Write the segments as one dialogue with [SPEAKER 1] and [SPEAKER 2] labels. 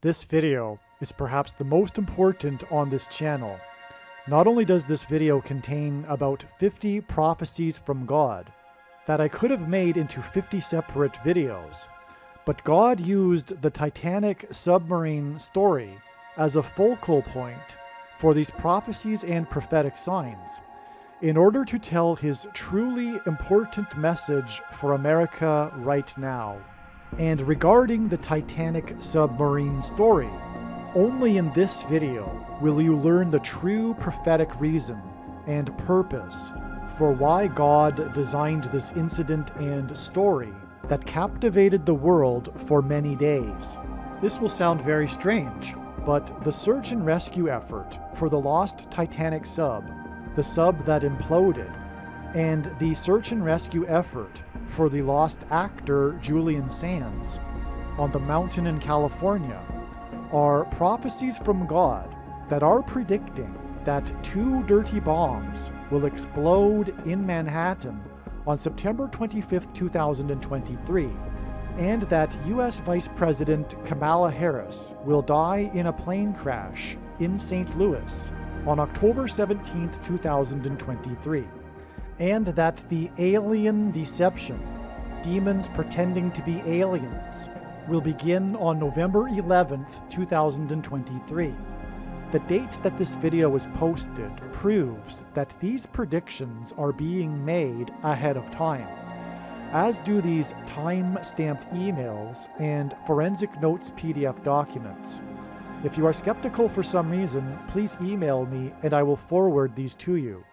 [SPEAKER 1] This video is perhaps the most important on this channel. Not only does this video contain about 50 prophecies from God that I could have made into 50 separate videos, but God used the Titanic submarine story as a focal point for these prophecies and prophetic signs in order to tell his truly important message for America right now. And regarding the Titanic submarine story, only in this video will you learn the true prophetic reason and purpose for why God designed this incident and story that captivated the world for many days. This will sound very strange, but the search and rescue effort for the lost Titanic sub, the sub that imploded, and the search and rescue effort for the lost actor Julian Sands on the mountain in California are prophecies from God that are predicting that 2 dirty bombs will explode in Manhattan on September 25th, 2023, and that US Vice President Kamala Harris will die in a plane crash in St. Louis on October 17th, 2023. And that the alien deception, demons pretending to be aliens, will begin on November 11th, 2023. The date that this video was posted proves that these predictions are being made ahead of time, as do these time-stamped emails and forensic notes PDF documents. If you are skeptical for some reason, please email me and I will forward these to you.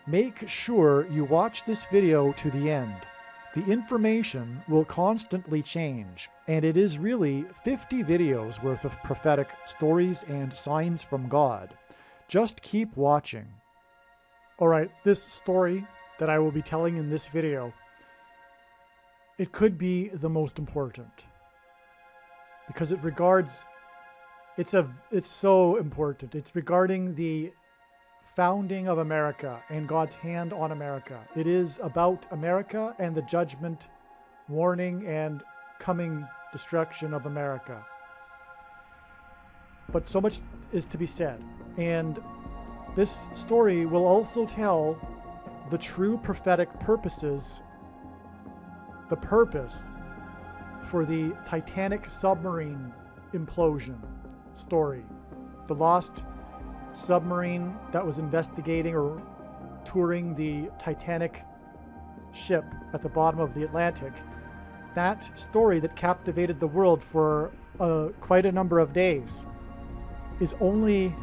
[SPEAKER 1] Make sure you watch this video to the end. The information will constantly change, and it is really 50 videos worth of prophetic stories and signs from God. Just keep watching. Alright, this story that I will be telling in this video, it could be the most important. Because it regards, it's so important. It's regarding the founding of America and God's hand on America. It is about America and the judgment, warning, and coming destruction of America. But so much is to be said. And this story will also tell the true prophetic purposes, the purpose for the Titanic submarine implosion story. The lost submarine that was investigating or touring the Titanic ship at the bottom of the Atlantic. That story that captivated the world for quite a number of days is only,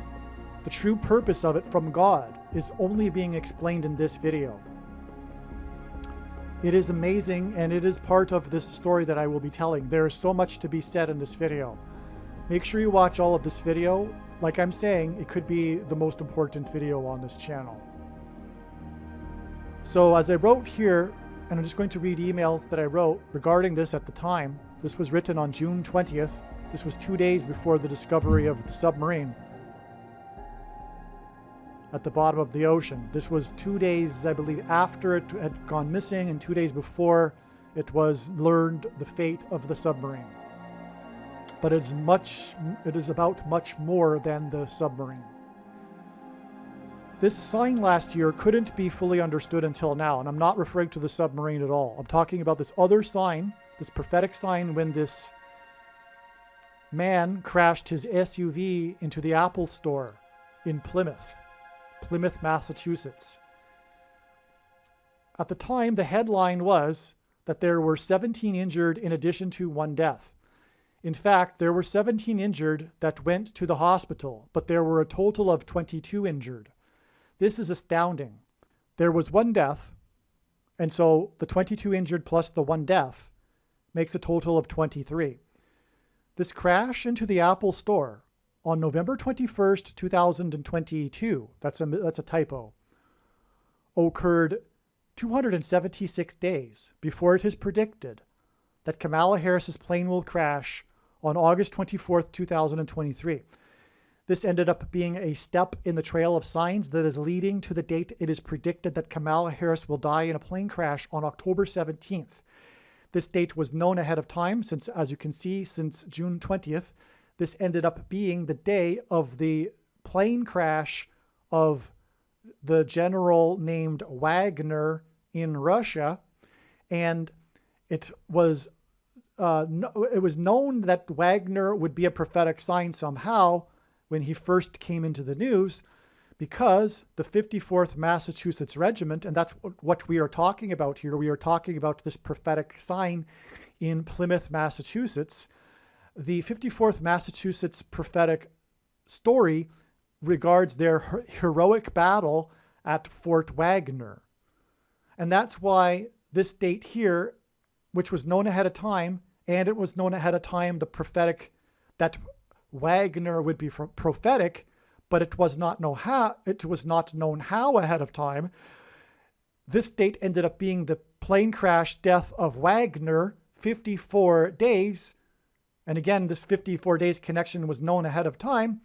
[SPEAKER 1] the true purpose of it from God is only being explained in this video. It is amazing, and it is part of this story that I will be telling. There is so much to be said in this video. Make sure you watch all of this video. Like I'm saying, it could be the most important video on this channel. So as I wrote here, and I'm just going to read emails that I wrote regarding this at the time. This was written on June 20th. This was 2 days before the discovery of the submarine at the bottom of the ocean. This was 2 days, I believe, after it had gone missing, and 2 days before it was learned the fate of the submarine. But it is about much more than the submarine. This sign last year couldn't be fully understood until now, and I'm not referring to the submarine at all. I'm talking about this other sign, this prophetic sign when this man crashed his SUV into the Apple store in Plymouth, Massachusetts. At the time, the headline was that there were 17 injured in addition to 1 death. In fact, there were 17 injured that went to the hospital, but there were a total of 22 injured. This is astounding. There was 1 death, and so the 22 injured plus the 1 death makes a total of 23. This crash into the Apple store on November 21st, 2022, that's a typo, occurred 276 days before it is predicted that Kamala Harris's plane will crash on August 24th, 2023. This ended up being a step in the trail of signs that is leading to the date it is predicted that Kamala Harris will die in a plane crash on October 17th. This date was known ahead of time since, as you can see, since June 20th, this ended up being the day of the plane crash of the general named Wagner in Russia. And it was known that Wagner would be a prophetic sign somehow when he first came into the news, because the 54th Massachusetts Regiment, and that's what we are talking about here. We are talking about this prophetic sign in Plymouth, Massachusetts. The 54th Massachusetts prophetic story regards their heroic battle at Fort Wagner. And that's why this date here, which was known ahead of time, and it was known ahead of time, the prophetic, that Wagner would be prophetic, but it was not known how ahead of time. This date ended up being the plane crash death of Wagner, 54 days. And again, this 54 days connection was known ahead of time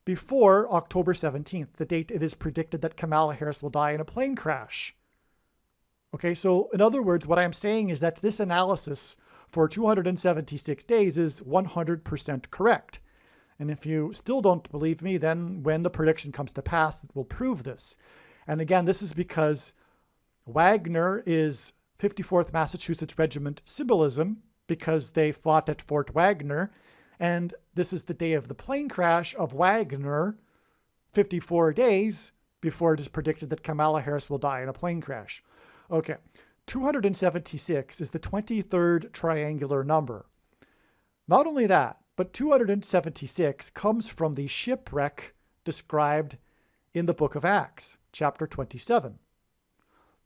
[SPEAKER 1] before October 17th, the date it is predicted that Kamala Harris will die in a plane crash. Okay, so in other words, what I'm saying is that this analysis for 276 days is 100% correct. And if you still don't believe me, then when the prediction comes to pass, it will prove this. And again, this is because Wagner is 54th Massachusetts Regiment symbolism, because they fought at Fort Wagner. And this is the day of the plane crash of Wagner, 54 days before it is predicted that Kamala Harris will die in a plane crash. Okay, 276 is the 23rd triangular number. Not only that, but 276 comes from the shipwreck described in the book of Acts, chapter 27.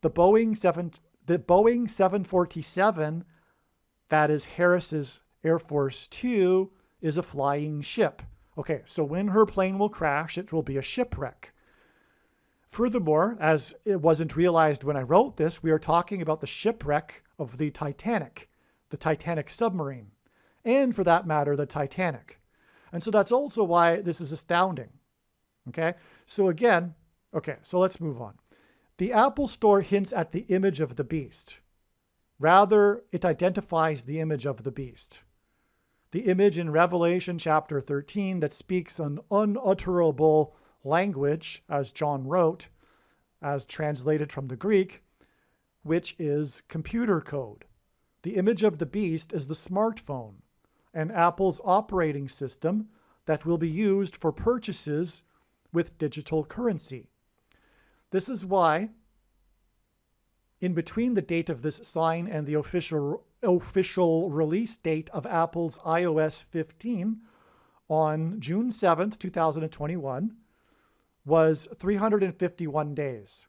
[SPEAKER 1] The Boeing 747, that is Harris's Air Force 2, is a flying ship. Okay, so when her plane will crash, it will be a shipwreck. Furthermore, as it wasn't realized when I wrote this, we are talking about the shipwreck of the Titanic submarine, and for that matter, the Titanic. And so that's also why this is astounding. Okay, so again, so let's move on. The Apple Store hints at the image of the beast. Rather, it identifies the image of the beast. The image in Revelation chapter 13 that speaks an unutterable language, as John wrote, as translated from the Greek, which is computer code. The image of the beast is the smartphone, and Apple's operating system that will be used for purchases with digital currency. This is why, in between the date of this sign and the official release date of Apple's iOS 15 on June 7th, 2021, was 351 days.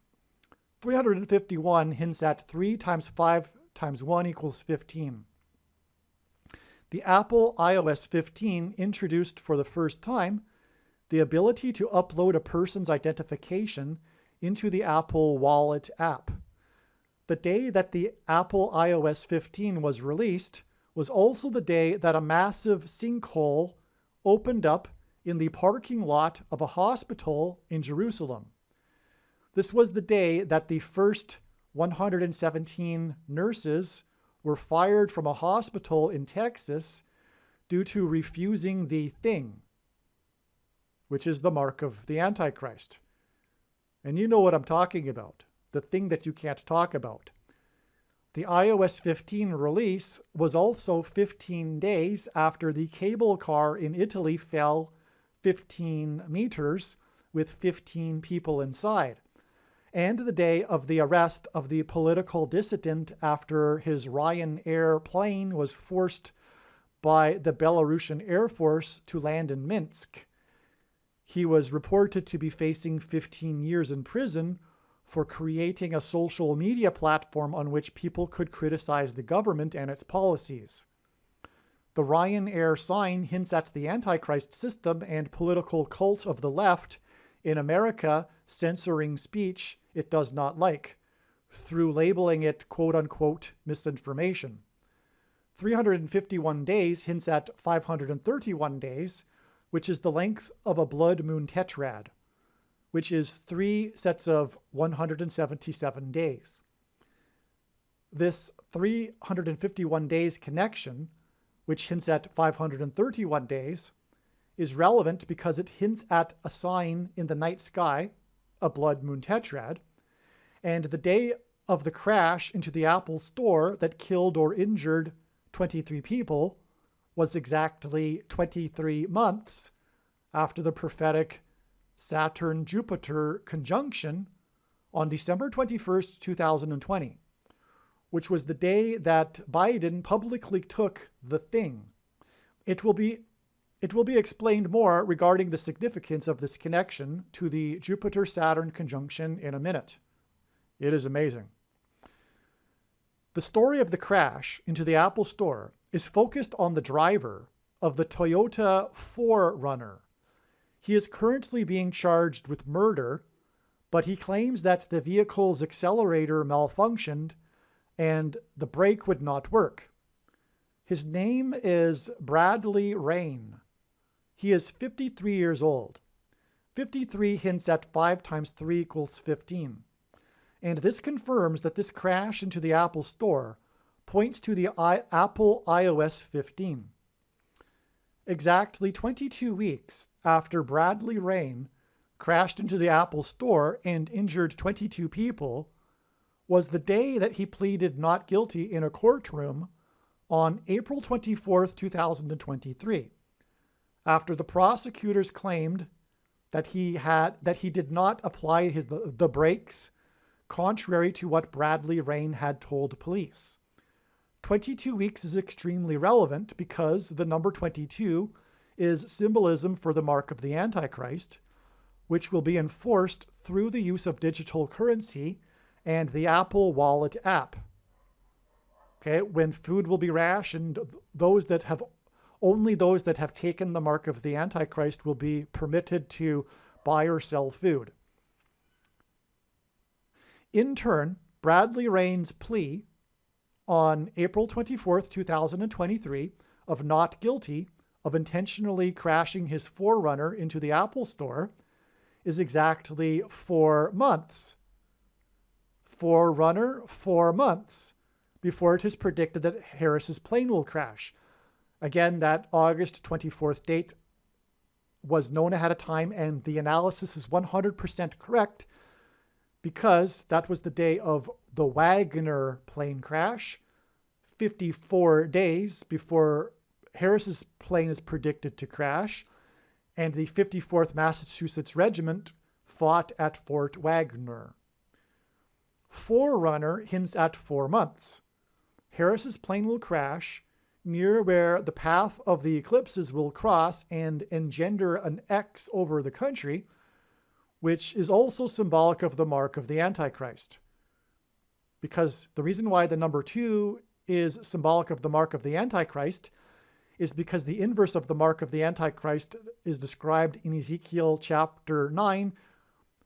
[SPEAKER 1] 351 hints at 3 times 5 times 1 equals 15. The Apple iOS 15 introduced for the first time the ability to upload a person's identification into the Apple Wallet app. The day that the Apple iOS 15 was released was also the day that a massive sinkhole opened up in the parking lot of a hospital in Jerusalem. This was the day that the first 117 nurses were fired from a hospital in Texas due to refusing the thing, which is the mark of the Antichrist. And you know what I'm talking about, the thing that you can't talk about. The iOS 15 release was also 15 days after the cable car in Italy fell 15 meters with 15 people inside, and the day of the arrest of the political dissident after his Ryanair plane was forced by the Belarusian Air Force to land in Minsk. He was reported to be facing 15 years in prison for creating a social media platform on which people could criticize the government and its policies. The Ryanair sign hints at the Antichrist system and political cult of the left in America censoring speech it does not like, through labeling it quote-unquote misinformation. 351 days hints at 531 days, which is the length of a blood moon tetrad, which is 3 sets of 177 days. This 351 days connection, which hints at 531 days, is relevant because it hints at a sign in the night sky, a blood moon tetrad, and the day of the crash into the Apple store that killed or injured 23 people was exactly 23 months after the prophetic Saturn-Jupiter conjunction on December 21st, 2020, which was the day that Biden publicly took the thing. It will be explained more regarding the significance of this connection to the Jupiter-Saturn conjunction in a minute. It is amazing. The story of the crash into the Apple store is focused on the driver of the Toyota 4Runner. He is currently being charged with murder, but he claims that the vehicle's accelerator malfunctioned and the brake would not work. His name is Bradley Rain. He is 53 years old. 53 hints at 5 times 3 equals 15. And this confirms that this crash into the Apple store points to the Apple iOS 15. Exactly 22 weeks after Bradley Rain crashed into the Apple store and injured 22 people was the day that he pleaded not guilty in a courtroom on April 24th, 2023, after the prosecutors claimed that he did not apply the brakes contrary to what Bradley Rain had told police. 22 weeks is extremely relevant because the number 22 is symbolism for the mark of the Antichrist, which will be enforced through the use of digital currency and the Apple Wallet app. Okay, when food will be rationed, only those that have taken the mark of the Antichrist will be permitted to buy or sell food. In turn, Bradley Rain's plea on April 24th, 2023, of not guilty of intentionally crashing his 4Runner into the Apple store is exactly 4 months. 4Runner, 4 months before it is predicted that Harris's plane will crash. Again, that August 24th date was known ahead of time, and the analysis is 100% correct because that was the day of the Wagner plane crash, 54 days before Harris's plane is predicted to crash, and the 54th Massachusetts Regiment fought at Fort Wagner. 4Runner hints at 4 months. Harris's plane will crash near where the path of the eclipses will cross and engender an X over the country, which is also symbolic of the mark of the Antichrist. Because the reason why the number 2 is symbolic of the mark of the Antichrist is because the inverse of the mark of the Antichrist is described in Ezekiel chapter 9,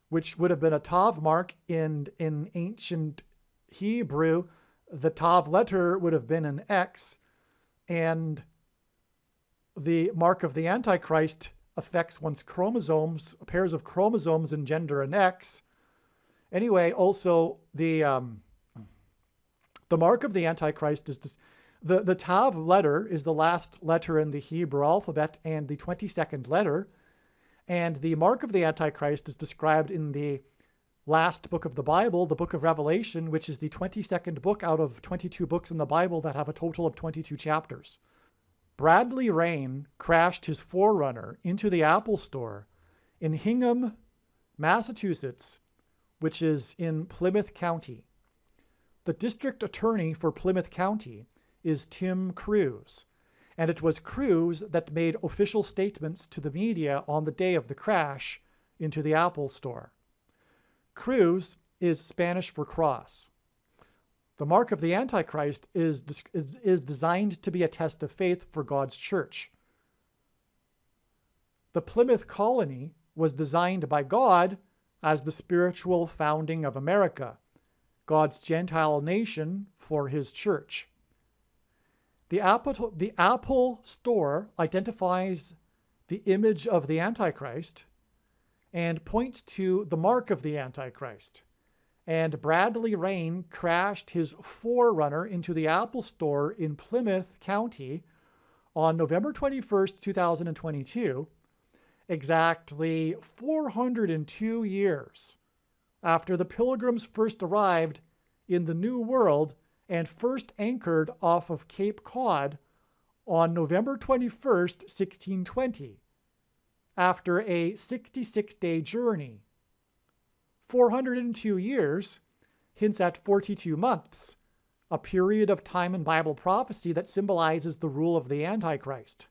[SPEAKER 1] which would have been a Tav mark. In ancient Hebrew, the Tav letter would have been an X, and the mark of the Antichrist affects one's chromosomes. Pairs of chromosomes engender an X. Anyway, also the mark of the Antichrist is the Tav letter is the last letter in the Hebrew alphabet and the 22nd letter. And the mark of the Antichrist is described in the last book of the Bible, the book of Revelation, which is the 22nd book out of 22 books in the Bible that have a total of 22 chapters. Bradley Rain crashed his 4Runner into the Apple store in Hingham, Massachusetts, which is in Plymouth County. The district attorney for Plymouth County is Tim Cruz, and it was Cruz that made official statements to the media on the day of the crash into the Apple store. Cruz is Spanish for cross. The mark of the Antichrist is designed to be a test of faith for God's church. The Plymouth colony was designed by God as the spiritual founding of America, God's Gentile nation for his church. The Apple store identifies the image of the Antichrist and points to the mark of the Antichrist. And Bradley Rain crashed his 4Runner into the Apple store in Plymouth County on November 21st, 2022, exactly 402 years after the Pilgrims first arrived in the New World and first anchored off of Cape Cod on November 21st, 1620, after a 66-day journey. 402 years hints at 42 months, a period of time in Bible prophecy that symbolizes the rule of the Antichrist.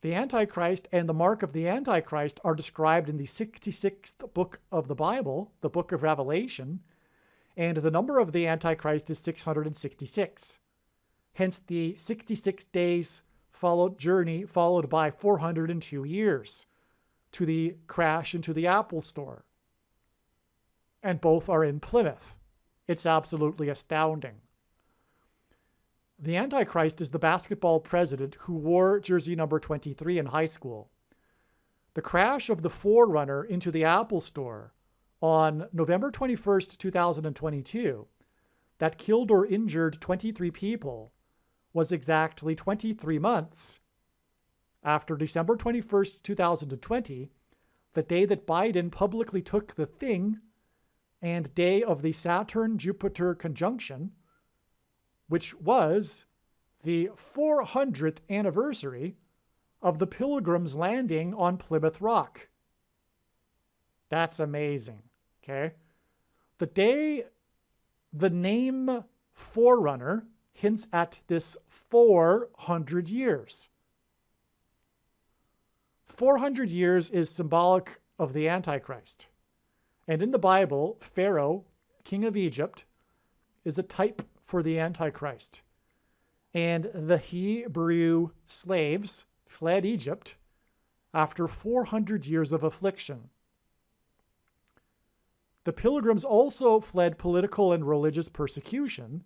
[SPEAKER 1] The Antichrist and the mark of the Antichrist are described in the 66th book of the Bible, the book of Revelation, and the number of the Antichrist is 666. Hence the 66 days journey followed by 402 years to the crash into the Apple Store. And both are in Plymouth. It's absolutely astounding. The Antichrist is the basketball president who wore jersey number 23 in high school. The crash of the Forerunner into the Apple Store on November 21st, 2022, that killed or injured 23 people, was exactly 23 months after December 21st, 2020, the day that Biden publicly took the thing and day of the Saturn-Jupiter conjunction, which was the 400th anniversary of the Pilgrims landing on Plymouth Rock. That's amazing, okay? The day the name Forerunner hints at this 400 years. 400 years is symbolic of the Antichrist. And in the Bible, Pharaoh, king of Egypt, is a type for the Antichrist. And the Hebrew slaves fled Egypt after 400 years of affliction. The Pilgrims also fled political and religious persecution,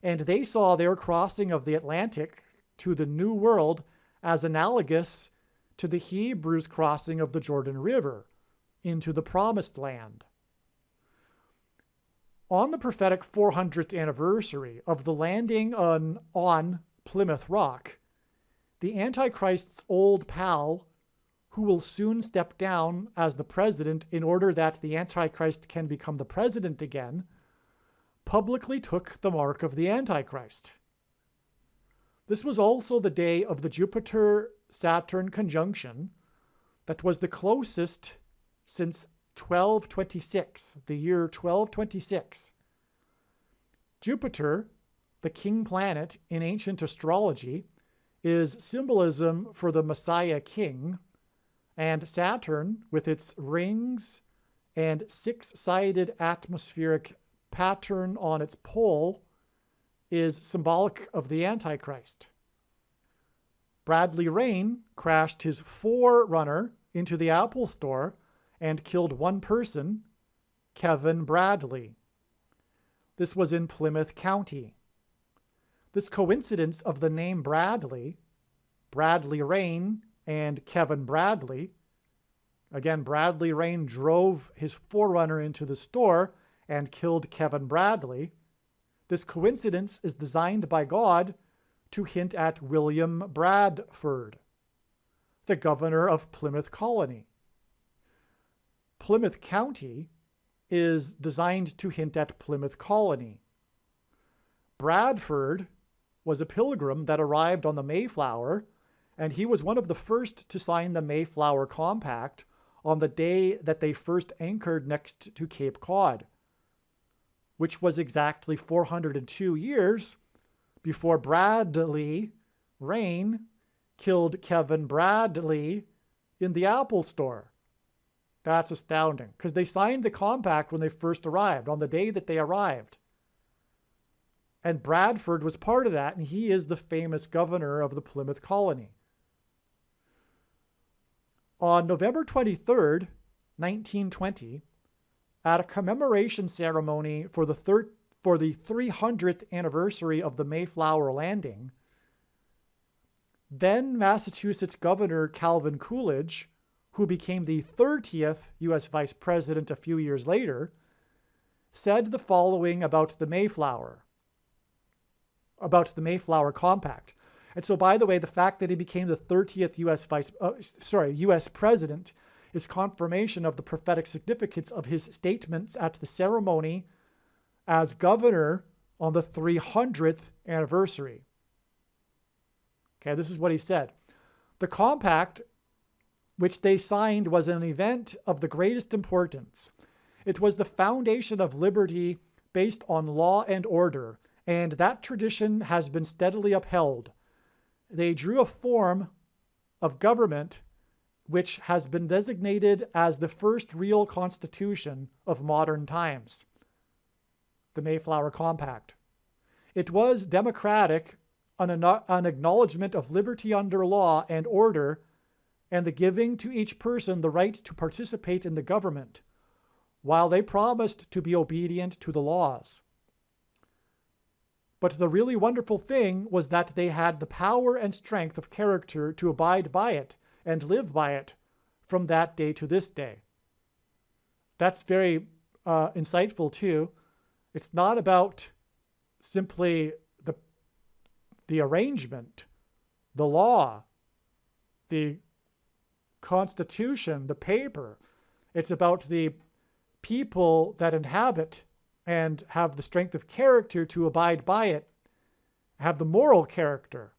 [SPEAKER 1] and they saw their crossing of the Atlantic to the New World as analogous to the Hebrews' crossing of the Jordan River into the Promised Land. On the prophetic 400th anniversary of the landing on Plymouth Rock, the Antichrist's old pal, who will soon step down as the president in order that the Antichrist can become the president again, publicly took the mark of the Antichrist. This was also the day of the Jupiter-Saturn conjunction that was the closest since 1226, the year 1226. Jupiter, the king planet in ancient astrology, is symbolism for the Messiah king, and Saturn, with its rings and six-sided atmospheric pattern on its pole, is symbolic of the Antichrist. Bradley Rain crashed his Forerunner into the Apple Store and killed one person, Kevin Bradley. This was in Plymouth County. This coincidence of the name Bradley, Bradley Rain, and Kevin Bradley, again, Bradley Rain drove his Forerunner into the store and killed Kevin Bradley. This coincidence is designed by God to hint at William Bradford, the governor of Plymouth Colony. Plymouth County is designed to hint at Plymouth Colony. Bradford was a pilgrim that arrived on the Mayflower, and he was one of the first to sign the Mayflower Compact on the day that they first anchored next to Cape Cod, which was exactly 402 years before Bradley Rain killed Kevin Bradley in the Apple Store. That's astounding, because they signed the compact when they first arrived, on the day that they arrived. And Bradford was part of that, and he is the famous governor of the Plymouth Colony. On November 23rd, 1920, at a commemoration ceremony for the 300th anniversary of the Mayflower landing, then Massachusetts Governor Calvin Coolidge, who became the 30th U.S. Vice President a few years later, said the following about the Mayflower Compact. And so, by the way, the fact that he became the 30th U.S. president is confirmation of the prophetic significance of his statements at the ceremony as governor on the 300th anniversary. Okay, this is what he said. The compact which they signed was an event of the greatest importance. It was the foundation of liberty based on law and order, and that tradition has been steadily upheld. They drew a form of government which has been designated as the first real constitution of modern times, the Mayflower Compact. It was democratic, an acknowledgement of liberty under law and order, and the giving to each person the right to participate in the government, while they promised to be obedient to the laws. But the really wonderful thing was that they had the power and strength of character to abide by it and live by it from that day to this day. That's very insightful too. It's not about simply the arrangement, the law, the Constitution, the paper. It's about the people that inhabit and have the strength of character to abide by it, have the moral character,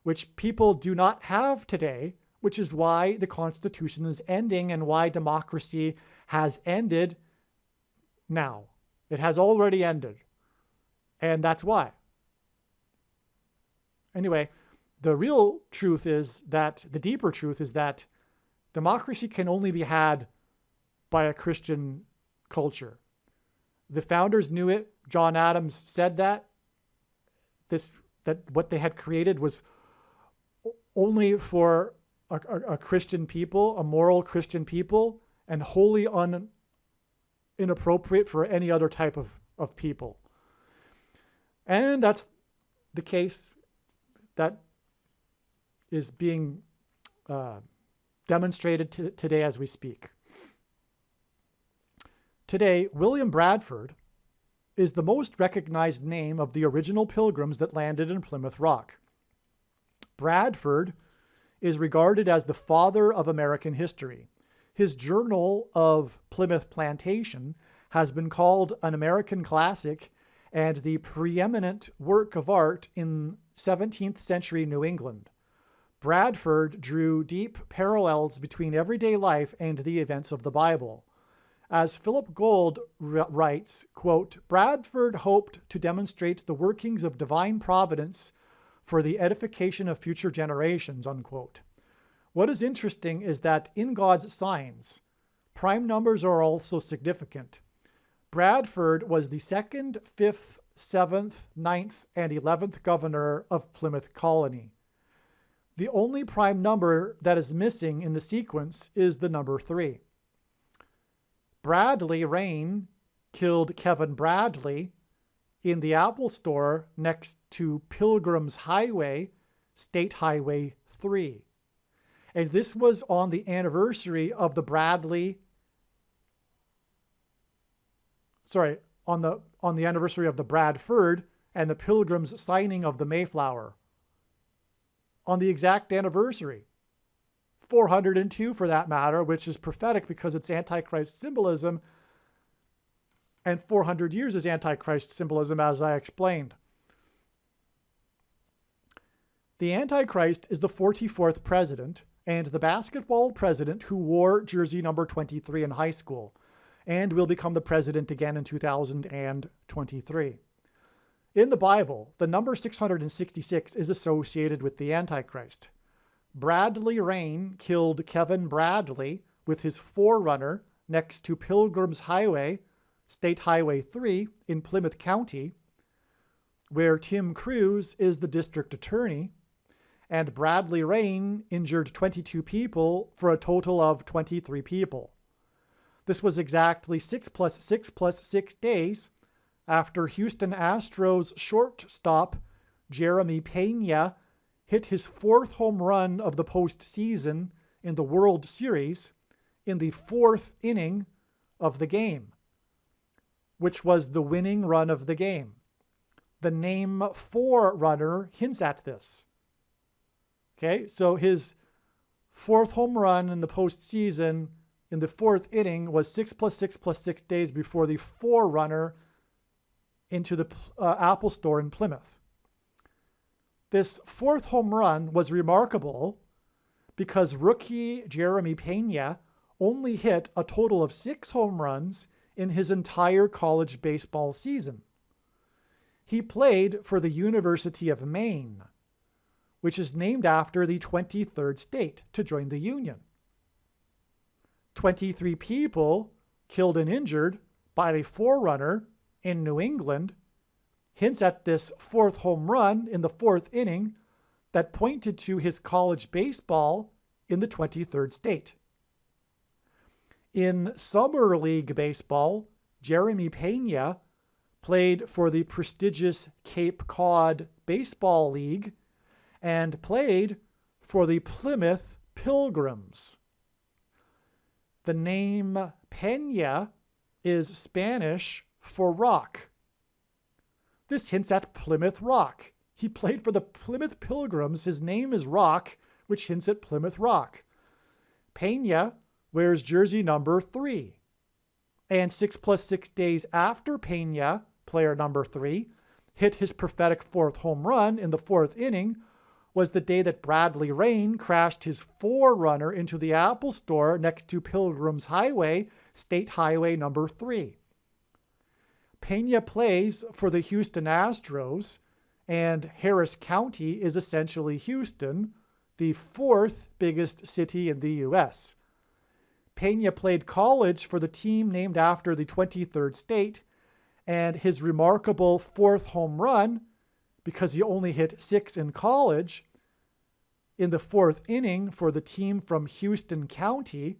[SPEAKER 1] which people do not have today, which is why the Constitution is ending and why democracy has ended now. It has already ended. And that's why. Anyway, the real truth is that, the deeper truth is that democracy can only be had by a Christian culture. The founders knew it. John Adams said that what they had created was only for a Christian people, a moral Christian people, and wholly inappropriate for any other type of people. And that's the case that is being demonstrated today as we speak. Today, William Bradford is the most recognized name of the original pilgrims that landed in Plymouth Rock. Bradford is regarded as the father of American history. His Journal of Plymouth Plantation has been called an American classic and the preeminent work of art in 17th century New England. Bradford drew deep parallels between everyday life and the events of the Bible. As Philip Gould writes, quote, Bradford hoped to demonstrate the workings of divine providence for the edification of future generations, unquote. What is interesting is that in God's signs, prime numbers are also significant. Bradford was the 2nd, 5th, 7th, 9th, and 11th governor of Plymouth Colony. The only prime number that is missing in the sequence is the number 3. Bradley Rain killed Kevin Bradley in the Apple Store next to Pilgrim's Highway, State Highway 3. And this was on the anniversary of the on the anniversary of the Bradford and the Pilgrims signing of the Mayflower. On the exact anniversary. 402 for that matter, which is prophetic because it's Antichrist symbolism, and 400 years is Antichrist symbolism, as I explained. The Antichrist is the 44th president and the basketball president who wore jersey number 23 in high school and will become the president again in 2023. In the Bible, the number 666 is associated with the Antichrist. Bradley Rain killed Kevin Bradley with his forerunner next to Pilgrim's Highway, State Highway 3 in Plymouth County, where Tim Cruz is the district attorney, and Bradley Rain injured 22 people for a total of 23 people. This was exactly 6 + 6 + 6 days after Houston Astros shortstop Jeremy Pena hit his 4th home run of the postseason in the World Series in the 4th inning of the game, which was the winning run of the game. The name Forerunner hints at this. Okay, so his fourth home run in the postseason in the fourth inning was 6 + 6 + 6 days before the forerunner into the Apple Store in Plymouth. This fourth home run was remarkable because rookie Jeremy Pena only hit a total of 6 home runs in his entire college baseball season. He played for the University of Maine, which is named after the 23rd state to join the Union. 23 people killed and injured by the forerunner in New England hints at this fourth home run in the fourth inning that pointed to his college baseball in the 23rd state. In Summer League Baseball, Jeremy Pena played for the prestigious Cape Cod Baseball League and played for the Plymouth Pilgrims. The name Pena is Spanish for rock. This hints at Plymouth Rock. He played for the Plymouth Pilgrims. His name is Rock, which hints at Plymouth Rock. Pena wears jersey number 3. And 6 + 6 days after Pena, player number 3, hit his prophetic fourth home run in the fourth inning was the day that Bradley Rain crashed his forerunner into the Apple Store next to Pilgrims Highway, State Highway number 3. Pena plays for the Houston Astros, and Harris County is essentially Houston, the 4th biggest city in the U.S. Pena played college for the team named after the 23rd state, and his remarkable fourth home run, because he only hit 6 in college, in the fourth inning for the team from Houston County,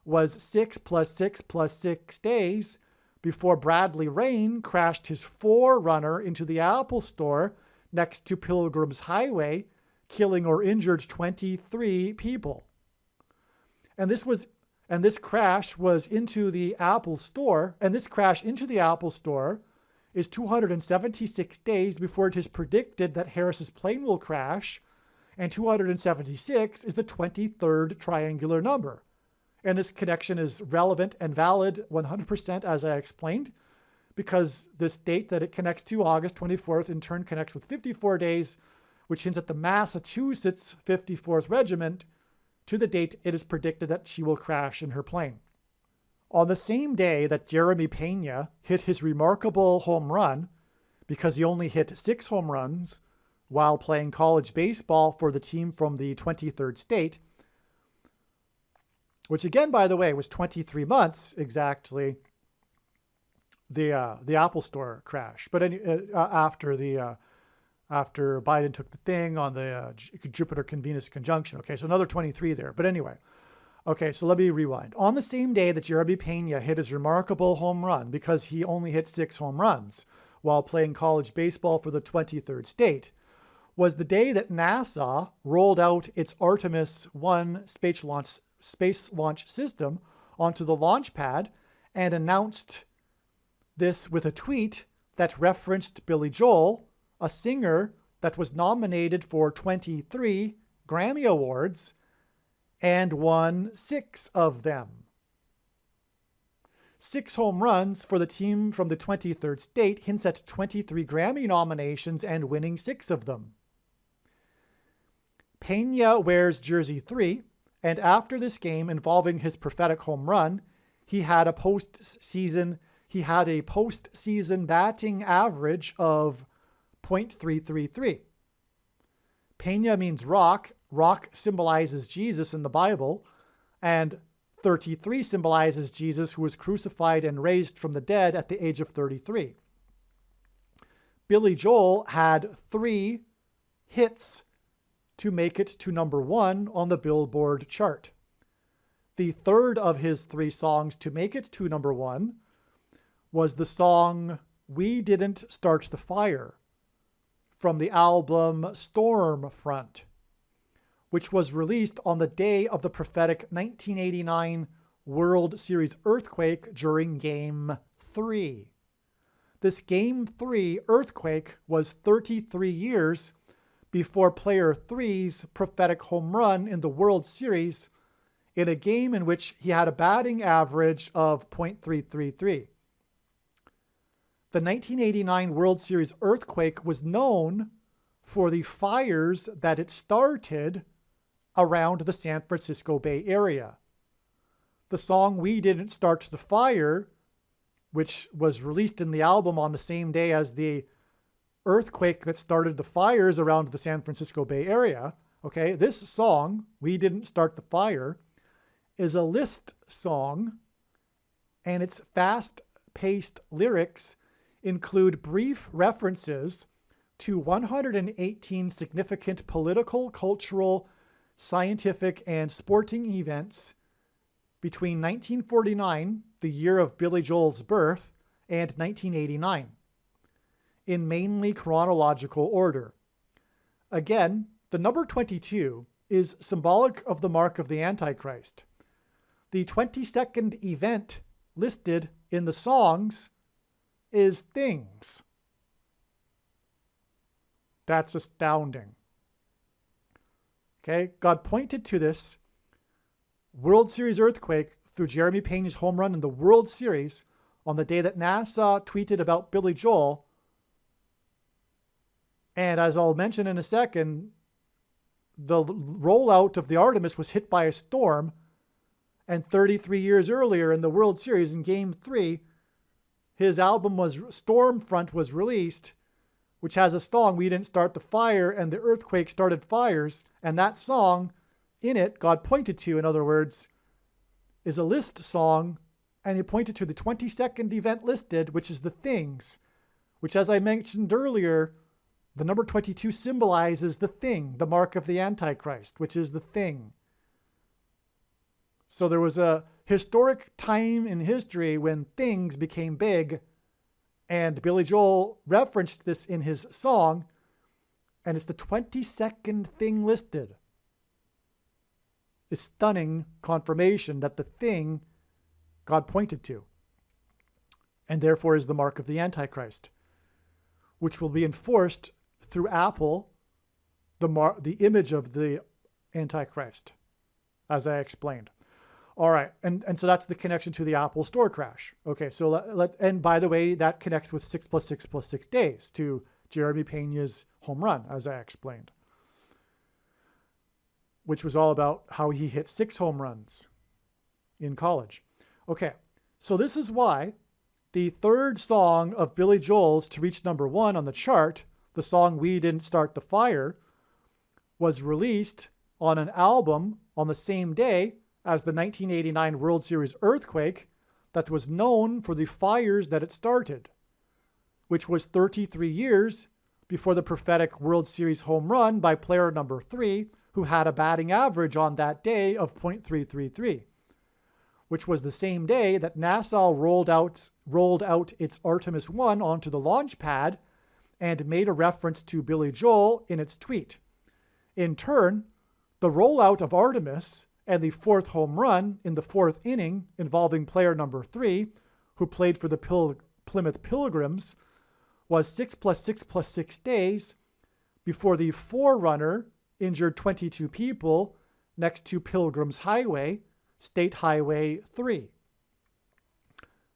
[SPEAKER 1] was 6 + 6 + 6 days before Bradley Rain crashed his forerunner into the Apple Store next to Pilgrims Highway, killing or injured 23 people. And this crash was into the Apple Store, and this crash into the Apple Store is 276 days before it is predicted that Harris's plane will crash, and 276 is the 23rd triangular number. And this connection is relevant and valid 100%, as I explained, because this date that it connects to, August 24th, in turn connects with 54 days, which hints at the Massachusetts 54th Regiment, to the date it is predicted that she will crash in her plane. On the same day that Jeremy Pena hit his remarkable home run, because he only hit 6 home runs while playing college baseball for the team from the 23rd state, which again, by the way, was 23 months exactly, the Apple Store crash. But after Biden took the thing on the Jupiter-Venus conjunction. Okay, so another 23 there. But anyway, okay, so let me rewind. On the same day that Jeremy Pena hit his remarkable home run, because he only hit 6 home runs while playing college baseball for the 23rd state, was the day that NASA rolled out its Artemis 1 space launch system onto the launch pad and announced this with a tweet that referenced Billy Joel, a singer that was nominated for 23 Grammy Awards and won 6 of them. 6 home runs for the team from the 23rd state hints at 23 Grammy nominations and winning 6 of them. Pena wears jersey 3, and after this game involving his prophetic home run, he had a postseason batting average of .333. Pena means rock. Rock symbolizes Jesus in the Bible, and 33 symbolizes Jesus, who was crucified and raised from the dead at the age of 33. Billy Joel had 3 hits to make it to number 1 on the Billboard chart. The third of his 3 songs to make it to number 1 was the song We Didn't Start the Fire from the album Stormfront, which was released on the day of the prophetic 1989 World Series earthquake during Game 3. This Game 3 earthquake was 33 years before player 3's prophetic home run in the World Series in a game in which he had a batting average of .333. The 1989 World Series earthquake was known for the fires that it started around the San Francisco Bay Area. The song We Didn't Start the Fire, which was released in the album on the same day as the earthquake that started the fires around the San Francisco Bay Area, okay, this song, We Didn't Start the Fire, is a list song, and its fast-paced lyrics include brief references to 118 significant political, cultural, scientific, and sporting events between 1949, the year of Billy Joel's birth, and 1989, in mainly chronological order. Again, the number 22 is symbolic of the mark of the Antichrist. The 22nd event listed in the songs is things. That's astounding. Okay, God pointed to this World Series earthquake through Jeremy Pena's home run in the World Series on the day that NASA tweeted about Billy Joel. And as I'll mention in a second, the rollout of the Artemis was hit by a storm, and 33 years earlier in the World Series in Game 3, his album Stormfront was released, which has a song, We Didn't Start the Fire, and the earthquake started fires. And that song, in it, God pointed to, in other words, is a list song, and he pointed to the 22nd event listed, which is the things, which, as I mentioned earlier, the number 22 symbolizes the thing, the mark of the Antichrist, which is the thing. So there was a historic time in history when things became big, and Billy Joel referenced this in his song, and it's the 22nd thing listed. It's stunning confirmation that the thing God pointed to, and therefore is the mark of the Antichrist, which will be enforced through Apple, the image of the Antichrist, as I explained. All right, and so that's the connection to the Apple Store crash. Okay, so and by the way, that connects with 6 + 6 + 6 days to Jeremy Pena's home run, as I explained, which was all about how he hit 6 home runs in college. Okay, so this is why the third song of Billy Joel's to reach number 1 on the chart, the song We Didn't Start the Fire, was released on an album on the same day as the 1989 World Series earthquake that was known for the fires that it started, which was 33 years before the prophetic World Series home run by player number 3, who had a batting average on that day of .333, which was the same day that NASA rolled out its Artemis 1 onto the launch pad and made a reference to Billy Joel in its tweet. In turn, the rollout of Artemis and the 4th home run in the 4th inning involving player number 3, who played for the Plymouth Pilgrims, was 6 + 6 + 6 days before the forerunner injured 22 people next to Pilgrims Highway, State Highway 3.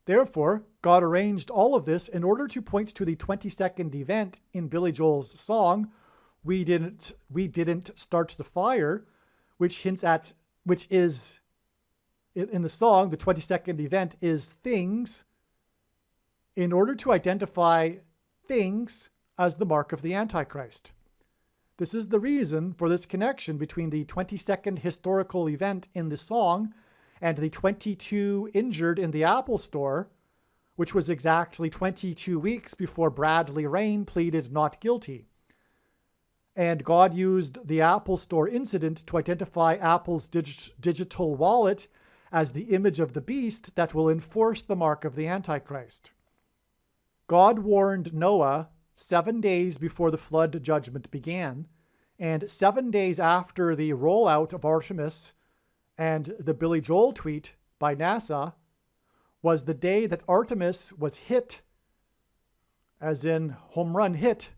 [SPEAKER 1] Therefore, God arranged all of this in order to point to the 22nd event in Billy Joel's song, We Didn't Start the Fire, which is, in the song, the 22nd event is things, in order to identify things as the mark of the Antichrist. This is the reason for this connection between the 22nd historical event in the song and the 22 injured in the Apple Store, which was exactly 22 weeks before Bradley Rain pleaded not guilty. And God used the Apple Store incident to identify Apple's digital wallet as the image of the beast that will enforce the mark of the Antichrist. God warned Noah 7 days before the flood judgment began, and 7 days after the rollout of Artemis and the Billy Joel tweet by NASA was the day that Artemis was hit, as in home run hit,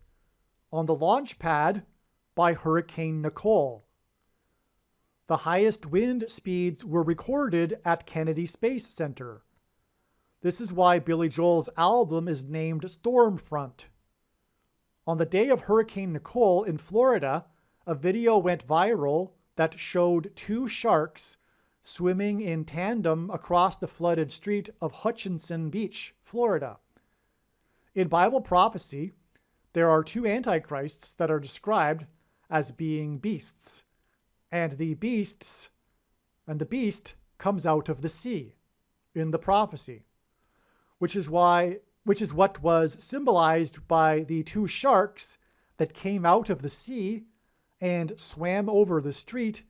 [SPEAKER 1] on the launch pad by Hurricane Nicole. The highest wind speeds were recorded at Kennedy Space Center. This is why Billy Joel's album is named Stormfront. On the day of Hurricane Nicole in Florida, a video went viral that showed two sharks swimming in tandem across the flooded street of Hutchinson Beach, Florida. In Bible prophecy, there are two antichrists that are described as being beasts, and the beast comes out of the sea in the prophecy, which is what was symbolized by the two sharks that came out of the sea and swam over the street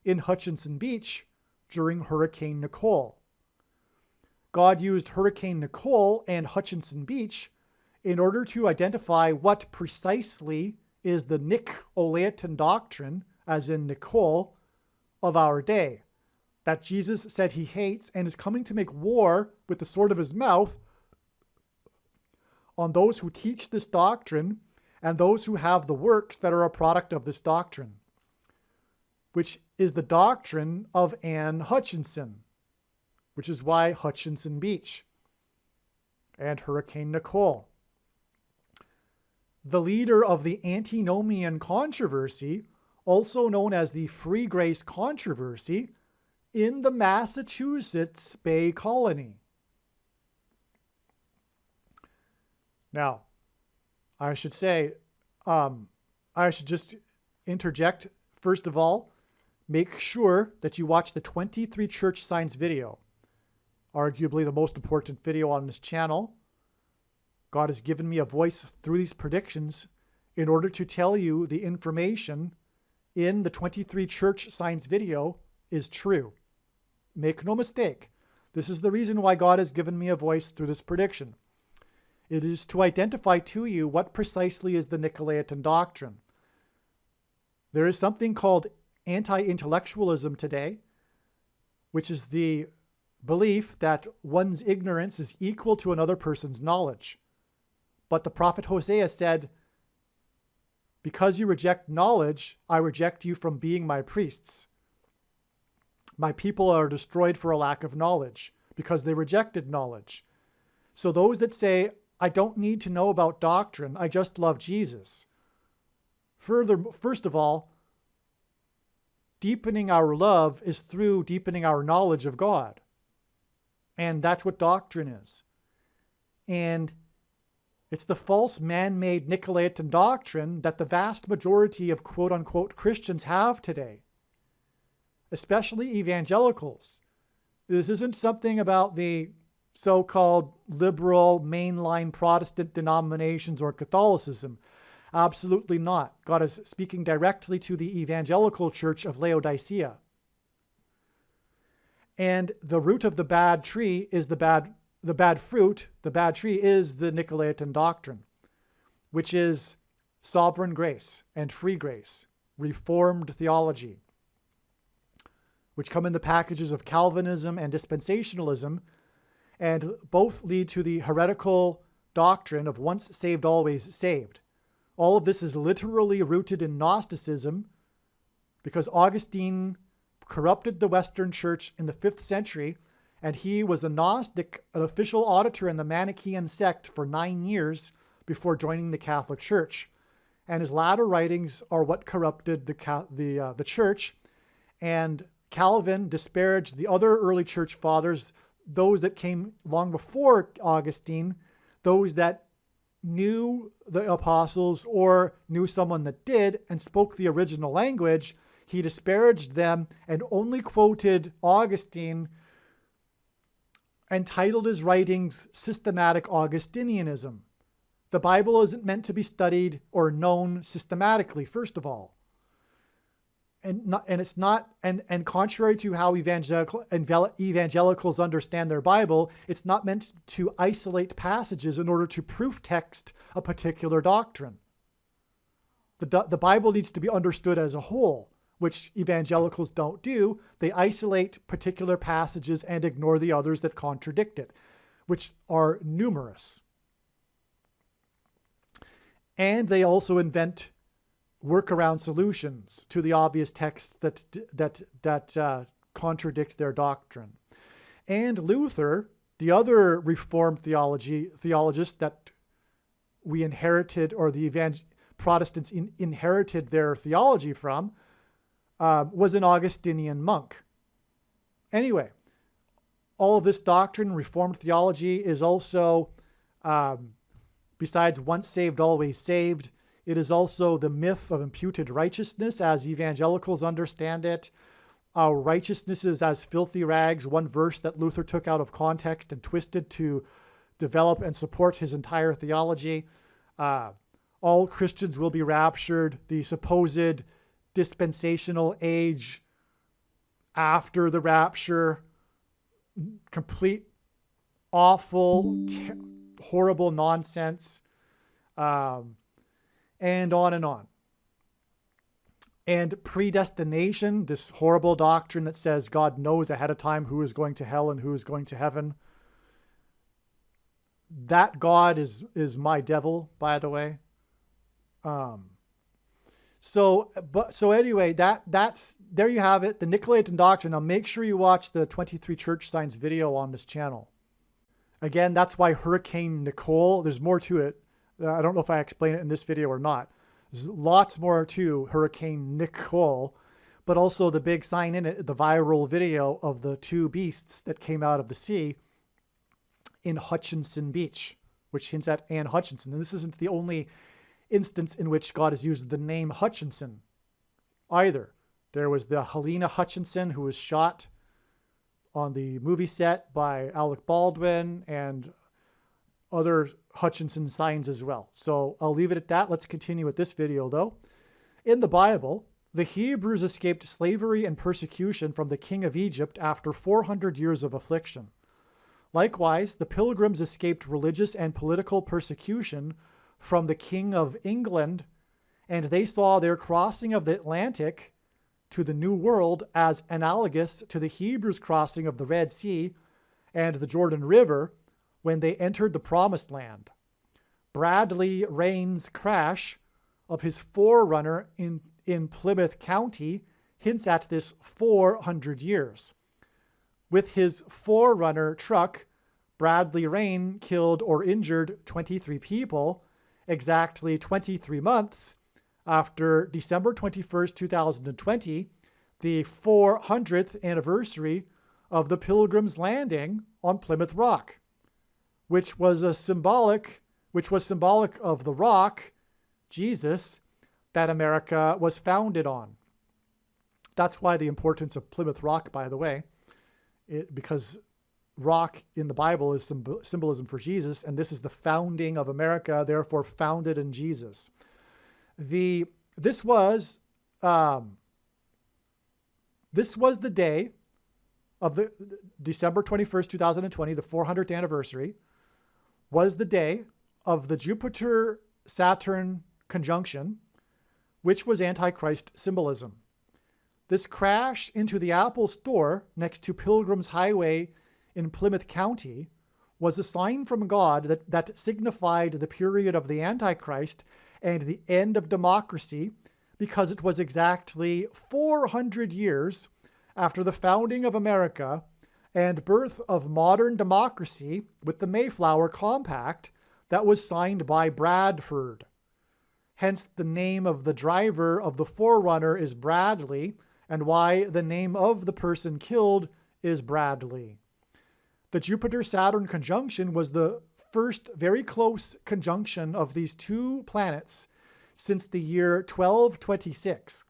[SPEAKER 1] in Hutchinson Beach during Hurricane Nicole. God used Hurricane Nicole and Hutchinson Beach in order to identify what precisely is the Nicolaitan doctrine, as in Nicole, of our day, that Jesus said he hates and is coming to make war with the sword of his mouth on those who teach this doctrine and those who have the works that are a product of this doctrine, which is the doctrine of Anne Hutchinson, which is why Hutchinson Beach and Hurricane Nicole. The leader of the antinomian controversy, also known as the Free Grace controversy, in the Massachusetts Bay Colony. Now, I should just interject, first of all, make sure that you watch the 23 church signs video, arguably the most important video on this channel. God has given me a voice through these predictions in order to tell you the information in the 23 church signs video is true. Make no mistake. This is the reason why God has given me a voice through this prediction. It is to identify to you what precisely is the Nicolaitan doctrine. There is something called anti-intellectualism today, which is the belief that one's ignorance is equal to another person's knowledge. But the prophet Hosea said, "Because you reject knowledge, I reject you from being my priests. My people are destroyed for a lack of knowledge, because they rejected knowledge." So those that say, "I don't need to know about doctrine, I just love Jesus." First of all, deepening our love is through deepening our knowledge of God. And that's what doctrine is. And it's the false man-made Nicolaitan doctrine that the vast majority of quote-unquote Christians have today, especially evangelicals. This isn't something about the so-called liberal mainline Protestant denominations or Catholicism. Absolutely not. God is speaking directly to the evangelical church of Laodicea. And the root of the bad tree is the bad fruit. The bad tree is the Nicolaitan doctrine, which is sovereign grace and free grace, reformed theology, which come in the packages of Calvinism and dispensationalism, and both lead to the heretical doctrine of once saved, always saved. All of this is literally rooted in Gnosticism, because Augustine corrupted the Western Church in the 5th century, and he was a Gnostic, an official auditor in the Manichaean sect for 9 years before joining the Catholic Church. And his latter writings are what corrupted the church. And Calvin disparaged the other early church fathers, those that came long before Augustine, those that knew the apostles or knew someone that did and spoke the original language. He disparaged them and only quoted Augustine and titled his writings Systematic Augustinianism. The Bible isn't meant to be studied or known systematically, first of all. And contrary to how evangelicals understand their Bible, it's not meant to isolate passages in order to proof text a particular doctrine. The Bible needs to be understood as a whole, which evangelicals don't do. They isolate particular passages and ignore the others that contradict it, which are numerous. And they also invent workaround solutions to the obvious texts that contradict their doctrine. And Luther, the other Reformed theologist that we inherited, or the Protestants inherited their theology from, was an Augustinian monk. Anyway, all of this doctrine, Reformed theology, is also, besides once saved, always saved, it is also the myth of imputed righteousness as evangelicals understand it. Our righteousness is as filthy rags, one verse that Luther took out of context and twisted to develop and support his entire theology. All Christians will be raptured. The supposed dispensational age after the rapture, complete, awful, horrible nonsense, and on and on. And predestination, this horrible doctrine that says God knows ahead of time who is going to hell and who is going to heaven. That God is my devil, by the way. So anyway, that's there you have it, the Nicolaitan doctrine. Now make sure you watch the 23 Church Signs video on this channel. Again, that's why Hurricane Nicole, there's more to it. I don't know if I explain it in this video or not. There's lots more to Hurricane Nicole, but also the big sign in it, the viral video of the two beasts that came out of the sea in Hutchinson Beach, which hints at Anne Hutchinson. And this isn't the only instance in which God has used the name Hutchinson either. There was the Helena Hutchinson who was shot on the movie set by Alec Baldwin, and other Hutchinson signs as well. So I'll leave it at that. Let's continue with this video though. In the Bible, the Hebrews escaped slavery and persecution from the king of Egypt after 400 years of affliction. Likewise, the Pilgrims escaped religious and political persecution from the King of England, and they saw their crossing of the Atlantic to the New World as analogous to the Hebrews' crossing of the Red Sea and the Jordan River when they entered the Promised Land. Bradley Rain's crash of his Forerunner in Plymouth County hints at this 400 years. With his Forerunner truck, Bradley Rain killed or injured 23 people exactly 23 months after December 21st, 2020, the 400th anniversary of the Pilgrims' landing on Plymouth Rock, which was symbolic of the rock, Jesus, that America was founded on. That's why the importance of Plymouth Rock, by the way, because rock in the Bible is symbolism for Jesus, and this is the founding of America, therefore founded in Jesus. This was the day of the December 21st, 2020, the 400th anniversary, was the day of the Jupiter-Saturn conjunction, which was Antichrist symbolism. This crash into the Apple store next to Pilgrim's Highway in Plymouth County was a sign from God that signified the period of the Antichrist and the end of democracy, because it was exactly 400 years after the founding of America and birth of modern democracy with the Mayflower Compact that was signed by Bradford. Hence, the name of the driver of the Forerunner is Bradley, and why the name of the person killed is Bradley. The Jupiter-Saturn conjunction was the first very close conjunction of these two planets since the year 1226.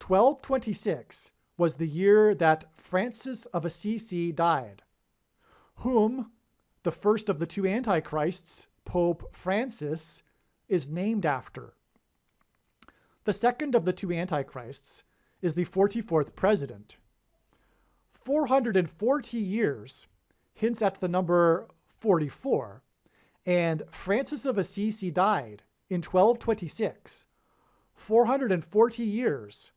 [SPEAKER 1] 1226 was the year that Francis of Assisi died, whom the first of the two antichrists, Pope Francis, is named after. The second of the two antichrists is the 44th president. 440 years hints at the number 44, and Francis of Assisi died in 1226, 440 years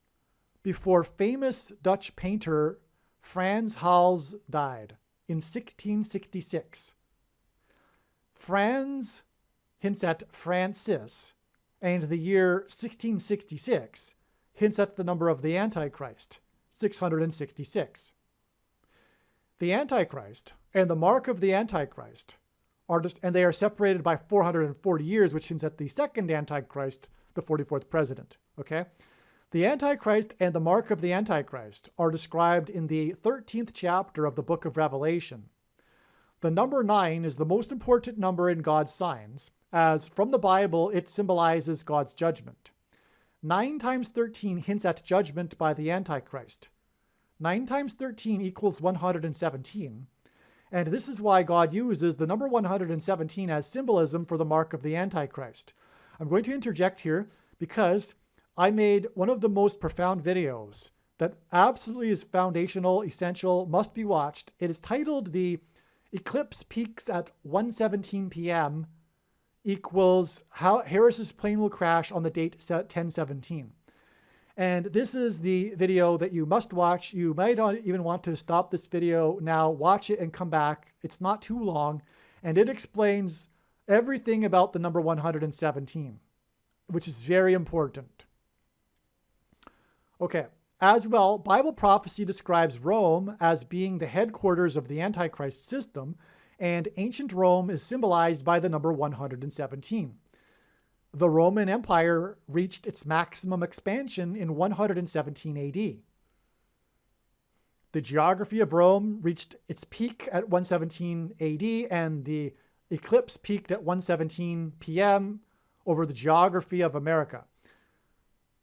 [SPEAKER 1] before famous Dutch painter Frans Hals died in 1666. Frans hints at Francis, and the year 1666 hints at the number of the Antichrist, 666. The Antichrist and the mark of the Antichrist and they are separated by 440 years, which hints at the second Antichrist, the 44th president, okay? The Antichrist and the mark of the Antichrist are described in the 13th chapter of the book of Revelation. The number 9 is the most important number in God's signs, as from the Bible it symbolizes God's judgment. 9 times 13 hints at judgment by the Antichrist. 9 times 13 equals 117, and this is why God uses the number 117 as symbolism for the mark of the Antichrist. I'm going to interject here because I made one of the most profound videos that absolutely is foundational, essential, must be watched. It is titled "The Eclipse Peaks at 1:17 p.m. equals how Harris's plane will crash on the date 10/17." And this is the video that you must watch. You might not even want to stop this video now, watch it and come back. It's not too long, and it explains everything about the number 117, which is very important. Okay, as well, Bible prophecy describes Rome as being the headquarters of the Antichrist system, and ancient Rome is symbolized by the number 117. The Roman Empire reached its maximum expansion in 117 AD. The geography of Rome reached its peak at 117 AD, and the eclipse peaked at 1:17 p.m. over the geography of America.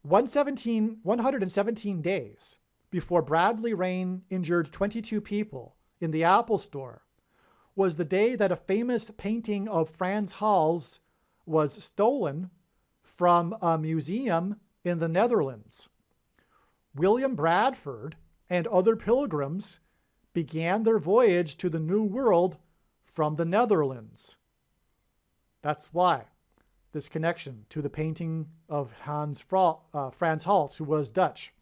[SPEAKER 1] 117 days before Bradley Rain injured 22 people in the Apple Store was the day that a famous painting of Frans Hals was stolen from a museum in the Netherlands. William Bradford and other pilgrims began their voyage to the New World from the Netherlands. That's why this connection to the painting of Frans Hals, who was Dutch.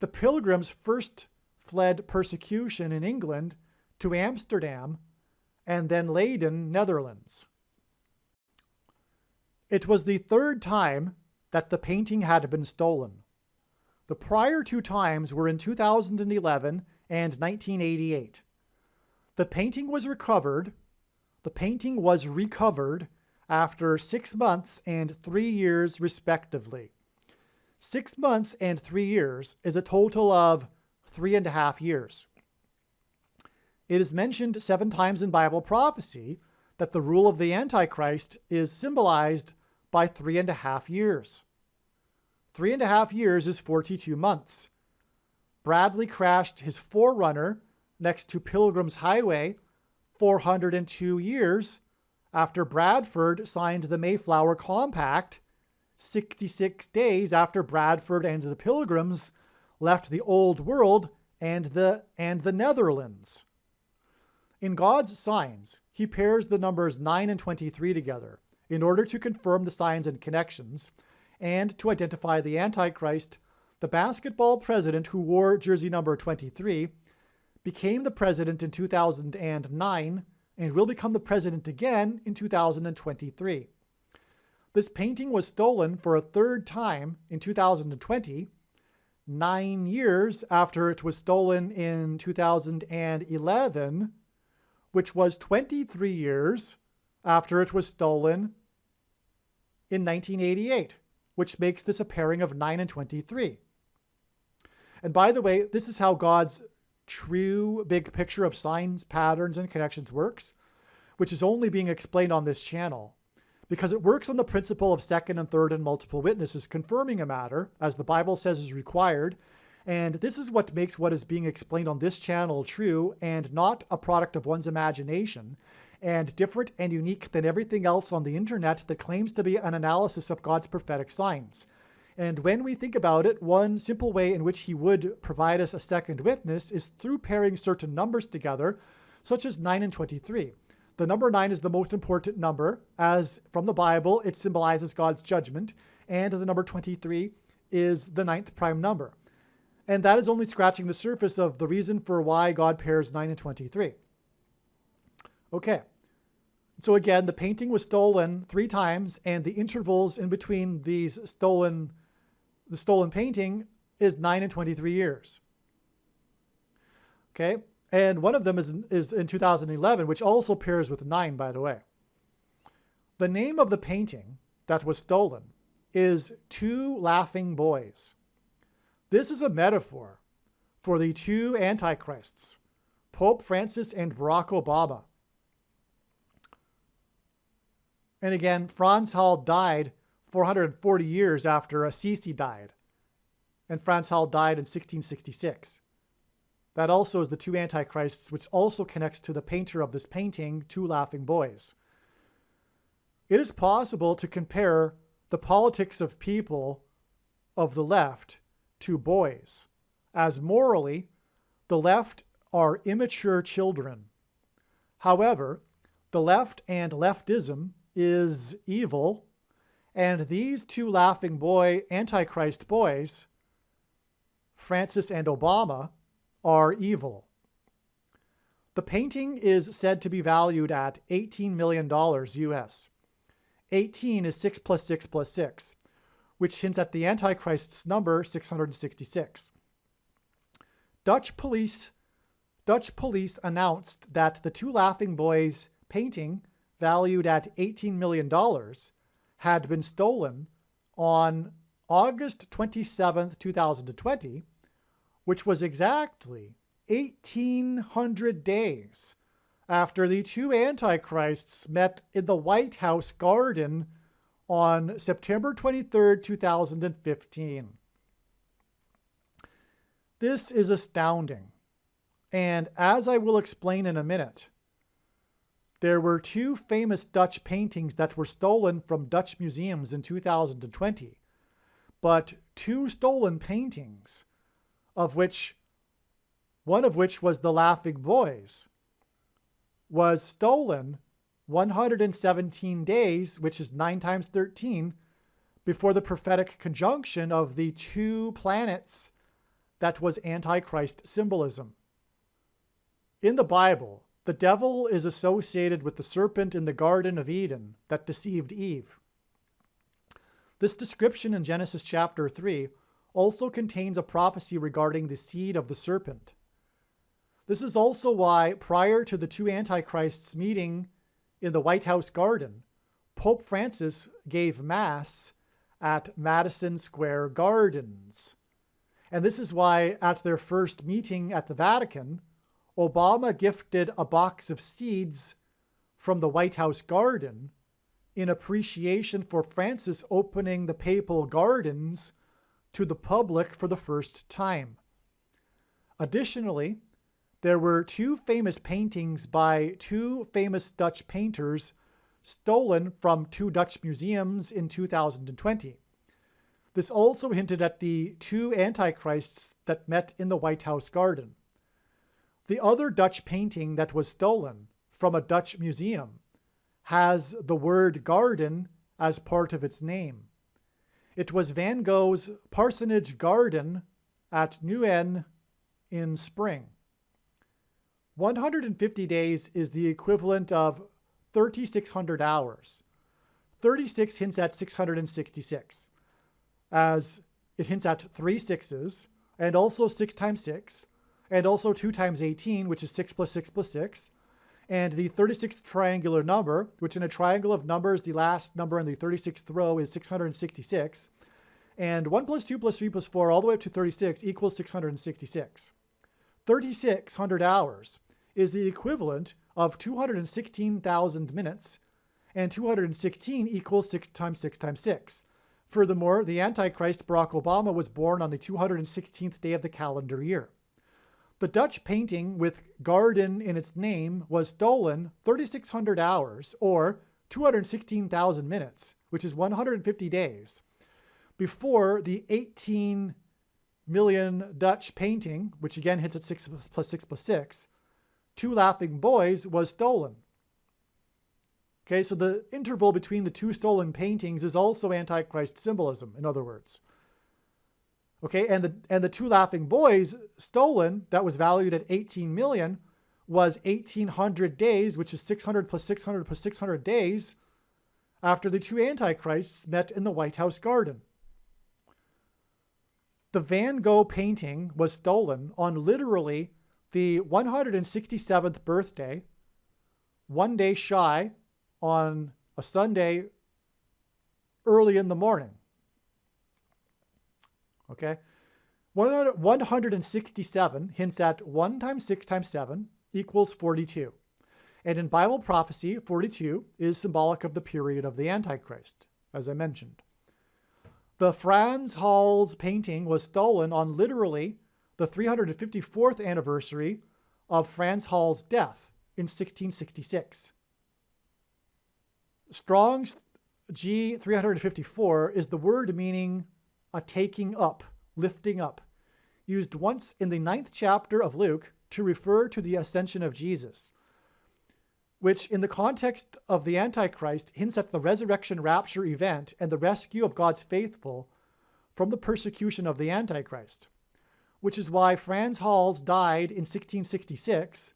[SPEAKER 1] The pilgrims first fled persecution in England to Amsterdam and then Leiden, Netherlands. It was the third time that the painting had been stolen. The prior 2 times were in 2011 and 1988. The painting was recovered after 6 months and 3 years, respectively. 6 months and 3 years is a total of 3.5 years. It is mentioned 7 times in Bible prophecy that the rule of the Antichrist is symbolized by 3.5 years. 3.5 years is 42 months. Bradley crashed his Forerunner next to Pilgrim's Highway 402 years after Bradford signed the Mayflower Compact, 66 days after Bradford and the Pilgrims left the Old World and the Netherlands. In God's signs, he pairs the numbers 9 and 23 together in order to confirm the signs and connections, and to identify the Antichrist. The basketball president who wore jersey number 23 became the president in 2009 and will become the president again in 2023. This painting was stolen for a 3rd time in 2020, 9 years after it was stolen in 2011, which was 23 years after it was stolen in 1988, which makes this a pairing of 9 and 23. And by the way, this is how God's true big picture of signs, patterns, and connections works, which is only being explained on this channel, because it works on the principle of 2nd and 3rd and multiple witnesses confirming a matter, as the Bible says is required, and this is what makes what is being explained on this channel true and not a product of one's imagination, and different and unique than everything else on the internet that claims to be an analysis of God's prophetic signs. And when we think about it, one simple way in which he would provide us a second witness is through pairing certain numbers together, such as 9 and 23. The number 9 is the most important number, as from the Bible, it symbolizes God's judgment, and the number 23 is the 9th prime number. And that is only scratching the surface of the reason for why God pairs 9 and 23. Okay. So again, the painting was stolen 3 times, and the intervals in between the stolen painting is 9 and 23 years. Okay, and one of them is in 2011, which also pairs with 9, by the way. The name of the painting that was stolen is Two Laughing Boys. This is a metaphor for the two antichrists, Pope Francis and Barack Obama. And again, Frans Hal died 440 years after Assisi died. And Frans Hal died in 1666. That also is the two antichrists, which also connects to the painter of this painting, Two Laughing Boys. It is possible to compare the politics of people of the left to boys, as morally, the left are immature children. However, the left and leftism is evil, and these two laughing boy antichrist boys, Francis and Obama, are evil. The painting is said to be valued at $18 million US. 18 is 6 plus 6 plus 6, which hints at the Antichrist's number 666. Dutch police announced that the Two Laughing Boys painting, valued at $18 million, had been stolen on August 27, 2020, which was exactly 1,800 days after the two antichrists met in the White House garden on September 23, 2015. This is astounding, and as I will explain in a minute, there were two famous Dutch paintings that were stolen from Dutch museums in 2020, but two stolen paintings, one of which was The Laughing Boys, was stolen 117 days, which is 9 times 13, before the prophetic conjunction of the two planets that was Antichrist symbolism. In the Bible, the devil is associated with the serpent in the Garden of Eden that deceived Eve. This description in Genesis chapter 3 also contains a prophecy regarding the seed of the serpent. This is also why, prior to the two antichrists meeting in the White House garden, Pope Francis gave Mass at Madison Square Gardens. And this is why, at their first meeting at the Vatican, Obama gifted a box of seeds from the White House garden in appreciation for Francis opening the papal gardens to the public for the first time. Additionally, there were two famous paintings by two famous Dutch painters stolen from two Dutch museums in 2020. This also hinted at the two antichrists that met in the White House garden. The other Dutch painting that was stolen from a Dutch museum has the word garden as part of its name. It was Van Gogh's Parsonage Garden at Nuenen in spring. 150 days is the equivalent of 3,600 hours. 36 hints at 666, as it hints at 3 6s, and also 6 times 6, and also 2 times 18, which is 6 plus 6 plus 6, and the 36th triangular number, which in a triangle of numbers, the last number in the 36th row is 666, and 1 plus 2 plus 3 plus 4 all the way up to 36 equals 666. 3,600 hours is the equivalent of 216,000 minutes, and 216 equals 6 times 6 times 6. Furthermore, the Antichrist, Barack Obama, was born on the 216th day of the calendar year. The Dutch painting with garden in its name was stolen 3,600 hours, or 216,000 minutes, which is 150 days, before the 18 million Dutch painting, which again hits at 6 plus 6 plus 6, Two Laughing Boys, was stolen. Okay, so the interval between the two stolen paintings is also Antichrist symbolism, in other words. Okay, and the Two Laughing Boys stolen, that was valued at 18 million, was 1800 days, which is 600 plus 600 plus 600 days, after the two antichrists met in the White House garden. The Van Gogh painting was stolen on literally the 167th birthday, 1 day shy, on a Sunday early in the morning. Okay? 167 hints at 1 times 6 times 7 equals 42. And in Bible prophecy, 42 is symbolic of the period of the Antichrist, as I mentioned. The Frans Hals painting was stolen on literally the 354th anniversary of Frans Hal's death in 1666. Strong's G354 is the word meaning a taking up, lifting up, used once in the 9th chapter of Luke to refer to the ascension of Jesus, which in the context of the Antichrist hints at the resurrection rapture event and the rescue of God's faithful from the persecution of the Antichrist, which is why Frans Hals died in 1666,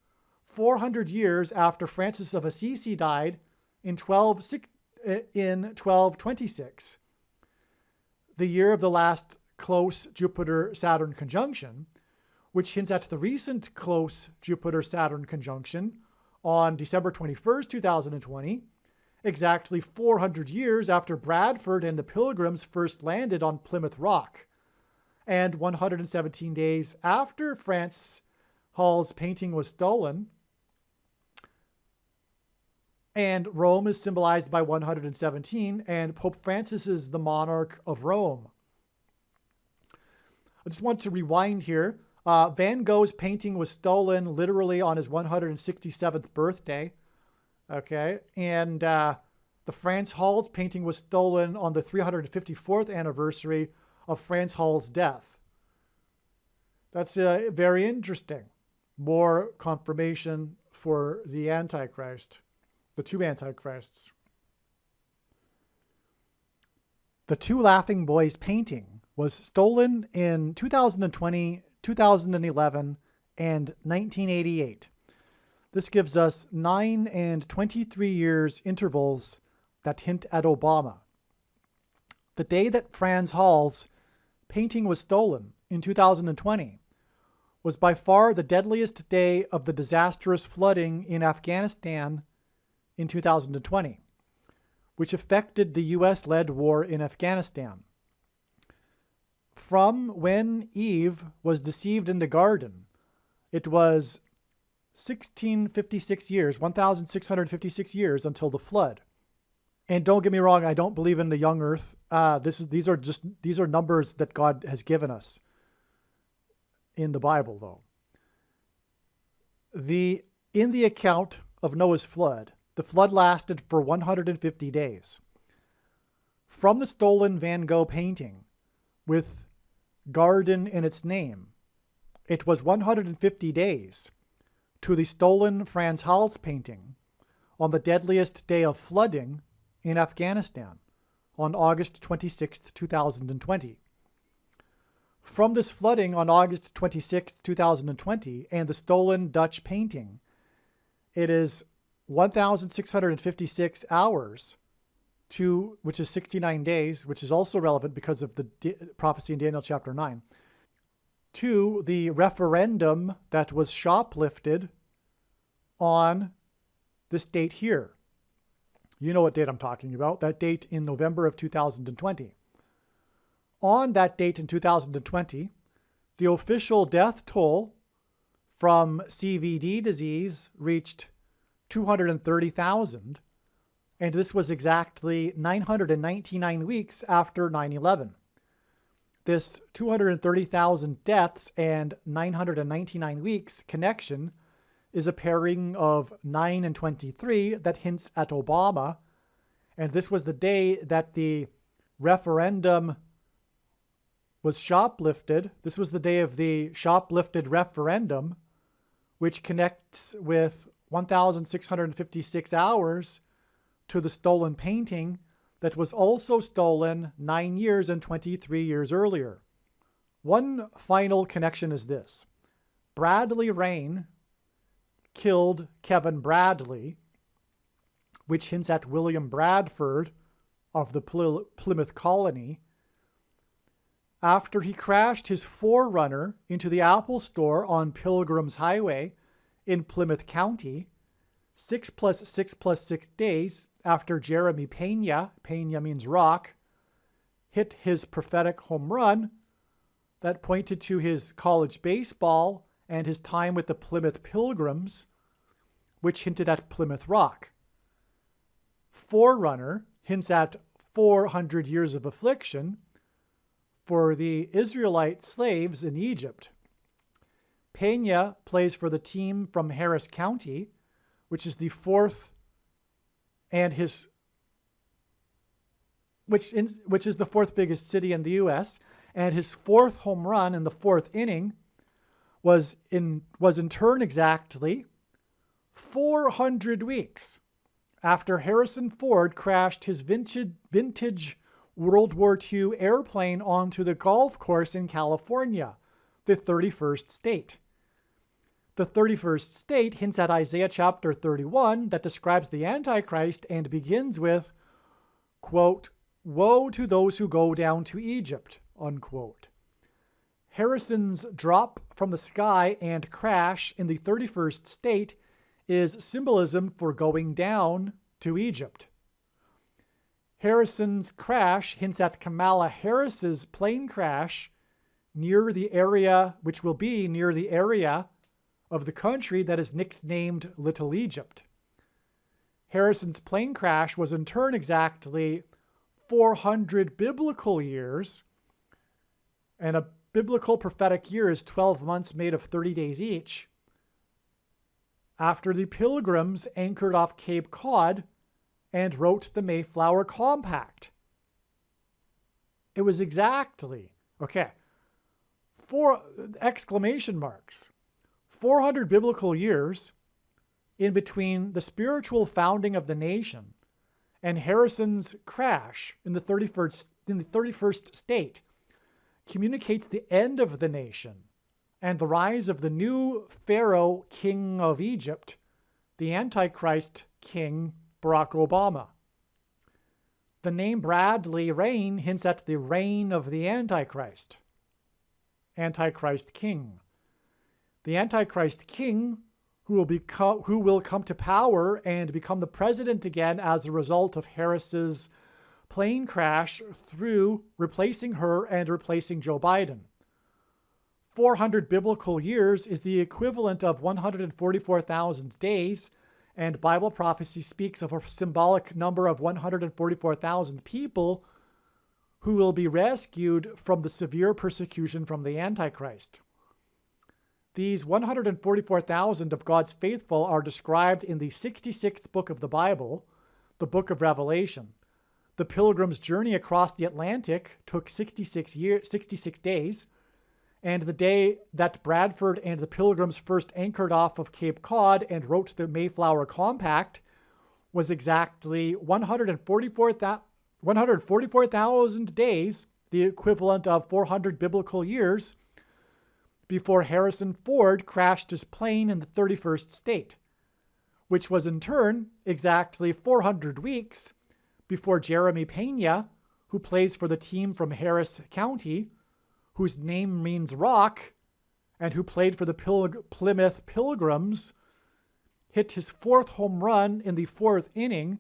[SPEAKER 1] 400 years after Francis of Assisi died in 1226, the year of the last close Jupiter-Saturn conjunction, which hints at the recent close Jupiter-Saturn conjunction on December 21st, 2020, exactly 400 years after Bradford and the Pilgrims first landed on Plymouth Rock, and 117 days after Frans Hal's painting was stolen. And Rome is symbolized by 117, and Pope Francis is the monarch of Rome. I just want to rewind here. Van Gogh's painting was stolen literally on his 167th birthday. Okay, and the Frans Hal's painting was stolen on the 354th anniversary of Frans Hal's death. That's very interesting. More confirmation for the Antichrist, the two Antichrists. The Two Laughing Boys painting was stolen in 2020, 2011, and 1988. This gives us 9 and 23 years intervals that hint at Obama. The day that Frans Hal's painting was stolen in 2020 was by far the deadliest day of the disastrous flooding in Afghanistan in 2020, which affected the US-led war in Afghanistan. From when Eve was deceived in the garden, it was 1656 years, 1,656 years until the flood. And don't get me wrong, I don't believe in the young earth. These are numbers that God has given us in the Bible, though. In the account of Noah's flood, the flood lasted for 150 days. From the stolen Van Gogh painting with garden in its name, it was 150 days to the stolen Frans Hals painting on the deadliest day of flooding in Afghanistan on August 26, 2020. From this flooding on August 26, 2020, and the stolen Dutch painting, it is 1,656 hours to, which is 69 days, which is also relevant because of the prophecy in Daniel chapter 9, to the referendum that was shoplifted on this date here. You know what date I'm talking about, that date in November of 2020. On that date in 2020, the official death toll from CVD disease reached 230,000, and this was exactly 999 weeks after 9/11. This 230,000 deaths and 999 weeks connection is a pairing of 9 and 23 that hints at Obama, and this was the day that the referendum was shoplifted. This was the day of the shoplifted referendum, which connects with 1,656 hours to the stolen painting that was also stolen 9 years and 23 years earlier. One final connection is this. Bradley Rain killed Kevin Bradley, which hints at William Bradford of the Plymouth colony, after he crashed his Forerunner into the Apple Store on Pilgrim's Highway in Plymouth County, 6 + 6 + 6 days after Jeremy Pena means rock, hit his prophetic home run that pointed to his college baseball and his time with the Plymouth Pilgrims, which hinted at Plymouth Rock. Forerunner hints at 400 years of affliction for the Israelite slaves in Egypt. Pena plays for the team from Harris County, which is the fourth which is the fourth biggest city in the U.S., and his fourth home run in the fourth inning was in turn exactly 400 weeks after Harrison Ford crashed his vintage World War II airplane onto the golf course in California, the 31st state. The 31st state hints at Isaiah chapter 31 that describes the Antichrist and begins with, quote, "Woe to those who go down to Egypt," unquote. Harrison's drop from the sky and crash in the 31st state is symbolism for going down to Egypt. Harrison's crash hints at Kamala Harris's plane crash near the area, which will be near the area of the country that is nicknamed Little Egypt. Harrison's plane crash was in turn exactly 400 biblical years, and a biblical prophetic year is 12 months made of 30 days each, after the Pilgrims anchored off Cape Cod and wrote the Mayflower Compact. It was exactly, 400 biblical years in between the spiritual founding of the nation and Harrison's crash in the 31st state communicates the end of the nation and the rise of the new Pharaoh king of Egypt, the Antichrist king Barack Obama. The name Bradley Rain hints at the reign of the Antichrist king. The Antichrist king who will come to power and become the president again as a result of Harris's plane crash through replacing her and replacing Joe Biden. 400 biblical years is the equivalent of 144,000 days, and Bible prophecy speaks of a symbolic number of 144,000 people who will be rescued from the severe persecution from the Antichrist. These 144,000 of God's faithful are described in the 66th book of the Bible, the book of Revelation. The Pilgrim's journey across the Atlantic took 66 days, and the day that Bradford and the Pilgrims first anchored off of Cape Cod and wrote the Mayflower Compact was exactly 144,000 days, the equivalent of 400 biblical years, before Harrison Ford crashed his plane in the 31st state, which was in turn exactly 400 weeks before Jeremy Pena, who plays for the team from Harris County, whose name means rock, and who played for the Plymouth Pilgrims, hit his fourth home run in the fourth inning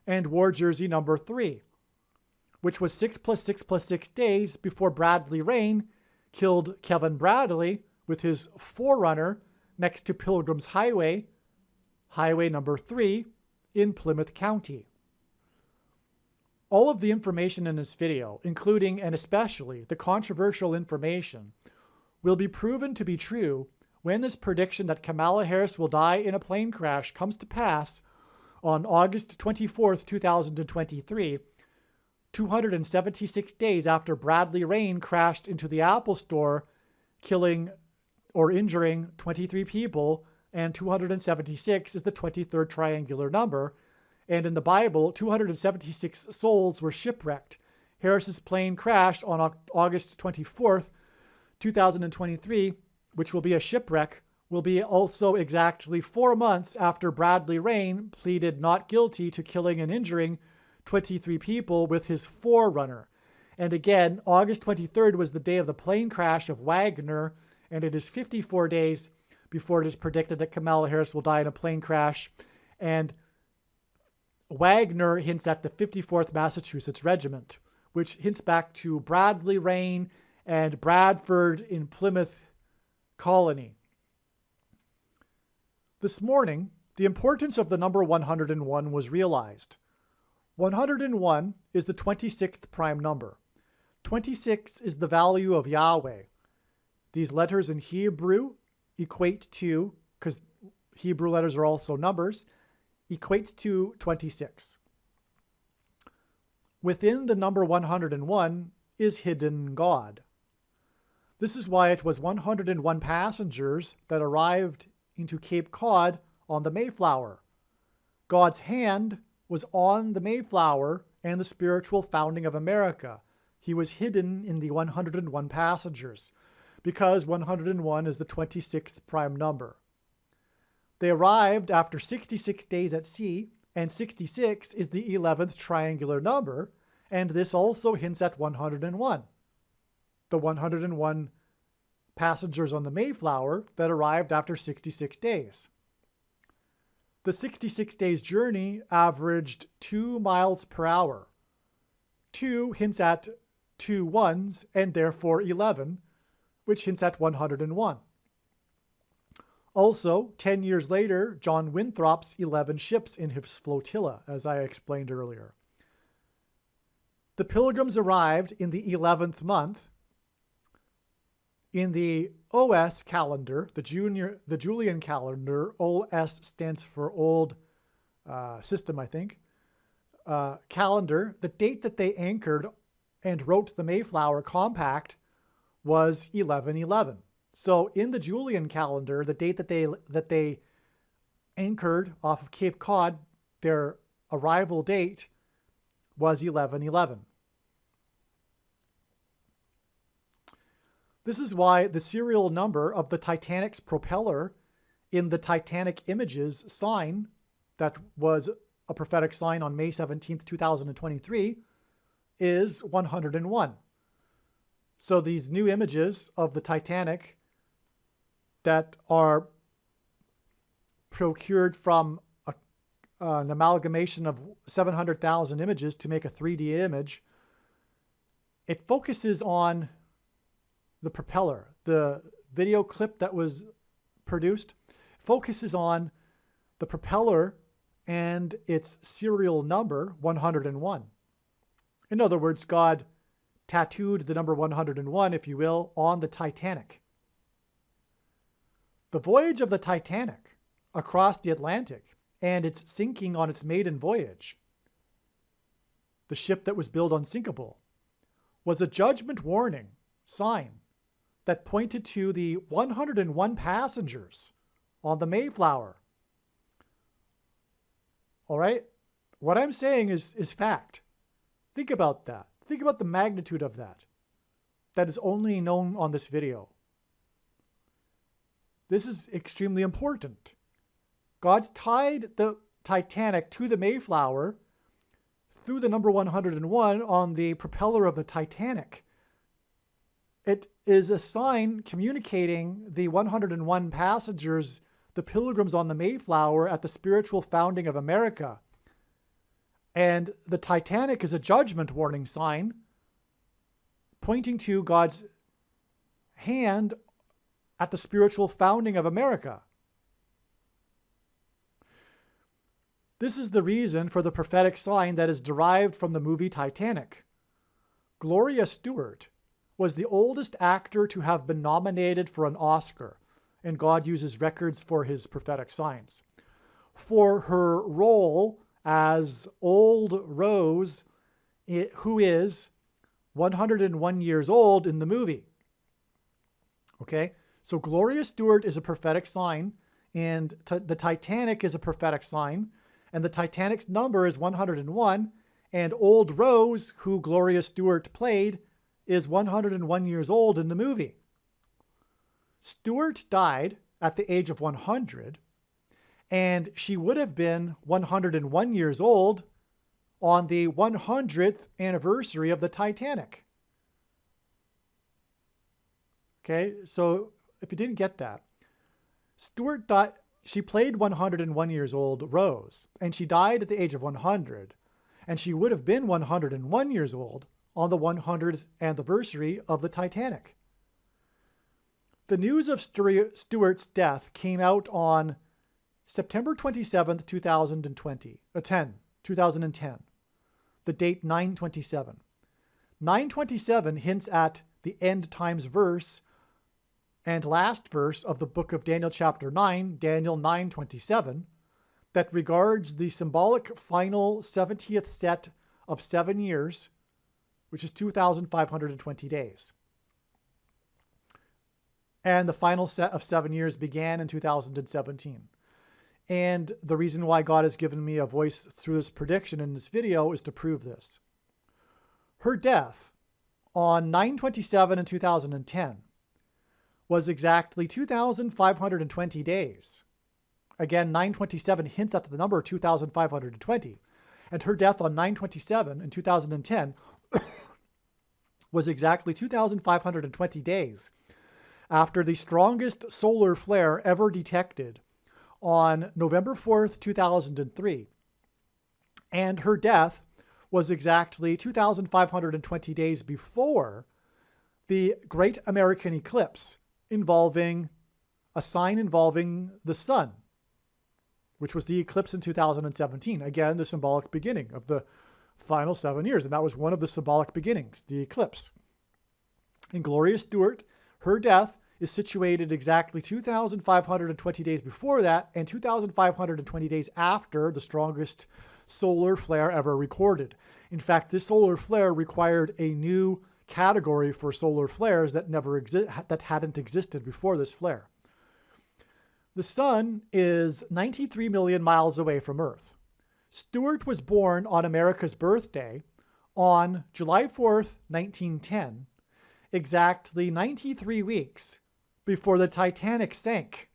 [SPEAKER 1] and wore jersey number 3, which was 6 + 6 + 6 days before Bradley Rain killed Kevin Bradley with his Forerunner next to Pilgrim's Highway, highway number 3, in Plymouth County. All of the information in this video, including and especially the controversial information, will be proven to be true when this prediction that Kamala Harris will die in a plane crash comes to pass on August 24th, 2023, 276 days after Bradley Rain crashed into the Apple Store, killing or injuring 23 people, and 276 is the 23rd triangular number. And in the Bible, 276 souls were shipwrecked. Harris's plane crashed on August 24th, 2023, which will be a shipwreck will be also exactly 4 months after Bradley Rain pleaded not guilty to killing and injuring 23 people with his Forerunner. And again, August 23rd was the day of the plane crash of Wagner, and it is 54 days before it is predicted that Kamala Harris will die in a plane crash. And Wagner hints at the 54th Massachusetts Regiment, which hints back to Bradley Rain and Bradford in Plymouth Colony. This morning, the importance of the number 101 was realized. 101 is the 26th prime number. 26 is the value of Yahweh. These letters in Hebrew equate to, because Hebrew letters are also numbers, equate to 26. Within the number 101 is hidden God. This is why it was 101 passengers that arrived into Cape Cod on the Mayflower. God's hand was on the Mayflower and the spiritual founding of America. He was hidden in the 101 passengers because 101 is the 26th prime number. They arrived after 66 days at sea, and 66 is the 11th triangular number, and this also hints at 101. The 101 passengers on the Mayflower that arrived after 66 days. The 66 days journey averaged 2 miles per hour. 2 hints at 2 ones, and therefore 11, which hints at 101. Also, 10 years later, John Winthrop's 11 ships in his flotilla, as I explained earlier. The Pilgrims arrived in the 11th month. In the OS calendar, the Julian calendar, OS stands for Old System, I think, calendar, the date that they anchored and wrote the Mayflower Compact was 1111. So in the Julian calendar, the date that they anchored off of Cape Cod, their arrival date was 1111. This is why the serial number of the Titanic's propeller in the Titanic Images sign that was a prophetic sign on May 17th, 2023 is 101. So these new images of the Titanic that are procured from an amalgamation of 700,000 images to make a 3D image, it focuses on the propeller. The video clip that was produced focuses on the propeller and its serial number 101. In other words, God tattooed the number 101, if you will, on the Titanic. The voyage of the Titanic across the Atlantic and its sinking on its maiden voyage, the ship that was built unsinkable, was a judgment warning sign that pointed to the 101 passengers on the Mayflower. All right? What I'm saying is fact. Think about that. Think about the magnitude of that. That is only known on this video. This is extremely important. God's tied the Titanic to the Mayflower through the number 101 on the propeller of the Titanic. It is a sign communicating the 101 passengers, the pilgrims on the Mayflower, at the spiritual founding of America. And the Titanic is a judgment warning sign pointing to God's hand at the spiritual founding of America. This is the reason for the prophetic sign that is derived from the movie Titanic. Gloria Stewart was the oldest actor to have been nominated for an Oscar, and God uses records for his prophetic signs. For her role as Old Rose, who is 101 years old in the movie. Okay, so Gloria Stewart is a prophetic sign, and the Titanic is a prophetic sign, and the Titanic's number is 101, and Old Rose, who Gloria Stewart played, is 101 years old in the movie. Stewart died at the age of 100, and she would have been 101 years old on the 100th anniversary of the Titanic. Okay, so if you didn't get that, Stewart died. She played 101 years old Rose, and she died at the age of 100, and she would have been 101 years old on the 100th anniversary of the Titanic. The news of Stewart's death came out on September 27th, 2010. The date 9/27. 9/27 hints at the end times verse and last verse of the book of Daniel chapter 9, Daniel 9:27, that regards the symbolic final 70th set of 7 years, which is 2,520 days. And the final set of 7 years began in 2017. And the reason why God has given me a voice through this prediction in this video is to prove this. Her death on 9/27 in 2010 was exactly 2,520 days. Again, 9/27 hints at the number 2,520. And her death on 9/27 in 2010 was exactly 2,520 days after the strongest solar flare ever detected on November 4th, 2003. And her death was exactly 2,520 days before the Great American Eclipse involving a sign involving the sun, which was the eclipse in 2017. Again, the symbolic beginning of the final 7 years. And that was one of the symbolic beginnings, the eclipse. And Gloria Stewart, her death is situated exactly 2,520 days before that and 2,520 days after the strongest solar flare ever recorded. In fact, this solar flare required a new category for solar flares that hadn't existed before this flare. The sun is 93 million miles away from Earth. Stewart was born on America's birthday on July 4th, 1910, exactly 93 weeks before the Titanic sank.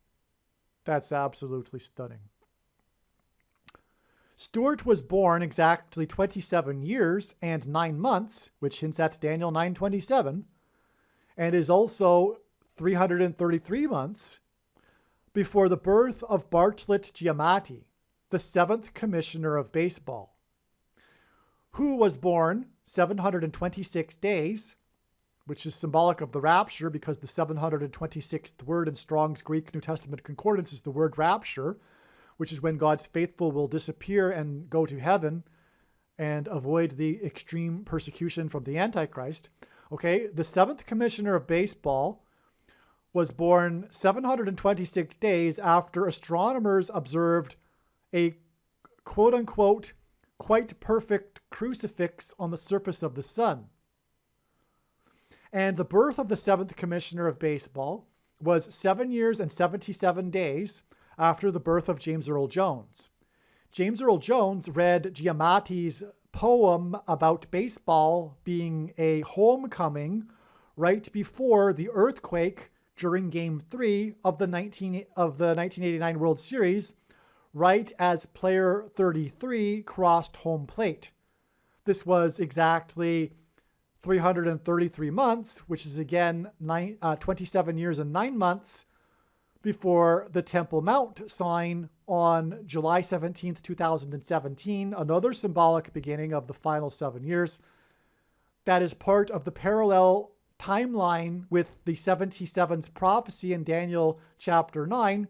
[SPEAKER 1] That's absolutely stunning. Stewart was born exactly 27 years and 9 months, which hints at Daniel 9:27, and is also 333 months before the birth of Bartlett Giamatti, the 7th Commissioner of Baseball, who was born 726 days, which is symbolic of the rapture because the 726th word in Strong's Greek New Testament Concordance is the word rapture, which is when God's faithful will disappear and go to heaven and avoid the extreme persecution from the Antichrist. Okay, the 7th Commissioner of Baseball was born 726 days after astronomers observed a quote-unquote quite perfect crucifix on the surface of the sun. And the birth of the 7th Commissioner of Baseball was 7 years and 77 days after the birth of James Earl Jones. James Earl Jones read Giamatti's poem about baseball being a homecoming right before the earthquake during Game 3 of the 1989 World Series, right as player 33 crossed home plate. This was exactly 333 months, which is again 27 years and 9 months before the Temple Mount sign on July 17th, 2017, another symbolic beginning of the final 7 years. That is part of the parallel timeline with the 77th prophecy in Daniel chapter 9,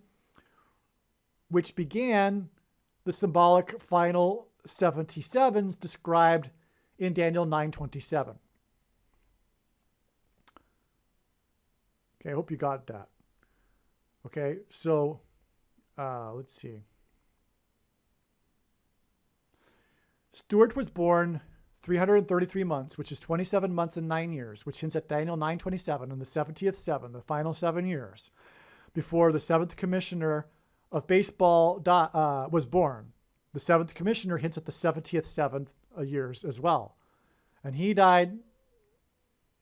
[SPEAKER 1] which began the symbolic final 77s described in Daniel 9:27. Okay, I hope you got that. Okay, so let's see. Stewart was born 333 months, which is 27 months and 9 years, which hints at Daniel 9:27 and the 70th seven, the final 7 years, before the 7th Commissioner of Baseball was born. The 7th Commissioner hints at the 70th 7th years as well. And he died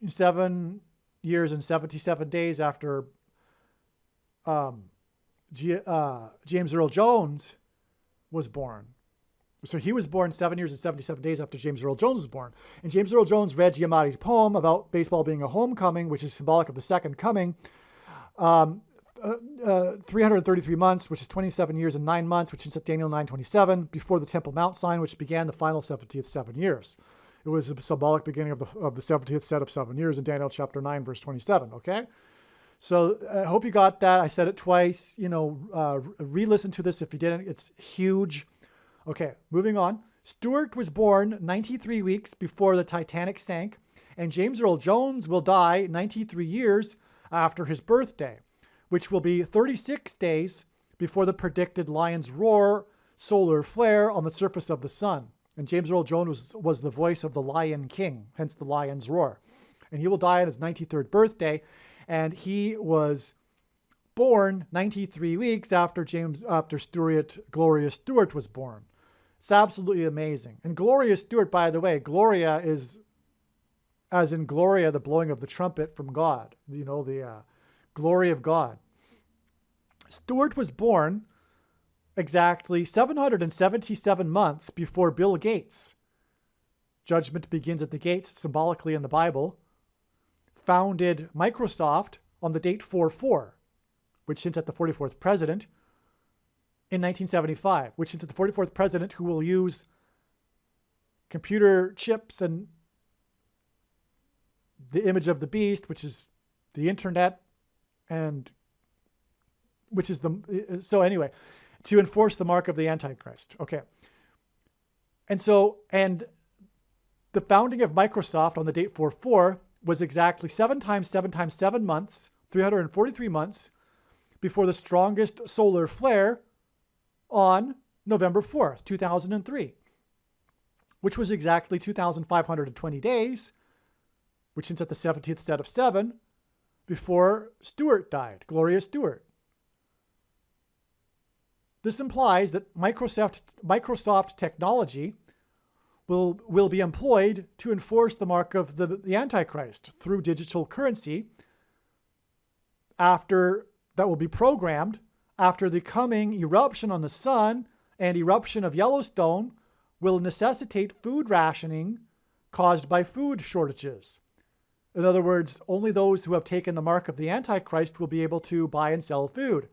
[SPEAKER 1] 7 years and 77 days after James Earl Jones was born. So he was born 7 years and 77 days after James Earl Jones was born. And James Earl Jones read Giamatti's poem about baseball being a homecoming, which is symbolic of the second coming. 333 months, which is 27 years and 9 months, which is at Daniel 9:27, before the Temple Mount sign, which began the final 70th 7 years. It was a symbolic beginning of the 70th set of 7 years in Daniel chapter 9, verse 27, okay? So I hope you got that. I said it twice. Re-listen to this if you didn't. It's huge. Okay, moving on. Stewart was born 93 weeks before the Titanic sank, and James Earl Jones will die 93 years after his birthday, which will be 36 days before the predicted lion's roar solar flare on the surface of the sun. And James Earl Jones was the voice of the Lion King, hence the lion's roar. And he will die on his 93rd birthday, and he was born 93 weeks after Gloria Stewart was born. It's absolutely amazing. And Gloria Stewart, by the way, Gloria is, as in Gloria, the blowing of the trumpet from God, the glory of God. Stewart was born exactly 777 months before Bill Gates. Judgment begins at the gates, symbolically in the Bible. Founded Microsoft on the date 4/4, which hints at the 44th president, in 1975, which hints at the 44th president who will use computer chips and the image of the beast, which is the internet, and which is to enforce the mark of the Antichrist. Okay. And the founding of Microsoft on the date 4/4 was exactly 7 times 7 times 7 months, 343 months, before the strongest solar flare on November 4th, 2003, which was exactly 2,520 days, which hints at the 70th set of 7, before Stewart died, Gloria Stewart. This implies that Microsoft technology will be employed to enforce the mark of the Antichrist through digital currency that will be programmed after the coming eruption on the sun and eruption of Yellowstone will necessitate food rationing caused by food shortages. In other words, only those who have taken the mark of the Antichrist will be able to buy and sell food,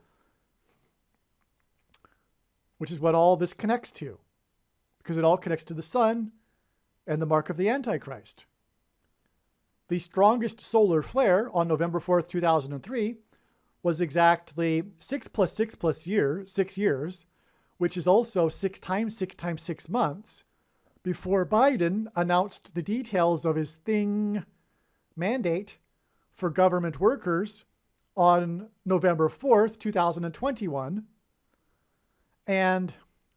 [SPEAKER 1] which is what all this connects to, because it all connects to the sun and the mark of the Antichrist. The strongest solar flare on November 4th, 2003 was exactly 6 plus 6 plus 6 years, which is also 6 times 6 times 6 months, before Biden announced the details of his mandate for government workers on November 4th, 2021. And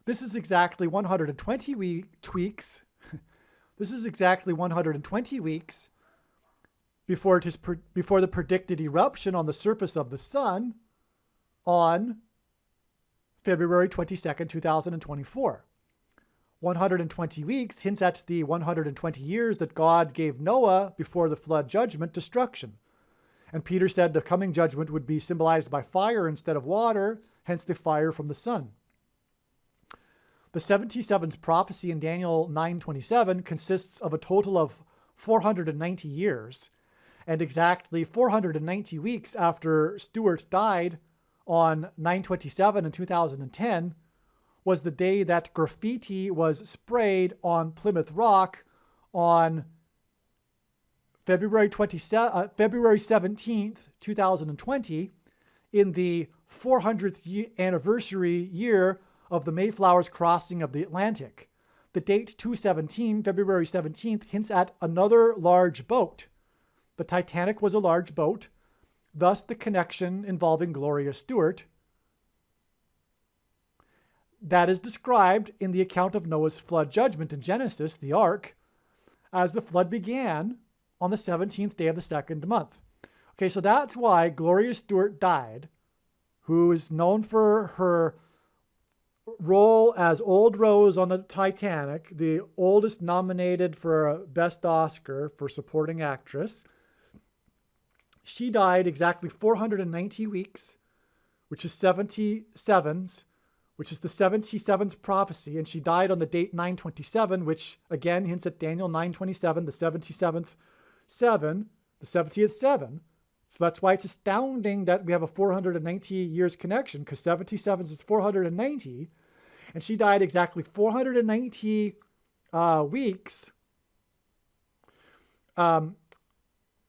[SPEAKER 1] this is exactly 120 weeks. This is exactly 120 weeks before the predicted eruption on the surface of the sun on February 22nd, 2024. 120 weeks hints at the 120 years that God gave Noah before the flood judgment destruction. And Peter said the coming judgment would be symbolized by fire instead of water, hence the fire from the sun. The 77's prophecy in Daniel 9:27 consists of a total of 490 years, and exactly 490 weeks after Stewart died on 9/27 in 2010 was the day that graffiti was sprayed on Plymouth Rock on February 17th, 2020, in the 400th anniversary year of the Mayflower's crossing of the Atlantic. The date 2/17, February 17th, hints at another large boat. The Titanic was a large boat, thus the connection involving Gloria Stewart. That is described in the account of Noah's flood judgment in Genesis, the ark, as the flood began on the 17th day of the second month. Okay, so that's why Gloria Stewart died, who is known for her role as Old Rose on the Titanic, the oldest nominated for a Best Oscar for supporting actress. She died exactly 490 weeks, which is 77s, which is the 77th prophecy, and she died on the date 927, which again hints at Daniel 9:27, the 77th 7, the 70th 7. So that's why it's astounding that we have a 490 years connection, because 77 is 490, and she died exactly 490 weeks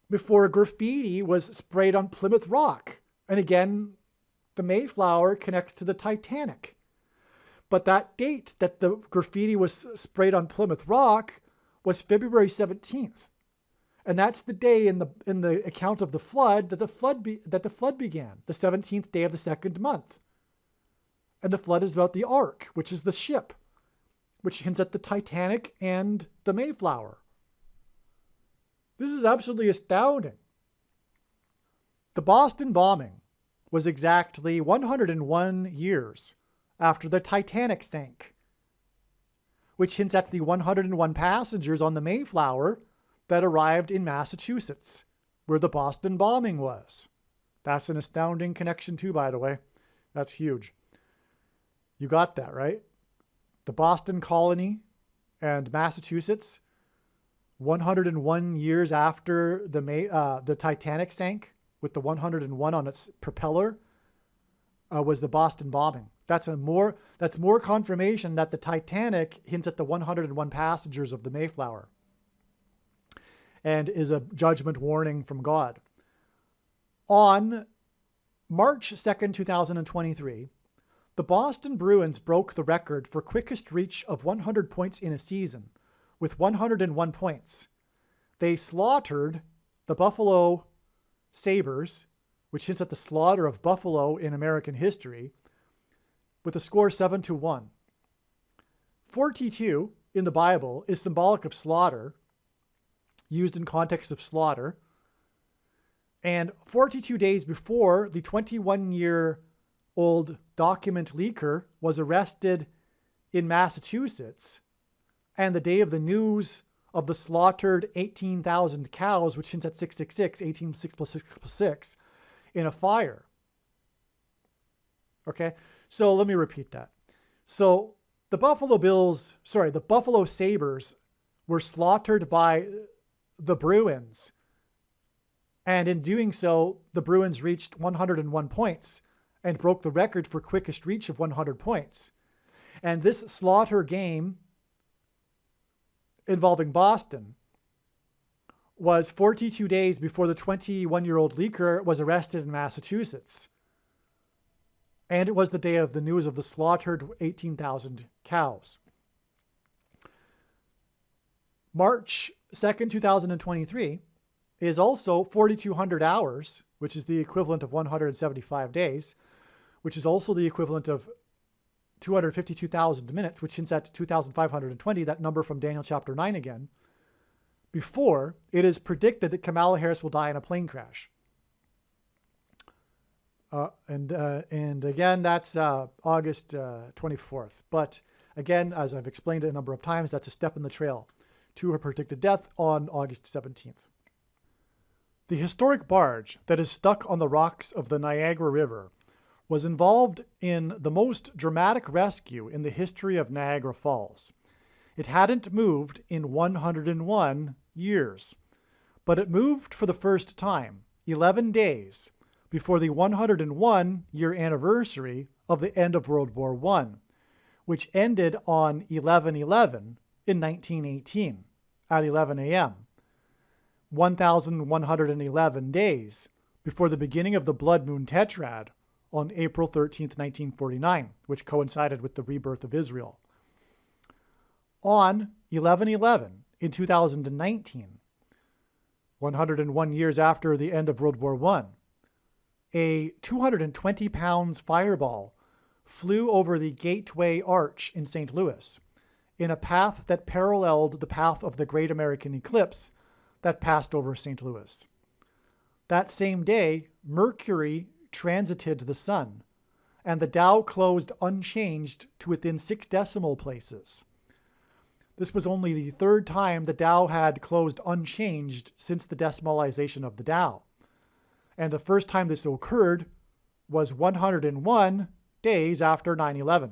[SPEAKER 1] before graffiti was sprayed on Plymouth Rock. And again, the Mayflower connects to the Titanic. But that date that the graffiti was sprayed on Plymouth Rock was February 17th. And that's the day in the account of the flood that the flood began, the 17th day of the second month. And the flood is about the ark, which is the ship, which hints at the Titanic and the Mayflower. This is absolutely astounding. The Boston bombing was exactly 101 years after the Titanic sank, which hints at the 101 passengers on the Mayflower that arrived in Massachusetts, where the Boston bombing was. That's an astounding connection too, by the way. That's huge. You got that, right? The Boston colony and Massachusetts, 101 years after the Titanic sank, with the 101 on its propeller, was the Boston bombing. That's more confirmation that the Titanic hints at the 101 passengers of the Mayflower, and is a judgment warning from God. On March 2nd, 2023, the Boston Bruins broke the record for quickest reach of 100 points in a season, with 101 points. They slaughtered the Buffalo Sabres, which hints at the slaughter of Buffalo in American history, with a score 7-1. 42 in the Bible is symbolic of slaughter, used in context of slaughter. And 42 days before, the 21-year-old document leaker was arrested in Massachusetts, and the day of the news of the slaughtered 18,000 cows, which hints at 666, 18 6 plus 6 plus 6, in a fire. Okay, so let me repeat that. So the Buffalo Sabres were slaughtered by the Bruins. And in doing so, the Bruins reached 101 points and broke the record for quickest reach of 100 points. And this slaughter game involving Boston was 42 days before the 21-year-old leaker was arrested in Massachusetts. And it was the day of the news of the slaughtered 18,000 cows. March 2nd, 2023 is also 4,200 hours, which is the equivalent of 175 days, which is also the equivalent of 252,000 minutes, which hints at 2,520, that number from Daniel chapter 9 again, before it is predicted that Kamala Harris will die in a plane crash. And again, that's August 24th. But again, as I've explained it a number of times, that's a step in the trail to her predicted death on August 17th. The historic barge that is stuck on the rocks of the Niagara River was involved in the most dramatic rescue in the history of Niagara Falls. It hadn't moved in 101 years, but it moved for the first time, 11 days, before the 101-year anniversary of the end of World War I, which ended on 11/11 in 1918 at 11 a.m., 1,111 days before the beginning of the Blood Moon Tetrad on April 13th, 1949, which coincided with the rebirth of Israel. On 11/11 in 2019, 101 years after the end of World War I, a 220 pounds fireball flew over the Gateway Arch in St. Louis in a path that paralleled the path of the Great American Eclipse that passed over St. Louis. That same day, Mercury transited the sun, and the Dow closed unchanged to within 6 decimal places. This was only the third time the Dow had closed unchanged since the decimalization of the Dow. And the first time this occurred was 101 days after 9/11.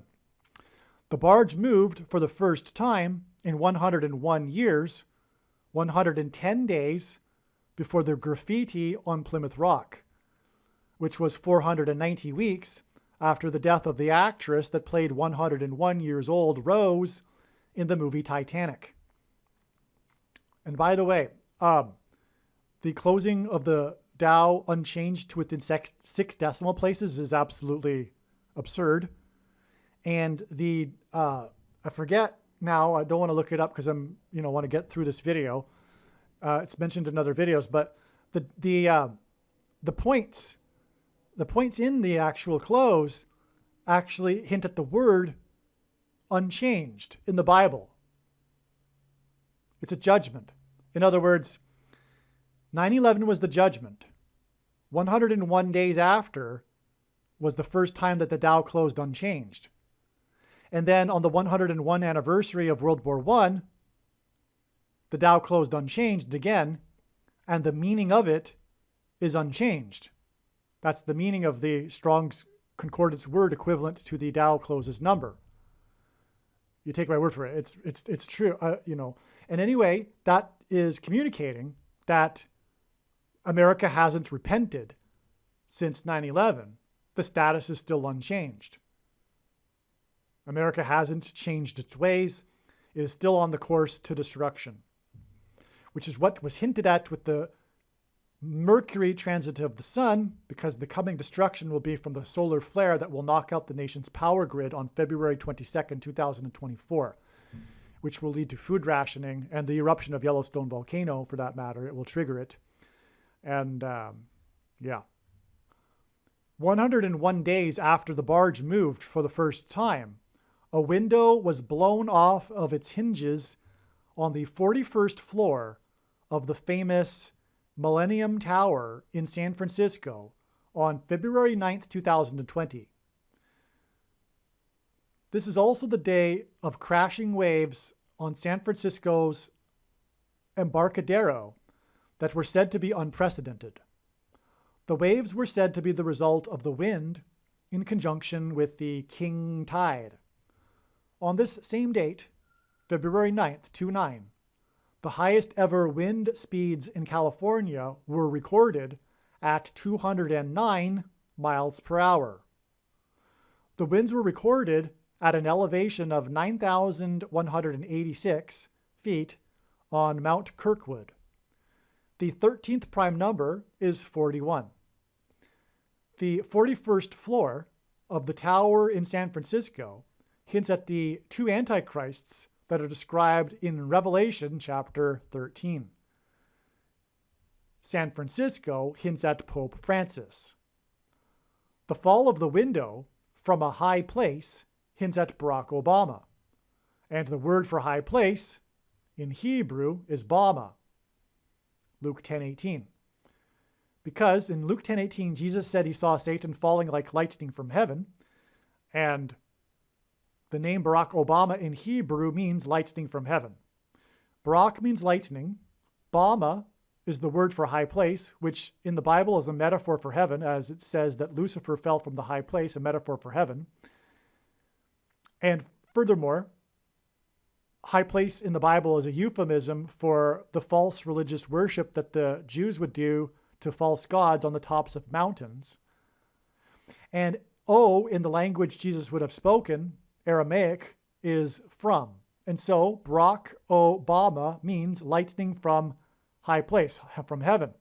[SPEAKER 1] The barge moved for the first time in 101 years, 110 days before the graffiti on Plymouth Rock, which was 490 weeks after the death of the actress that played 101 years old Rose in the movie Titanic. And by the way, the closing of the Dow unchanged to within 6 decimal places is absolutely absurd. And I forget now, I don't want to look it up because I'm, want to get through this video. It's mentioned in other videos, but the points in the actual close actually hint at the word unchanged in the Bible. It's a judgment. In other words, 9/11 was the judgment. 101 days after was the first time that the Dow closed unchanged. And then on the 101 anniversary of World War I, the Dow closed unchanged again, and the meaning of it is unchanged. That's the meaning of the Strong's Concordance word equivalent to the Dow closes number. You take my word for it. It's true, And anyway, that is communicating that America hasn't repented since 9/11. The status is still unchanged. America hasn't changed its ways. It is still on the course to destruction, which is what was hinted at with the Mercury transit of the sun, because the coming destruction will be from the solar flare that will knock out the nation's power grid on February 22nd, 2024, which will lead to food rationing and the eruption of Yellowstone volcano, for that matter. It will trigger it. And 101 days after the barge moved for the first time, a window was blown off of its hinges on the 41st floor of the famous Millennium Tower in San Francisco on February 9th, 2020. This is also the day of crashing waves on San Francisco's Embarcadero that were said to be unprecedented. The waves were said to be the result of the wind in conjunction with the king tide. On this same date, February 9th, 29, the highest ever wind speeds in California were recorded at 209 miles per hour. The winds were recorded at an elevation of 9,186 feet on Mount Kirkwood. The 13th prime number is 41. The 41st floor of the tower in San Francisco hints at the two antichrists that are described in Revelation chapter 13. San Francisco hints at Pope Francis. The fall of the window from a high place hints at Barack Obama. And the word for high place in Hebrew is Bama. Luke 10:18. Because in Luke 10:18, Jesus said he saw Satan falling like lightning from heaven, and the name Barack Obama in Hebrew means lightning from heaven. Barack means lightning. Bama is the word for high place, which in the Bible is a metaphor for heaven, as it says that Lucifer fell from the high place, a metaphor for heaven. And furthermore, high place in the Bible is a euphemism for the false religious worship that the Jews would do to false gods on the tops of mountains. And O, in the language Jesus would have spoken, Aramaic, is from. And so Barack Obama means lightning from high place, from heaven.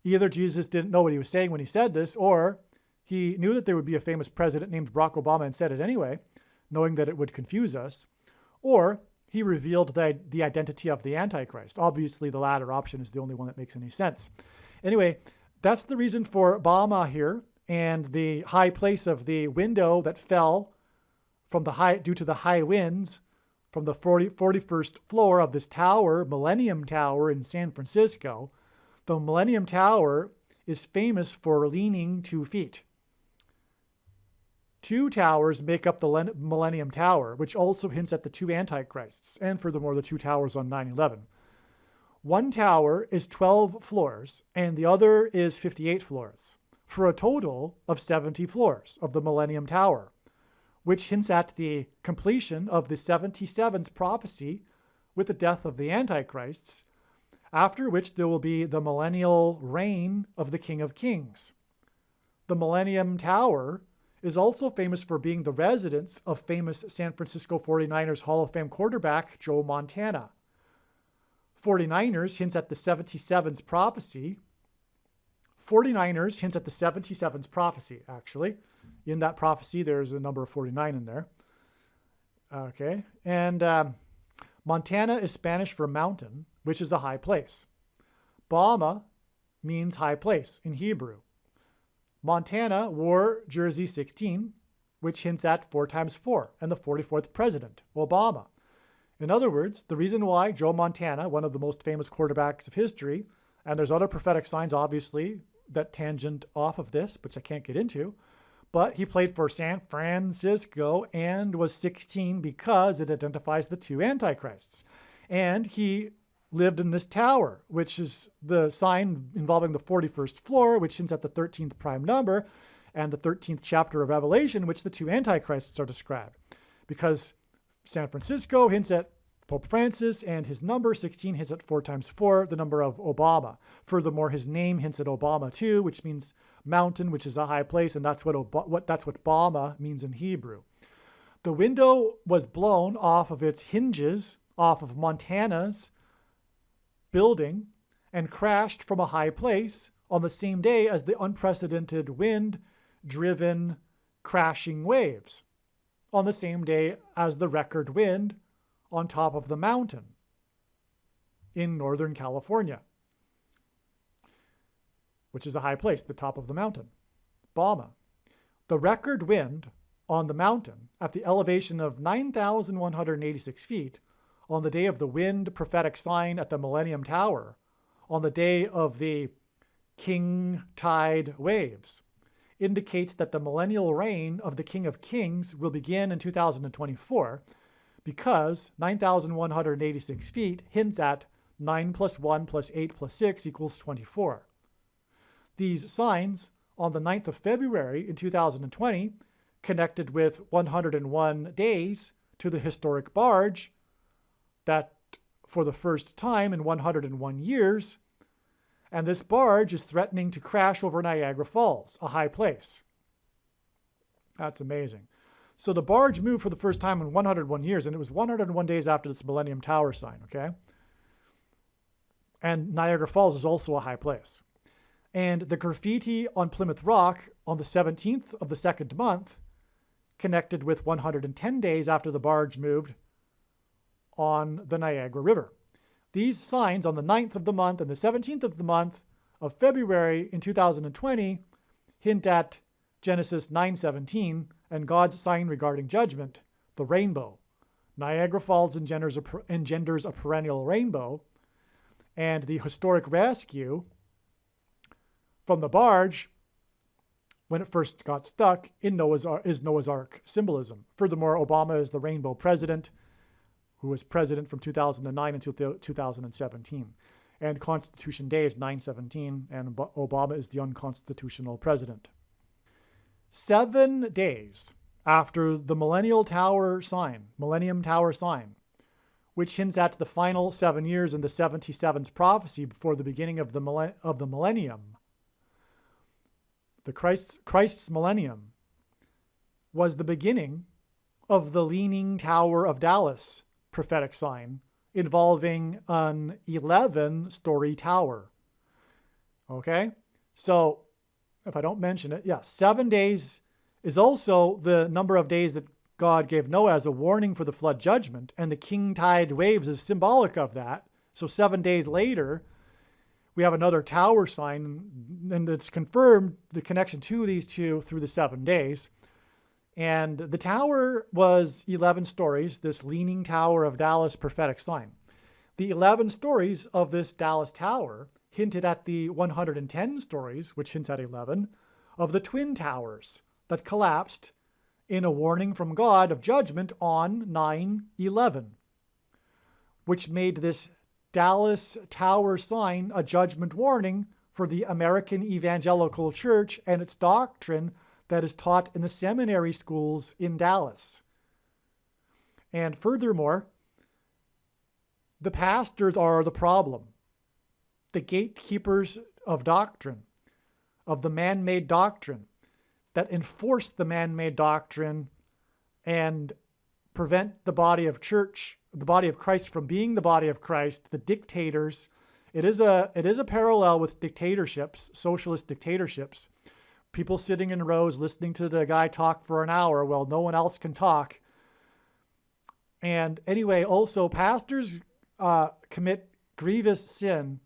[SPEAKER 1] Either Jesus didn't know what he was saying when he said this, or he knew that there would be a famous president named Barack Obama and said it anyway, knowing that it would confuse us, or he revealed the identity of the Antichrist. Obviously, the latter option is the only one that makes any sense. Anyway, that's the reason for Bama here, and the high place of the window that fell from due to the high winds from the 41st floor of this tower, Millennium Tower in San Francisco. The Millennium Tower is famous for leaning 2 feet. 2 towers make up the Millennium Tower, which also hints at the two antichrists, and furthermore, the 2 towers on 9/11. One tower is 12 floors, and the other is 58 floors. for a total of 70 floors of the Millennium Tower, which hints at the completion of the 77th prophecy with the death of the Antichrists, after which there will be the millennial reign of the King of Kings. The Millennium Tower is also famous for being the residence of famous San Francisco 49ers Hall of Fame quarterback Joe Montana. 49ers hints at the 77th prophecy. 49ers hints at the 77th prophecy, actually. In that prophecy, there's a number of 49 in there. Okay. And Montana is Spanish for mountain, which is a high place. Bama means high place in Hebrew. Montana wore jersey 16, which hints at 4 times 4, and the 44th president, Obama. In other words, the reason why Joe Montana, one of the most famous quarterbacks of history, and there's other prophetic signs, obviously, that tangent off of this, which I can't get into, but he played for San Francisco and was 16 because it identifies the 2 antichrists. And he lived in this tower, which is the sign involving the 41st floor, which hints at the 13th prime number, and the 13th chapter of Revelation, which the 2 antichrists are described. Because San Francisco hints at Pope Francis, and his number 16 hints at 4 times 4, the number of Obama. Furthermore, his name hints at Obama too, which means mountain, which is a high place, and that's what Bama means in Hebrew. The window was blown off of its hinges, off of Montana's building, and crashed from a high place on the same day as the unprecedented wind-driven crashing waves, on the same day as the record wind on top of the mountain in Northern California, which is a high place, the top of the mountain, Bama. The record wind on the mountain at the elevation of 9,186 feet on the day of the wind prophetic sign at the Millennium Tower, on the day of the king tide waves, indicates that the millennial reign of the King of Kings will begin in 2024, because 9,186 feet hints at 9 plus 1 plus 8 plus 6 equals 24. These signs on the 9th of February in 2020 connected with 101 days to the historic barge that for the first time in 101 years, and this barge is threatening to crash over Niagara Falls, a high place. That's amazing. So the barge moved for the first time in 101 years, and it was 101 days after this Millennium Tower sign, okay? And Niagara Falls is also a high place. And the graffiti on Plymouth Rock on the 17th of the second month connected with 110 days after the barge moved on the Niagara River. These signs on the 9th of the month and the 17th of the month of February in 2020 hint at Genesis 9:17 and God's sign regarding judgment, the rainbow. Niagara Falls engenders a perennial rainbow, and the historic rescue from the barge when it first got stuck is Noah's Ark symbolism. Furthermore, Obama is the rainbow president, who was president from 2009 until 2017. And Constitution Day is 9/17, and Obama is the unconstitutional president. 7 days after the Millennium Tower sign, which hints at the final 7 years in the 77th prophecy before the beginning of the millennium, the Christ's millennium was the beginning of the Leaning Tower of Dallas prophetic sign involving an 11-story tower. Okay? So, if I don't mention it, 7 days is also the number of days that God gave Noah as a warning for the flood judgment, and the king tide waves is symbolic of that. So 7 days later, we have another tower sign, and it's confirmed the connection to these two through the 7 days. And the tower was 11 stories, this Leaning Tower of Dallas prophetic sign. The 11 stories of this Dallas tower hinted at the 110 stories, which hints at 11, of the Twin Towers that collapsed in a warning from God of judgment on 9/11, which made this Dallas tower sign a judgment warning for the American Evangelical Church and its doctrine that is taught in the seminary schools in Dallas. And furthermore, the pastors are the problem, the gatekeepers of doctrine, of the man-made doctrine, that enforce the man-made doctrine and prevent the body of church, the body of Christ, from being the body of Christ, the dictators. It is a parallel with dictatorships, socialist dictatorships. People sitting in rows listening to the guy talk for an hour while no one else can talk. And anyway, also pastors commit grievous sin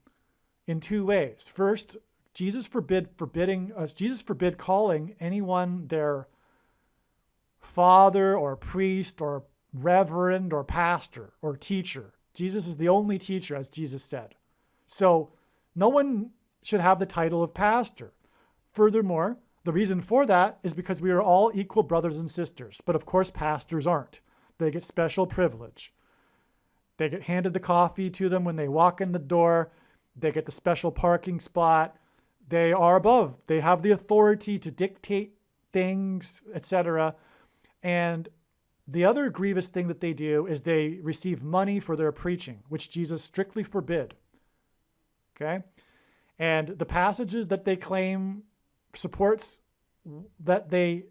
[SPEAKER 1] in two ways. First, Jesus forbid calling anyone their father or priest or reverend or pastor or teacher. Jesus is the only teacher, as Jesus said. So no one should have the title of pastor. Furthermore, the reason for that is because we are all equal brothers and sisters. But of course, pastors aren't. They get special privilege. They get handed the coffee to them when they walk in the door. They get the special parking spot. They are above. They have the authority to dictate things, etc. And the other grievous thing that they do is they receive money for their preaching, which Jesus strictly forbid. Okay? And the passages that they claim supports that they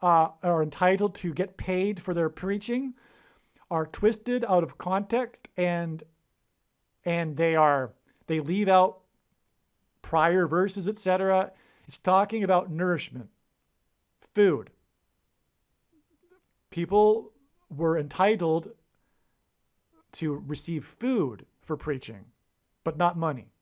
[SPEAKER 1] are entitled to get paid for their preaching are twisted out of context, and they leave out prior verses, etc. It's talking about nourishment, food. People were entitled to receive food for preaching, but not money.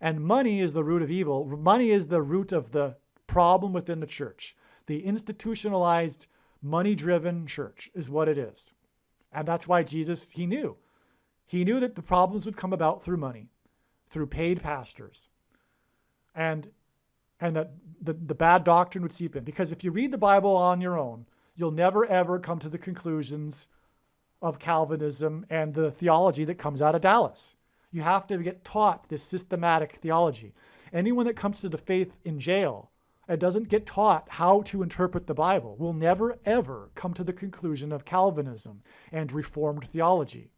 [SPEAKER 1] And money is the root of evil. Money is the root of the problem within the church. The institutionalized, money-driven church is what it is. And that's why Jesus, he knew. He knew that the problems would come about through money, through paid pastors. And that the bad doctrine would seep in. Because if you read the Bible on your own, you'll never, ever come to the conclusions of Calvinism and the theology that comes out of Dallas. You have to get taught this systematic theology. Anyone that comes to the faith in jail and doesn't get taught how to interpret the Bible will never, ever come to the conclusion of Calvinism and Reformed theology.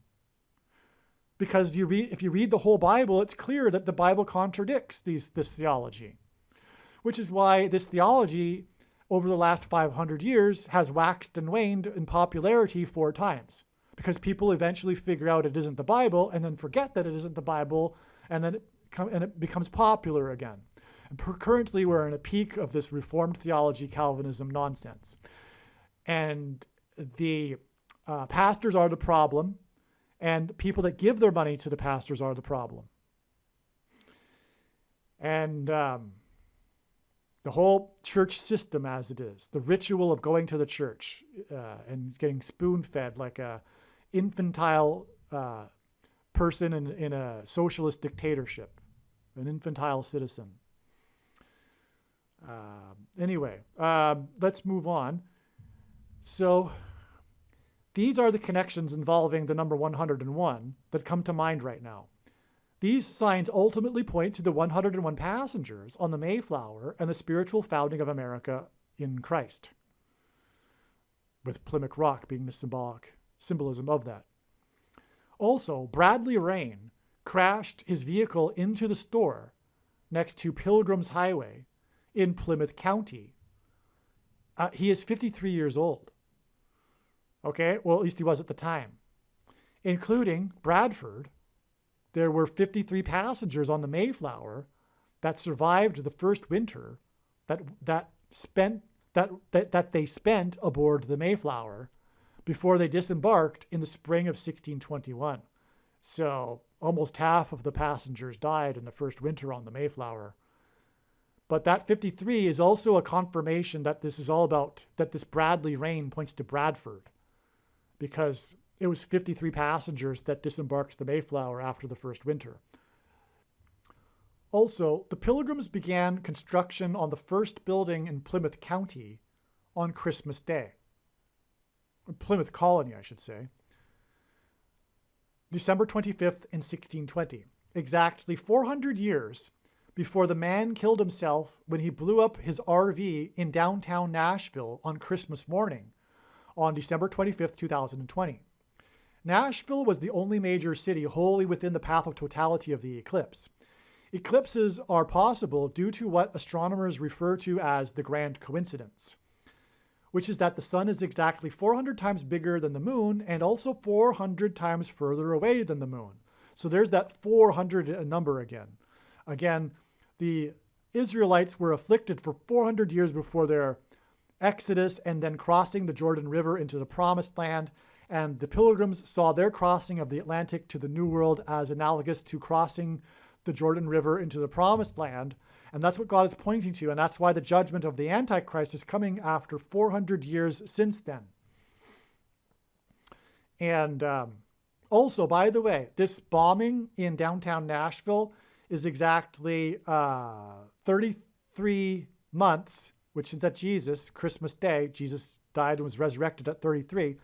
[SPEAKER 1] Because if you read the whole Bible, it's clear that the Bible contradicts this theology, which is why this theology over the last 500 years has waxed and waned in popularity 4 times. Because people eventually figure out it isn't the Bible and then forget that it isn't the Bible, and then it becomes popular again. And currently we're in a peak of this Reformed theology, Calvinism nonsense. And the pastors are the problem, and people that give their money to the pastors are the problem. And the whole church system as it is, the ritual of going to the church and getting spoon-fed like a infantile person in a socialist dictatorship, an infantile citizen. Anyway, let's move on. So these are the connections involving the number 101 that come to mind right now. These signs ultimately point to the 101 passengers on the Mayflower and the spiritual founding of America in Christ, with Plymouth Rock being the symbolism of that. Also, Bradley Rain crashed his vehicle into the store next to Pilgrim's Highway in Plymouth County. He is 53 years old. Okay, well, at least he was at the time. Including Bradford, there were 53 passengers on the Mayflower that survived the first winter that they spent aboard the Mayflower before they disembarked in the spring of 1621. So almost half of the passengers died in the first winter on the Mayflower. But that 53 is also a confirmation that this is all about, that this Bradley Rain points to Bradford, because it was 53 passengers that disembarked the Mayflower after the first winter. Also, the Pilgrims began construction on the first building in Plymouth County on Christmas Day. Plymouth Colony, I should say. December 25th in 1620. Exactly 400 years before the man killed himself when he blew up his RV in downtown Nashville on Christmas morning on December 25th, 2020. Nashville was the only major city wholly within the path of totality of the eclipse. Eclipses are possible due to what astronomers refer to as the grand coincidence, which is that the sun is exactly 400 times bigger than the moon and also 400 times further away than the moon. So there's that 400 number again. Again, the Israelites were afflicted for 400 years before their exodus and then crossing the Jordan River into the Promised Land. And the pilgrims saw their crossing of the Atlantic to the New World as analogous to crossing the Jordan River into the Promised Land. And that's what God is pointing to. And that's why the judgment of the Antichrist is coming after 400 years since then. And also, by the way, this bombing in downtown Nashville is exactly 33 months, which is at Jesus, Christmas Day. Jesus died and was resurrected at 33,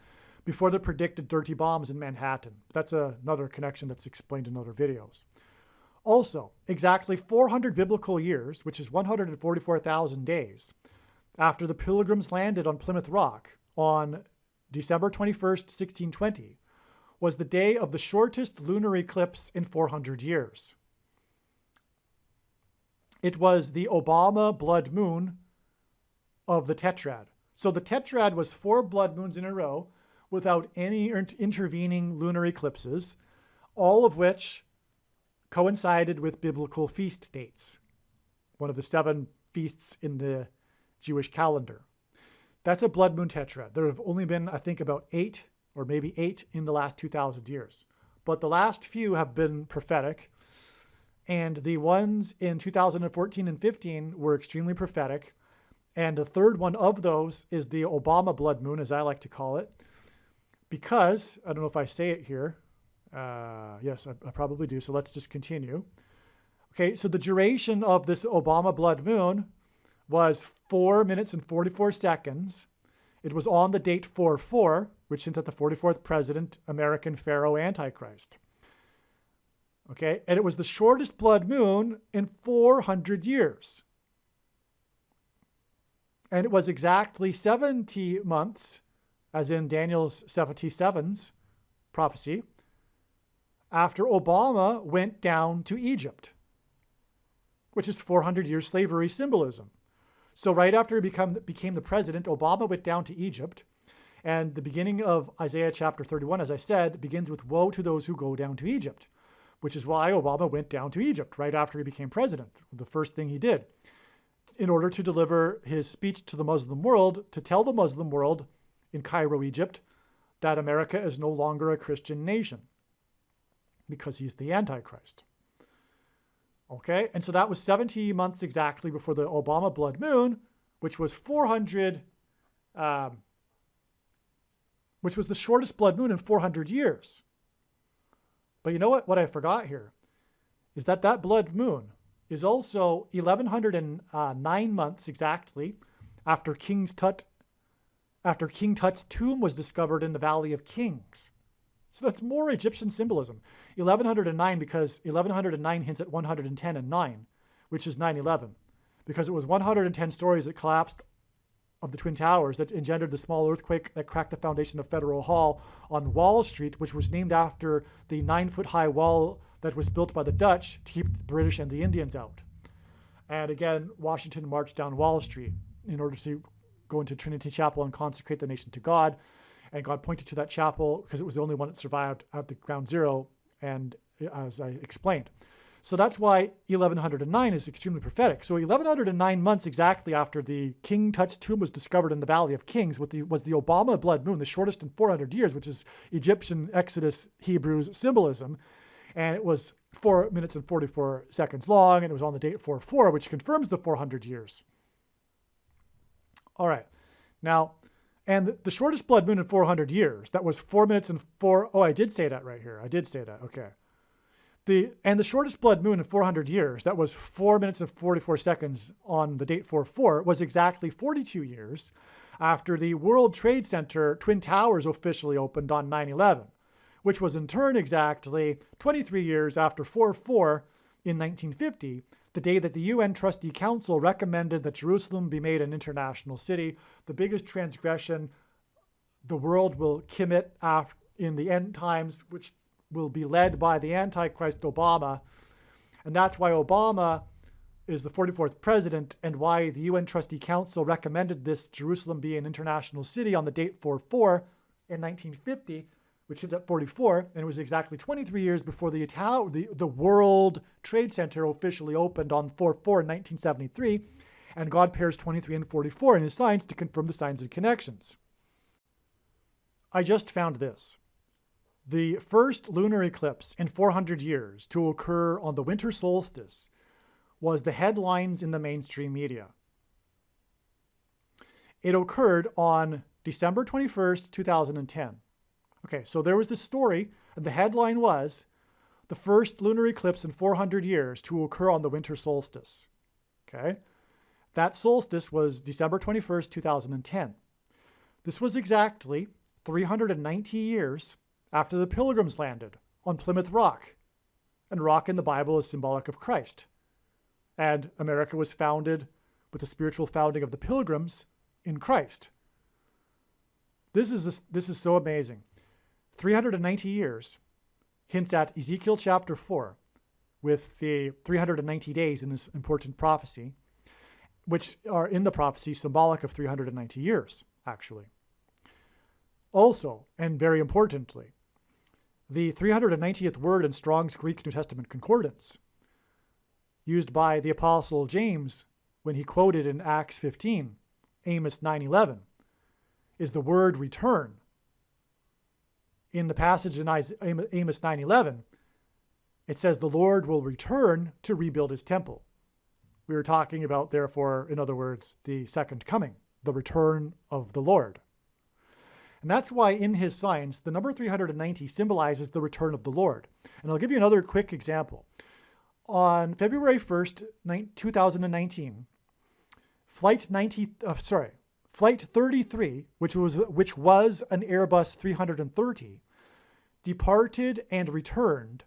[SPEAKER 1] before the predicted dirty bombs in Manhattan. That's another connection that's explained in other videos. Also, exactly 400 biblical years, which is 144,000 days, after the Pilgrims landed on Plymouth Rock on December 21st, 1620, was the day of the shortest lunar eclipse in 400 years. It was the Obama blood moon of the tetrad. So the tetrad was 4 blood moons in a row without any intervening lunar eclipses, all of which coincided with biblical feast dates, one of the 7 feasts in the Jewish calendar. That's a blood moon tetrad. There have only been, I think, about 8 or maybe 8 in the last 2,000 years. But the last few have been prophetic, and the ones in 2014 and 15 were extremely prophetic. And the third one of those is the Obama blood moon, as I like to call it, because, I don't know if I say it here, yes, I probably do. So let's just continue. Okay, so the duration of this Obama blood moon was 4 minutes and 44 seconds. It was on the date 4/4, which hints at the 44th president, American Pharaoh Antichrist. Okay, and it was the shortest blood moon in 400 years. And it was exactly 70 months, as in Daniel's 77's prophecy, after Obama went down to Egypt, which is 400 years slavery symbolism. So right after he became the president, Obama went down to Egypt. And the beginning of Isaiah chapter 31, as I said, begins with woe to those who go down to Egypt, which is why Obama went down to Egypt right after he became president. The first thing he did, in order to deliver his speech to the Muslim world, to tell the Muslim world in Cairo, Egypt, that America is no longer a Christian nation, because he's the Antichrist. Okay, and so that was 70 months exactly before the Obama blood moon, which was 400, which was the shortest blood moon in 400 years. But you know what? What I forgot here is that that blood moon is also 1109 months exactly after King Tut's tomb was discovered in the Valley of Kings. So that's more Egyptian symbolism. 1109, because 1109 hints at 110 and 9, which is 9/11, because it was 110 stories that collapsed of the Twin Towers that engendered the small earthquake that cracked the foundation of Federal Hall on Wall Street, which was named after the 9-foot-high wall that was built by the Dutch to keep the British and the Indians out. And again, Washington marched down Wall Street in order to go into Trinity Chapel and consecrate the nation to God. And God pointed to that chapel because it was the only one that survived at the ground zero, and as I explained. So that's why 1109 is extremely prophetic. So 1109 months exactly after the King Tut's tomb was discovered in the Valley of Kings was the Obama blood moon, the shortest in 400 years, which is Egyptian Exodus Hebrews symbolism. And it was 4 minutes and 44 seconds long, and it was on the date 4/4, which confirms the 400 years. All right. Now, and the shortest blood moon in 400 years, that was 4 minutes and 4... Oh, I did say that right here. I did say that. Okay. And the shortest blood moon in 400 years, that was 4 minutes and 44 seconds on the date 4/4, was exactly 42 years after the World Trade Center Twin Towers officially opened on 9/11, which was in turn exactly 23 years after 4/4 in 1950, the day that the UN Trustee Council recommended that Jerusalem be made an international city, the biggest transgression the world will commit in the end times, which will be led by the Antichrist Obama. And that's why Obama is the 44th president, and why the UN Trustee Council recommended this Jerusalem be an international city on the date 4/4 in 1950, which hits at 44, and it was exactly 23 years before the World Trade Center officially opened on 4/4 in 1973, and God pairs 23 and 44 in his signs to confirm the signs and connections. I just found this. The first lunar eclipse in 400 years to occur on the winter solstice was the headlines in the mainstream media. It occurred on December 21st, 2010. Okay, so there was this story, and the headline was, the first lunar eclipse in 400 years to occur on the winter solstice. Okay, that solstice was December 21st, 2010. This was exactly 390 years after the Pilgrims landed on Plymouth Rock. And rock in the Bible is symbolic of Christ. And America was founded with the spiritual founding of the Pilgrims in Christ. This is so amazing. 390 years hints at Ezekiel chapter 4 with the 390 days in this important prophecy, which are in the prophecy symbolic of 390 years, actually. Also, and very importantly, the 390th word in Strong's Greek New Testament Concordance, used by the Apostle James when he quoted in Acts 15, Amos 9:11, is the word return. In the passage in Amos 9:11, it says the Lord will return to rebuild his temple. We were talking about, therefore, in other words, the second coming, the return of the Lord. And that's why in his signs, the number 390 symbolizes the return of the Lord. And I'll give you another quick example. On February 1st, 2019, Flight 33, which was an Airbus 330, departed and returned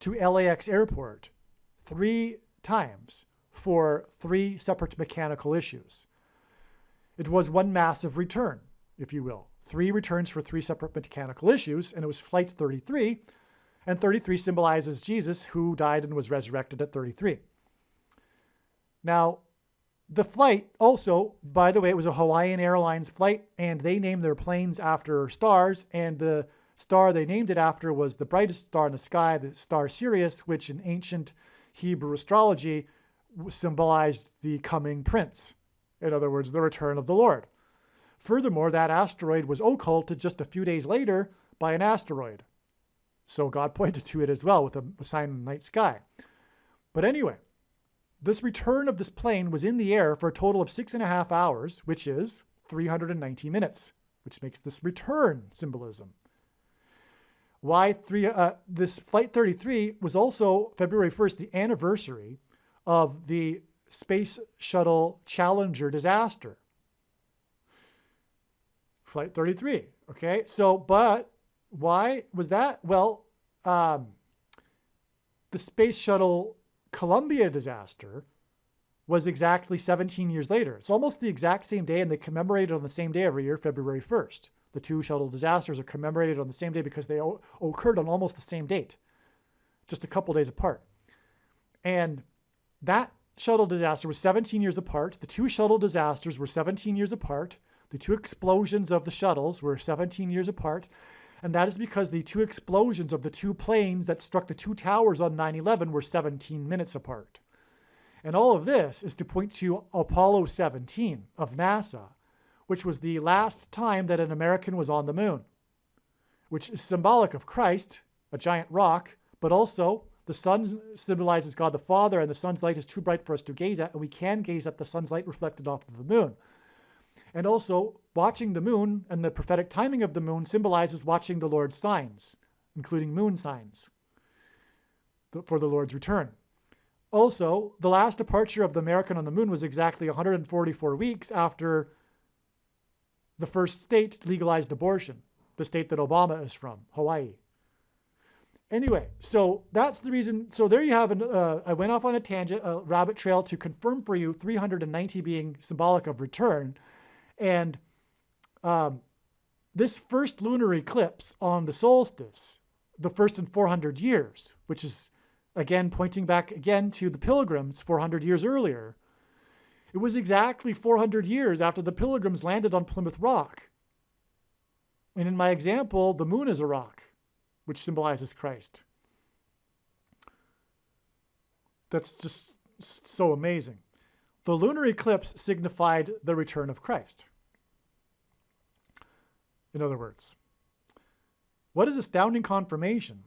[SPEAKER 1] to LAX airport 3 times for 3 separate mechanical issues. It was one massive return, if you will. 3 returns for 3 separate mechanical issues, and it was Flight 33, and 33 symbolizes Jesus, who died and was resurrected at 33. Now, the flight also, by the way, it was a Hawaiian Airlines flight, and they named their planes after stars, and the star they named it after was the brightest star in the sky, the star Sirius, which in ancient Hebrew astrology symbolized the coming prince. In other words, the return of the Lord. Furthermore, that asteroid was occulted just a few days later by an asteroid. So God pointed to it as well with a sign in the night sky. But anyway, this return of this plane was in the air for a total of 6.5 hours, which is 390 minutes, which makes this return symbolism. This Flight 33 was also February 1st, the anniversary of the Space Shuttle Challenger disaster. Flight 33, okay? So, but why was that? Well, the Space Shuttle Columbia disaster was exactly 17 years later. It's almost the exact same day, and they commemorate it on the same day every year, February 1st. The 2 shuttle disasters are commemorated on the same day because they occurred on almost the same date, just a couple days apart. And that shuttle disaster was 17 years apart. The 2 shuttle disasters were 17 years apart. The 2 explosions of the shuttles were 17 years apart. And that is because the 2 explosions of the 2 planes that struck the 2 towers on 9/11 were 17 minutes apart. And all of this is to point to Apollo 17 of NASA, which was the last time that an American was on the moon, which is symbolic of Christ, a giant rock, but also the sun symbolizes God the Father, and the sun's light is too bright for us to gaze at, and we can gaze at the sun's light reflected off of the moon. And also, watching the moon and the prophetic timing of the moon symbolizes watching the Lord's signs, including moon signs, for the Lord's return. Also, the last departure of the American on the moon was exactly 144 weeks after the first state legalized abortion, the state that Obama is from, Hawaii. Anyway, so that's the reason. So there you have, I went off on a tangent, a rabbit trail to confirm for you 390 being symbolic of return. And this first lunar eclipse on the solstice, the first in 400 years, which is, again, pointing back again to the Pilgrims 400 years earlier. It was exactly 400 years after the Pilgrims landed on Plymouth Rock. And in my example, the moon is a rock, which symbolizes Christ. That's just so amazing. The lunar eclipse signified the return of Christ. In other words, what is astounding confirmation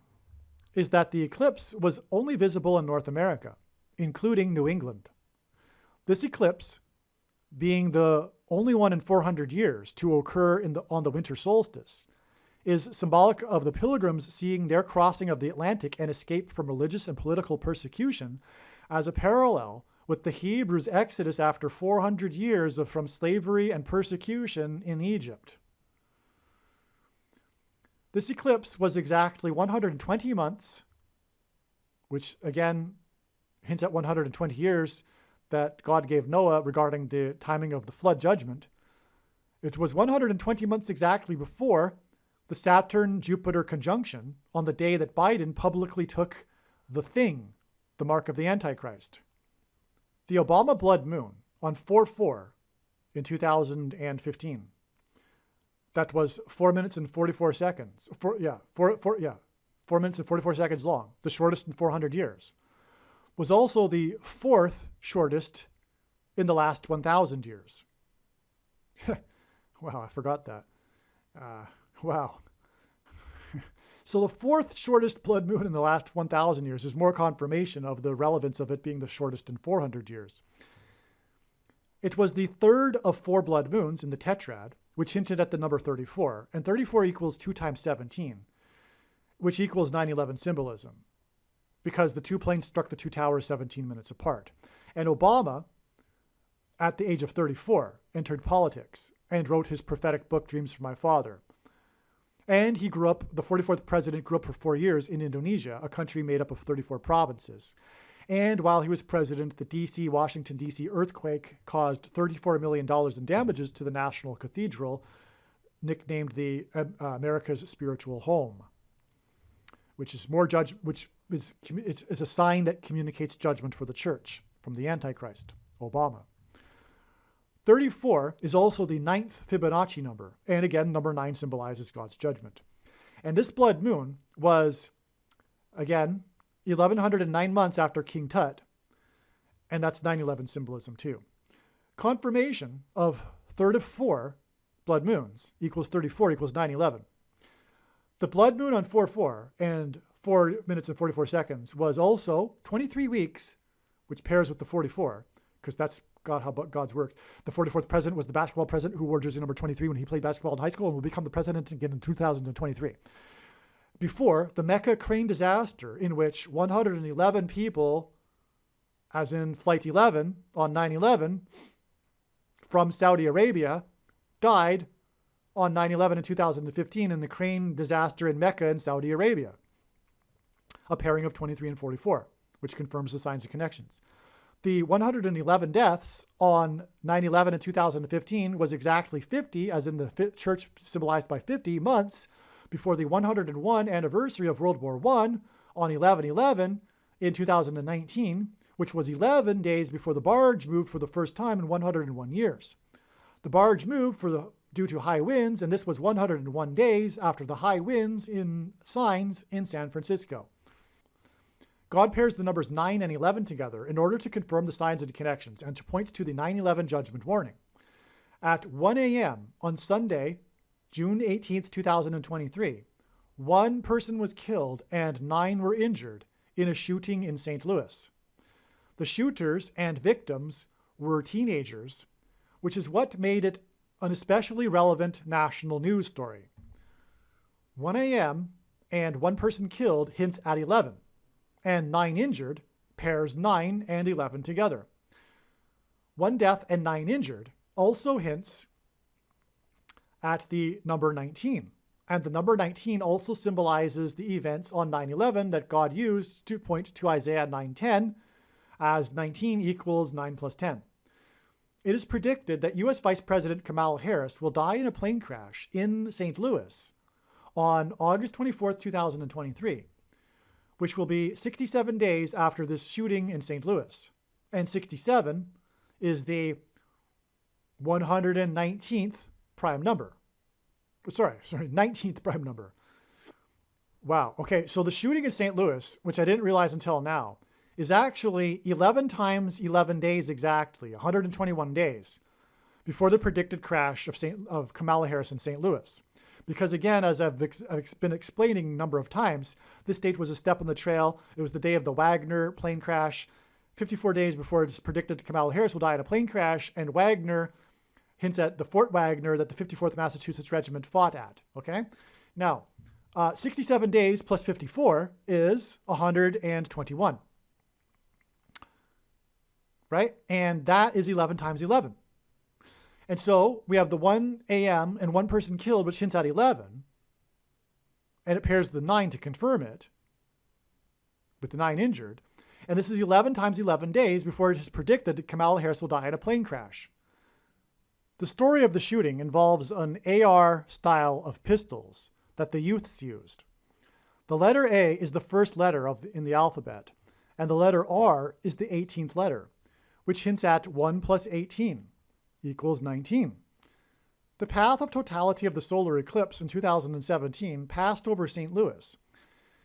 [SPEAKER 1] is that the eclipse was only visible in North America, including New England. This eclipse, being the only one in 400 years to occur on the winter solstice, is symbolic of the Pilgrims seeing their crossing of the Atlantic and escape from religious and political persecution as a parallel with the Hebrews' exodus after 400 years from slavery and persecution in Egypt. This eclipse was exactly 120 months, which again hints at 120 years that God gave Noah regarding the timing of the flood judgment. It was 120 months exactly before the Saturn-Jupiter conjunction on the day that Biden publicly took the thing, the mark of the Antichrist. The Obama blood moon on 4/4 in 2015. That was 4 minutes and 44 seconds. 4 minutes and 44 seconds long, the shortest in 400 years. Was also the fourth shortest in the last 1,000 years. Wow, I forgot that. Wow. So the fourth shortest blood moon in the last 1,000 years is more confirmation of the relevance of it being the shortest in 400 years. It was the third of 4 blood moons in the tetrad, which hinted at the number 34. And 34 equals 2 times 17, which equals 9/11 symbolism, because the 2 planes struck the 2 towers 17 minutes apart. And Obama, at the age of 34, entered politics and wrote his prophetic book, Dreams from My Father. And he grew up, the 44th president grew up for 4 years in Indonesia, a country made up of 34 provinces. And while he was president, the Washington, D.C. earthquake caused $34 million in damages to the National Cathedral, nicknamed the America's Spiritual Home, which is it's a sign that communicates judgment for the church from the Antichrist, Obama. 34 is also the 9th Fibonacci number. And again, number 9 symbolizes God's judgment. And this blood moon was, again, 1,109 months after King Tut. And that's 9/11 symbolism too. Confirmation of third of 4 blood moons equals 34 equals 9/11. The blood moon on 4/4 and 4 minutes and 44 seconds was also 23 weeks, which pairs with the 44, because that's how God's works. The 44th president was the basketball president who wore jersey number 23 when he played basketball in high school and will become the president again in 2023. Before the Mecca crane disaster, in which 111 people, as in Flight 11 on 9/11, from Saudi Arabia, died on 9/11 in 2015 in the crane disaster in Mecca in Saudi Arabia. A pairing of 23 and 44, which confirms the signs and connections. The 111 deaths on 9/11 in 2015 was exactly 50, as in the church symbolized by 50 months, before the 101 anniversary of World War I on 11/11 in 2019, which was 11 days before the barge moved for the first time in 101 years. The barge moved due to high winds, and this was 101 days after the high winds in signs in San Francisco. God pairs the numbers 9 and 11 together in order to confirm the signs and connections and to point to the 9/11 judgment warning. At 1 a.m. on Sunday, June 18th, 2023, 1 person was killed and 9 were injured in a shooting in St. Louis. The shooters and victims were teenagers, which is what made it an especially relevant national news story. 1 a.m. and 1 person killed hints at 11, and 9 injured pairs 9 and 11 together. 1 death and 9 injured also hints at the number 19, And the number 19 also symbolizes the events on 9/11 that God used to point to Isaiah 9:10, as 19 equals 9 plus 10. It is predicted that U.S. Vice President Kamala Harris will die in a plane crash in St. Louis on August 24th, 2023, which will be 67 days after this shooting in St. Louis. And 67 is the 119th prime number. Sorry, 19th prime number. Wow. Okay, so the shooting in St. Louis, which I didn't realize until now, is actually 11 times 11 days exactly, 121 days, before the predicted crash of Kamala Harris in St. Louis. Because again, as I've been explaining a number of times, this date was a step on the trail. It was the day of the Wagner plane crash, 54 days before it's predicted Kamala Harris will die in a plane crash, and Wagner hints at the Fort Wagner that the 54th Massachusetts Regiment fought at, okay? Now, 67 days plus 54 is 121, right? And that is 11 times 11. And so we have the 1 a.m. and one person killed, which hints at 11, and it pairs the 9 to confirm it, with the 9 injured. And this is 11 times 11 days before it is predicted that Kamala Harris will die in a plane crash. The story of the shooting involves an AR style of pistols that the youths used. The letter A is the first letter in the alphabet, and the letter R is the 18th letter, which hints at 1 plus 18 equals 19. The path of totality of the solar eclipse in 2017 passed over St. Louis.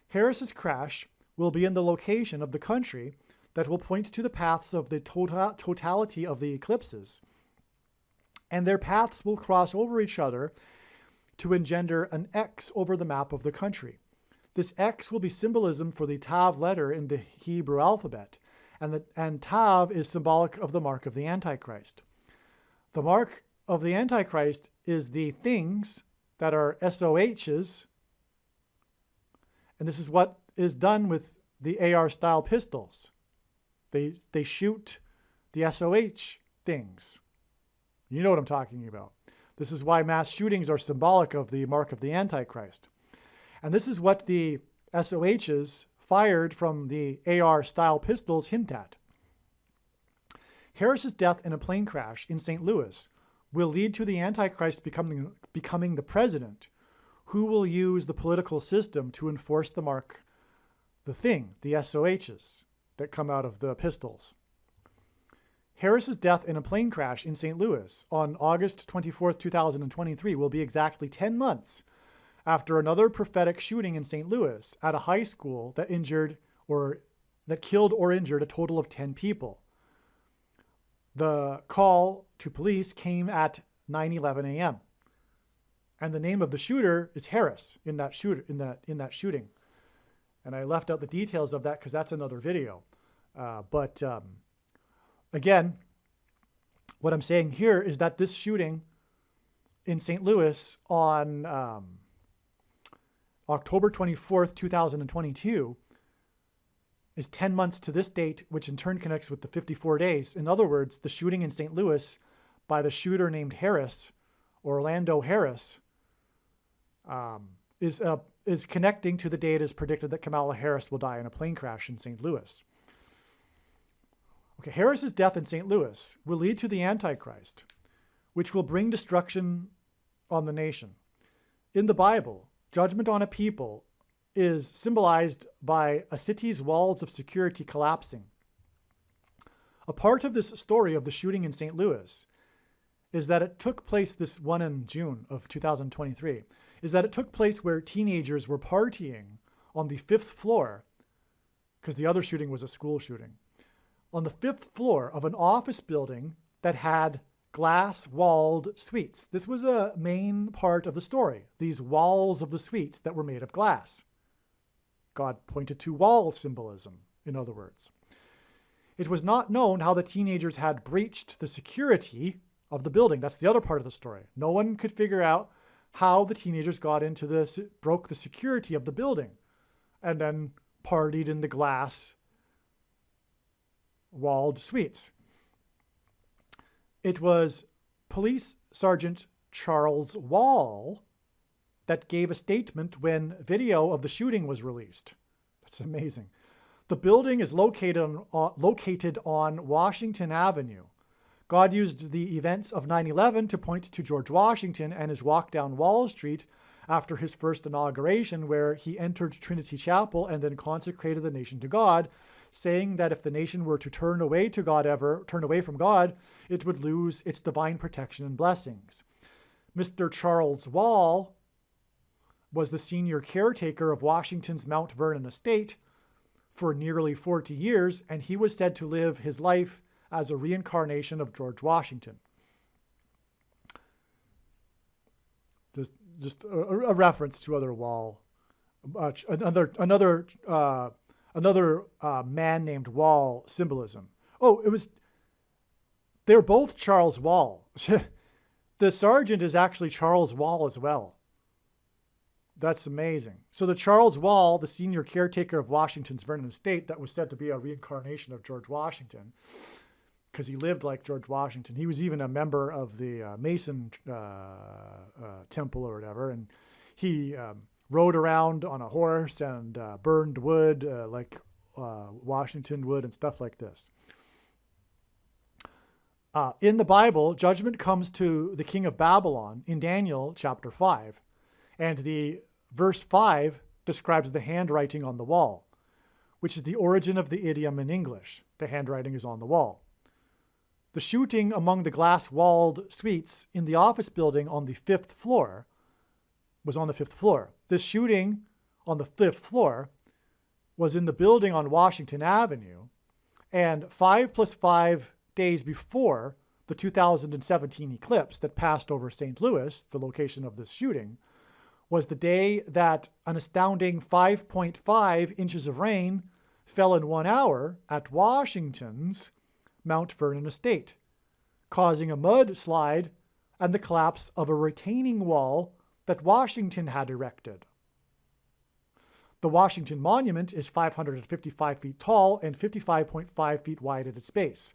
[SPEAKER 1] Harris's crash will be in the location of the country that will point to the paths of the totality of the eclipses, and their paths will cross over each other to engender an X over the map of the country. This X will be symbolism for the Tav letter in the Hebrew alphabet, and Tav is symbolic of the mark of the Antichrist. The mark of the Antichrist is the things that are SOHs, and this is what is done with the AR-style pistols. They shoot the SOH things. You know what I'm talking about. This is why mass shootings are symbolic of the mark of the Antichrist. And this is what the SOHs fired from the AR-style pistols hint at. Harris's death in a plane crash in St. Louis will lead to the Antichrist becoming the president, who will use the political system to enforce the mark, the thing, the SOHs that come out of the pistols. Harris's death in a plane crash in St. Louis on August 24, 2023 will be exactly 10 months after another prophetic shooting in St. Louis at a high school that killed or injured a total of 10 people. The call to police came at 9:11 a.m. And the name of the shooter is Harris in that shooting. And I left out the details of that because that's another video. Again, what I'm saying here is that this shooting in St. Louis on October 24th, 2022 is 10 months to this date, which in turn connects with the 54 days. In other words, the shooting in St. Louis by the shooter named Harris, Orlando Harris, is connecting to the date it is predicted that Kamala Harris will die in a plane crash in St. Louis. Okay, Harris's death in St. Louis will lead to the Antichrist, which will bring destruction on the nation. In the Bible, judgment on a people is symbolized by a city's walls of security collapsing. A part of this story of the shooting in St. Louis is that it took place this one in June of 2023, is that it took place where teenagers were partying on the 5th floor, because the other shooting was a school shooting, on the 5th floor of an office building that had glass-walled suites. This was a main part of the story, these walls of the suites that were made of glass. God pointed to wall symbolism, in other words. It was not known how the teenagers had breached the security of the building. That's the other part of the story. No one could figure out how the teenagers got into broke the security of the building and then partied in the glass walled suites. It was Police Sergeant Charles Wall that gave a statement when video of the shooting was released. That's amazing. The building is located on Washington Avenue. God used the events of 9/11 to point to George Washington and his walk down Wall Street after his first inauguration, where he entered Trinity Chapel and then consecrated the nation to God, saying that if the nation were to turn away from God, it would lose its divine protection and blessings. Mr. Charles Wall was the senior caretaker of Washington's Mount Vernon estate for nearly 40 years, and he was said to live his life as a reincarnation of George Washington. Just a reference to other Wall, another man named Wall symbolism. Oh, they're both Charles Wall. The sergeant is actually Charles Wall as well. That's amazing. So the Charles Wall, the senior caretaker of Washington's Vernon estate, that was said to be a reincarnation of George Washington, because he lived like George Washington. He was even a member of the Mason temple or whatever, and he rode around on a horse and burned wood like Washington would and stuff like this. In the Bible, judgment comes to the king of Babylon in Daniel chapter 5, and the verse 5 describes the handwriting on the wall, which is the origin of the idiom in English. The handwriting is on the wall. The shooting among the glass-walled suites in the office building on the 5th floor was on the 5th floor. This shooting on the 5th floor was in the building on Washington Avenue, and 5 plus 5 days before the 2017 eclipse that passed over St. Louis, the location of this shooting, was the day that an astounding 5.5 inches of rain fell in 1 hour at Washington's Mount Vernon estate, causing a mudslide and the collapse of a retaining wall that Washington had erected. The Washington Monument is 555 feet tall and 55.5 feet wide at its base.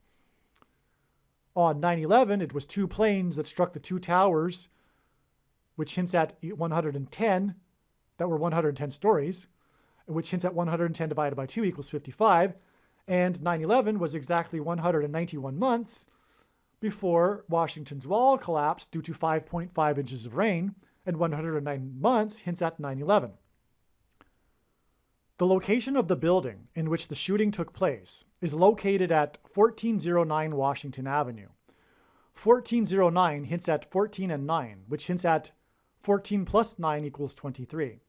[SPEAKER 1] On 9/11, it was 2 planes that struck the 2 towers, which hints at 110, that were 110 stories, which hints at 110 divided by 2 equals 55, and 9/11 was exactly 191 months before Washington's wall collapsed due to 5.5 inches of rain, and 109 months hints at 9/11. The location of the building in which the shooting took place is located at 1409 Washington Avenue. 1409 hints at 14 and 9, which hints at 14 plus 9 equals 23.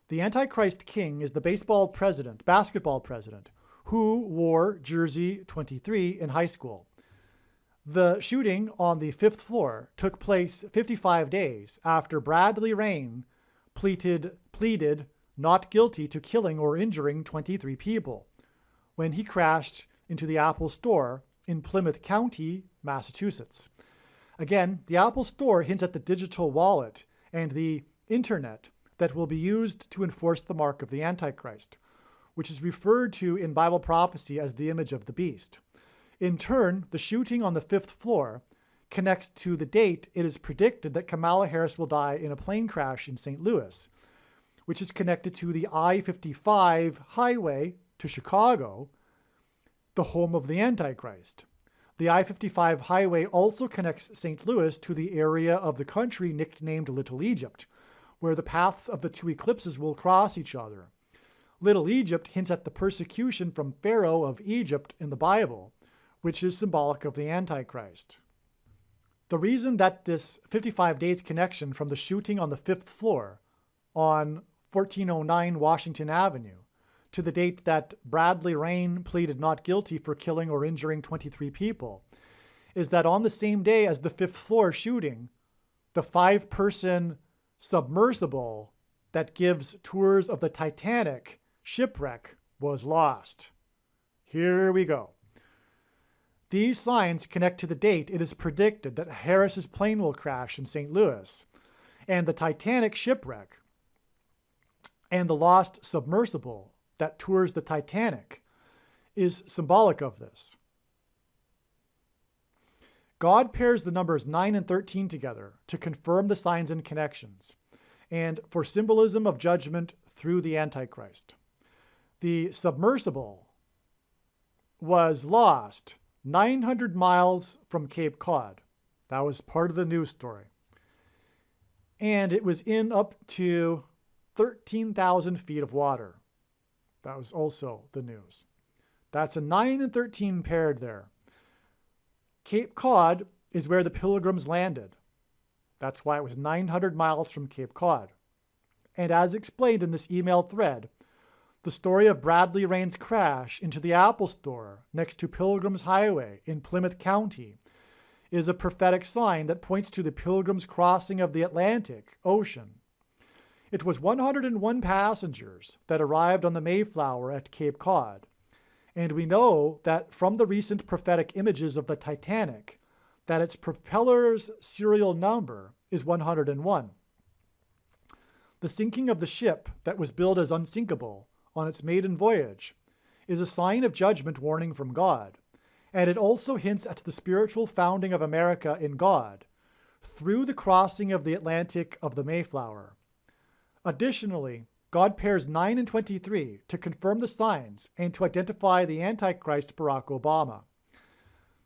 [SPEAKER 1] The Antichrist King is the basketball president, who wore jersey 23 in high school. The shooting on the 5th floor took place 55 days after Bradley Rain pleaded not guilty to killing or injuring 23 people when he crashed into the Apple Store in Plymouth County, Massachusetts. Again, the Apple Store hints at the digital wallet and the internet that will be used to enforce the mark of the Antichrist, which is referred to in Bible prophecy as the image of the beast. In turn, the shooting on the 5th floor connects to the date it is predicted that Kamala Harris will die in a plane crash in St. Louis, which is connected to the I-55 highway to Chicago, the home of the Antichrist. The I-55 highway also connects St. Louis to the area of the country nicknamed Little Egypt, where the paths of the 2 eclipses will cross each other. Little Egypt hints at the persecution from Pharaoh of Egypt in the Bible, which is symbolic of the Antichrist. The reason that this 55 days connection from the shooting on the 5th floor on 1409 Washington Avenue to the date that Bradley Rain pleaded not guilty for killing or injuring 23 people is that on the same day as the 5th floor shooting, the 5-person submersible that gives tours of the Titanic shipwreck was lost. Here we go. These signs connect to the date it is predicted that Harris's plane will crash in St. Louis, and the Titanic shipwreck and the lost submersible that tours the Titanic is symbolic of this. God pairs the numbers 9 and 13 together to confirm the signs and connections. and for symbolism of judgment through the Antichrist. The submersible was lost 900 miles from Cape Cod. That was part of the news story. And it was in up to 13,000 feet of water. That was also the news. That's a 9 and 13 paired there. Cape Cod is where the Pilgrims landed. That's why it was 900 miles from Cape Cod. And as explained in this email thread, the story of Bradley Rain's crash into the Apple Store next to Pilgrims Highway in Plymouth County is a prophetic sign that points to the Pilgrims' crossing of the Atlantic Ocean. It was 101 passengers that arrived on the Mayflower at Cape Cod. And we know that from the recent prophetic images of the Titanic, that its propeller's serial number is 101. The sinking of the ship that was billed as unsinkable on its maiden voyage is a sign of judgment warning from God, and it also hints at the spiritual founding of America in God through the crossing of the Atlantic of the Mayflower. Additionally, God pairs 9 and 23 to confirm the signs and to identify the Antichrist Barack Obama.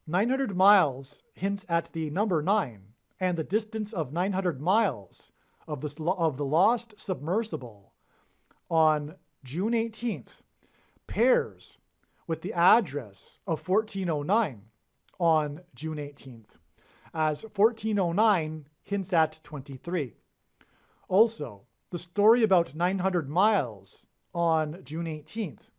[SPEAKER 1] 900 miles hints at the number 9 and the distance of 900 miles of the lost submersible on June 18th pairs with the address of 1409 on June 18th, as 1409 hints at 23. Also, the story about 900 miles on June 18th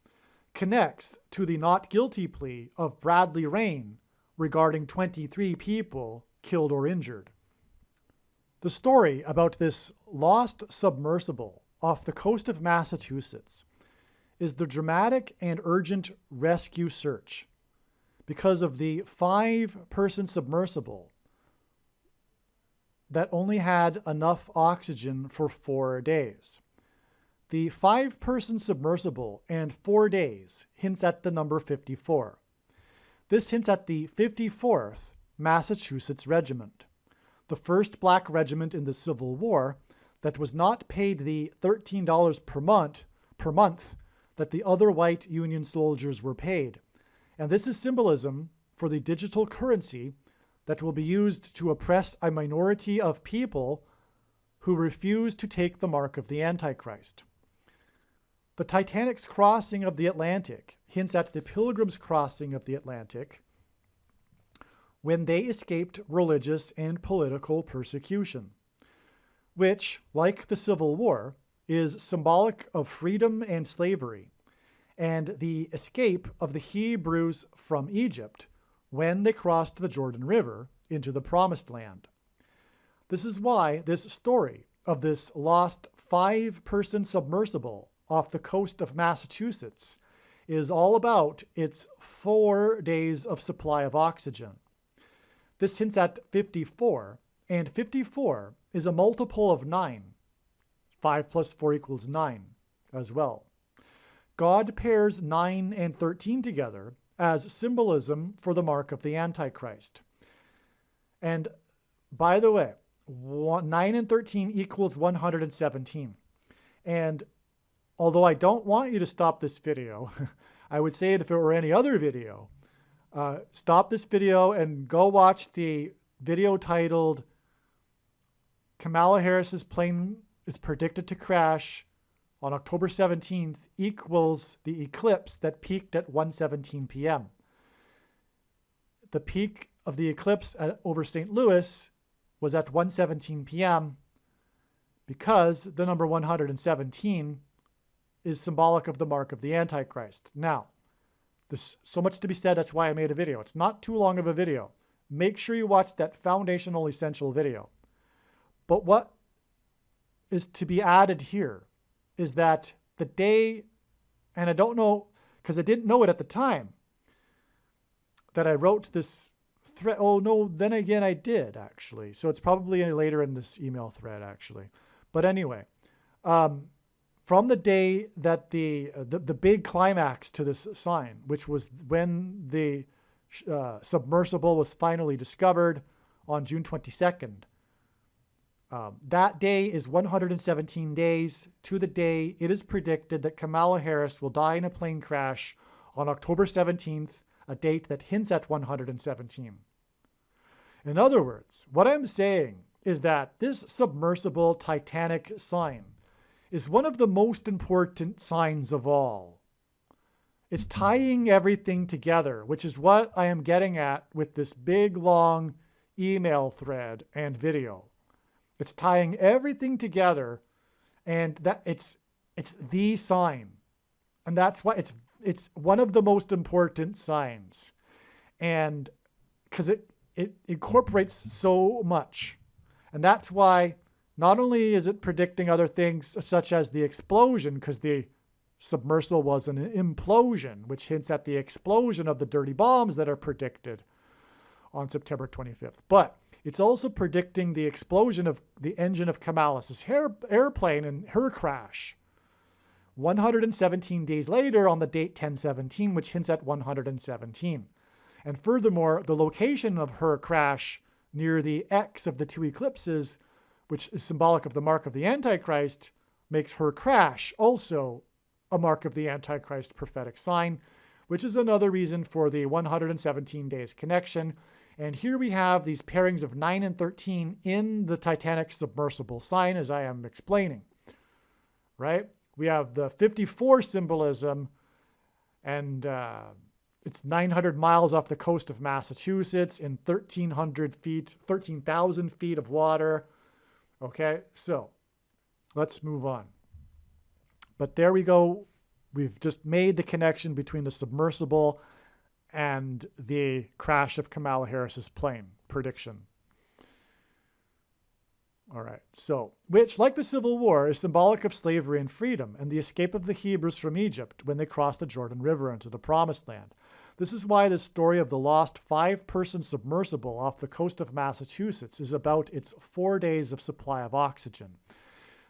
[SPEAKER 1] connects to the not guilty plea of Bradley Rain regarding 23 people killed or injured. The story about this lost submersible off the coast of Massachusetts is the dramatic and urgent rescue search because of the 5-person submersible that only had enough oxygen for 4 days. The 5-person submersible and 4 days hints at the number 54. This hints at the 54th Massachusetts Regiment, the first black regiment in the Civil War that was not paid the $13 per month that the other white Union soldiers were paid. And this is symbolism for the digital currency that will be used to oppress a minority of people who refuse to take the mark of the Antichrist. The Titanic's crossing of the Atlantic hints at the Pilgrims' crossing of the Atlantic when they escaped religious and political persecution, which, like the Civil War, is symbolic of freedom and slavery, and the escape of the Hebrews from Egypt when they crossed the Jordan River into the Promised Land. This is why this story of this lost 5-person submersible off the coast of Massachusetts is all about its 4 days of supply of oxygen. This hints at 54, and 54 is a multiple of 9. 5 plus 4 equals 9 as well. God pairs 9 and 13 together as symbolism for the mark of the Antichrist. And by the way, 9 and 13 equals 117. And although I don't want you to stop this video, I would say it if it were any other video. Stop this video and go watch the video titled Kamala Harris's plane is predicted to crash on October 17th equals the eclipse that peaked at 1:17 p.m. The peak of the eclipse over St. Louis was at 1:17 p.m. because the number 117 is symbolic of the mark of the Antichrist. Now, there's so much to be said, that's why I made a video. It's not too long of a video. Make sure you watch that foundational essential video. But what is to be added here is that the day, and I don't know, because I didn't know it at the time, that I wrote this thread. Oh, no, then again, I did, actually. So it's probably later in this email thread, actually. But anyway, from the day that the big climax to this sign, which was when the submersible was finally discovered on June 22nd, That day is 117 days to the day it is predicted that Kamala Harris will die in a plane crash on October 17th, a date that hints at 117. In other words, what I'm saying is that this submersible Titanic sign is one of the most important signs of all. It's tying everything together, which is what I am getting at with this big, long email thread and video. It's tying everything together, and that it's the sign. And that's why it's one of the most important signs. And because it incorporates so much. And that's why not only is it predicting other things such as the explosion, because the submersible was an implosion, which hints at the explosion of the dirty bombs that are predicted on September 25th. But it's also predicting the explosion of the engine of Kamala's airplane and her crash 117 days later on the date 1017, which hints at 117. And furthermore, the location of her crash near the X of the two eclipses, which is symbolic of the mark of the Antichrist, makes her crash also a mark of the Antichrist prophetic sign, which is another reason for the 117 days connection. And here we have these pairings of 9 and 13 in the Titanic submersible sign, as I am explaining, right? We have the 54 symbolism, and it's 900 miles off the coast of Massachusetts in 13,000 feet of water. Okay, so let's move on. But there we go. We've just made the connection between the submersible and the crash of Kamala Harris's plane prediction. All right, so, which, like the Civil War, is symbolic of slavery and freedom and the escape of the Hebrews from Egypt when they crossed the Jordan River into the Promised Land. This is why the story of the lost 5-person submersible off the coast of Massachusetts is about its 4 days of supply of oxygen.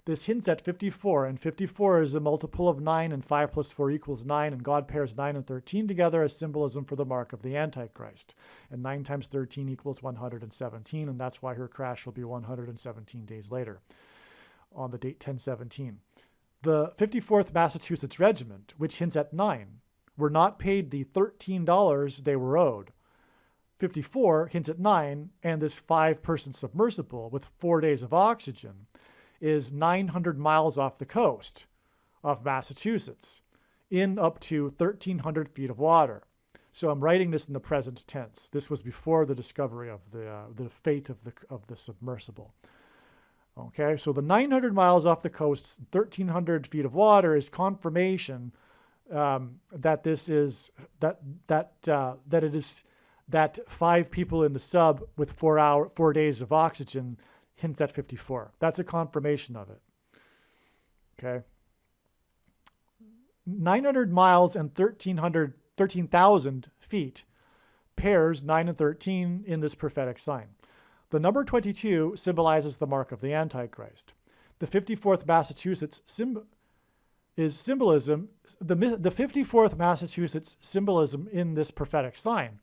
[SPEAKER 1] This hints at 54, and 54 is a multiple of 9, and 5 plus 4 equals 9, and God pairs 9 and 13 together as symbolism for the mark of the Antichrist. And 9 times 13 equals 117, and that's why her crash will be 117 days later, on the date 1017. The 54th Massachusetts Regiment, which hints at 9, were not paid the $13 they were owed. 54 hints at 9, and this 5-person submersible with 4 days of oxygen is 900 miles off the coast of Massachusetts in up to 1,300 feet of water. So I'm writing this in the present tense. This was before the discovery of the fate of the submersible. Okay, so the 900 miles off the coast, 1,300 feet of water is confirmation that this is that it is that 5 people in the sub with 4 days of oxygen hints at 54. That's a confirmation of it. Okay. 900 miles and 13,000 feet pairs 9 and 13 in this prophetic sign. The number 22 symbolizes the mark of the Antichrist. The 54th Massachusetts is symbolism. The 54th Massachusetts symbolism in this prophetic sign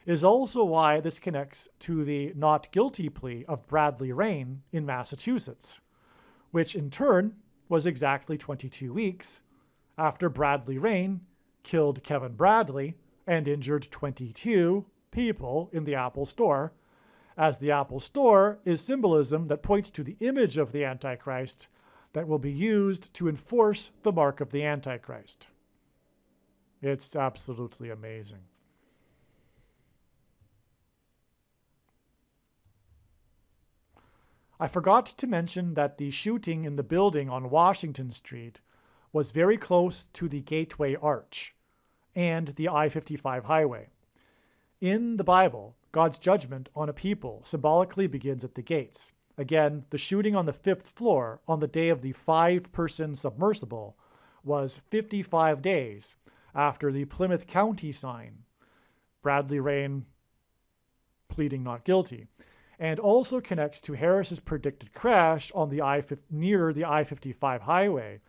[SPEAKER 1] is also why this connects to the not guilty plea of Bradley Rain in Massachusetts, which in turn was exactly 22 weeks after Bradley Rain killed Kevin Bradley and injured 22 people in the Apple Store, as the Apple Store is symbolism that points to the image of the Antichrist that will be used to enforce the mark of the Antichrist. It's absolutely amazing. I forgot to mention that the shooting in the building on Washington Street was very close to the Gateway Arch and the I-55 highway. In the Bible, God's judgment on a people symbolically begins at the gates. Again, the shooting on the 5th floor on the day of the 5-person submersible was 55 days after the Plymouth County sign, Bradley Rain pleading not guilty, and also connects to Harris's predicted crash on the near the I-55 highway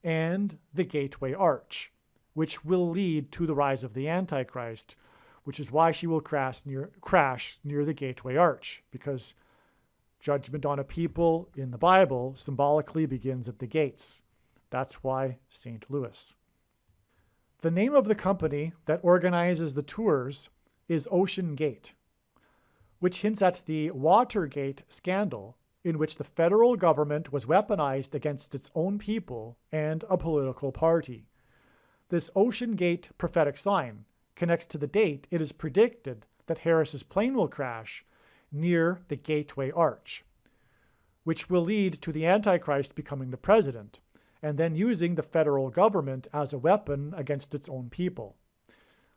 [SPEAKER 1] and the Gateway Arch, which will lead to the rise of the Antichrist, which is why she will crash near the Gateway Arch, because Judgment on a people in the Bible symbolically begins at the gates. That's why St. Louis. The name of the company that organizes the tours is Ocean Gate, which hints at the Watergate scandal, in which the federal government was weaponized against its own people and a political party. This Ocean Gate prophetic sign connects to the date it is predicted that Harris's plane will crash near the Gateway Arch, which will lead to the Antichrist becoming the president, and then using the federal government as a weapon against its own people.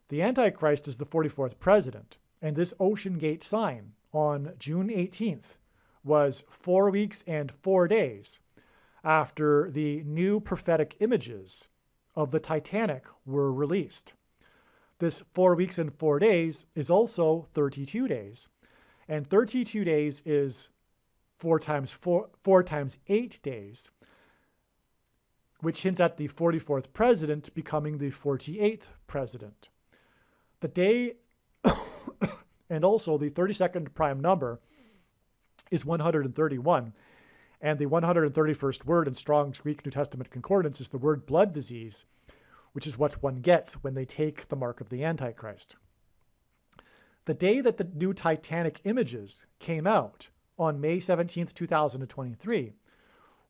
[SPEAKER 1] The Antichrist is the 44th president, and this Ocean Gate sign on June 18th was 4 weeks and 4 days after the new prophetic images of the Titanic were released. This 4 weeks and 4 days is also 32 days, and 32 days is 4 times 8 days, which hints at the 44th president becoming the 48th president. The day and also the 32nd prime number is 131, and the 131st word in Strong's Greek New Testament Concordance is the word blood disease, which is what one gets when they take the mark of the Antichrist. The day that the new Titanic images came out, on May 17th, 2023,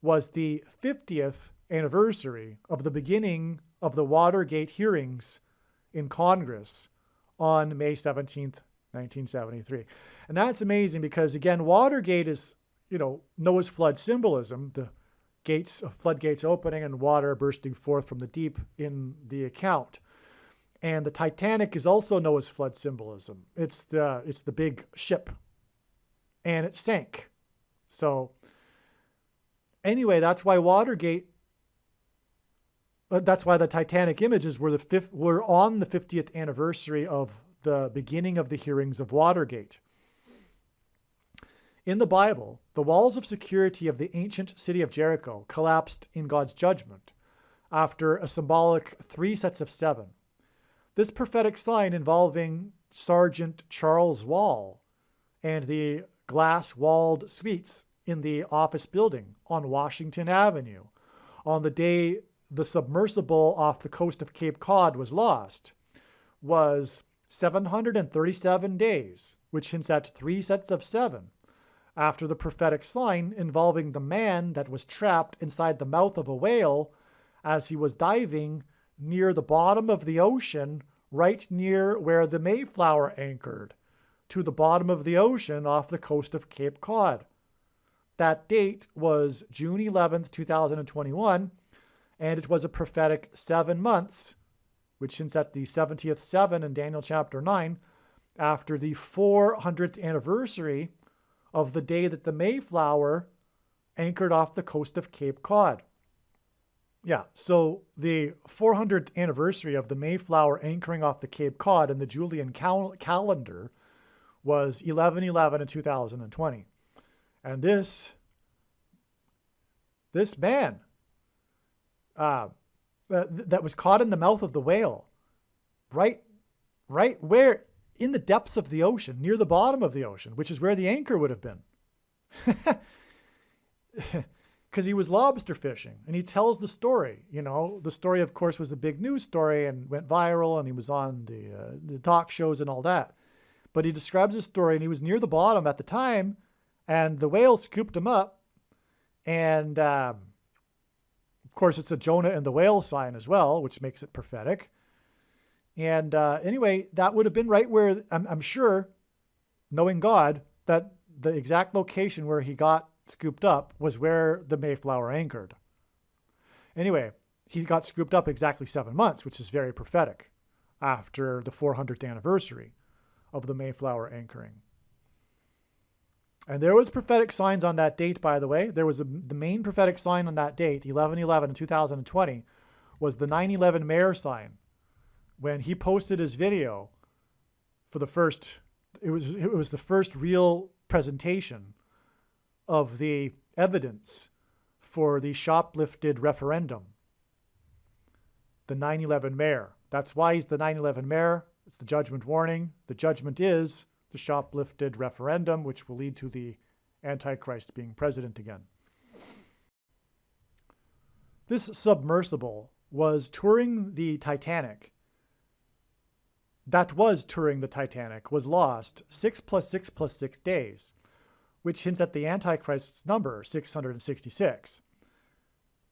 [SPEAKER 1] was the 50th anniversary of the beginning of the Watergate hearings in Congress on May 17th, 1973. And that's amazing because, again, Watergate is, Noah's flood symbolism, the floodgates opening and water bursting forth from the deep in the account. And the Titanic is also Noah's flood symbolism. It's the big ship, and it sank. So anyway, that's why the Titanic images were on the 50th anniversary of the beginning of the hearings of Watergate. In the Bible, the walls of security of the ancient city of Jericho collapsed in God's judgment after a symbolic 3 sets of 7. This prophetic sign involving Sergeant Charles Wall and the glass-walled suites in the office building on Washington Avenue on the day the submersible off the coast of Cape Cod was lost was 737 days, which hints at 3 sets of 7, after the prophetic sign involving the man that was trapped inside the mouth of a whale as he was diving near the bottom of the ocean, right near where the Mayflower anchored, to the bottom of the ocean off the coast of Cape Cod. That date was June 11th, 2021, and it was a prophetic 7 months, which hints at the 70th 7 in Daniel chapter 9, after the 400th anniversary of the day that the Mayflower anchored off the coast of Cape Cod. Yeah, so the 400th anniversary of the Mayflower anchoring off the Cape Cod in the Julian calendar was 11/11 in 2020. And this man that was caught in the mouth of the whale, right where, in the depths of the ocean, near the bottom of the ocean, which is where the anchor would have been. Because he was lobster fishing, and he tells the story. The story, of course, was a big news story and went viral, and he was on the talk shows and all that. But he describes his story, and he was near the bottom at the time, and the whale scooped him up, and of course, it's a Jonah and the whale sign as well, which makes it prophetic. And anyway, that would have been right where, I'm sure, knowing God, that the exact location where he got scooped up was where the Mayflower anchored. Anyway, he got scooped up exactly 7 months, which is very prophetic, after the 400th anniversary of the Mayflower anchoring. And there was prophetic signs on that date, by the way. There was the main prophetic sign on that date, 11/11 in 2020, was the 9/11 Mayor sign. When he posted his video for the first, it was the first real presentation of the evidence for the shoplifted referendum. The 9/11 Mayor. That's why he's the 9/11 Mayor. It's the judgment warning. The judgment is the shoplifted referendum, which will lead to the Antichrist being president again. This submersible was touring the Titanic. That was touring the Titanic was lost 6 + 6 + 6 days, which hints at the Antichrist's number, 666.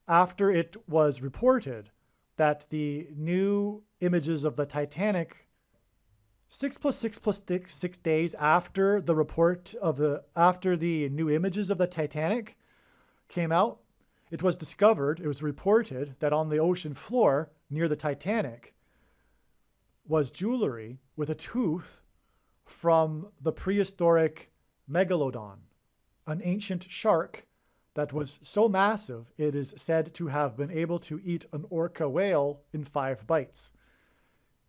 [SPEAKER 1] After it was reported that the new images of the Titanic, 6 + 6 + 6 days after the report of after the new images of the Titanic came out, it was reported that on the ocean floor near the Titanic was jewelry with a tooth from the prehistoric megalodon, an ancient shark that was so massive it is said to have been able to eat an orca whale in 5 bites.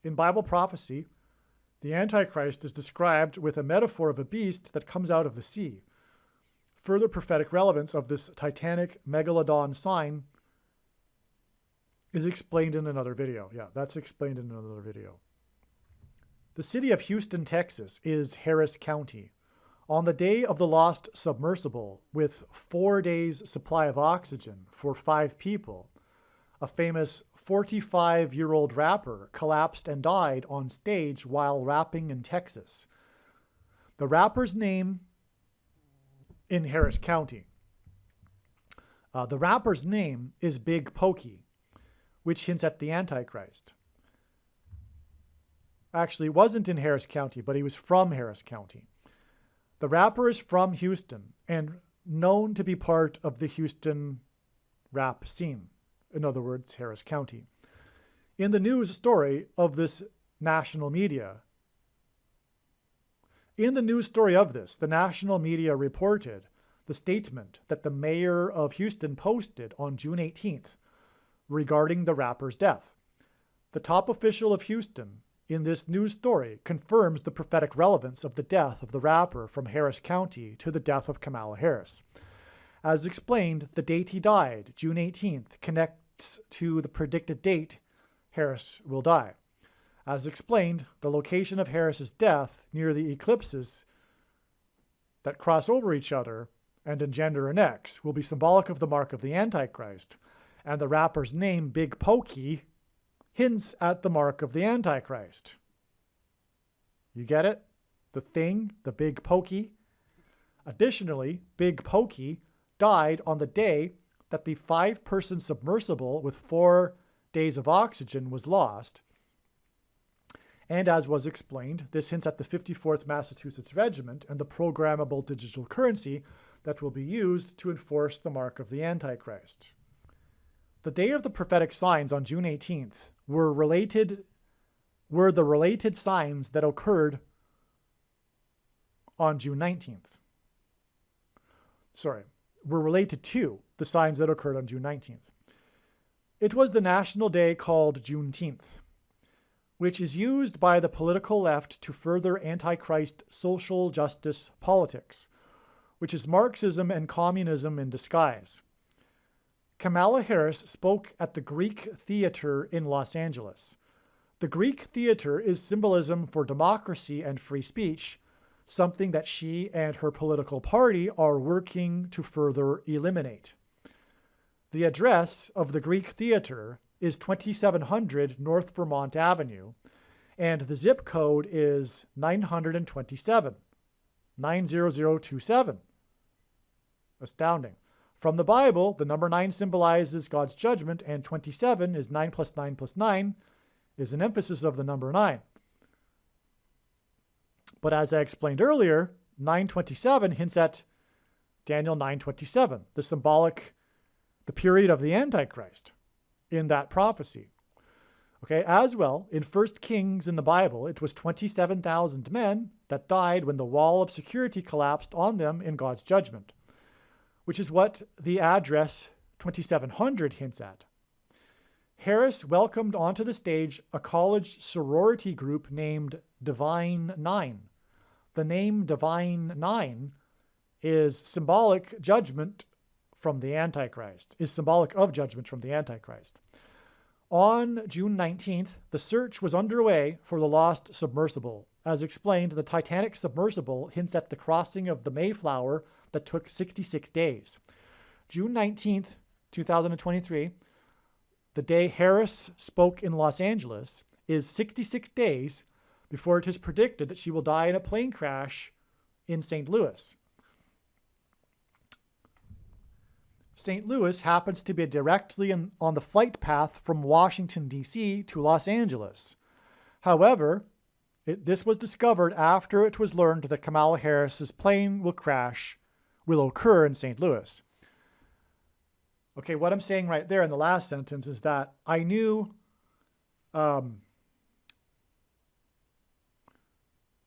[SPEAKER 1] In Bible prophecy, the Antichrist is described with a metaphor of a beast that comes out of the sea. Further prophetic relevance of this Titanic megalodon sign is explained in another video. Yeah, that's explained in another video. The city of Houston, Texas is Harris County. On the day of the lost submersible, with 4 days' supply of oxygen for 5 people, a famous 45-year-old rapper collapsed and died on stage while rapping in Texas. The rapper's name in Harris County. The rapper's name is Big Pokey, which hints at the Antichrist. Actually, it wasn't in Harris County, but he was from Harris County. The rapper is from Houston and known to be part of the Houston rap scene. In other words, Harris County. In the news story of this national media, the national media reported the statement that the mayor of Houston posted on June 18th regarding the rapper's death. The top official of Houston in this news story confirms the prophetic relevance of the death of the rapper from Harris County to the death of Kamala Harris. As explained, the date he died, June 18th, connects to the predicted date Harris will die. As explained, the location of Harris's death near the eclipses that cross over each other and engender an X will be symbolic of the mark of the Antichrist, and the rapper's name, Big Pokey, hints at the mark of the Antichrist. You get it? The thing, the Big Pokey. Additionally, Big Pokey died on the day that the 5-person submersible with 4 days of oxygen was lost. And as was explained, this hints at the 54th Massachusetts Regiment and the programmable digital currency that will be used to enforce the mark of the Antichrist. The day of the prophetic signs on June 18th were the related signs that occurred on June 19th. Were related to the signs that occurred on June 19th. It was the national day called Juneteenth, which is used by the political left to further Antichrist social justice politics, which is Marxism and communism in disguise. Kamala Harris spoke at the Greek Theater in Los Angeles. The Greek Theater is symbolism for democracy and free speech, something that she and her political party are working to further eliminate. The address of the Greek Theater is 2700 North Vermont Avenue, and the zip code is 927, 90027. Astounding. From the Bible, the number 9 symbolizes God's judgment, and 27 is 9 + 9 + 9, is an emphasis of the number 9. But as I explained earlier, 927 hints at Daniel 9:27, the period of the Antichrist in that prophecy. Okay, as well, in 1 Kings in the Bible, it was 27,000 men that died when the wall of security collapsed on them in God's judgment, which is what the address 2700 hints at. Harris welcomed onto the stage a college sorority group named Divine Nine. The name Divine Nine is symbolic of judgment from the Antichrist. On June 19th, the search was underway for the lost submersible. As explained, the Titanic submersible hints at the crossing of the Mayflower that took 66 days. June 19th, 2023, the day Harris spoke in Los Angeles, is 66 days before it is predicted that she will die in a plane crash in St. Louis. St. Louis happens to be directly on the flight path from Washington, D.C. to Los Angeles. However, this was discovered after it was learned that Kamala Harris's plane will occur in St. Louis. Okay, what I'm saying right there in the last sentence is that I knew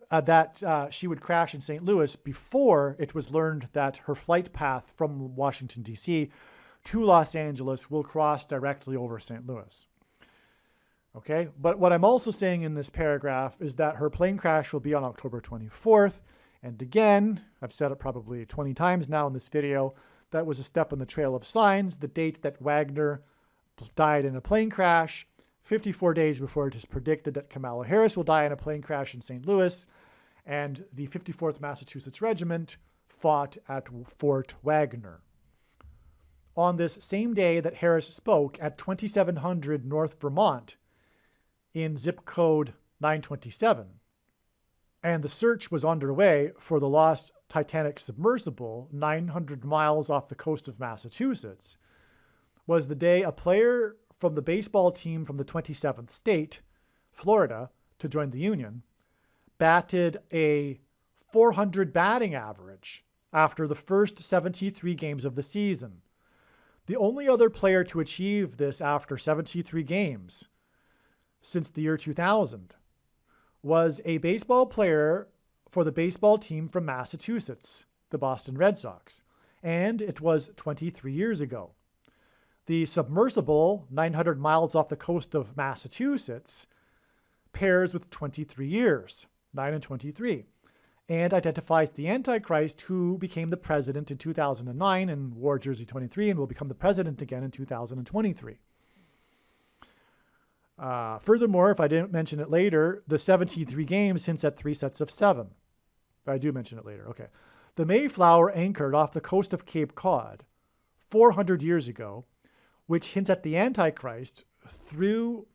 [SPEAKER 1] that she would crash in St. Louis before it was learned that her flight path from Washington, D.C. to Los Angeles will cross directly over St. Louis. Okay, but what I'm also saying in this paragraph is that her plane crash will be on October 24th. And again, I've said it probably 20 times now in this video, that was a step on the trail of signs, the date that Wagner died in a plane crash, 54 days before it is predicted that Kamala Harris will die in a plane crash in St. Louis, and the 54th Massachusetts Regiment fought at Fort Wagner. On this same day that Harris spoke at 2700 North Vermont in zip code 927, and the search was underway for the lost Titanic submersible 900 miles off the coast of Massachusetts, was the day a player from the baseball team from the 27th state, Florida, to join the Union, batted a .400 batting average after the first 73 games of the season. The only other player to achieve this after 73 games since the year 2000 was a baseball player for the baseball team from Massachusetts, the Boston Red Sox, and it was 23 years ago. The submersible, 900 miles off the coast of Massachusetts, pairs with 23 years, 9 and 23, and identifies the Antichrist who became the president in 2009 and wore jersey 23 and will become the president again in 2023. Furthermore, if I didn't mention it later, the 73 games hints at 3 sets of 7. I do mention it later. Okay. The Mayflower anchored off the coast of Cape Cod 400 years ago, which hints at the Antichrist through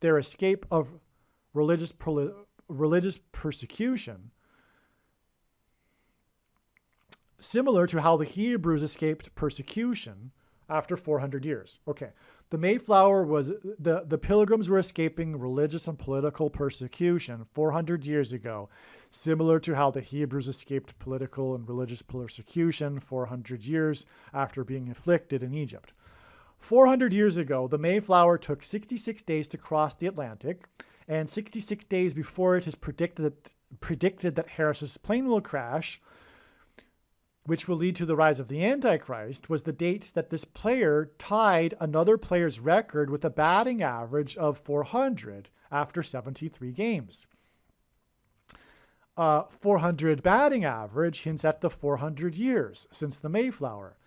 [SPEAKER 1] their escape of religious persecution, similar to how the Hebrews escaped persecution after 400 years. Okay, the Mayflower was, the Pilgrims were escaping religious and political persecution 400 years ago, similar to how the Hebrews escaped political and religious persecution 400 years after being afflicted in Egypt. 400 years ago, the Mayflower took 66 days to cross the Atlantic, and 66 days before it is predicted that Harris's plane will crash, which will lead to the rise of the Antichrist, was the date that this player tied another player's record with a batting average of 400 after 73 games. 400 batting average hints at the 400 years since the Mayflower,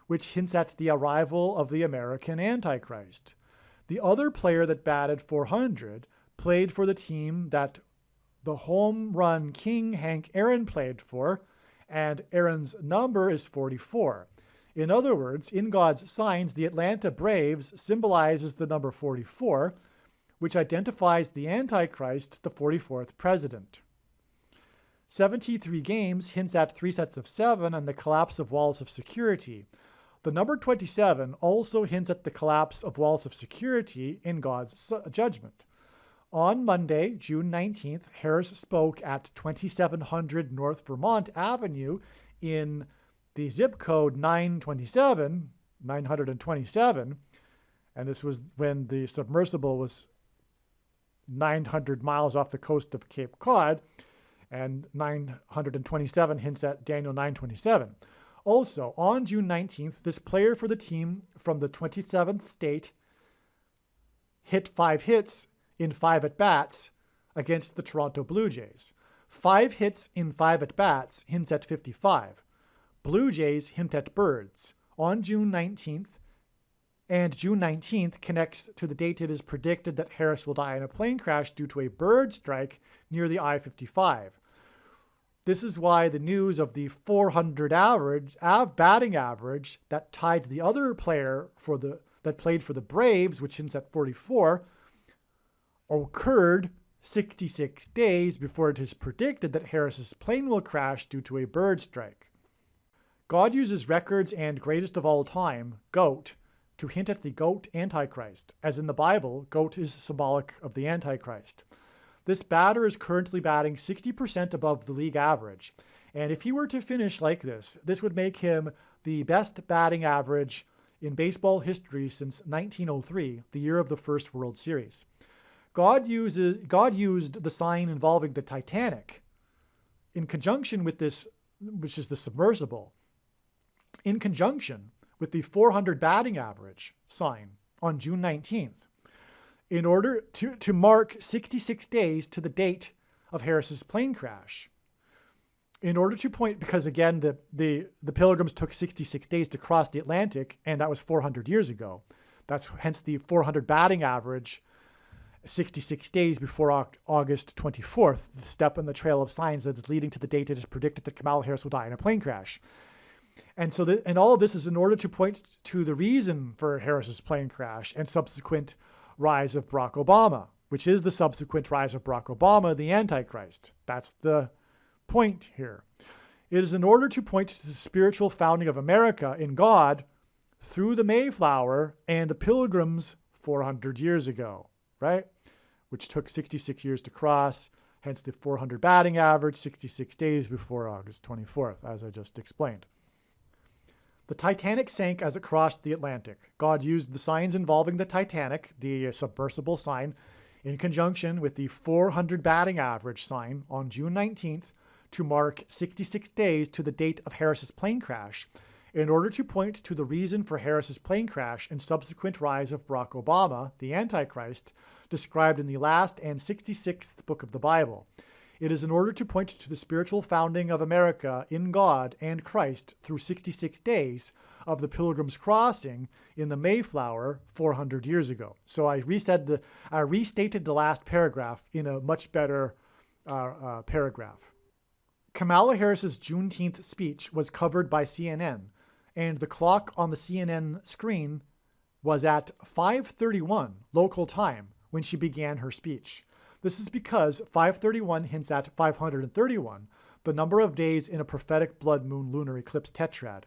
[SPEAKER 1] which hints at the arrival of the American Antichrist. The other player that batted 400 played for the team that the home run king Hank Aaron played for, and Aaron's number is 44. In other words, in God's signs, the Atlanta Braves symbolizes the number 44, which identifies the Antichrist, the 44th president. 73 games hints at 3 sets of 7 and the collapse of walls of security. The number 27 also hints at the collapse of walls of security in God's judgment. On Monday, June 19th, Harris spoke at 2700 North Vermont Avenue in the zip code 927, and this was when the submersible was 900 miles off the coast of Cape Cod, and 927 hints at Daniel 9:27. Also, on June 19th, this player for the team from the 27th state hit 5 hits in 5 at-bats against the Toronto Blue Jays. 5 hits in 5 at-bats hints at 55. Blue Jays hint at birds. On June 19th, and June 19th connects to the date it is predicted that Harris will die in a plane crash due to a bird strike near the I-55. This is why the news of the 400 batting average that tied the other player that played for the Braves, which hints at 44, occurred 66 days before it is predicted that Harris's plane will crash due to a bird strike. God uses records and greatest of all time, GOAT, to hint at the GOAT Antichrist. As in the Bible, GOAT is symbolic of the Antichrist. This batter is currently batting 60% above the league average. And if he were to finish like this would make him the best batting average in baseball history since 1903, the year of the first World Series. God used the sign involving the Titanic in conjunction with this, which is the submersible, in conjunction with the 400 batting average sign on June 19th, in order to mark 66 days to the date of Harris's plane crash. In order to point, because again, the Pilgrims took 66 days to cross the Atlantic, and that was 400 years ago. That's hence the 400 batting average, 66 days before August 24th, the step in the trail of signs that is leading to the date it is predicted that Kamala Harris will die in a plane crash. And so, and all of this is in order to point to the reason for Harris's plane crash and subsequent rise of Barack Obama, which is the subsequent rise of Barack Obama, the Antichrist. That's the point here. It is in order to point to the spiritual founding of America in God through the Mayflower and the Pilgrims 400 years ago, right? Which took 66 years to cross, hence the 400 batting average, 66 days before August 24th, as I just explained. The Titanic sank as it crossed the Atlantic. God used the signs involving the Titanic, the submersible sign, in conjunction with the 400 batting average sign on June 19th to mark 66 days to the date of Harris's plane crash, in order to point to the reason for Harris's plane crash and subsequent rise of Barack Obama, the Antichrist, described in the last and 66th book of the Bible. It is in order to point to the spiritual founding of America in God and Christ through 66 days of the Pilgrims' crossing in the Mayflower 400 years ago. So I restated the last paragraph in a much better paragraph. Kamala Harris's Juneteenth speech was covered by CNN, and the clock on the CNN screen was at 5:31 local time when she began her speech. This is because 531 hints at 531, the number of days in a prophetic blood moon lunar eclipse tetrad.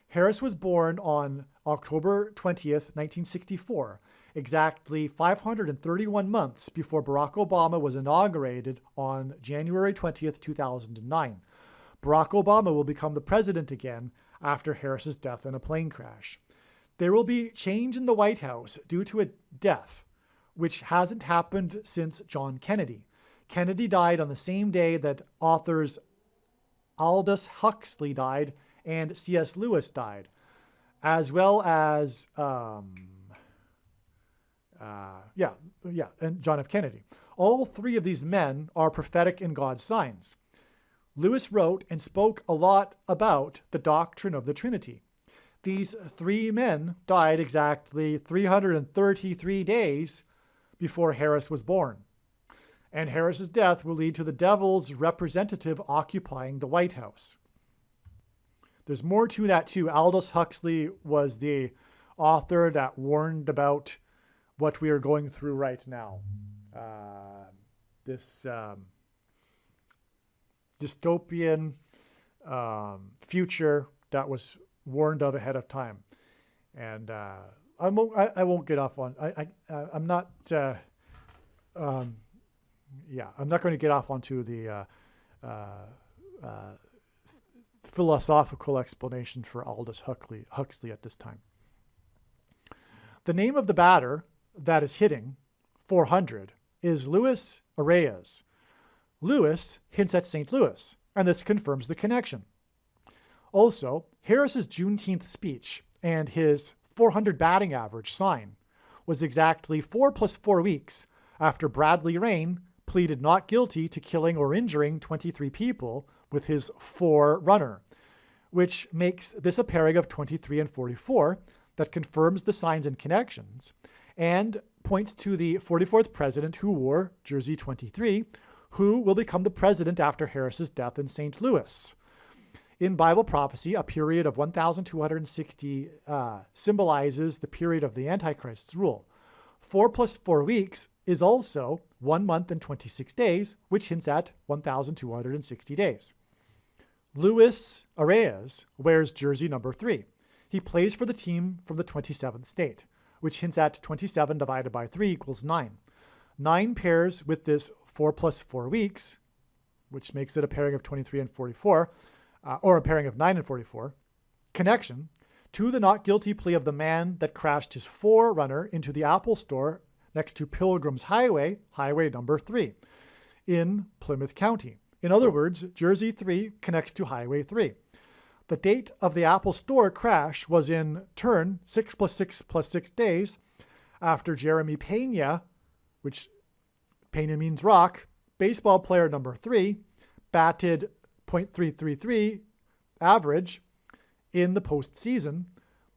[SPEAKER 1] Harris was born on October 20th, 1964, exactly 531 months before Barack Obama was inaugurated on January 20th, 2009. Barack Obama will become the president again after Harris's death in a plane crash. There will be change in the White House due to a death, which hasn't happened since John Kennedy. Kennedy died on the same day that authors Aldous Huxley died and C.S. Lewis died, as well as and John F. Kennedy. All three of these men are prophetic in God's signs. Lewis wrote and spoke a lot about the doctrine of the Trinity. These three men died exactly 333 days before Harris was born. And Harris's death will lead to the devil's representative occupying the White House. There's more to that too. Aldous Huxley was the author that warned about what we are going through right now. This dystopian future that was warned of ahead of time. And I won't get off on. I'm not. I'm not going to get off onto the philosophical explanation for Aldous Huxley at this time. The name of the batter that is hitting 400 is Luis Arraez. Lewis hints at St. Louis, and this confirms the connection. Also, Harris's Juneteenth speech and his 400 batting average sign was exactly 4 + 4 weeks after Bradley Rain pleaded not guilty to killing or injuring 23 people with his forerunner, which makes this a pairing of 23 and 44 that confirms the signs and connections and points to the 44th president who wore jersey 23, who will become the president after Harris's death in St. Louis. In Bible prophecy, a period of 1,260 symbolizes the period of the Antichrist's rule. 4 plus 4 weeks is also 1 month and 26 days, which hints at 1,260 days. Luis Arias wears jersey number 3. He plays for the team from the 27th state, which hints at 27 divided by 3 equals 9. 9 pairs with this 4 plus 4 weeks, which makes it a pairing of 23 and 44, or a pairing of 9 and 44, connection to the not guilty plea of the man that crashed his Forerunner into the Apple Store next to Pilgrim's Highway, highway number 3, in Plymouth County. In other words, Jersey 3 connects to Highway 3. The date of the Apple Store crash was in turn 6 plus 6 plus 6 days after Jeremy Pena, which Pena means rock, baseball player number 3, batted .333 average in the postseason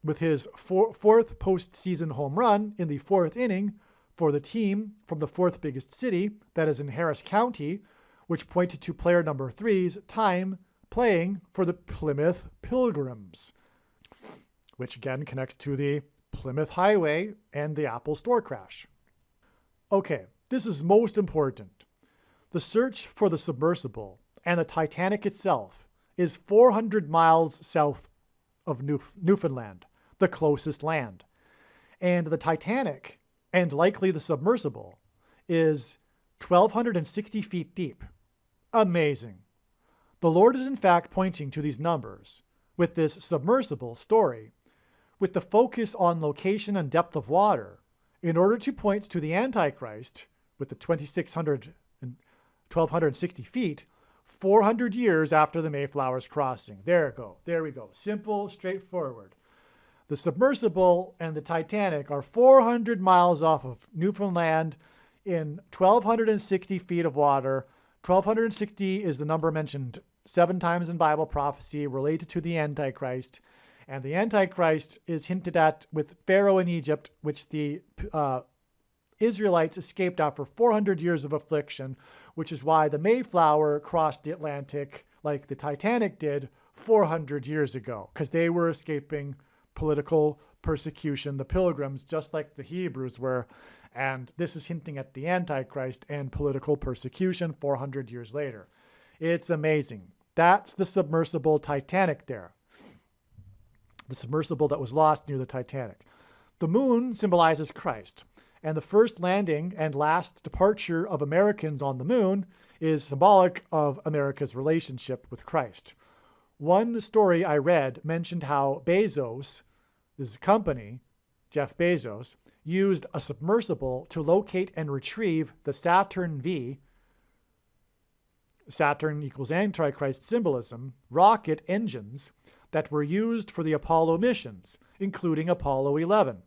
[SPEAKER 1] with his fourth postseason home run in the 4th inning for the team from the 4th biggest city, that is in Harris County, which pointed to player number 3's time playing for the Plymouth Pilgrims, which again connects to the Plymouth Highway and the Apple Store crash. Okay, this is most important. The search for the submersible and the Titanic itself is 400 miles south of Newfoundland, the closest land. And the Titanic, and likely the submersible, is 1,260 feet deep. Amazing. The Lord is in fact pointing to these numbers with this submersible story, with the focus on location and depth of water, in order to point to the Antichrist with the 2,600 and 1,260 feet, 400 years after the Mayflower's crossing. There we go. Simple, straightforward. The submersible and the Titanic are 400 miles off of Newfoundland in 1,260 feet of water. 1,260 is the number mentioned 7 times in Bible prophecy related to the Antichrist. And the Antichrist is hinted at with Pharaoh in Egypt, which the Israelites escaped after 400 years of affliction, which is why the Mayflower crossed the Atlantic like the Titanic did 400 years ago, because they were escaping political persecution, the Pilgrims, just like the Hebrews were. And this is hinting at the Antichrist and political persecution 400 years later. It's amazing. That's the submersible Titanic there. The submersible that was lost near the Titanic. The moon symbolizes Christ. And the first landing and last departure of Americans on the moon is symbolic of America's relationship with Christ. One story I read mentioned how Bezos, his company, Jeff Bezos, used a submersible to locate and retrieve the Saturn V, Saturn equals Antichrist symbolism, rocket engines that were used for the Apollo missions, including Apollo 11.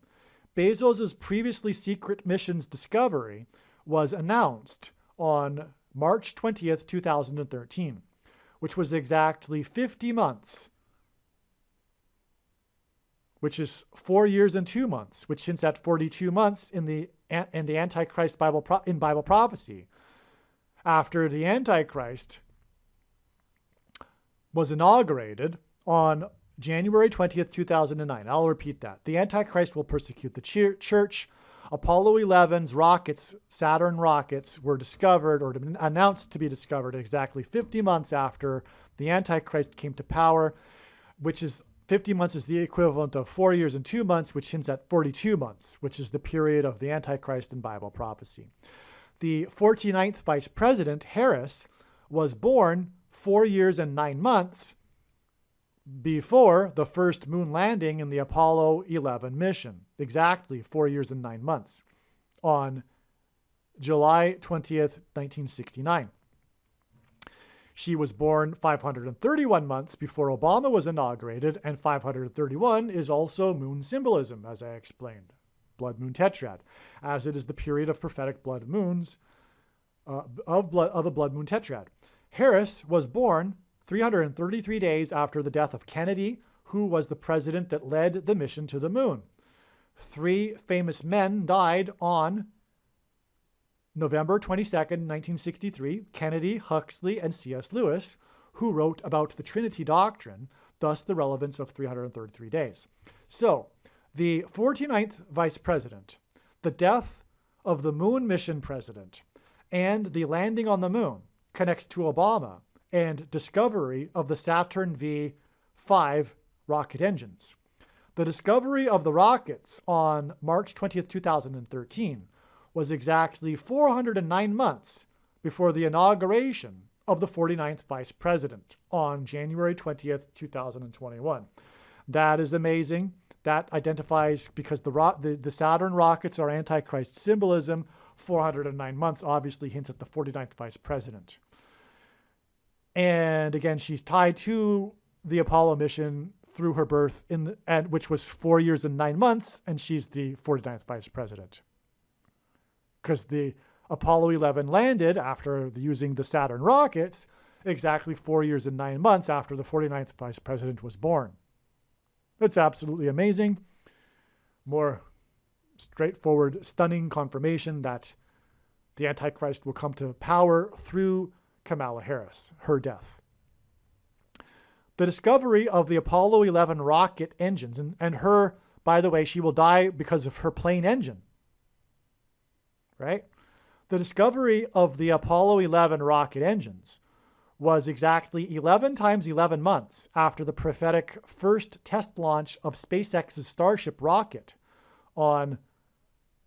[SPEAKER 1] Bezos' previously secret mission's discovery was announced on March 20th, 2013, which was exactly 50 months, which is 4 years and 2 months, which hints at 42 months in the Antichrist Bible prophecy, after the Antichrist was inaugurated on January 20th, 2009. I'll repeat that. The Antichrist will persecute the church. Apollo 11's rockets, Saturn rockets, were discovered or announced to be discovered exactly 50 months after the Antichrist came to power, which is 50 months is the equivalent of 4 years and 2 months, which hints at 42 months, which is the period of the Antichrist in Bible prophecy. The 49th Vice President, Harris, was born 4 years and 9 months before the first moon landing in the Apollo 11 mission, exactly 4 years and 9 months, on July 20th, 1969. She was born 531 months before Obama was inaugurated, and 531 is also moon symbolism, as I explained, blood moon tetrad, as it is the period of prophetic blood moons, of a blood moon tetrad. Harris was born 333 days after the death of Kennedy, who was the president that led the mission to the moon. 3 famous men died on November 22nd, 1963, Kennedy, Huxley, and C.S. Lewis, who wrote about the Trinity doctrine, thus the relevance of 333 days. So, the 49th vice president, the death of the moon mission president, and the landing on the moon connect to Obama and discovery of the Saturn V5 rocket engines. The discovery of the rockets on March 20th, 2013 was exactly 409 months before the inauguration of the 49th vice president on January 20th, 2021. That is amazing. That identifies, because the Saturn rockets are Antichrist symbolism, 409 months obviously hints at the 49th vice president. And again, she's tied to the Apollo mission through her birth, which was 4 years and 9 months, and she's the 49th vice president. Because the Apollo 11 landed after using the Saturn rockets exactly 4 years and 9 months after the 49th vice president was born. It's absolutely amazing. More straightforward, stunning confirmation that the Antichrist will come to power through Kamala Harris, her death. The discovery of the Apollo 11 rocket engines, and her, by the way, she will die because of her plane engine. Right? The discovery of the Apollo 11 rocket engines was exactly 11 times 11 months after the prophetic first test launch of SpaceX's Starship rocket on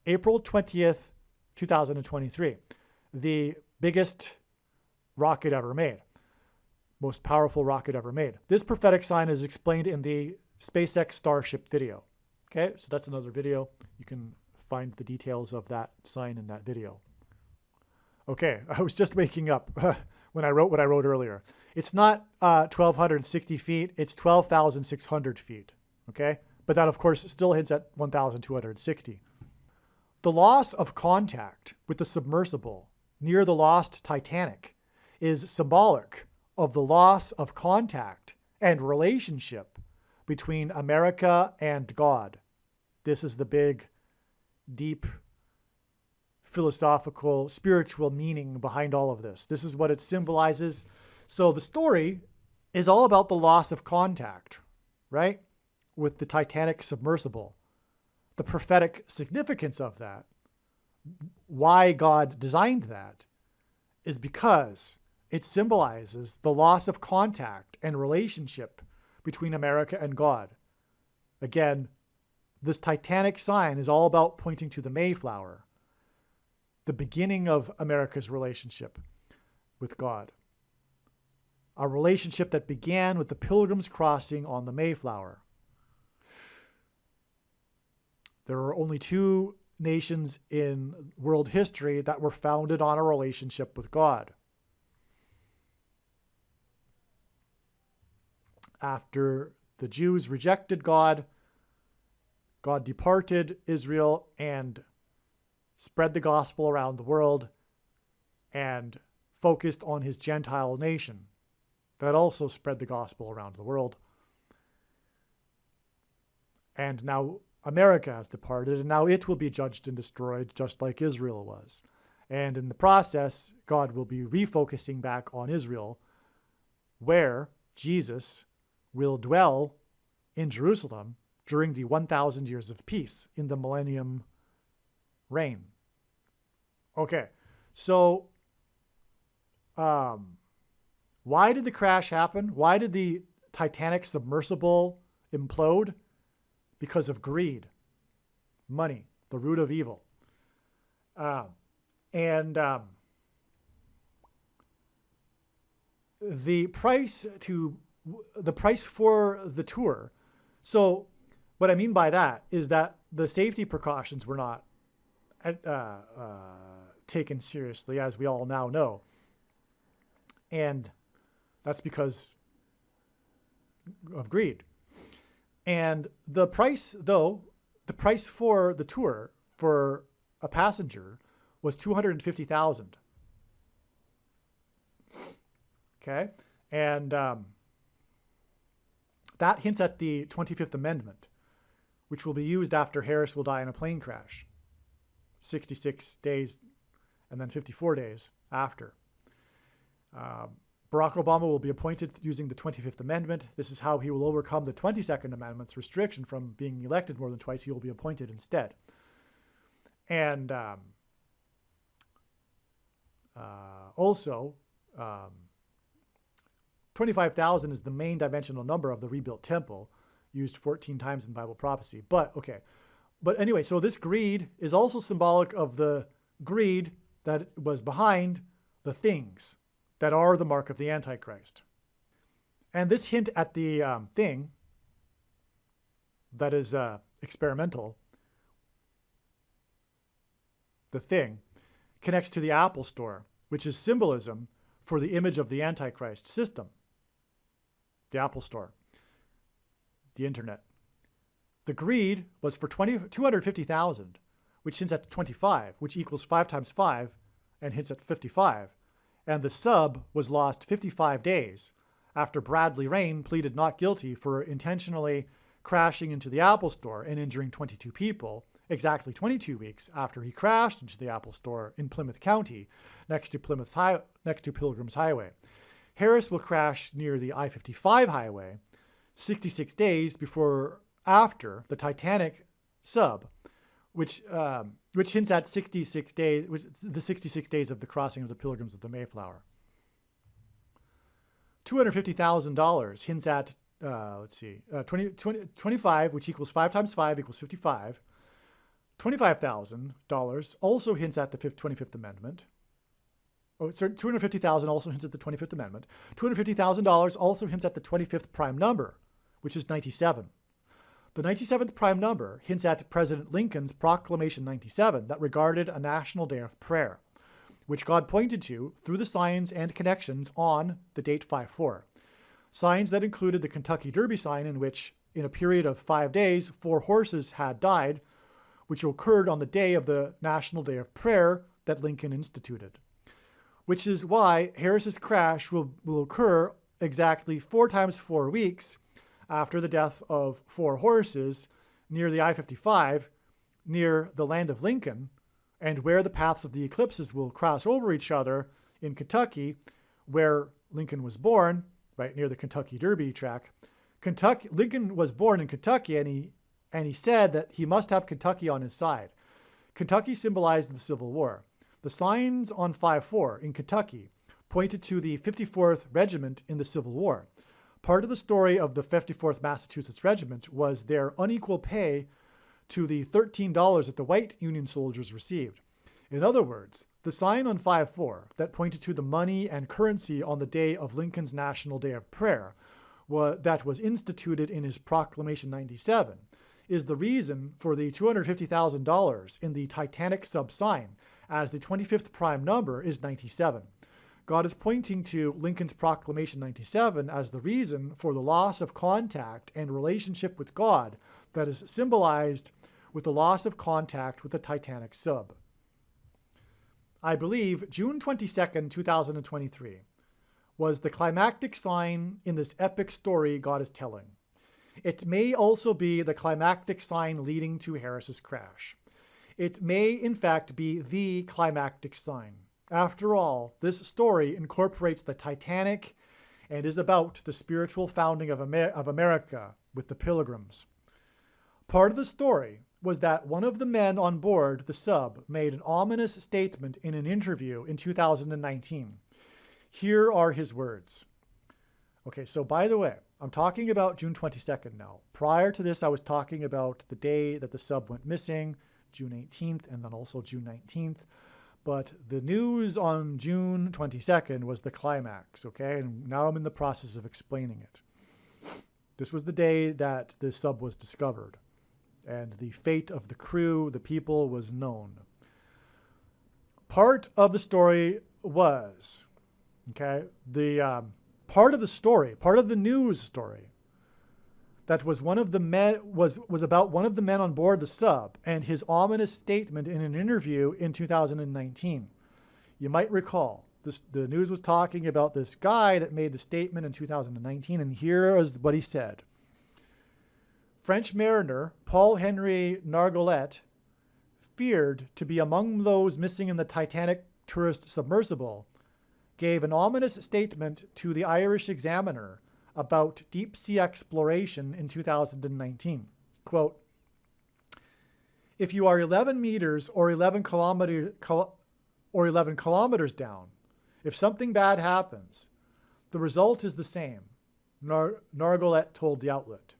[SPEAKER 1] April 20th, 2023. The biggest rocket ever made. Most powerful rocket ever made. This prophetic sign is explained in the SpaceX Starship video. Okay, so that's another video. You can find the details of that sign in that video. Okay, I was just waking up when I wrote what I wrote earlier. It's not 1,260 feet, it's 12,600 feet, okay? But that, of course, still hits at 1,260. The loss of contact with the submersible near the lost Titanic is symbolic of the loss of contact and relationship between America and God. This is the big, deep, philosophical, spiritual meaning behind all of this. This is what it symbolizes. So the story is all about the loss of contact, right? With the Titanic submersible. The prophetic significance of that, why God designed that, is because it symbolizes the loss of contact and relationship between America and God. Again, this Titanic sign is all about pointing to the Mayflower, the beginning of America's relationship with God. A relationship that began with the Pilgrims crossing on the Mayflower. There are only two nations in world history that were founded on a relationship with God. After the Jews rejected God, God departed Israel and spread the gospel around the world and focused on his Gentile nation that also spread the gospel around the world. And now America has departed, and now it will be judged and destroyed just like Israel was. And in the process, God will be refocusing back on Israel, where Jesus will dwell in Jerusalem during the 1,000 years of peace in the millennium reign. Okay, so why did the crash happen? Why did the Titanic submersible implode? Because of greed, money, the root of evil. The price for the tour. So what I mean by that is that the safety precautions were not taken seriously, as we all now know. And that's because of greed. And the price, though, the price for the tour for a passenger was $250,000. Okay, and that hints at the 25th Amendment, which will be used after Harris will die in a plane crash. 66 days and then 54 days after. Barack Obama will be appointed using the 25th Amendment. This is how he will overcome the 22nd Amendment's restriction from being elected more than twice. He will be appointed instead. And also, 25,000 is the main dimensional number of the rebuilt temple, used 14 times in Bible prophecy. But anyway, so this greed is also symbolic of the greed that was behind the things that are the mark of the Antichrist. And this hint at the thing that is experimental, the thing, connects to the Apple Store, which is symbolism for the image of the Antichrist system. The Apple Store, the internet. The greed was for 250,000, which hints at 25, which equals 5 times 5 and hints at 55. And the sub was lost 55 days after Bradley Rain pleaded not guilty for intentionally crashing into the Apple Store and injuring 22 people, exactly 22 weeks after he crashed into the Apple Store in Plymouth County, next to Pilgrim's Highway. Harris will crash near the I-55 highway 66 days after the Titanic sub, which hints at 66 days, the 66 days of the crossing of the Pilgrims of the Mayflower. $250,000 hints at, 25, which equals 5 times 5 equals 55. $25,000 also hints at the 25th Amendment. Oh, sorry, $250,000 also hints at the 25th Amendment. $250,000 also hints at the 25th prime number, which is 97. The 97th prime number hints at President Lincoln's Proclamation 97 that regarded a national day of prayer, which God pointed to through the signs and connections on the date 5-4. Signs that included the Kentucky Derby sign, in which, in a period of 5 days, 4 horses had died, which occurred on the day of the National Day of Prayer that Lincoln instituted. Which is why Harris's crash will occur exactly 4 times 4 weeks after the death of 4 horses near the I-55, near the land of Lincoln, and where the paths of the eclipses will cross over each other in Kentucky, where Lincoln was born, right near the Kentucky Derby track. Lincoln was born in Kentucky, and he said that he must have Kentucky on his side. Kentucky symbolized the Civil War. The signs on 5-4 in Kentucky pointed to the 54th Regiment in the Civil War. Part of the story of the 54th Massachusetts Regiment was their unequal pay to the $13 that the white Union soldiers received. In other words, the sign on 5-4 that pointed to the money and currency on the day of Lincoln's National Day of Prayer that was instituted in his Proclamation 97 is the reason for the $250,000 in the Titanic sub sign, as the 25th prime number is 97. God is pointing to Lincoln's Proclamation 97 as the reason for the loss of contact and relationship with God that is symbolized with the loss of contact with the Titanic sub. I believe June 22nd, 2023 was the climactic sign in this epic story God is telling. It may also be the climactic sign leading to Harris's crash. It may, in fact, be the climactic sign. After all, this story incorporates the Titanic and is about the spiritual founding of America with the Pilgrims. Part of the story was that one of the men on board the sub made an ominous statement in an interview in 2019. Here are his words. Okay, so by the way, I'm talking about June 22nd now. Prior to this, I was talking about the day that the sub went missing, June 18th, and then also June 19th. But the news on June 22nd was the climax, okay? And now I'm in the process of explaining it. This was the day that the sub was discovered, and the fate of the crew, the people, was known. Part of the story was, okay, part of the news story that was one of the men was about one of the men on board the sub and his ominous statement in an interview in 2019. You might recall the news was talking about this guy that made the statement in 2019, and here is what he said. French mariner Paul-Henri Nargeolet feared to be among those missing in the Titanic tourist submersible, gave an ominous statement to the Irish Examiner about deep sea exploration in 2019. Quote, "If you are 11 meters or 11 kilometers down, if something bad happens, the result is the same," Nargolet told the outlet.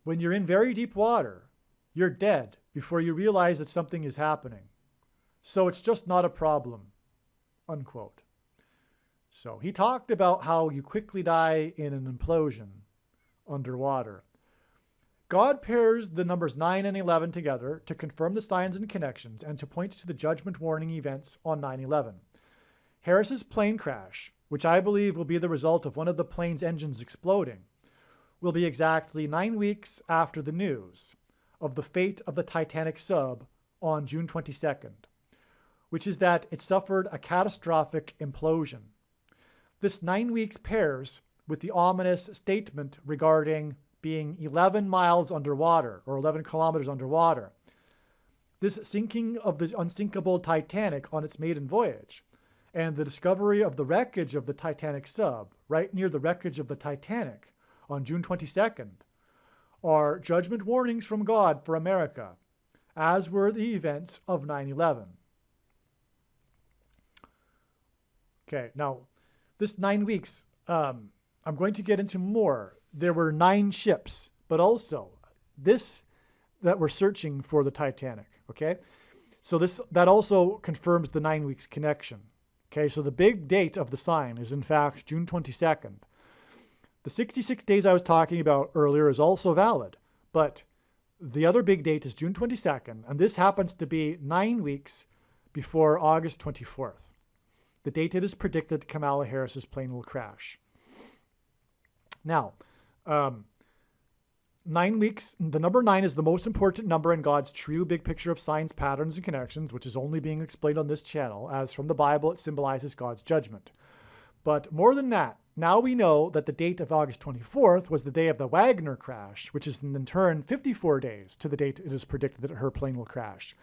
[SPEAKER 1] "When you're in very deep water, you're dead before you realize that something is happening. So it's just not a problem," unquote. So he talked about how you quickly die in an implosion underwater. God pairs the numbers 9 and 11 together to confirm the signs and connections and to point to the judgment warning events on 9/11. Harris's plane crash, which I believe will be the result of one of the plane's engines exploding, will be exactly 9 weeks after the news of the fate of the Titanic sub on June 22nd, which is that it suffered a catastrophic implosion. This 9 weeks pairs with the ominous statement regarding being 11 miles underwater or 11 kilometers underwater. This sinking of the unsinkable Titanic on its maiden voyage and the discovery of the wreckage of the Titanic sub right near the wreckage of the Titanic on June 22nd are judgment warnings from God for America, as were the events of 9/11. Okay, now this 9 weeks, I'm going to get into more. There were 9 ships, but also this that were searching for the Titanic, okay? So that also confirms the 9 weeks connection, okay? So the big date of the sign is in fact June 22nd. The 66 days I was talking about earlier is also valid, but the other big date is June 22nd, and this happens to be 9 weeks before August 24th. The date it is predicted Kamala Harris's plane will crash. Now, 9 weeks, the number 9 is the most important number in God's true big picture of signs, patterns, and connections, which is only being explained on this channel, as from the Bible it symbolizes God's judgment. But more than that, now we know that the date of August 24th was the day of the Wagner crash, which is in turn 54 days to the date it is predicted that her plane will crash.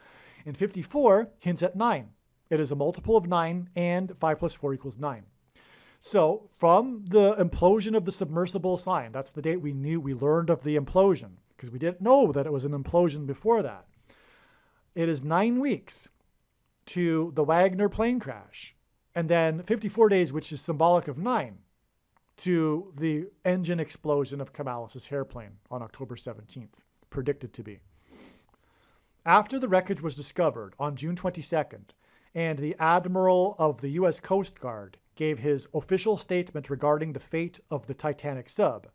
[SPEAKER 1] And 54 hints at 9. It is a multiple of 9, and 5 plus 4 equals 9. So from the implosion of the submersible sign, that's the date we learned of the implosion, because we didn't know that it was an implosion before that. It is 9 weeks to the Wagner plane crash, and then 54 days, which is symbolic of 9, to the engine explosion of Kamala's airplane on October 17th, predicted to be. After the wreckage was discovered on June 22nd, and the Admiral of the U.S. Coast Guard gave his official statement regarding the fate of the Titanic sub,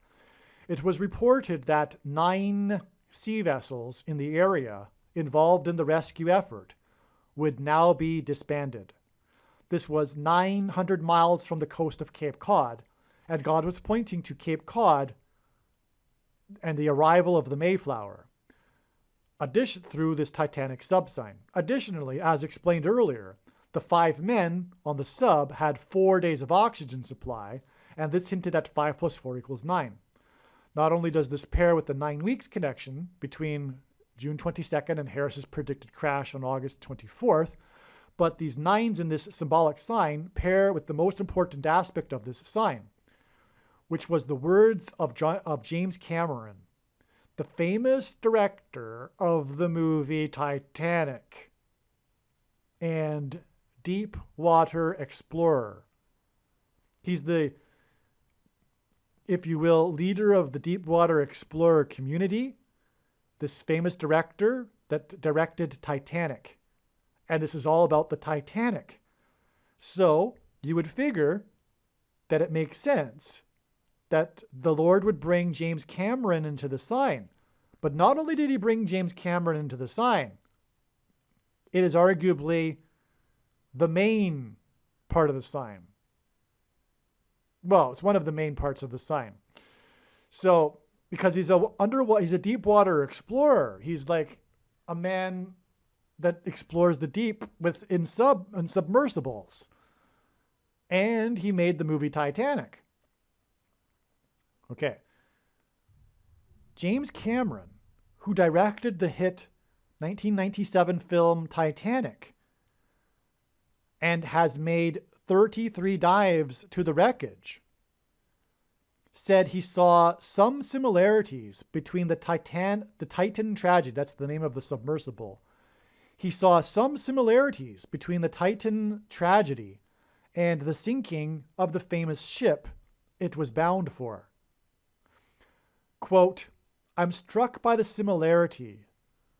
[SPEAKER 1] it was reported that 9 sea vessels in the area involved in the rescue effort would now be disbanded. This was 900 miles from the coast of Cape Cod, and God was pointing to Cape Cod and the arrival of the Mayflower through this Titanic sub sign. Additionally, as explained earlier, the 5 men on the sub had 4 days of oxygen supply, and this hinted at 5 plus 4 equals 9. Not only does this pair with the 9 weeks connection between June 22nd and Harris's predicted crash on August 24th, but these 9s in this symbolic sign pair with the most important aspect of this sign, which was the words of James Cameron, the famous director of the movie Titanic and Deep Water Explorer. He's the, if you will, leader of the Deep Water Explorer community, this famous director that directed Titanic. And this is all about the Titanic. So you would figure that it makes sense that the Lord would bring James Cameron into the sign. But not only did he bring James Cameron into the sign, it is arguably the main part of the sign. Well, it's one of the main parts of the sign. So, because he's a deep water explorer. He's like a man that explores the deep in submersibles. And he made the movie Titanic. Okay. James Cameron, who directed the hit 1997 film Titanic, and has made 33 dives to the wreckage, said he saw some similarities between the Titan tragedy, that's the name of the submersible. He saw some similarities between the Titan tragedy and the sinking of the famous ship it was bound for. Quote, I'm struck by the similarity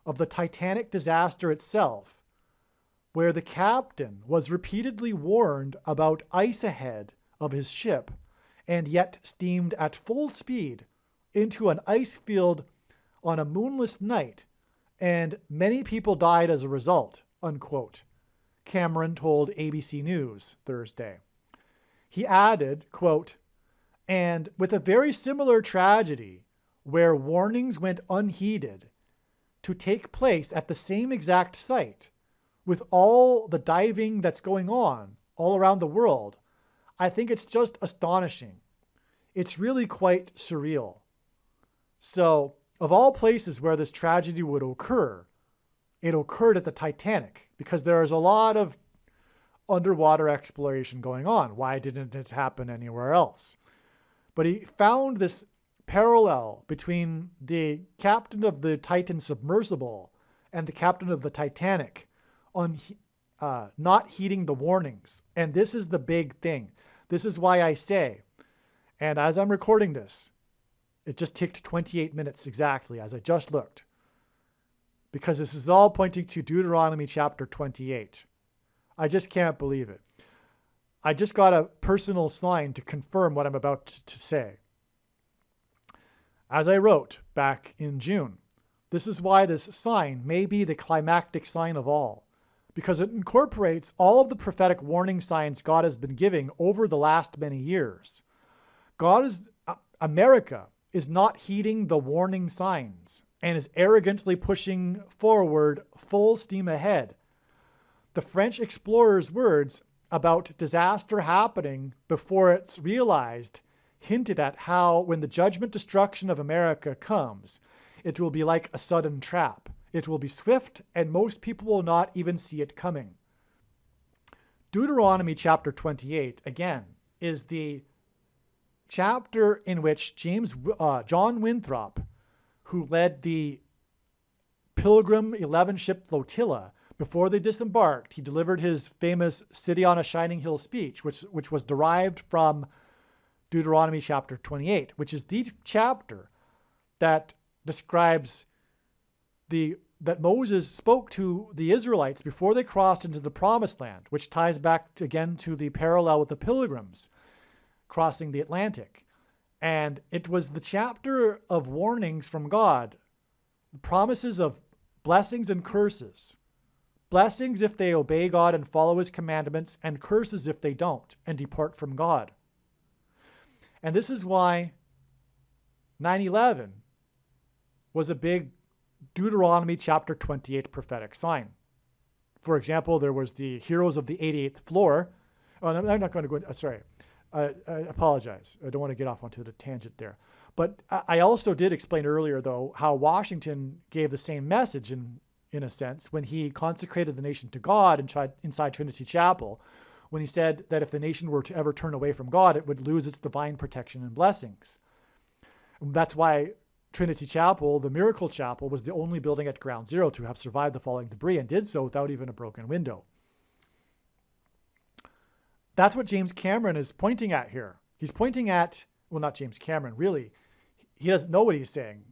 [SPEAKER 1] of the Titanic disaster itself, where the captain was repeatedly warned about ice ahead of his ship and yet steamed at full speed into an ice field on a moonless night, and many people died as a result, unquote, Cameron told ABC News Thursday. He added, quote, and with a very similar tragedy where warnings went unheeded to take place at the same exact site, with all the diving that's going on all around the world, I think it's just astonishing. It's really quite surreal. So, of all places where this tragedy would occur, it occurred at the Titanic because there is a lot of underwater exploration going on. Why didn't it happen anywhere else? But he found this parallel between the captain of the Titan submersible and the captain of the Titanic on not heeding the warnings. And this is the big thing. This is why I say, and as I'm recording this, it just ticked 28 minutes exactly as I just looked, because this is all pointing to Deuteronomy chapter 28. I just can't believe it. I just got a personal sign to confirm what I'm about to say. As I wrote back in June, this is why this sign may be the climactic sign of all, because it incorporates all of the prophetic warning signs God has been giving over the last many years. America is not heeding the warning signs and is arrogantly pushing forward full steam ahead. The French explorer's words about disaster happening before it's realized hinted at how when the judgment destruction of America comes, it will be like a sudden trap. It will be swift, and most people will not even see it coming. Deuteronomy chapter 28, again, is the chapter in which John Winthrop, who led the Pilgrim 11-ship flotilla, before they disembarked, he delivered his famous City on a Shining Hill speech, which was derived from Deuteronomy chapter 28, which is the chapter that describes that Moses spoke to the Israelites before they crossed into the Promised Land, which ties back again to the parallel with the Pilgrims crossing the Atlantic. And it was the chapter of warnings from God, the promises of blessings and curses. Blessings if they obey God and follow his commandments, and curses if they don't and depart from God. And this is why 9/11 was a big Deuteronomy chapter 28 prophetic sign. For example, there was the heroes of the 88th floor. Oh, I'm not going to go into, sorry. I apologize. I don't want to get off onto the tangent there. But I also did explain earlier, though, how Washington gave the same message in a sense when he consecrated the nation to God inside Trinity Chapel, when he said that if the nation were to ever turn away from God, it would lose its divine protection and blessings. And that's why Trinity Chapel, the Miracle Chapel, was the only building at Ground Zero to have survived the falling debris, and did so without even a broken window. That's what James Cameron is pointing at here. He's pointing at, well, not James Cameron, really. He doesn't know what he's saying.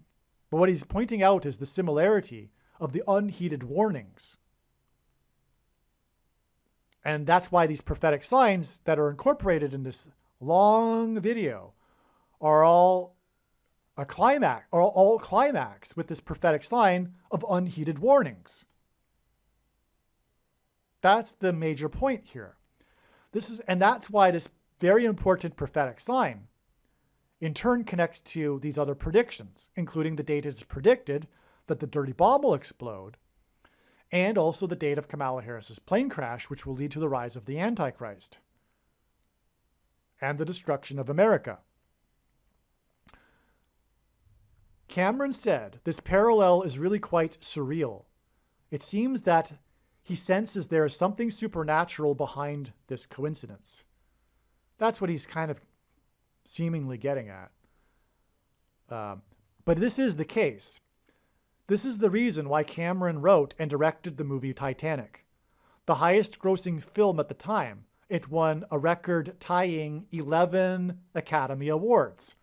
[SPEAKER 1] But what he's pointing out is the similarity of the unheeded warnings. And that's why these prophetic signs that are incorporated in this long video are all climax with this prophetic sign of unheeded warnings. That's the major point here. And that's why this very important prophetic sign in turn connects to these other predictions, including the date it is predicted that the dirty bomb will explode, and also the date of Kamala Harris's plane crash, which will lead to the rise of the Antichrist and the destruction of America. Cameron said this parallel is really quite surreal. It seems that he senses there is something supernatural behind this coincidence. That's what he's kind of seemingly getting at. But this is the case. This is the reason why Cameron wrote and directed the movie Titanic. The highest grossing film at the time. It won a record-tying 11 Academy Awards.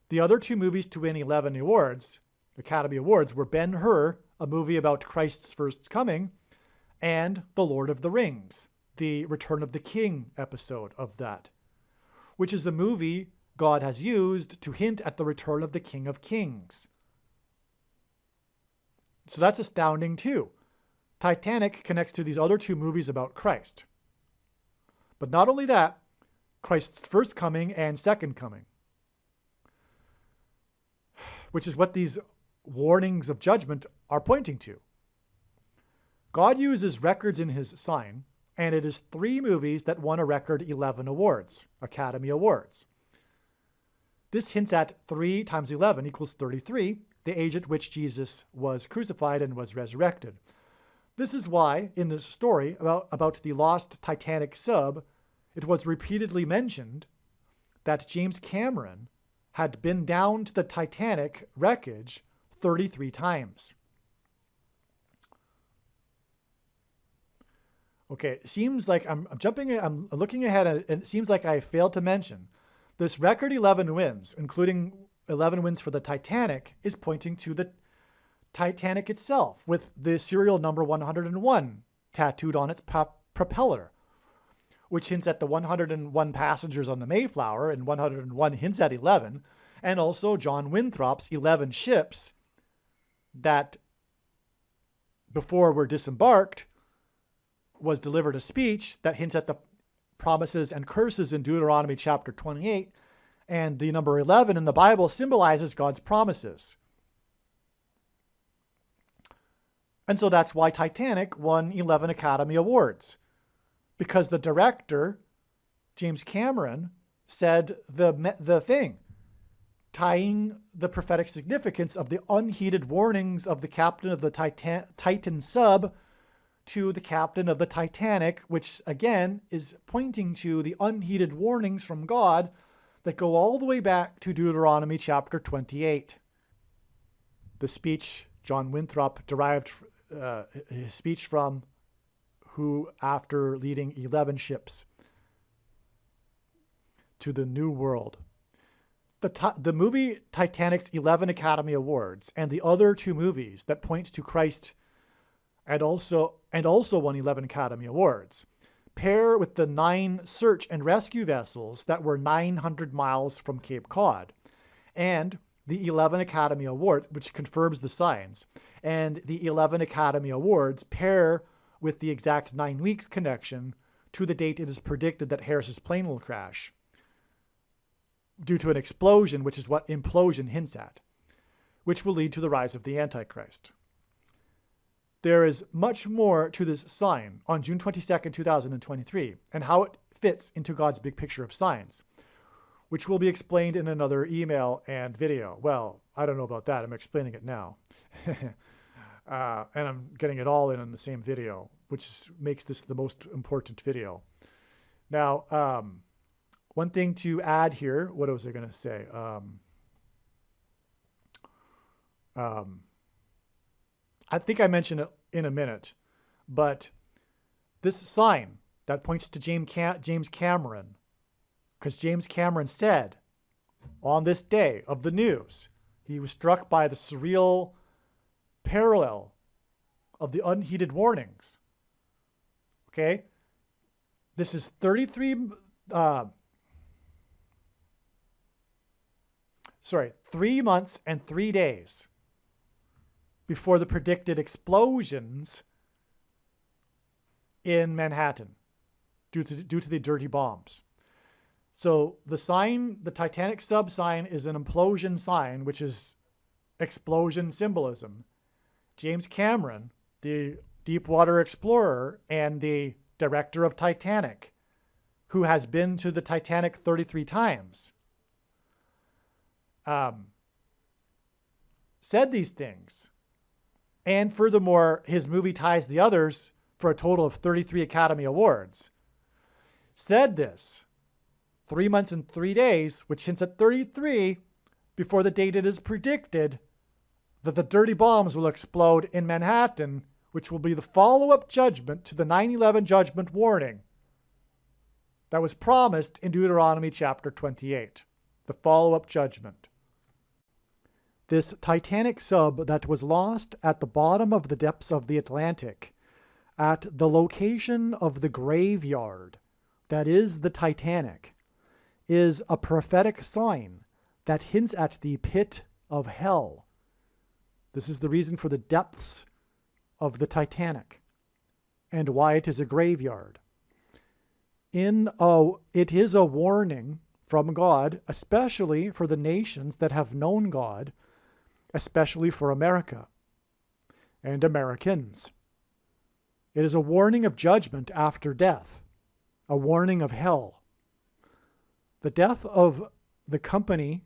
[SPEAKER 1] The other two movies to win 11 awards, Academy Awards, were Ben-Hur, a movie about Christ's first coming, and The Lord of the Rings, the Return of the King episode of that, which is a movie God has used to hint at the return of the King of Kings. So that's astounding too. Titanic connects to these other two movies about Christ. But not only that, Christ's first coming and second coming, which is what these warnings of judgment are pointing to. God uses records in his sign, and it is 3 movies that won a record 11 awards, Academy Awards. This hints at 3 times 11 equals 33, the age at which Jesus was crucified and was resurrected. This is why, in this story about the lost Titanic sub, it was repeatedly mentioned that James Cameron had been down to the Titanic wreckage 33 times. Okay, it seems like I'm looking ahead, and it seems like I failed to mention this record 11 wins, including 11 wins for the Titanic, is pointing to the Titanic itself, with the serial number 101 tattooed on its propeller, which hints at the 101 passengers on the Mayflower, and 101 hints at 11, and also John Winthrop's 11 ships that, before were disembarked, was delivered a speech that hints at the promises and curses in Deuteronomy chapter 28, and the number 11 in the Bible symbolizes God's promises. And so that's why Titanic won 11 Academy Awards, because the director, James Cameron, said the thing, tying the prophetic significance of the unheeded warnings of the captain of the Titan sub to the captain of the Titanic, which again is pointing to the unheeded warnings from God that go all the way back to Deuteronomy chapter 28. The speech John Winthrop derived his speech from, who, after leading 11 ships to the New World. The movie Titanic's 11 Academy Awards and the other 2 movies that point to Christ and also won 11 Academy Awards pair with the 9 search and rescue vessels that were 900 miles from Cape Cod, and the 11 Academy Award, which confirms the signs, and the 11 Academy Awards pair with the exact 9 weeks connection to the date it is predicted that Harris's plane will crash due to an explosion, which is what implosion hints at, which will lead to the rise of the Antichrist. There is much more to this sign on June 22nd, 2023, and how it fits into God's big picture of signs, which will be explained in another email and video. Well, I don't know about that. I'm explaining it now. And I'm getting it all in the same video, which makes this the most important video. Now, one thing to add here, what was I going to say? I think I mentioned it in a minute, but this sign that points to James Cameron, because James Cameron said on this day of the news, he was struck by the surreal parallel of the unheeded warnings. Okay? This is 3 months and 3 days before the predicted explosions in Manhattan due to the dirty bombs. So the sign, the Titanic sub sign, is an implosion sign, which is explosion symbolism. James Cameron, the deep water explorer and the director of Titanic, who has been to the Titanic 33 times, said these things. And furthermore, his movie ties the others for a total of 33 Academy Awards, said this 3 months and 3 days, which hints at 33, before the date it is predicted that the dirty bombs will explode in Manhattan, which will be the follow-up judgment to the 9/11 judgment warning that was promised in Deuteronomy chapter 28, the follow-up judgment. This Titanic sub that was lost at the bottom of the depths of the Atlantic, at the location of the graveyard that is the Titanic, is a prophetic sign that hints at the pit of hell. This is the reason for the depths of the Titanic and why it is a graveyard. It is a warning from God, especially for the nations that have known God, especially for America and Americans. It is a warning of judgment after death, a warning of hell. The death of the company,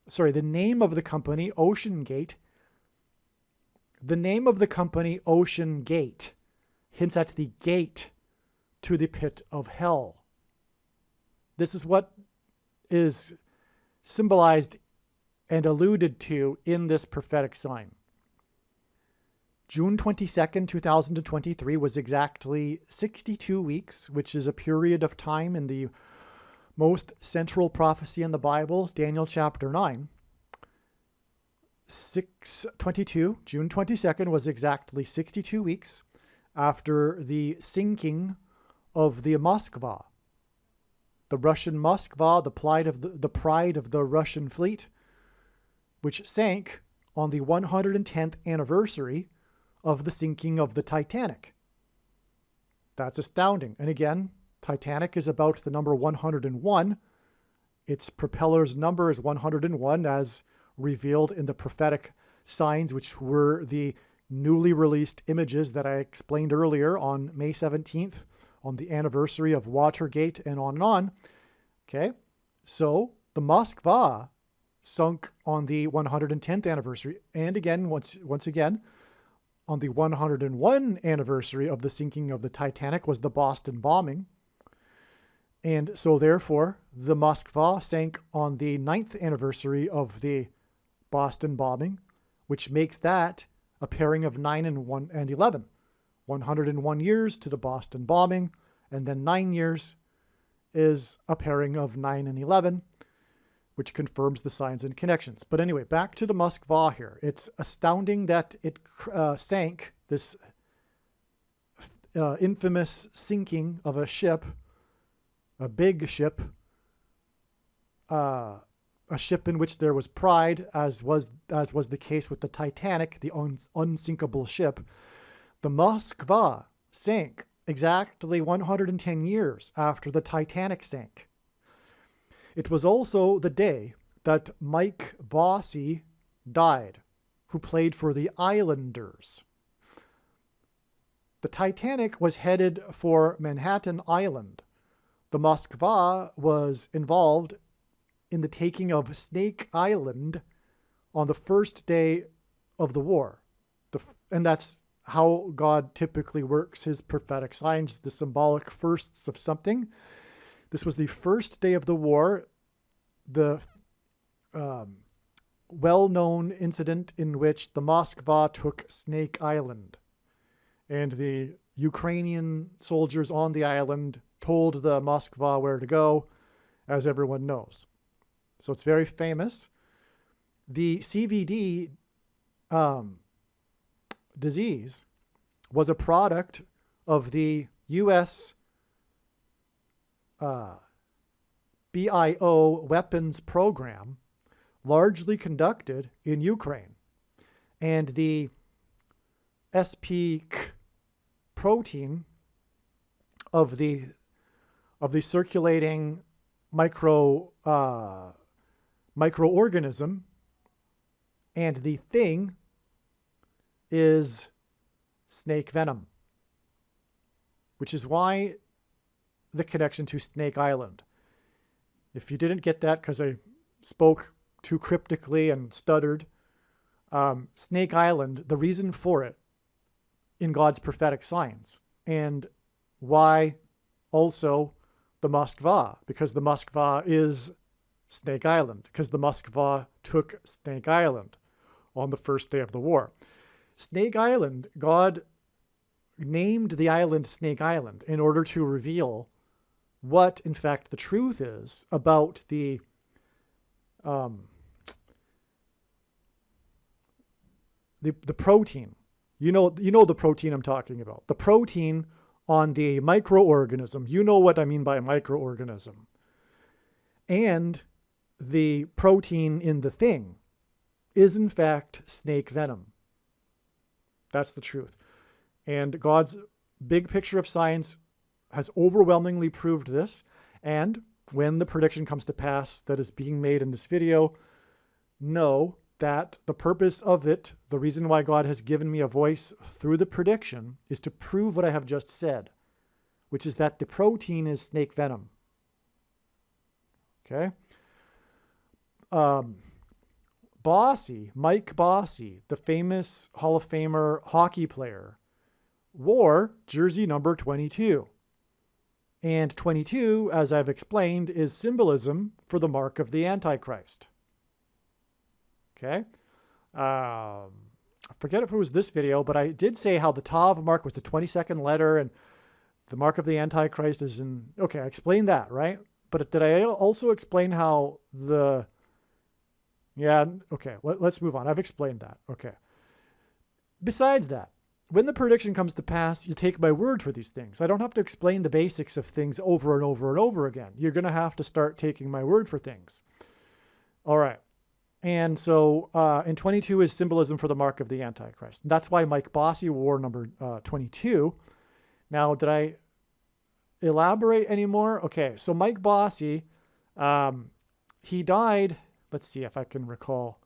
[SPEAKER 1] the name of the company, Ocean Gate, hints at the gate to the pit of hell. This is what is symbolized and alluded to in this prophetic sign. June 22nd, 2023 was exactly 62 weeks, which is a period of time in the most central prophecy in the Bible, Daniel chapter 9. 6/22, June 22nd was exactly 62 weeks after the sinking of the Moskva, the Russian Moskva, the pride of the Russian fleet, which sank on the 110th anniversary of the sinking of the Titanic. That's astounding. And again, Titanic is about the number 101. Its propeller's number is 101, as revealed in the prophetic signs, which were the newly released images that I explained earlier on May 17th, on the anniversary of Watergate, and on and on. Okay, so the Moskva sunk on the 110th anniversary, and again, once again, on the 101 anniversary of the sinking of the Titanic was the Boston bombing. And so therefore, the Moskva sank on the 9th anniversary of the Boston bombing, which makes that a pairing of 9 and 11. 101 years to the Boston bombing, and then 9 years is a pairing of 9 and 11, which confirms the signs and connections. But anyway, back to the Moskva here. It's astounding that it sank, this infamous sinking of a ship, a big ship, a ship in which there was pride, as was the case with the Titanic, the unsinkable ship. The Moskva sank exactly 110 years after the Titanic sank. It was also the day that Mike Bossy died, who played for the Islanders. The Titanic was headed for Manhattan Island. The Moskva was involved in the taking of Snake Island on the first day of the war. And that's how God typically works his prophetic signs, the symbolic firsts of something. This was the first day of the war, the well-known incident in which the Moskva took Snake Island. And the Ukrainian soldiers on the island told the Moskva where to go, as everyone knows. So it's very famous. The CVD disease was a product of the U.S. BIO weapons program, largely conducted in Ukraine. And the SPK protein of the circulating microorganism, and the thing is snake venom, which is why the connection to Snake Island. If you didn't get that because I spoke too cryptically and stuttered, Snake Island, the reason for it in God's prophetic signs And why also the Moskva? Because the Moskva is Snake Island, because the Moskva took Snake Island on the first day of the war. Snake Island, God named the island Snake Island in order to reveal what, in fact, the truth is about the protein. You know the protein I'm talking about. The protein on the microorganism. You know what I mean by a microorganism. And the protein in the thing is, in fact, snake venom. That's the truth. And God's big picture of science has overwhelmingly proved this. And when the prediction comes to pass that is being made in this video, know that the purpose of it, the reason why God has given me a voice through the prediction, is to prove what I have just said, which is that the protein is snake venom. Okay? Bossy, Mike Bossy, the famous Hall of Famer hockey player, wore jersey number 22. And 22, as I've explained, is symbolism for the mark of the Antichrist. Okay? I forget if it was this video, but I did say how the Tav mark was the 22nd letter and the mark of the Antichrist is in... Okay, I explained that, right? But did I also explain how the... Yeah, okay, let's move on. I've explained that. Okay. Besides that, when the prediction comes to pass, you take my word for these things. I don't have to explain the basics of things over and over and over again. You're going to have to start taking my word for things. All right. And so, and 22 is symbolism for the mark of the Antichrist. And that's why Mike Bossy wore number 22. Now, did I elaborate anymore? Okay, so Mike Bossy, he died... Let's see if I can recall.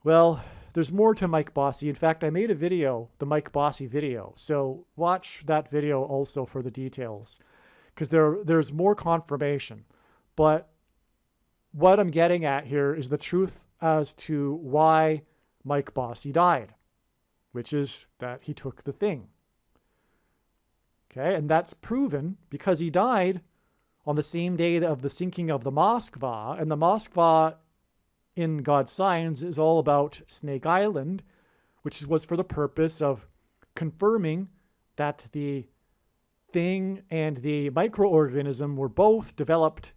[SPEAKER 1] Well, there's more to Mike Bossy. In fact, I made a video, the Mike Bossy video. So watch that video also for the details, because there's more confirmation. But what I'm getting at here is the truth as to why Mike Bossy died, which is that he took the thing. Okay, and that's proven because he died on the same day of the sinking of the Moskva. And the Moskva in God's signs is all about Snake Island, which was for the purpose of confirming that the thing and the microorganism were both developed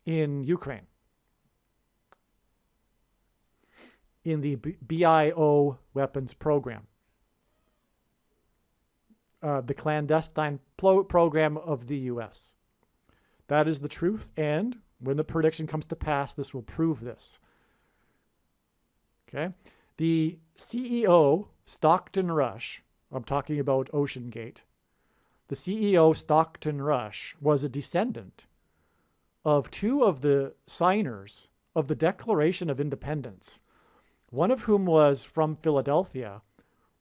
[SPEAKER 1] in Ukraine, in the BIO weapons program, the clandestine program of the U.S. That is the truth, and when the prediction comes to pass, this will prove this. Okay? The CEO, Stockton Rush, I'm talking about OceanGate, the CEO, Stockton Rush, was a descendant of two of the signers of the Declaration of Independence, one of whom was from Philadelphia,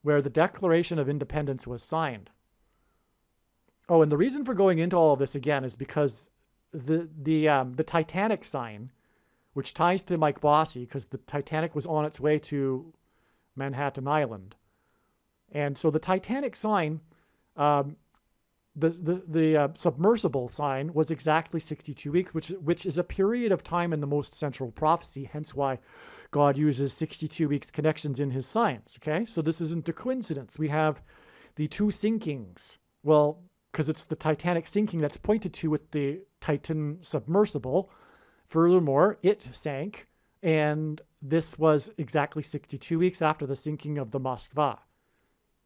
[SPEAKER 1] where the Declaration of Independence was signed. Oh, and the reason for going into all of this again is because the Titanic sign, which ties to Mike Bossy, because the Titanic was on its way to Manhattan Island, and so the Titanic sign, the submersible sign, was exactly 62 weeks, which is a period of time in the most central prophecy. Hence why God uses 62 weeks connections in His signs. Okay, so this isn't a coincidence. We have the two sinkings. Well, because it's the Titanic sinking that's pointed to with the Titan submersible. Furthermore, it sank, and this was exactly 62 weeks after the sinking of the Moskva.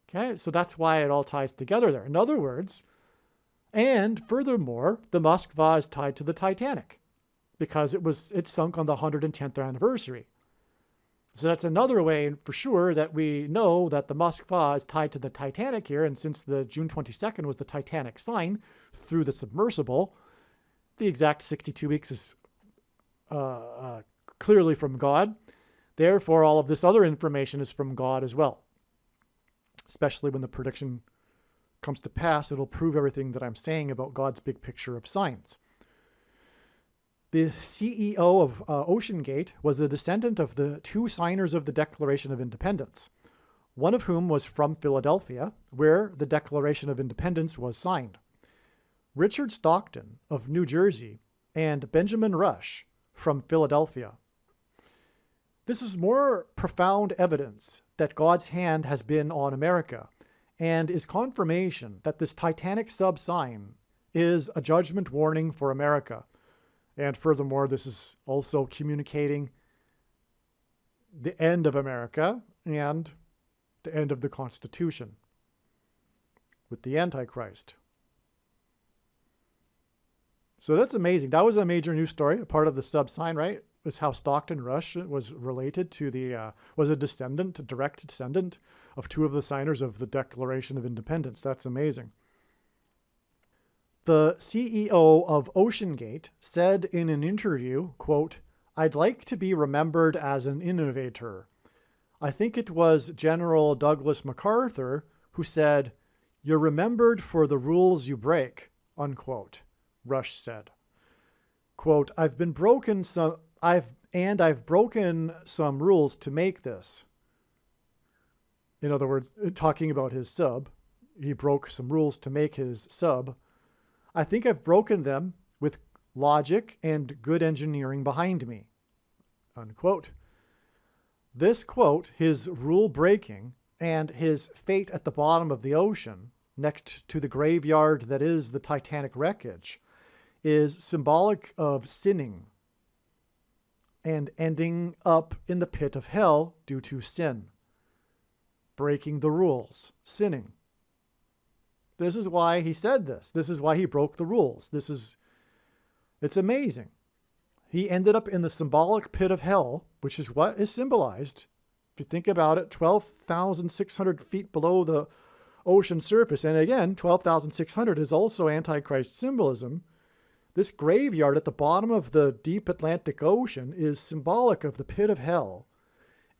[SPEAKER 1] Okay, so that's why it all ties together there. In other words, and furthermore, the Moskva is tied to the Titanic because it sunk on the 110th anniversary. So that's another way for sure that we know that the Moskva is tied to the Titanic here. And since the June 22nd was the Titanic sign through the submersible, the exact 62 weeks is clearly from God. Therefore, all of this other information is from God as well. Especially when the prediction comes to pass, it'll prove everything that I'm saying about God's big picture of science. The CEO of OceanGate was a descendant of the two signers of the Declaration of Independence. one of whom was from Philadelphia, where the Declaration of Independence was signed. Richard Stockton of New Jersey and Benjamin Rush from Philadelphia. This is more profound evidence that God's hand has been on America, and is confirmation that this Titanic sub sign is a judgment warning for America. And furthermore, this is also communicating the end of America and the end of the Constitution with the Antichrist. So that's amazing. That was a major news story, a part of the sub sign, right? Is how Stockton Rush was related to was a direct descendant of two of the signers of the Declaration of Independence. That's amazing. The CEO of OceanGate said in an interview, quote, "I'd like to be remembered as an innovator. I think it was General Douglas MacArthur who said, 'You're remembered for the rules you break,'" unquote, Rush said. Quote, I've broken some rules to make this." In other words, talking about his sub, he broke some rules to make his sub. "I think I've broken them with logic and good engineering behind me," unquote. This quote, his rule breaking and his fate at the bottom of the ocean, next to the graveyard that is the Titanic wreckage, is symbolic of sinning and ending up in the pit of hell due to sin. Breaking the rules, sinning. This is why he said this. This is why he broke the rules. It's amazing. He ended up in the symbolic pit of hell, which is what is symbolized. If you think about it, 12,600 feet below the ocean surface. And again, 12,600 is also Antichrist symbolism. This graveyard at the bottom of the deep Atlantic Ocean is symbolic of the pit of hell.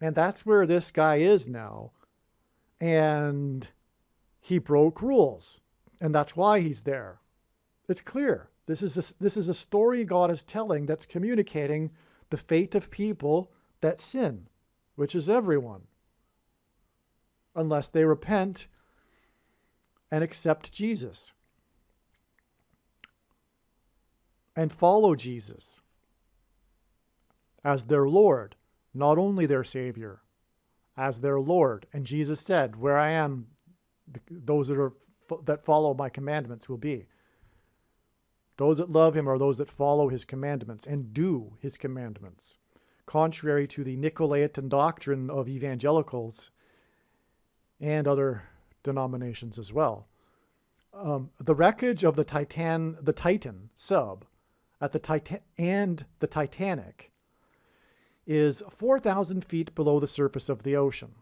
[SPEAKER 1] And that's where this guy is now. And he broke rules. And that's why he's there. It's clear. This is a story God is telling that's communicating the fate of people that sin, which is everyone. Unless they repent and accept Jesus. And follow Jesus as their Lord, not only their Savior, as their Lord. And Jesus said, "Where I am, those that follow my commandments will be." Those that love him are those that follow his commandments and do his commandments, contrary to the Nicolaitan doctrine of evangelicals and other denominations as well. The wreckage of the Titan sub at the Titanic is 4,000 feet below the surface of the ocean.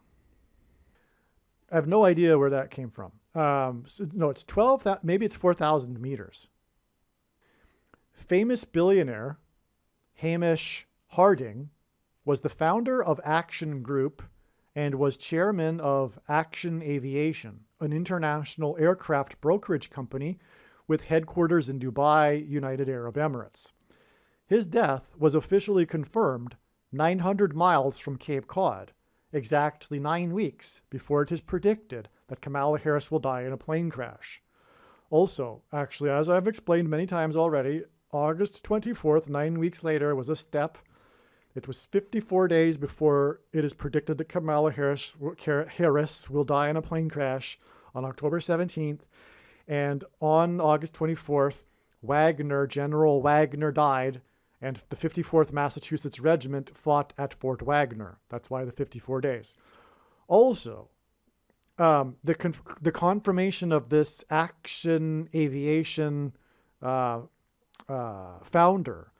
[SPEAKER 1] I have no idea where that came from. No, it's 12,000, maybe it's 4,000 meters. Famous billionaire Hamish Harding was the founder of Action Group and was chairman of Action Aviation, an international aircraft brokerage company with headquarters in Dubai, United Arab Emirates. His death was officially confirmed 900 miles from Cape Cod, exactly 9 weeks before it is predicted that Kamala Harris will die in a plane crash. Also, actually, as I've explained many times already, August 24th, 9 weeks later, was a step. It was 54 days before it is predicted that Kamala Harris will die in a plane crash on October 17th. And on August 24th, General Wagner died, and the 54th Massachusetts Regiment fought at Fort Wagner. That's why the 54 days. Also, the confirmation of this Action Aviation founder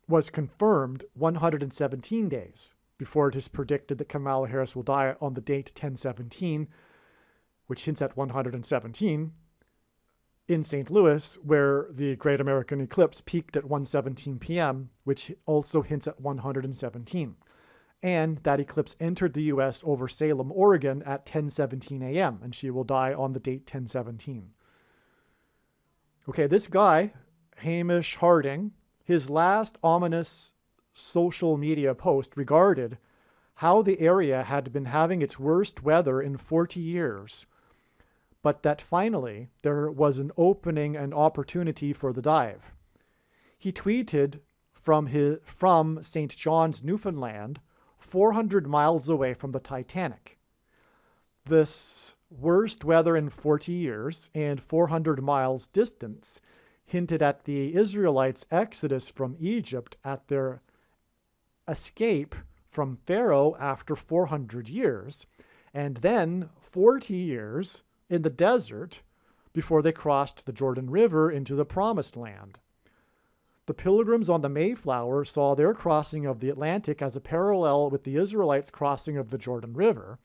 [SPEAKER 1] was confirmed 117 days before it is predicted that Kamala Harris will die on the date 10/17, which hints at 117, in St. Louis, where the Great American Eclipse peaked at 1:17 p.m., which also hints at 117. And that eclipse entered the U.S. over Salem, Oregon at 10:17 a.m., and she will die on the date 10/17. Okay, this guy, Hamish Harding, his last ominous social media post regarded how the area had been having its worst weather in 40 years, but that finally there was an opening and opportunity for the dive. He tweeted from St. John's, Newfoundland, 400 miles away from the Titanic. This worst weather in 40 years and 400 miles distance hinted at the Israelites' exodus from Egypt, at their escape from Pharaoh after 400 years, and then 40 years in the desert before they crossed the Jordan River into the Promised Land. The pilgrims on the Mayflower saw their crossing of the Atlantic as a parallel with the Israelites' crossing of the Jordan River,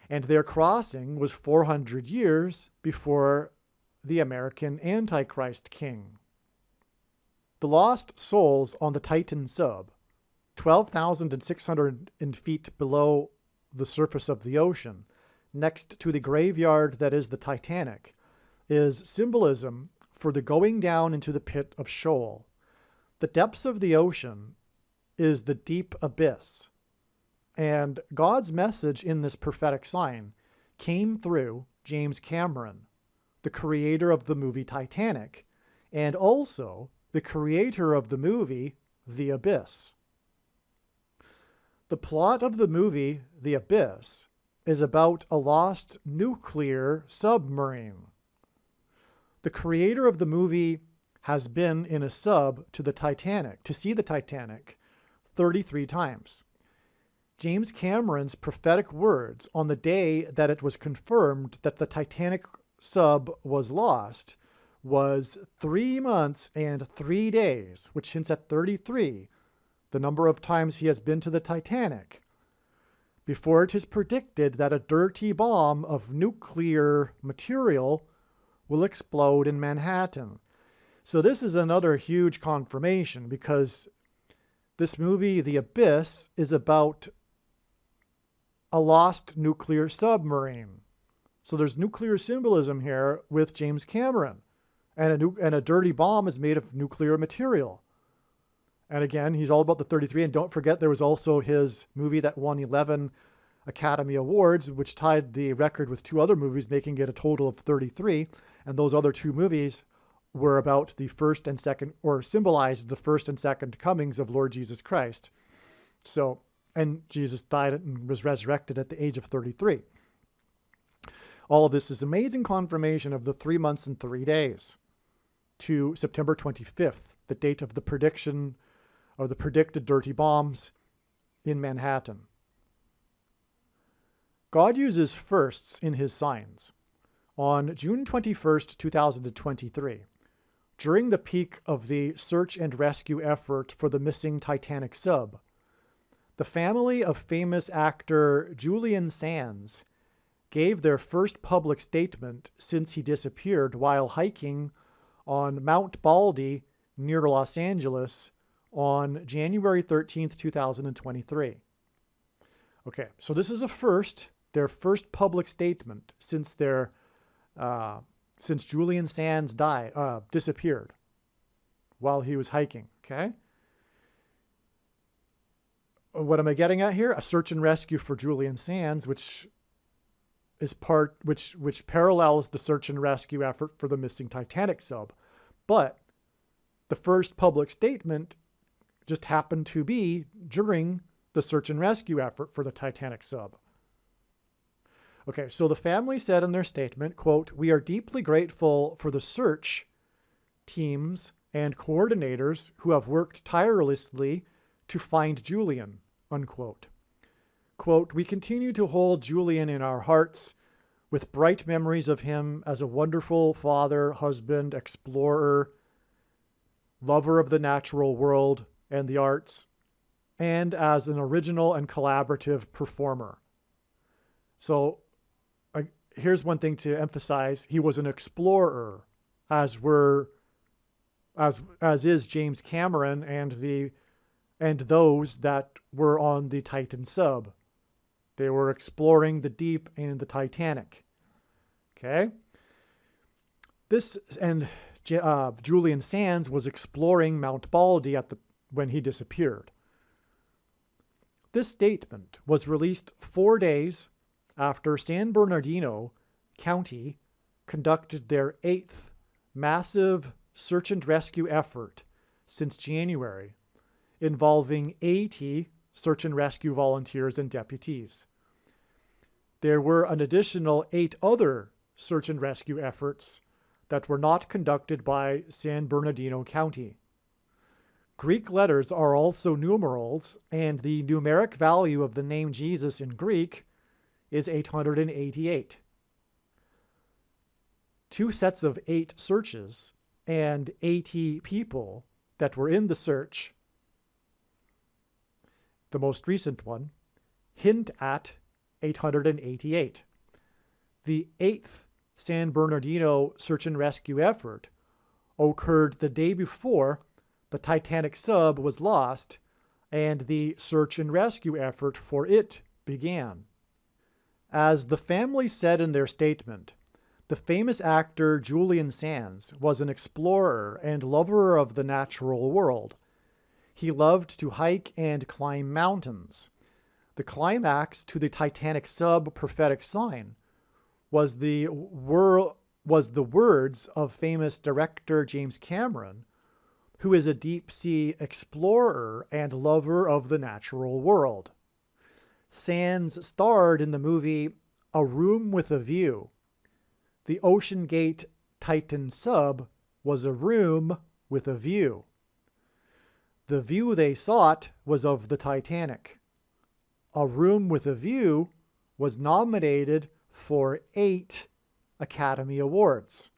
[SPEAKER 1] and their crossing was 400 years before the American Antichrist king. The lost souls on the Titan sub, 12,600 feet below the surface of the ocean, next to the graveyard that is the Titanic, is symbolism for the going down into the pit of Sheol. The depths of the ocean is the deep abyss. And God's message in this prophetic sign came through James Cameron, the creator of the movie Titanic, and also the creator of the movie The Abyss. The plot of the movie The Abyss is about a lost nuclear submarine. The creator of the movie has been in a sub to the Titanic, to see the Titanic, 33 times. James Cameron's prophetic words on the day that it was confirmed that the Titanic sub was lost was 3 months and 3 days, which hints at 33, the number of times he has been to the Titanic, before it is predicted that a dirty bomb of nuclear material will explode in Manhattan. So this is another huge confirmation, because this movie, The Abyss, is about a lost nuclear submarine. So there's nuclear symbolism here with James Cameron. And a dirty bomb is made of nuclear material. And again, he's all about the 33. And don't forget, there was also his movie that won 11 Academy Awards, which tied the record with 2 other movies, making it a total of 33. And those other 2 movies were about the first and second, or symbolized the first and second comings of Lord Jesus Christ. So, and Jesus died and was resurrected at the age of 33. All of this is amazing confirmation of the 3 months and 3 days to September 25th, the date of the prediction, or the predicted dirty bombs in Manhattan. God uses firsts in his signs. On June 21st, 2023, during the peak of the search and rescue effort for the missing Titanic sub, the family of famous actor Julian Sands gave their first public statement since he disappeared while hiking on Mount Baldy near Los Angeles on January 13th, 2023. Okay, so this is a first, their first public statement since since Julian Sands disappeared while he was hiking, okay? What am I getting at here? A search and rescue for Julian Sands, which parallels the search and rescue effort for the missing Titanic sub. But the first public statement just happened to be during the search and rescue effort for the Titanic sub. Okay, so the family said in their statement, quote, "We are deeply grateful for the search teams and coordinators who have worked tirelessly to find Julian," unquote. Quote, "We continue to hold Julian in our hearts with bright memories of him as a wonderful father, husband, explorer, lover of the natural world and the arts, and as an original and collaborative performer." So here's one thing to emphasize. He was an explorer, as is James Cameron and those that were on the Titan sub. They were exploring the deep and the Titanic. Okay? Julian Sands was exploring Mount Baldy when he disappeared. This statement was released 4 days after San Bernardino County conducted their 8th massive search and rescue effort since January, involving 80 search and rescue volunteers and deputies. There were an additional 8 other search and rescue efforts that were not conducted by San Bernardino County. Greek letters are also numerals, and the numeric value of the name Jesus in Greek is 888. 2 sets of 8 searches and 80 people that were in the search, the most recent one, hint at 888. The 8th San Bernardino search and rescue effort occurred the day before the Titanic sub was lost and the search and rescue effort for it began. As the family said in their statement, the famous actor Julian Sands was an explorer and lover of the natural world. He loved to hike and climb mountains. The climax to the Titanic sub prophetic sign was the words of famous director James Cameron, who is a deep-sea explorer and lover of the natural world. Sands starred in the movie A Room with a View. The Ocean Gate Titan sub was a room with a view. The view they sought was of the Titanic. A Room with a View was nominated for 8 Academy Awards.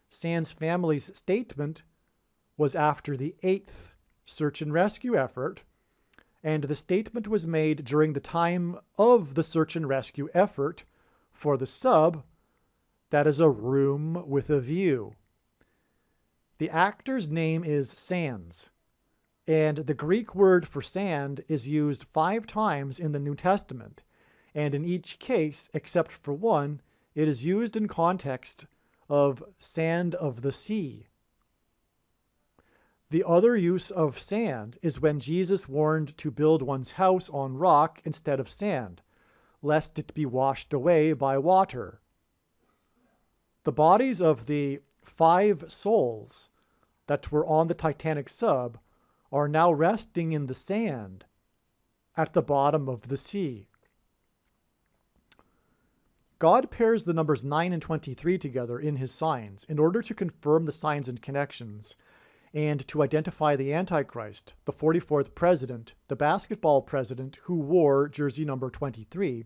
[SPEAKER 1] Sands' family's statement was after the 8th search and rescue effort, and the statement was made during the time of the search and rescue effort for the sub that is a room with a view. The actor's name is Sands, and the Greek word for sand is used 5 times in the New Testament, and in each case, except for one, it is used in context of sand of the sea. The other use of sand is when Jesus warned to build one's house on rock instead of sand, lest it be washed away by water. The bodies of the 5 souls that were on the Titanic sub are now resting in the sand at the bottom of the sea. God pairs the numbers 9 and 23 together in his signs in order to confirm the signs and connections, and to identify the Antichrist, the 44th president, the basketball president who wore jersey number 23,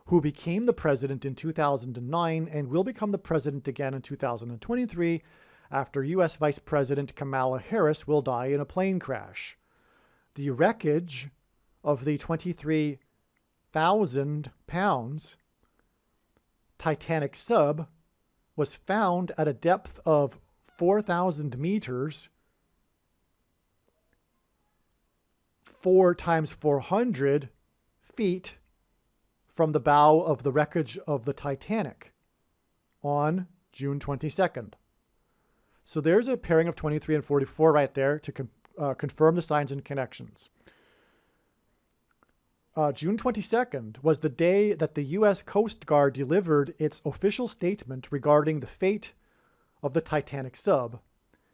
[SPEAKER 1] who became the president in 2009 and will become the president again in 2023 after U.S. Vice President Kamala Harris will die in a plane crash. The wreckage of the 23,000 pounds Titanic sub was found at a depth of 4,000 meters, 4 times 400 feet from the bow of the wreckage of the Titanic on June 22nd. So there's a pairing of 23 and 44 right there to confirm the signs and connections. June 22nd was the day that the U.S. Coast Guard delivered its official statement regarding the fate of the Titanic sub,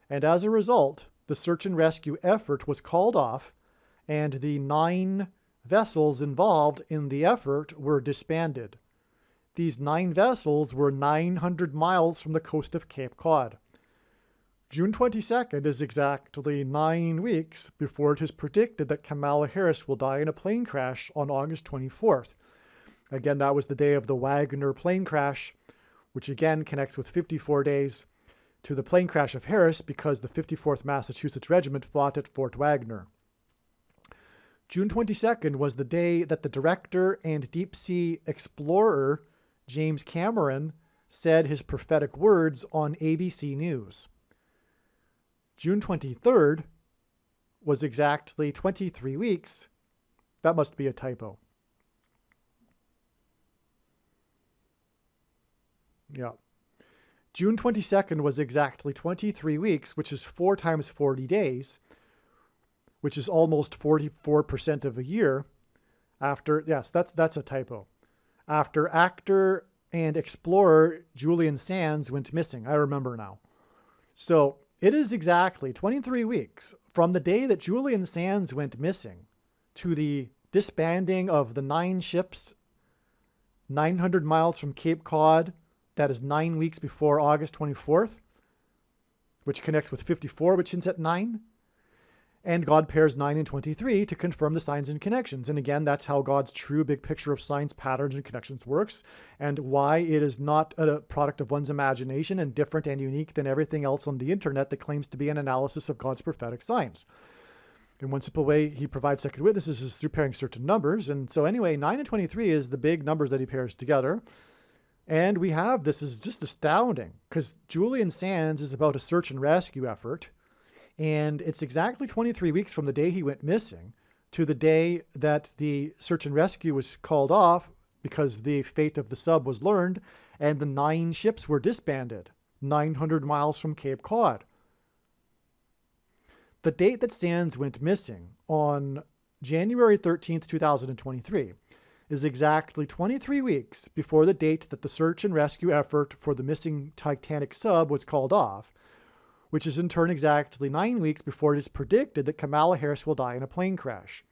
[SPEAKER 1] and as a result, the search and rescue effort was called off, and the 9 vessels involved in the effort were disbanded. These 9 vessels were 900 miles from the coast of Cape Cod. June 22nd is exactly 9 weeks before it is predicted that Kamala Harris will die in a plane crash on August 24th. Again, that was the day of the Wagner plane crash, which again connects with 54 days to the plane crash of Harris because the 54th Massachusetts Regiment fought at Fort Wagner. June 22nd was the day that the director and deep-sea explorer James Cameron said his prophetic words on ABC News. June 23rd was exactly 23 weeks. That must be a typo. Yeah. June 22nd was exactly 23 weeks, which is 4 times 40 days, which is almost 44% of a year after, yes, that's a typo. After actor and explorer Julian Sands went missing. I remember now. So it is exactly 23 weeks from the day that Julian Sands went missing to the disbanding of the 9 ships 900 miles from Cape Cod. That is 9 weeks before August 24th, which connects with 54, which hints at 9. And God pairs 9 and 23 to confirm the signs and connections. And again, that's how God's true big picture of signs, patterns, and connections works, and why it is not a product of one's imagination and different and unique than everything else on the internet that claims to be an analysis of God's prophetic signs. In one simple way, he provides second witnesses is through pairing certain numbers. And so anyway, 9 and 23 is the big numbers that he pairs together. And we have, this is just astounding, because Julian Sands is about a search and rescue effort. And it's exactly 23 weeks from the day he went missing to the day that the search and rescue was called off because the fate of the sub was learned and the 9 ships were disbanded 900 miles from Cape Cod. The date that Sands went missing on January 13th, 2023 is exactly 23 weeks before the date that the search and rescue effort for the missing Titanic sub was called off, which is in turn exactly 9 weeks before it is predicted that Kamala Harris will die in a plane crash.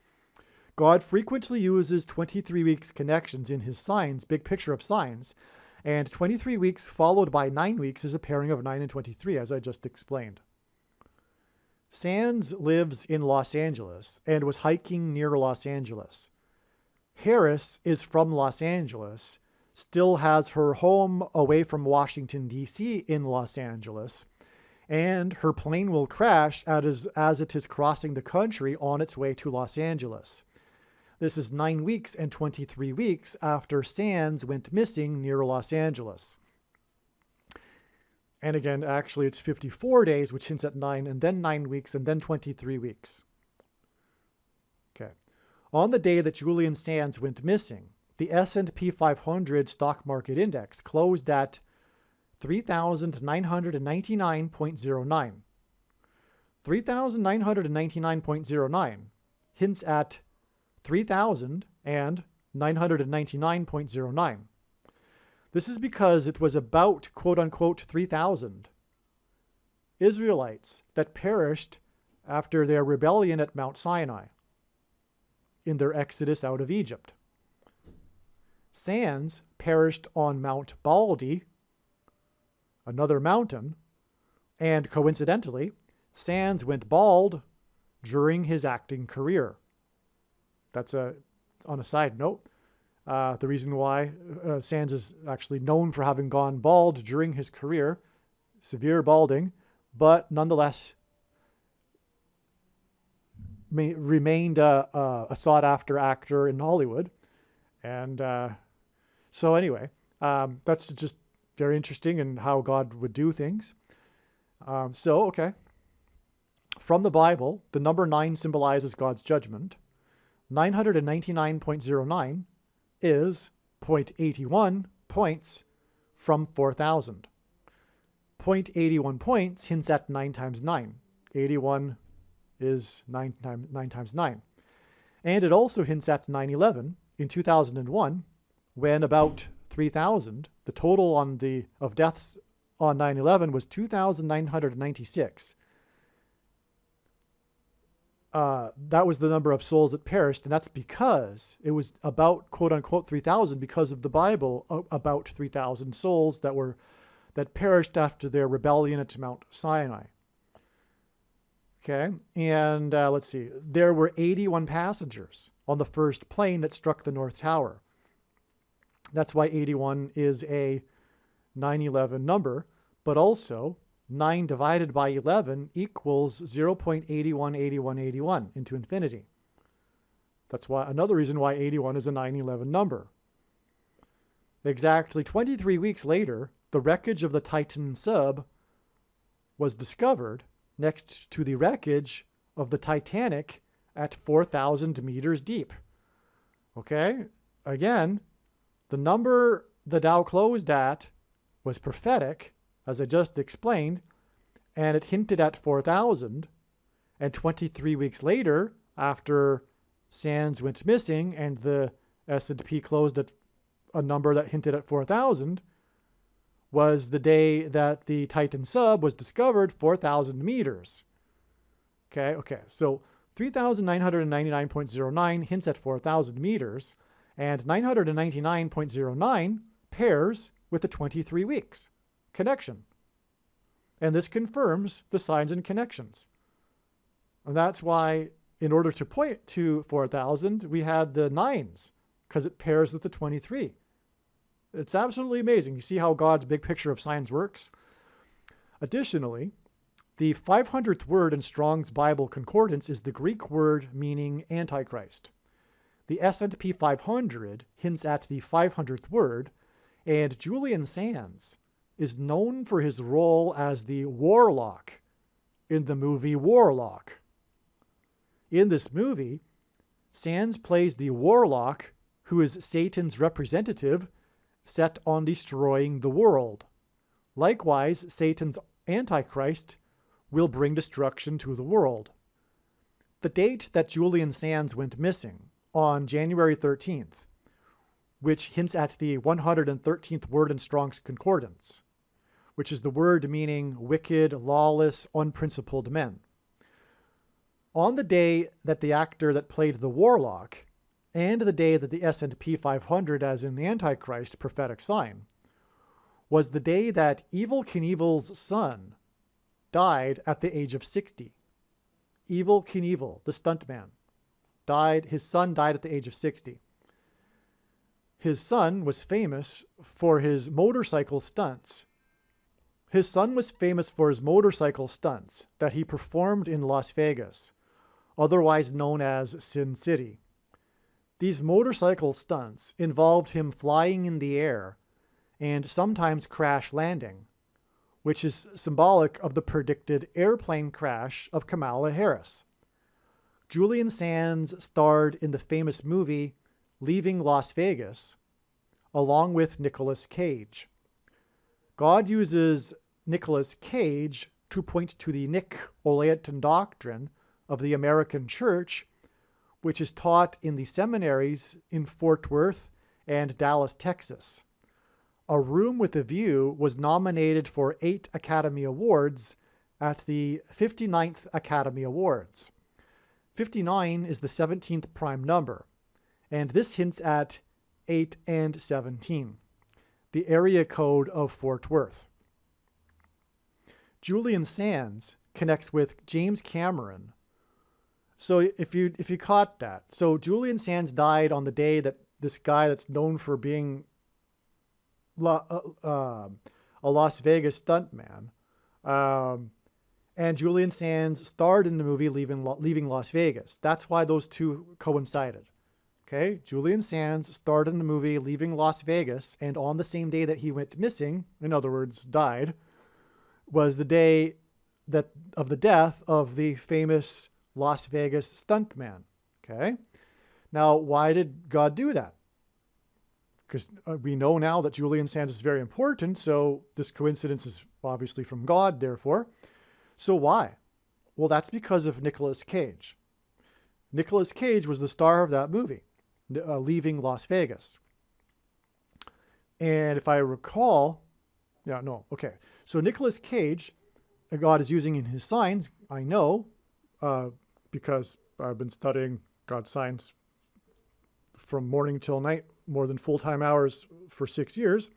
[SPEAKER 1] God frequently uses 23 weeks connections in his signs, big picture of signs, and 23 weeks followed by 9 weeks is a pairing of 9 and 23, as I just explained. Sands lives in Los Angeles and was hiking near Los Angeles. Harris is from Los Angeles, still has her home away from Washington, D.C. in Los Angeles, and her plane will crash as it is crossing the country on its way to Los Angeles. This is 9 weeks and 23 weeks after Sands went missing near Los Angeles. And again, actually, it's 54 days, which hints at 9, and then 9 weeks, and then 23 weeks. Okay. On the day that Julian Sands went missing, the S&P 500 stock market index closed at 3,999.09. 3,999.09 hints at 3,999.09. This is because it was about, quote-unquote, 3,000 Israelites that perished after their rebellion at Mount Sinai in their exodus out of Egypt. Sands perished on Mount Baldy, another mountain, and coincidentally, Sands went bald during his acting career. That's on a side note. The reason why Sands is actually known for having gone bald during his career, severe balding, but nonetheless remained a sought-after actor in Hollywood. And so anyway, that's just very interesting in how God would do things. Okay. From the Bible, the number 9 symbolizes God's judgment. 999.09 is 0.81 points from 4,000. 0.81 points hints at 9 times 9. 81 is 9 times 9. And it also hints at 9/11 in 2001, when about 3,000, the total of deaths on 9/11 was 2,996. That was the number of souls that perished, and that's because it was about, quote-unquote, 3,000 because of the Bible, about 3,000 souls that perished after their rebellion at Mount Sinai. Okay, and let's see. There were 81 passengers on the first plane that struck the North Tower. That's why 81 is a 9/11 number, but also 9 divided by 11 equals 0.818181 into infinity. That's why another reason why 81 is a 9/11 number. Exactly 23 weeks later, the wreckage of the Titan sub was discovered next to the wreckage of the Titanic at 4,000 meters deep. Okay? Again, the number the Dow closed at was prophetic, as I just explained, and it hinted at 4,000. And 23 weeks later, after Sands went missing and the S&P closed at a number that hinted at 4,000, was the day that the Titan sub was discovered, 4,000 meters. Okay, so 3,999.09 hints at 4,000 meters, and 999.09 pairs with the 23 weeks connection. And this confirms the signs and connections. And that's why, in order to point to 4,000, we had the 9s, because it pairs with the 23. It's absolutely amazing. You see how God's big picture of signs works? Additionally, the 500th word in Strong's Bible Concordance is the Greek word meaning Antichrist. The S&P 500 hints at the 500th word, and Julian Sands is known for his role as the warlock in the movie Warlock. In this movie, Sands plays the warlock who is Satan's representative set on destroying the world. Likewise, Satan's Antichrist will bring destruction to the world. The date that Julian Sands went missing, on January 13th, which hints at the 113th word in Strong's Concordance, which is the word meaning wicked, lawless, unprincipled men. On the day that the actor that played the warlock, and the day that the S&P 500 as an Antichrist prophetic sign, was the day that Evel Knievel's son died at the age of 60. Evel Knievel, the stuntman, died. His son died at the age of 60. His son was famous for his motorcycle stunts. His son was famous for his motorcycle stunts that he performed in Las Vegas, otherwise known as Sin City. These motorcycle stunts involved him flying in the air and sometimes crash landing, which is symbolic of the predicted airplane crash of Kamala Harris. Julian Sands starred in the famous movie Leaving Las Vegas, along with Nicolas Cage. God uses Nicolas Cage to point to the Nick-Olaetan doctrine of the American Church, which is taught in the seminaries in Fort Worth and Dallas, Texas. A Room with a View was nominated for 8 Academy Awards at the 59th Academy Awards. 59 is the 17th prime number, and this hints at 8 and 17, the area code of Fort Worth. Julian Sands connects with James Cameron. So if you caught that, so Julian Sands died on the day that this guy that's known for being a Las Vegas stuntman, and Julian Sands starred in the movie Leaving Las Vegas. That's why those two coincided. Okay, Julian Sands starred in the movie Leaving Las Vegas, and on the same day that he went missing, in other words, died, was the day of the death of the famous Las Vegas stuntman. Okay, now why did God do that? Because we know now that Julian Sands is very important, so this coincidence is obviously from God, therefore. So why? Well, that's because of Nicolas Cage. Nicolas Cage was the star of that movie, Leaving Las Vegas. And if I recall, so Nicolas Cage, God is using in his signs, I know, because I've been studying God's signs from morning till night, more than full-time hours for 6 years,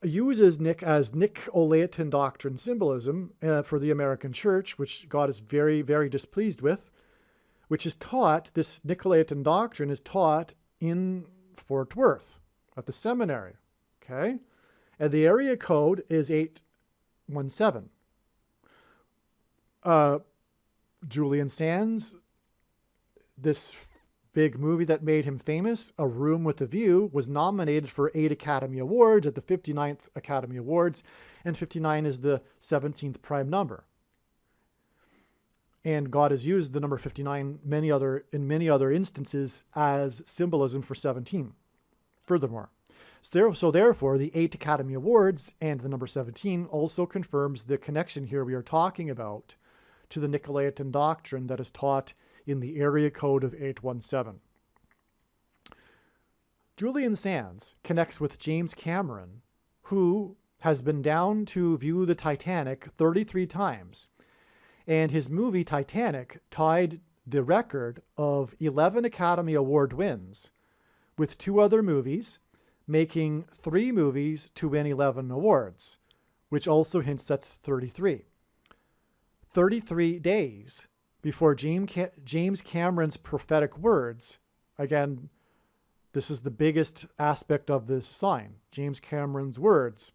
[SPEAKER 1] uses Nick-Olaetan doctrine symbolism for the American Church, which God is very, very displeased with, which is taught, this Nick-Olaetan doctrine is taught in Fort Worth at the seminary, okay? And the area code is 817. Julian Sands, this big movie that made him famous, A Room with a View, was nominated for 8 Academy Awards at the 59th Academy Awards, and 59 is the 17th prime number. And God has used the number 59 in many other instances as symbolism for 17. Furthermore, so therefore, the 8 Academy Awards and the number 17 also confirms the connection here we are talking about to the Nicolaitan doctrine that is taught in the area code of 817. Julian Sands connects with James Cameron, who has been down to view the Titanic 33 times, and his movie Titanic tied the record of 11 Academy Award wins, with 2 other movies, making 3 movies to win 11 awards, which also hints at 33. 33 days before James Cameron's prophetic words, again, this is the biggest aspect of this sign, James Cameron's words,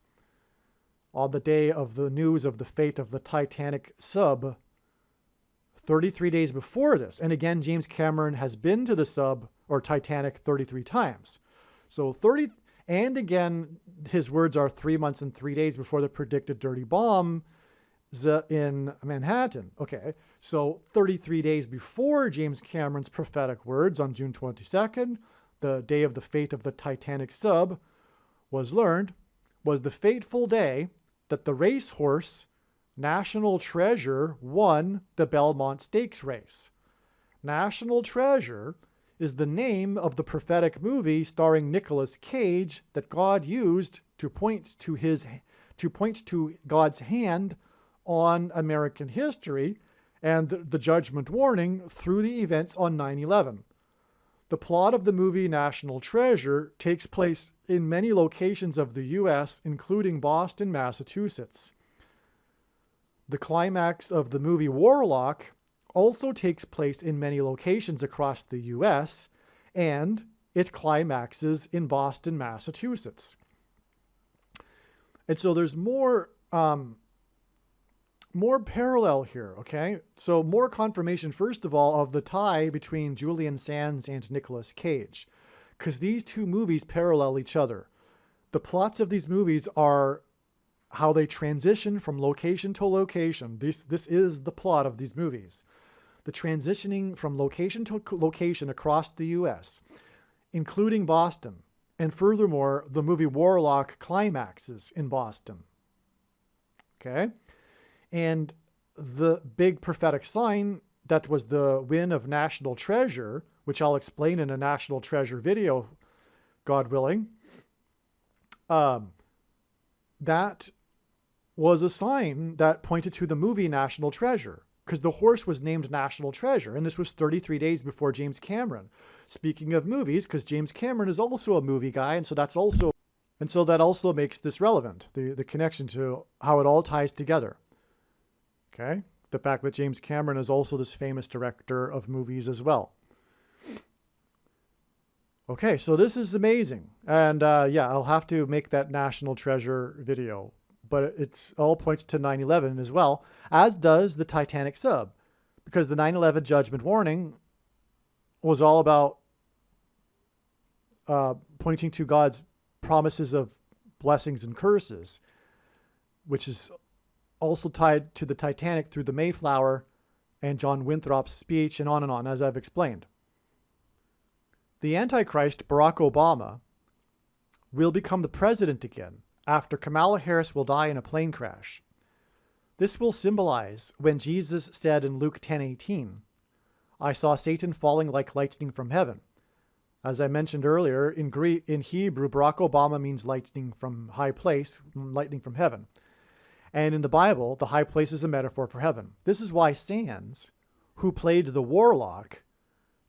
[SPEAKER 1] on the day of the news of the fate of the Titanic sub, 33 days before this. And again, James Cameron has been to the sub or Titanic 33 times. So 30, and again, his words are 3 months and 3 days before the predicted dirty bomb in Manhattan. Okay, so 33 days before James Cameron's prophetic words on June 22nd, the day of the fate of the Titanic sub was learned, was the fateful day that the racehorse National Treasure won the Belmont Stakes race. National Treasure is the name of the prophetic movie starring Nicolas Cage that God used to point to God's hand on American history and the judgment warning through the events on 9/11. The plot of the movie National Treasure takes place in many locations of the U.S., including Boston, Massachusetts. The climax of the movie Warlock also takes place in many locations across the U.S., and it climaxes in Boston, Massachusetts. And so there's more parallel here, okay? So more confirmation, first of all, of the tie between Julian Sands and Nicolas Cage, because these 2 movies parallel each other. The plots of these movies are how they transition from location to location. This is the plot of these movies. The transitioning from location to location across the U.S., including Boston. And furthermore, the movie Warlock climaxes in Boston. Okay? And the big prophetic sign that was the win of National Treasure, which I'll explain in a National Treasure video, God willing, that was a sign that pointed to the movie National Treasure, because the horse was named National Treasure, and this was 33 days before James Cameron. Speaking of movies, because James Cameron is also a movie guy, and so that also makes this relevant, the connection to how it all ties together. Okay? The fact that James Cameron is also this famous director of movies as well. Okay, so this is amazing. And yeah, I'll have to make that National Treasure video. But it's all points to 9/11 as well, as does the Titanic sub. Because the 9/11 judgment warning was all about pointing to God's promises of blessings and curses, which is also tied to the Titanic through the Mayflower and John Winthrop's speech and on, as I've explained. The Antichrist, Barack Obama, will become the president again after Kamala Harris will die in a plane crash. This will symbolize when Jesus said in Luke 10:18, "I saw Satan falling like lightning from heaven." As I mentioned earlier, in Hebrew, Barack Obama means lightning from high place, lightning from heaven. And in the Bible, the high place is a metaphor for heaven. This is why Sands, who played the Warlock,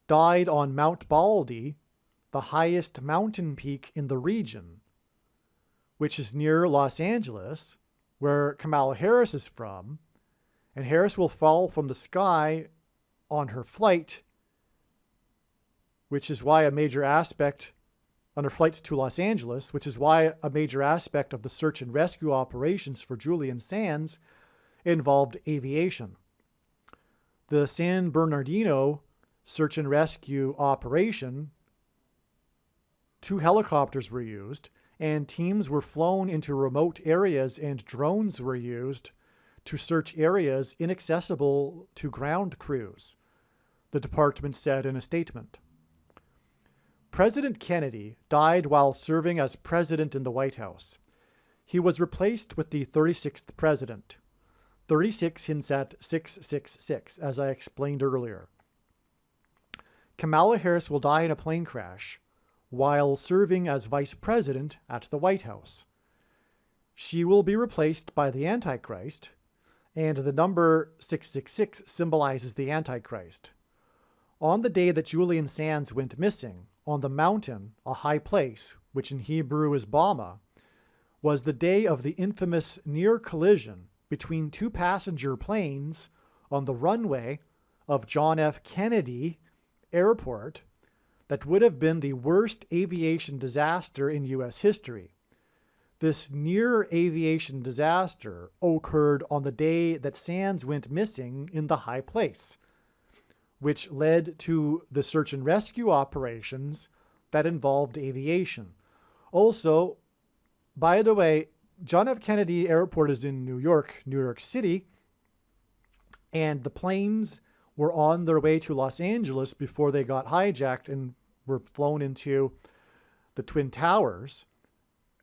[SPEAKER 1] died on Mount Baldy, the highest mountain peak in the region, which is near Los Angeles, where Kamala Harris is from, and Harris will fall from the sky on her flight, which is why a major aspect on her flight to Los Angeles, which is why a major aspect of the search and rescue operations for Julian Sands involved aviation. The San Bernardino search and rescue operation, 2 helicopters were used, and teams were flown into remote areas and drones were used to search areas inaccessible to ground crews, the department said in a statement. President Kennedy died while serving as president in the White House. He was replaced with the 36th president. 36 hints at 666, as I explained earlier. Kamala Harris will die in a plane crash while serving as vice president at the White House. She will be replaced by the Antichrist, and the number 666 symbolizes the Antichrist. On the day that Julian Sands went missing, on the mountain, a high place, which in Hebrew is Bama, was the day of the infamous near collision between two passenger planes on the runway of John F. Kennedy Airport that would have been the worst aviation disaster in U.S. history. This near aviation disaster occurred on the day that Sands went missing in the high place, which led to the search and rescue operations that involved aviation. Also, by the way, John F. Kennedy Airport is in New York City, and the planes were on their way to Los Angeles before they got hijacked and were flown into the Twin Towers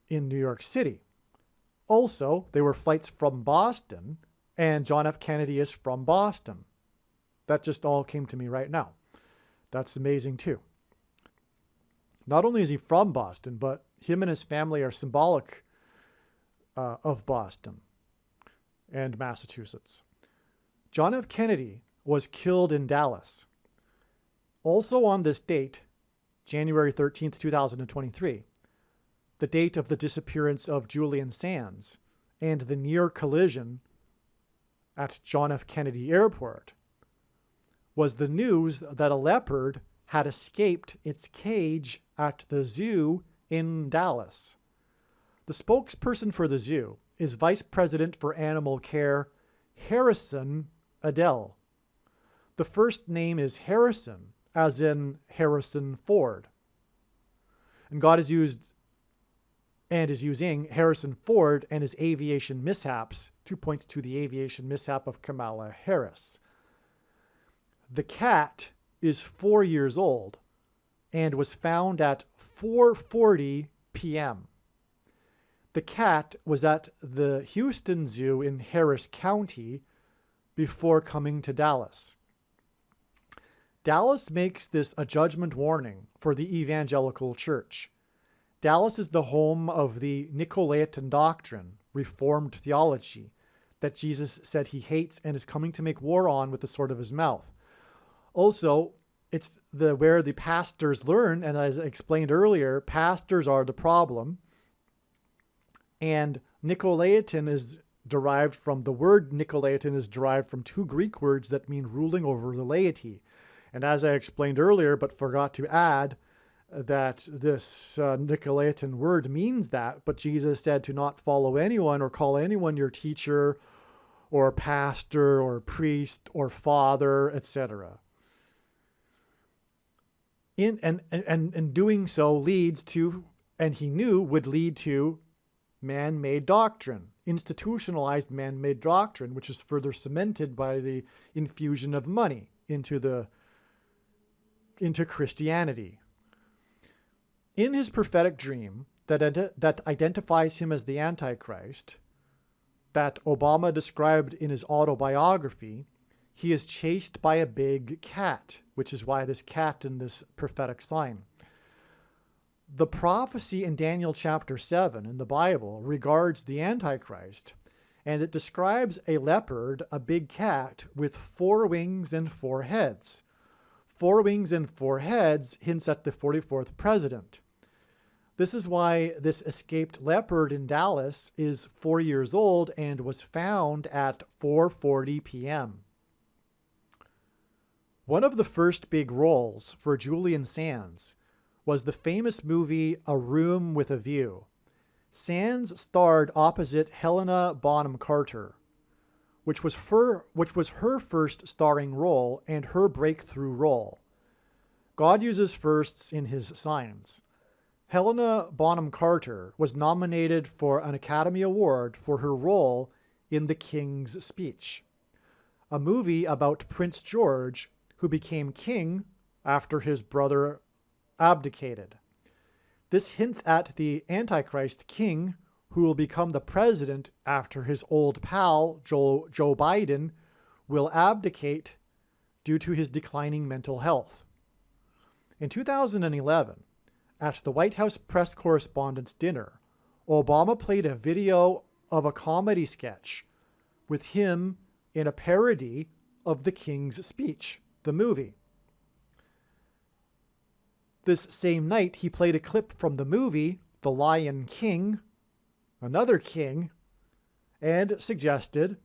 [SPEAKER 1] in New York City. Also, they were flights from Boston, and John F. Kennedy is from Boston. That just all came to me right now. That's amazing too. Not only is he from Boston, but him and his family are symbolic of Boston and Massachusetts. John F. Kennedy was killed in Dallas. Also on this date, January 13th, 2023, the date of the disappearance of Julian Sands and the near collision at John F. Kennedy Airport, was the news that a leopard had escaped its cage at the zoo in Dallas. The spokesperson for the zoo is Vice President for Animal Care, Harrison Adele. The first name is Harrison, as in Harrison Ford. And God is using Harrison Ford and his aviation mishaps to point to the aviation mishap of Kamala Harris. The cat is 4 years old and was found at 4:40 p.m. The cat was at the Houston Zoo in Harris County before coming to Dallas. Dallas makes this a judgment warning for the evangelical church. Dallas is the home of the Nicolaitan doctrine, Reformed theology, that Jesus said he hates and is coming to make war on with the sword of his mouth. Also, it's where the pastors learn, and as I explained earlier, pastors are the problem. And Nicolaitan is derived from, the word Nicolaitan is derived from two Greek words that mean ruling over the laity. And as I explained earlier, but forgot to add, that this Nicolaitan word means that, but Jesus said to not follow anyone or call anyone your teacher or pastor or priest or father, etc. And doing so leads to, and he knew would lead to, man-made doctrine, institutionalized man-made doctrine, which is further cemented by the infusion of money into Christianity. In his prophetic dream that identifies him as the Antichrist, that Obama described in his autobiography, he is chased by a big cat, which is why this cat in this prophetic sign. The prophecy in Daniel chapter 7 in the Bible regards the Antichrist, and it describes a leopard, a big cat, with 4 wings and 4 heads. 4 wings and 4 heads hints at the 44th president. This is why this escaped leopard in Dallas is 4 years old and was found at 4:40 p.m. One of the first big roles for Julian Sands was the famous movie A Room with a View. Sands starred opposite Helena Bonham Carter, which was her first starring role and her breakthrough role. God uses firsts in his signs. Helena Bonham Carter was nominated for an Academy Award for her role in The King's Speech, a movie about Prince George, who became king after his brother abdicated. This hints at the Antichrist king who will become the president after his old pal, Joe Biden, will abdicate due to his declining mental health. In 2011, at the White House press correspondents' dinner, Obama played a video of a comedy sketch with him in a parody of The King's Speech, the movie. This same night, he played a clip from the movie The Lion King, another king, and suggested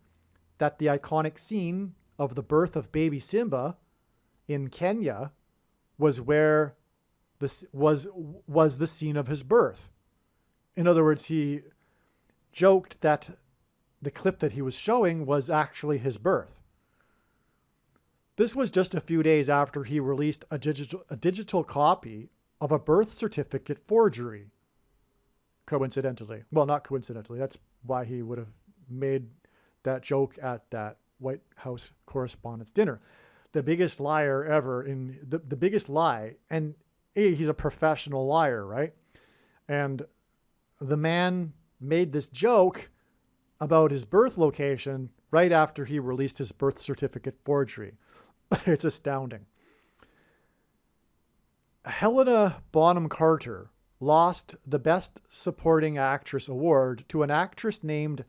[SPEAKER 1] that the iconic scene of the birth of baby Simba in Kenya was where this was the scene of his birth. In other words, he joked that the clip that he was showing was actually his birth. This was just a few days after he released a digital copy of a birth certificate forgery. Coincidentally. Well, not coincidentally. That's why he would have made that joke at that White House correspondents' dinner. The biggest liar ever the biggest lie. And he's a professional liar, right? And the man made this joke about his birth location right after he released his birth certificate forgery. It's astounding. Helena Bonham Carter lost the Best Supporting Actress award to an actress named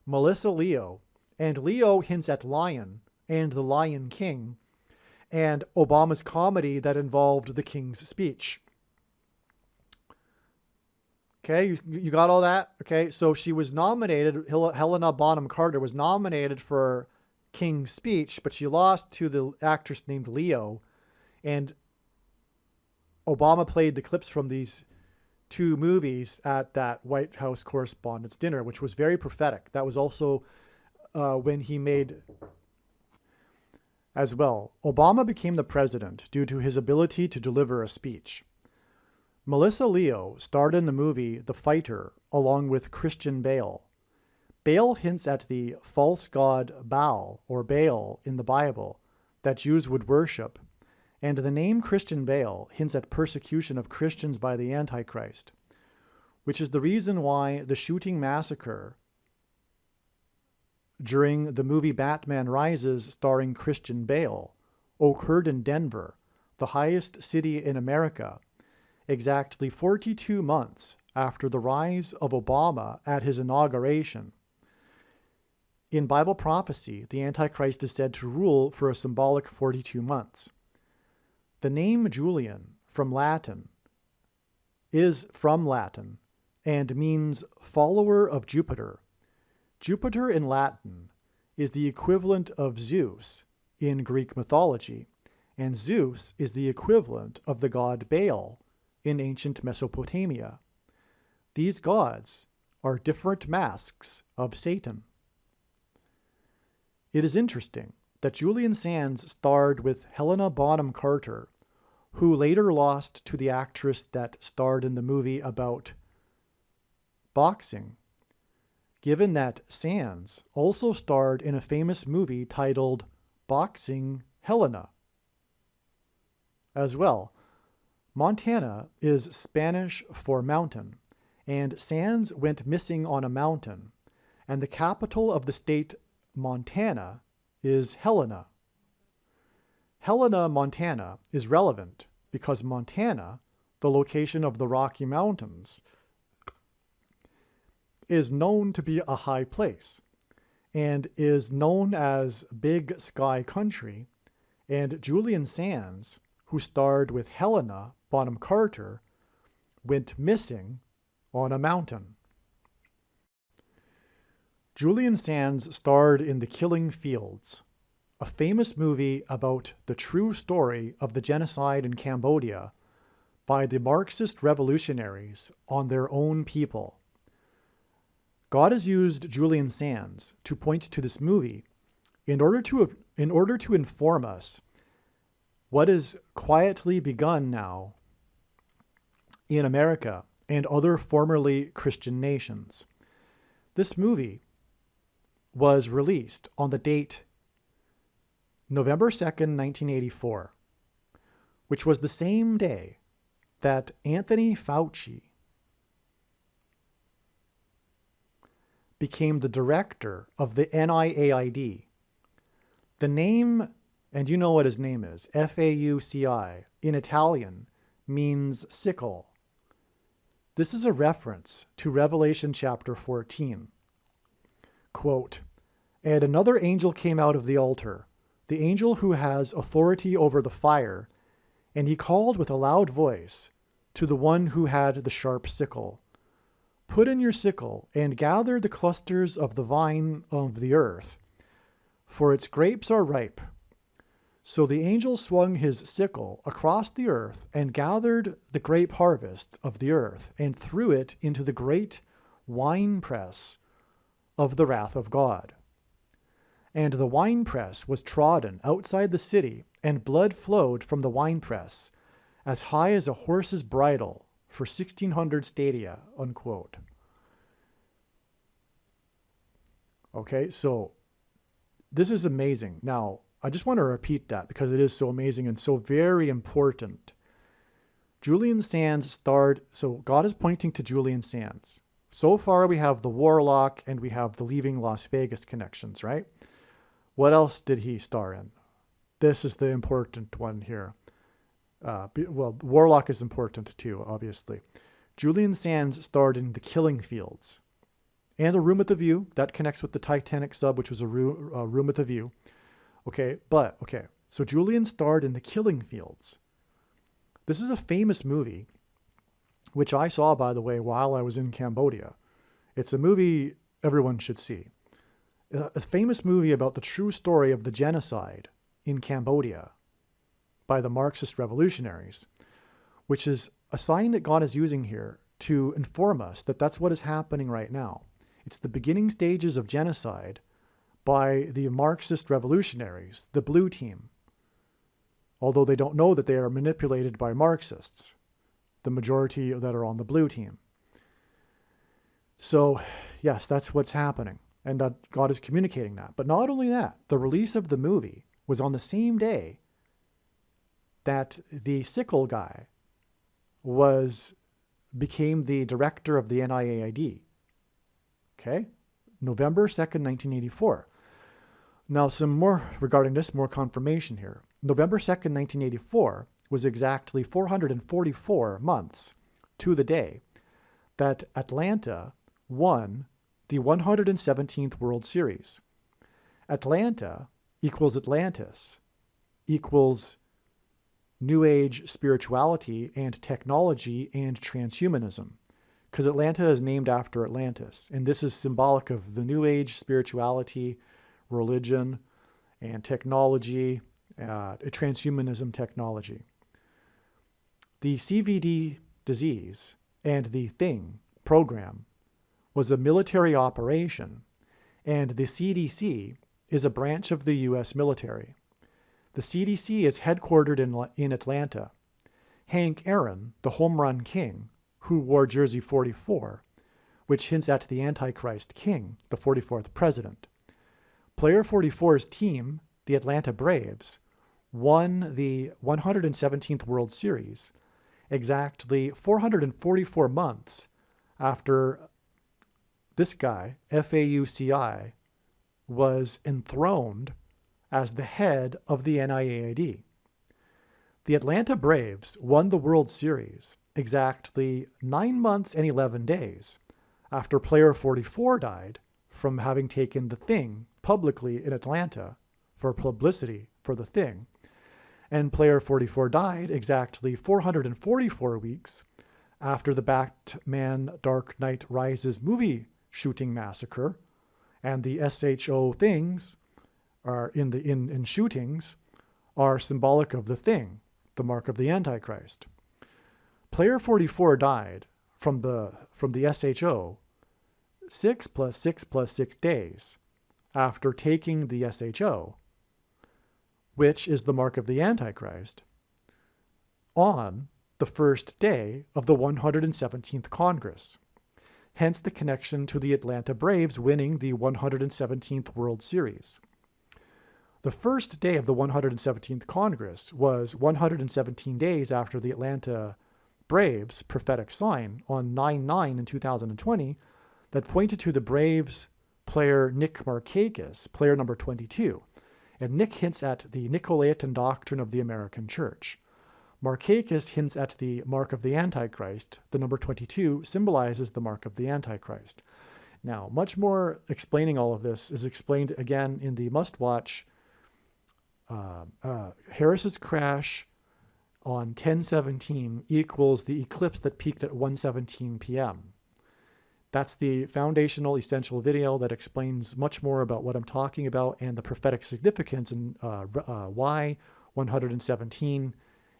[SPEAKER 1] Melissa Leo, and Leo hints at Lion and The Lion King and Obama's comedy that involved the King's Speech. Okay, you got all that? Okay, so she was nominated, Helena Bonham Carter was nominated for King's Speech, but she lost to the actress named Leo, and Obama played the clips from these two movies at that White House correspondents' dinner, which was very prophetic. That was also when he made as well. Obama became the president due to his ability to deliver a speech. Melissa Leo starred in the movie The Fighter along with Christian Bale. Bale hints at the false god Baal or Baal in the Bible that Jews would worship, and the name Christian Bale hints at persecution of Christians by the Antichrist, which is the reason why the shooting massacre during the movie Batman Rises starring Christian Bale occurred in Denver, the highest city in America, exactly 42 months after the rise of Obama at his inauguration. In Bible prophecy, the Antichrist is said to rule for a symbolic 42 months. The name Julian is from Latin and means follower of Jupiter. Jupiter in Latin is the equivalent of Zeus in Greek mythology, and Zeus is the equivalent of the god Baal in ancient Mesopotamia. These gods are different masks of Satan. It is interesting that Julian Sands starred with Helena Bonham Carter, who later lost to the actress that starred in the movie about boxing, given that Sands also starred in a famous movie titled Boxing Helena. As well, Montana is Spanish for mountain, and Sands went missing on a mountain, and the capital of the state Montana is Helena. Helena, Montana is relevant because Montana, the location of the Rocky Mountains, is known to be a high place and is known as Big Sky Country, and Julian Sands, who starred with Helena Bonham Carter, went missing on a mountain. Julian Sands starred in The Killing Fields, a famous movie about the true story of the genocide in Cambodia by the Marxist revolutionaries on their own people. God has used Julian Sands to point to this movie in order to inform us what is quietly begun now in America and other formerly Christian nations. This movie was released on the date November 2nd, 1984, which was the same day that Anthony Fauci became the director of the NIAID. The name, and you know what his name is, Fauci, in Italian, means sickle. This is a reference to Revelation chapter 14. Quote, "And another angel came out of the altar, the angel who has authority over the fire, and he called with a loud voice to the one who had the sharp sickle, 'Put in your sickle and gather the clusters of the vine of the earth, for its grapes are ripe.' So the angel swung his sickle across the earth and gathered the grape harvest of the earth and threw it into the great winepress of the wrath of God. And the winepress was trodden outside the city, and blood flowed from the winepress as high as a horse's bridle for 1,600 stadia," unquote. Okay, so this is amazing. Now, I just want to repeat that because it is so amazing and so very important. Julian Sands starred, so God is pointing to Julian Sands. So far we have the Warlock and we have the Leaving Las Vegas connections, right? What else did he star in? This is the important one here. Well, Warlock is important too, obviously. Julian Sands starred in The Killing Fields and A Room at the View. That connects with the Titanic sub, which was a Room at the View. Okay, so Julian starred in The Killing Fields. This is a famous movie, which I saw, by the way, while I was in Cambodia. It's a movie everyone should see. A famous movie about the true story of the genocide in Cambodia by the Marxist revolutionaries, which is a sign that God is using here to inform us that that's what is happening right now. It's the beginning stages of genocide by the Marxist revolutionaries, the blue team, although they don't know that they are manipulated by Marxists, the majority that are on the blue team. So, yes, that's what's happening. And that God is communicating that. But not only that, the release of the movie was on the same day that the sickle guy became the director of the NIAID. Okay? November 2nd, 1984. Now, some more regarding this, more confirmation here. November 2nd, 1984 was exactly 444 months to the day that Atlanta won the 117th World Series. Atlanta equals Atlantis equals New Age spirituality and technology and transhumanism, because Atlanta is named after Atlantis, and this is symbolic of the New Age spirituality, religion, and technology, transhumanism technology. The CVD disease and the Thing program was a military operation, and the CDC is a branch of the U.S. military. The CDC is headquartered in Atlanta. Hank Aaron, the home run king, who wore jersey 44, which hints at the Antichrist king, the 44th president. Player 44's team, the Atlanta Braves, won the 117th World Series exactly 444 months after this guy, Fauci, was enthroned as the head of the NIAID. The Atlanta Braves won the World Series exactly 9 months and 11 days after player 44 died from having taken the Thing publicly in Atlanta for publicity for the Thing. And player 44 died exactly 444 weeks after the Batman Dark Knight Rises movie shooting massacre, and the SHO things are in shootings are symbolic of the Thing, the mark of the Antichrist. Player 44 died from the SHO 6 + 6 + 6 days after taking the SHO, which is the mark of the Antichrist, on the first day of the 117th Congress. Hence the connection to the Atlanta Braves winning the 117th World Series. The first day of the 117th Congress was 117 days after the Atlanta Braves' prophetic sign on 9/9 in 2020 that pointed to the Braves player Nick Markakis, player number 22, and Nick hints at the Nicolaitan doctrine of the American Church. Markakis hints at the mark of the Antichrist. The number 22 symbolizes the mark of the Antichrist. Now, much more explaining all of this is explained again in the must-watch Harris's crash on 10/17 equals the eclipse that peaked at 1:17 p.m. That's the foundational, essential video that explains much more about what I'm talking about and the prophetic significance and why 117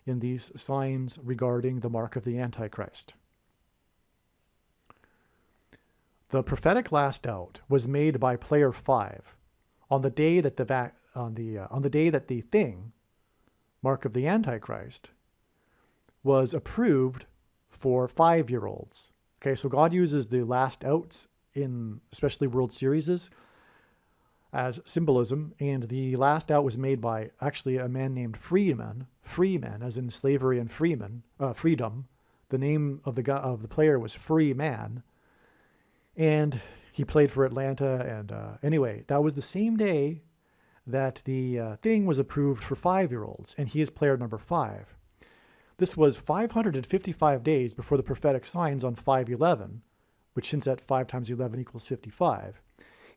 [SPEAKER 1] in these signs regarding the mark of the Antichrist. The prophetic last out was made by player 5 on the day that the thing, mark of the Antichrist, was approved for 5-year-olds. Okay, so God uses the last outs in especially World Series as symbolism, and the last out was made by actually a man named Freeman, as in slavery and freedom. The name of the player was Freeman, and he played for Atlanta. And anyway, that was the same day that the thing was approved for 5-year-olds, and he is player number 5. This was 555 days before the prophetic signs on 5/11, which hints at 5 times 11 equals 55,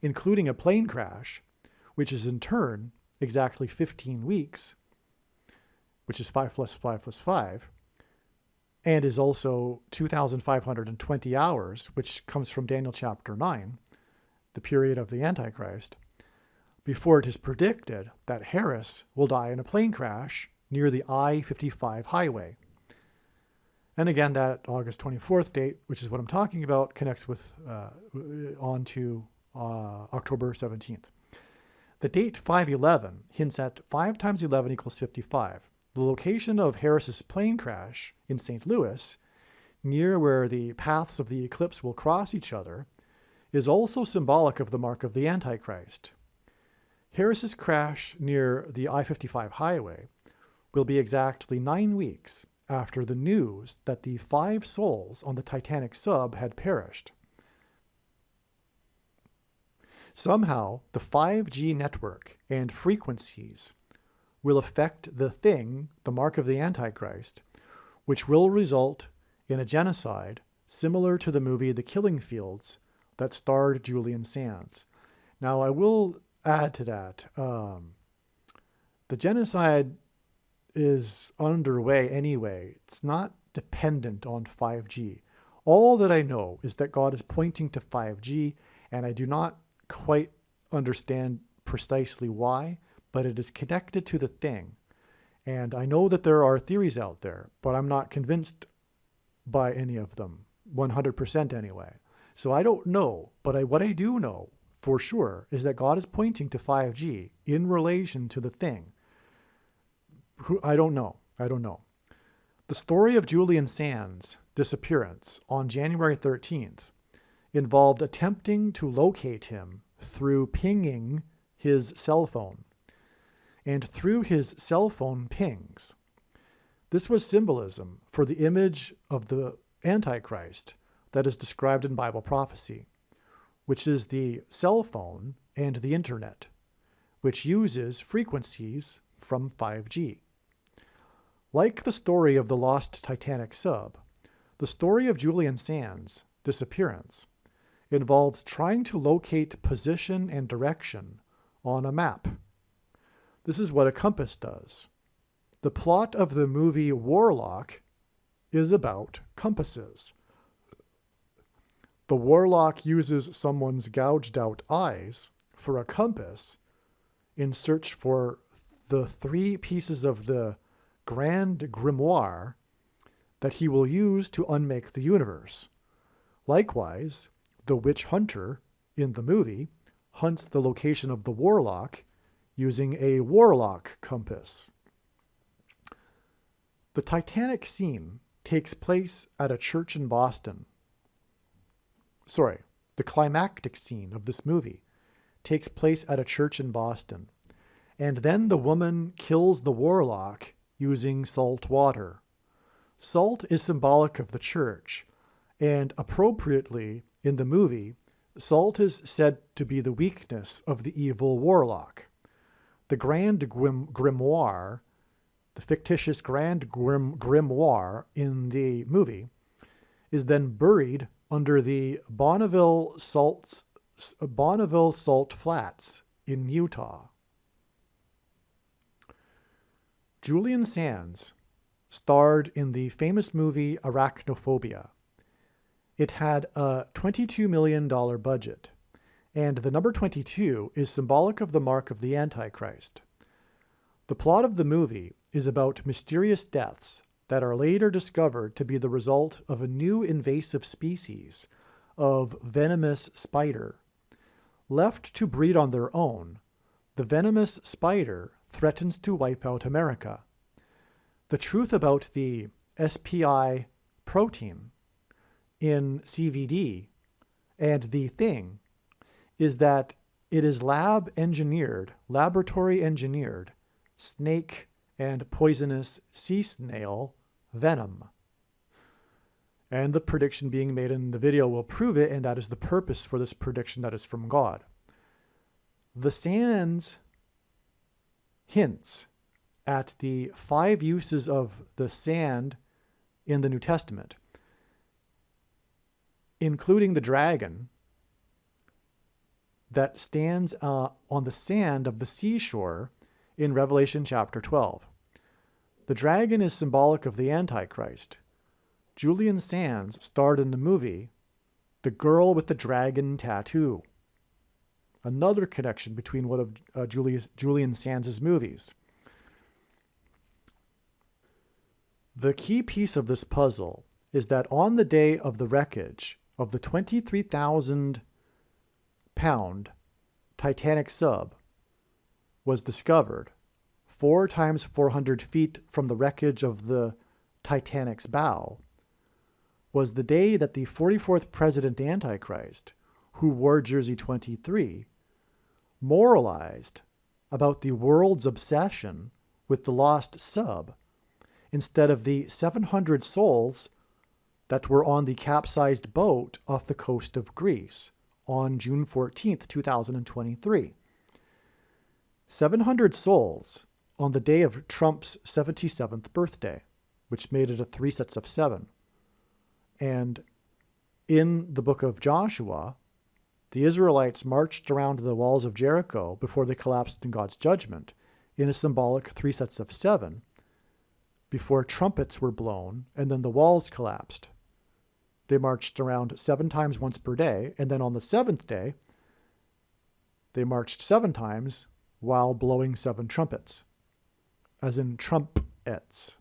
[SPEAKER 1] including a plane crash, which is in turn exactly 15 weeks, which is 5 plus 5 plus 5, and is also 2,520 hours, which comes from Daniel chapter 9, the period of the Antichrist, before it is predicted that Harris will die in a plane crash near the I-55 highway. And again, that August 24th date, which is what I'm talking about, connects with on to October 17th. The date 5/11 hints at 5 times 11 equals 55. The location of Harris's plane crash in St. Louis, near where the paths of the eclipse will cross each other, is also symbolic of the mark of the Antichrist. Harris's crash near the I-55 highway will be exactly 9 weeks after the news that the 5 souls on the Titanic sub had perished. Somehow, the 5G network and frequencies will affect the thing, the mark of the Antichrist, which will result in a genocide similar to the movie The Killing Fields that starred Julian Sands. Now, I will add to that, the genocide is underway anyway. It's not dependent on 5G. All that I know is that God is pointing to 5G, and I do not quite understand precisely why, but it is connected to the thing. And I know that there are theories out there, but I'm not convinced by any of them, 100% anyway. So I don't know, but what I do know for sure is that God is pointing to 5G in relation to the thing. I don't know. The story of Julian Sands' disappearance on January 13th involved attempting to locate him through pinging his cell phone and through his cell phone pings. This was symbolism for the image of the Antichrist that is described in Bible prophecy, which is the cell phone and the internet, which uses frequencies from 5G. Like the story of the lost Titanic sub, the story of Julian Sands' disappearance involves trying to locate position and direction on a map. This is what a compass does. The plot of the movie Warlock is about compasses. The warlock uses someone's gouged out eyes for a compass in search for the 3 pieces of the Grand Grimoire that he will use to unmake the universe. Likewise, the witch hunter in the movie hunts the location of the warlock using a warlock compass. The Titanic scene takes place at a church in Boston. The climactic scene of this movie takes place at a church in Boston, and then the woman kills the warlock using salt water. Salt is symbolic of the church, and appropriately in the movie, Salt is said to be the weakness of the evil warlock. The Grand Grimoire, the fictitious Grand Grimoire in the movie, is then buried under the Bonneville Salt Flats in Utah. Julian Sands starred in the famous movie Arachnophobia. It had a $22 million budget, and the number 22 is symbolic of the mark of the Antichrist. The plot of the movie is about mysterious deaths that are later discovered to be the result of a new invasive species of venomous spider. Left to breed on their own, the venomous spider threatens to wipe out America. The truth about the SPI protein in CVD and the thing is that it is laboratory engineered snake and poisonous sea snail venom. And the prediction being made in the video will prove it, and that is the purpose for this prediction that is from God. The Sands hints at the 5 uses of the sand in the New Testament, including the dragon that stands on the sand of the seashore in Revelation chapter 12. The dragon is symbolic of the Antichrist. Julian Sands starred in the movie The Girl with the Dragon Tattoo. Another connection between one of Julian Sands' movies. The key piece of this puzzle is that on the day of the wreckage of the 23,000-pound Titanic sub was discovered 4 times 400 feet from the wreckage of the Titanic's bow, was the day that the 44th President Antichrist, who wore Jersey 23, moralized about the world's obsession with the lost sub instead of the 700 souls that were on the capsized boat off the coast of Greece on June 14th, 2023. 700 souls on the day of Trump's 77th birthday, which made it a 3 sets of 7. And in the book of Joshua, the Israelites marched around the walls of Jericho before they collapsed in God's judgment in a symbolic 3 sets of 7 before trumpets were blown and then the walls collapsed. They marched around 7 times once per day, and then on the 7th day, they marched 7 times while blowing 7 trumpets, as in trumpets.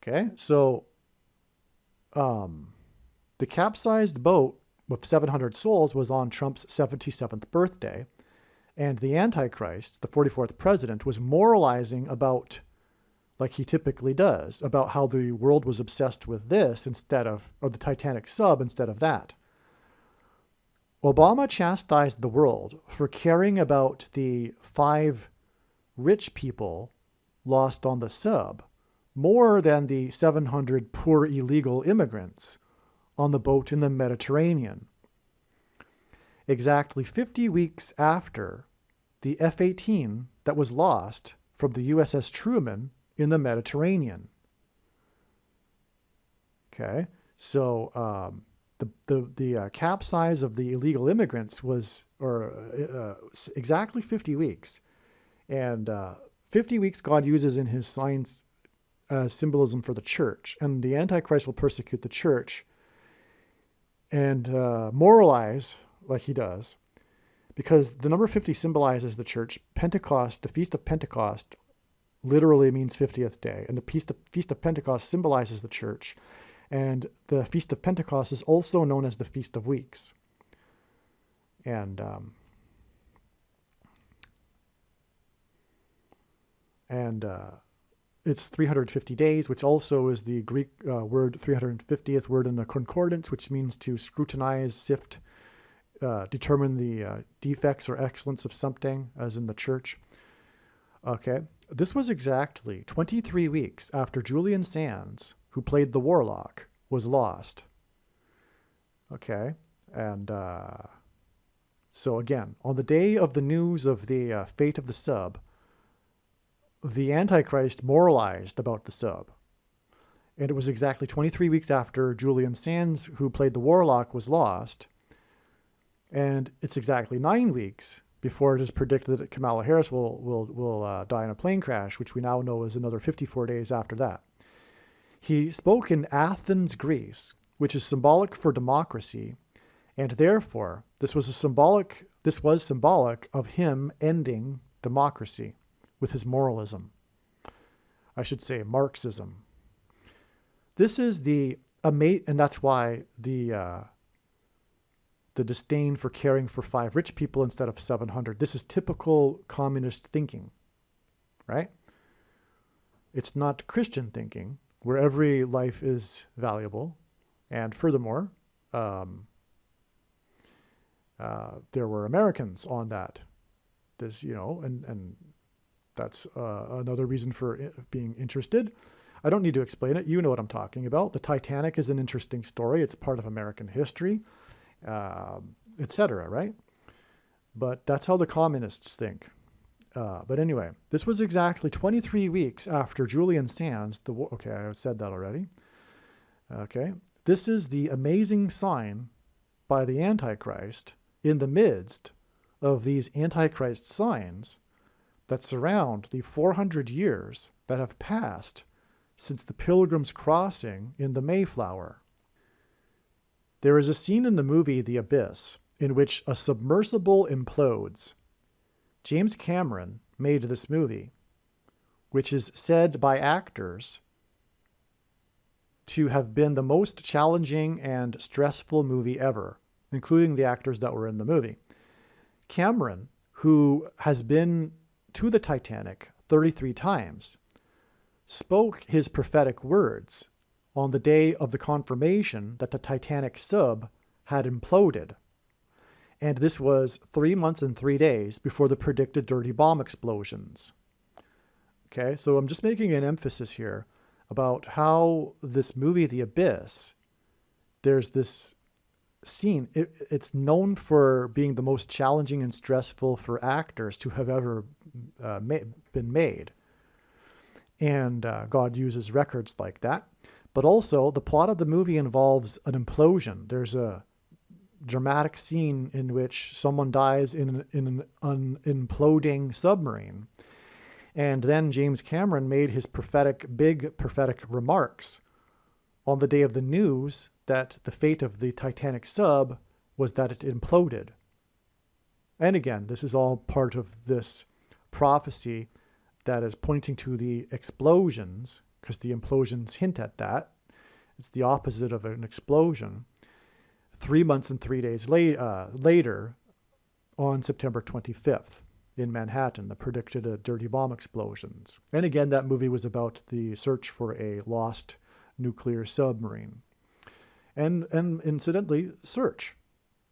[SPEAKER 1] Okay, so the capsized boat with 700 souls was on Trump's 77th birthday, and the Antichrist, the 44th president, was moralizing about, like he typically does, about how the world was obsessed with this instead of, or the Titanic sub instead of that. Obama chastised the world for caring about the 5 rich people lost on the sub more than the 700 poor illegal immigrants on the boat in the Mediterranean. Exactly 50 weeks after the F-18 that was lost from the USS Truman in the Mediterranean. Okay, so the capsize of the illegal immigrants was exactly 50 weeks. And 50 weeks God uses in his signs as symbolism for the church. And the Antichrist will persecute the church and moralize like he does. Because the number 50 symbolizes the church. Pentecost, the Feast of Pentecost, literally means 50th day. And the Feast of Pentecost symbolizes the church. And the Feast of Pentecost is also known as the Feast of Weeks. And it's 350 days, which also is the Greek word 350th word in the concordance, which means to scrutinize, sift, determine the defects or excellence of something, as in the church. Okay, this was exactly 23 weeks after Julian Sands, who played the warlock, was lost. Okay, And so again, on the day of the news of the fate of the sub, the Antichrist moralized about the sub. And it was exactly 23 weeks after Julian Sands, who played the Warlock, was lost. And it's exactly 9 weeks before it is predicted that Kamala Harris will die in a plane crash, which we now know is another 54 days after that. He spoke in Athens, Greece, which is symbolic for democracy, and therefore this was symbolic of him ending democracy with his moralism. I should say Marxism. This is and that's why the disdain for caring for 5 rich people instead of 700. This is typical communist thinking, right? It's not Christian thinking, where every life is valuable. And furthermore, there were Americans on that. This, and that's another reason for being interested. I don't need to explain it. You know what I'm talking about. The Titanic is an interesting story. It's part of American history, etc., right? But that's how the communists think. But anyway, this was exactly 23 weeks after Julian Sands. Okay, I said that already. Okay, this is the amazing sign by the Antichrist in the midst of these Antichrist signs that surround the 400 years that have passed since the Pilgrim's Crossing in the Mayflower. There is a scene in the movie The Abyss in which a submersible implodes. James Cameron made this movie, which is said by actors to have been the most challenging and stressful movie ever, including the actors that were in the movie. Cameron, who has been to the Titanic 33 times, spoke his prophetic words on the day of the confirmation that the Titanic sub had imploded. And this was 3 months and 3 days before the predicted dirty bomb explosions. Okay, so I'm just making an emphasis here about how this movie, The Abyss, there's this scene. It's known for being the most challenging and stressful for actors to have ever been made. And God uses records like that. But also, the plot of the movie involves an implosion. There's a dramatic scene in which someone dies in an imploding submarine. And then James Cameron made his big prophetic remarks on the day of the news that the fate of the Titanic sub was that it imploded. And again, this is all part of this prophecy that is pointing to the explosions, because the implosions hint at that. It's the opposite of an explosion. 3 months and 3 days later, on September 25th in Manhattan, the predicted dirty bomb explosions. And again, that movie was about the search for a lost nuclear submarine. And incidentally, search.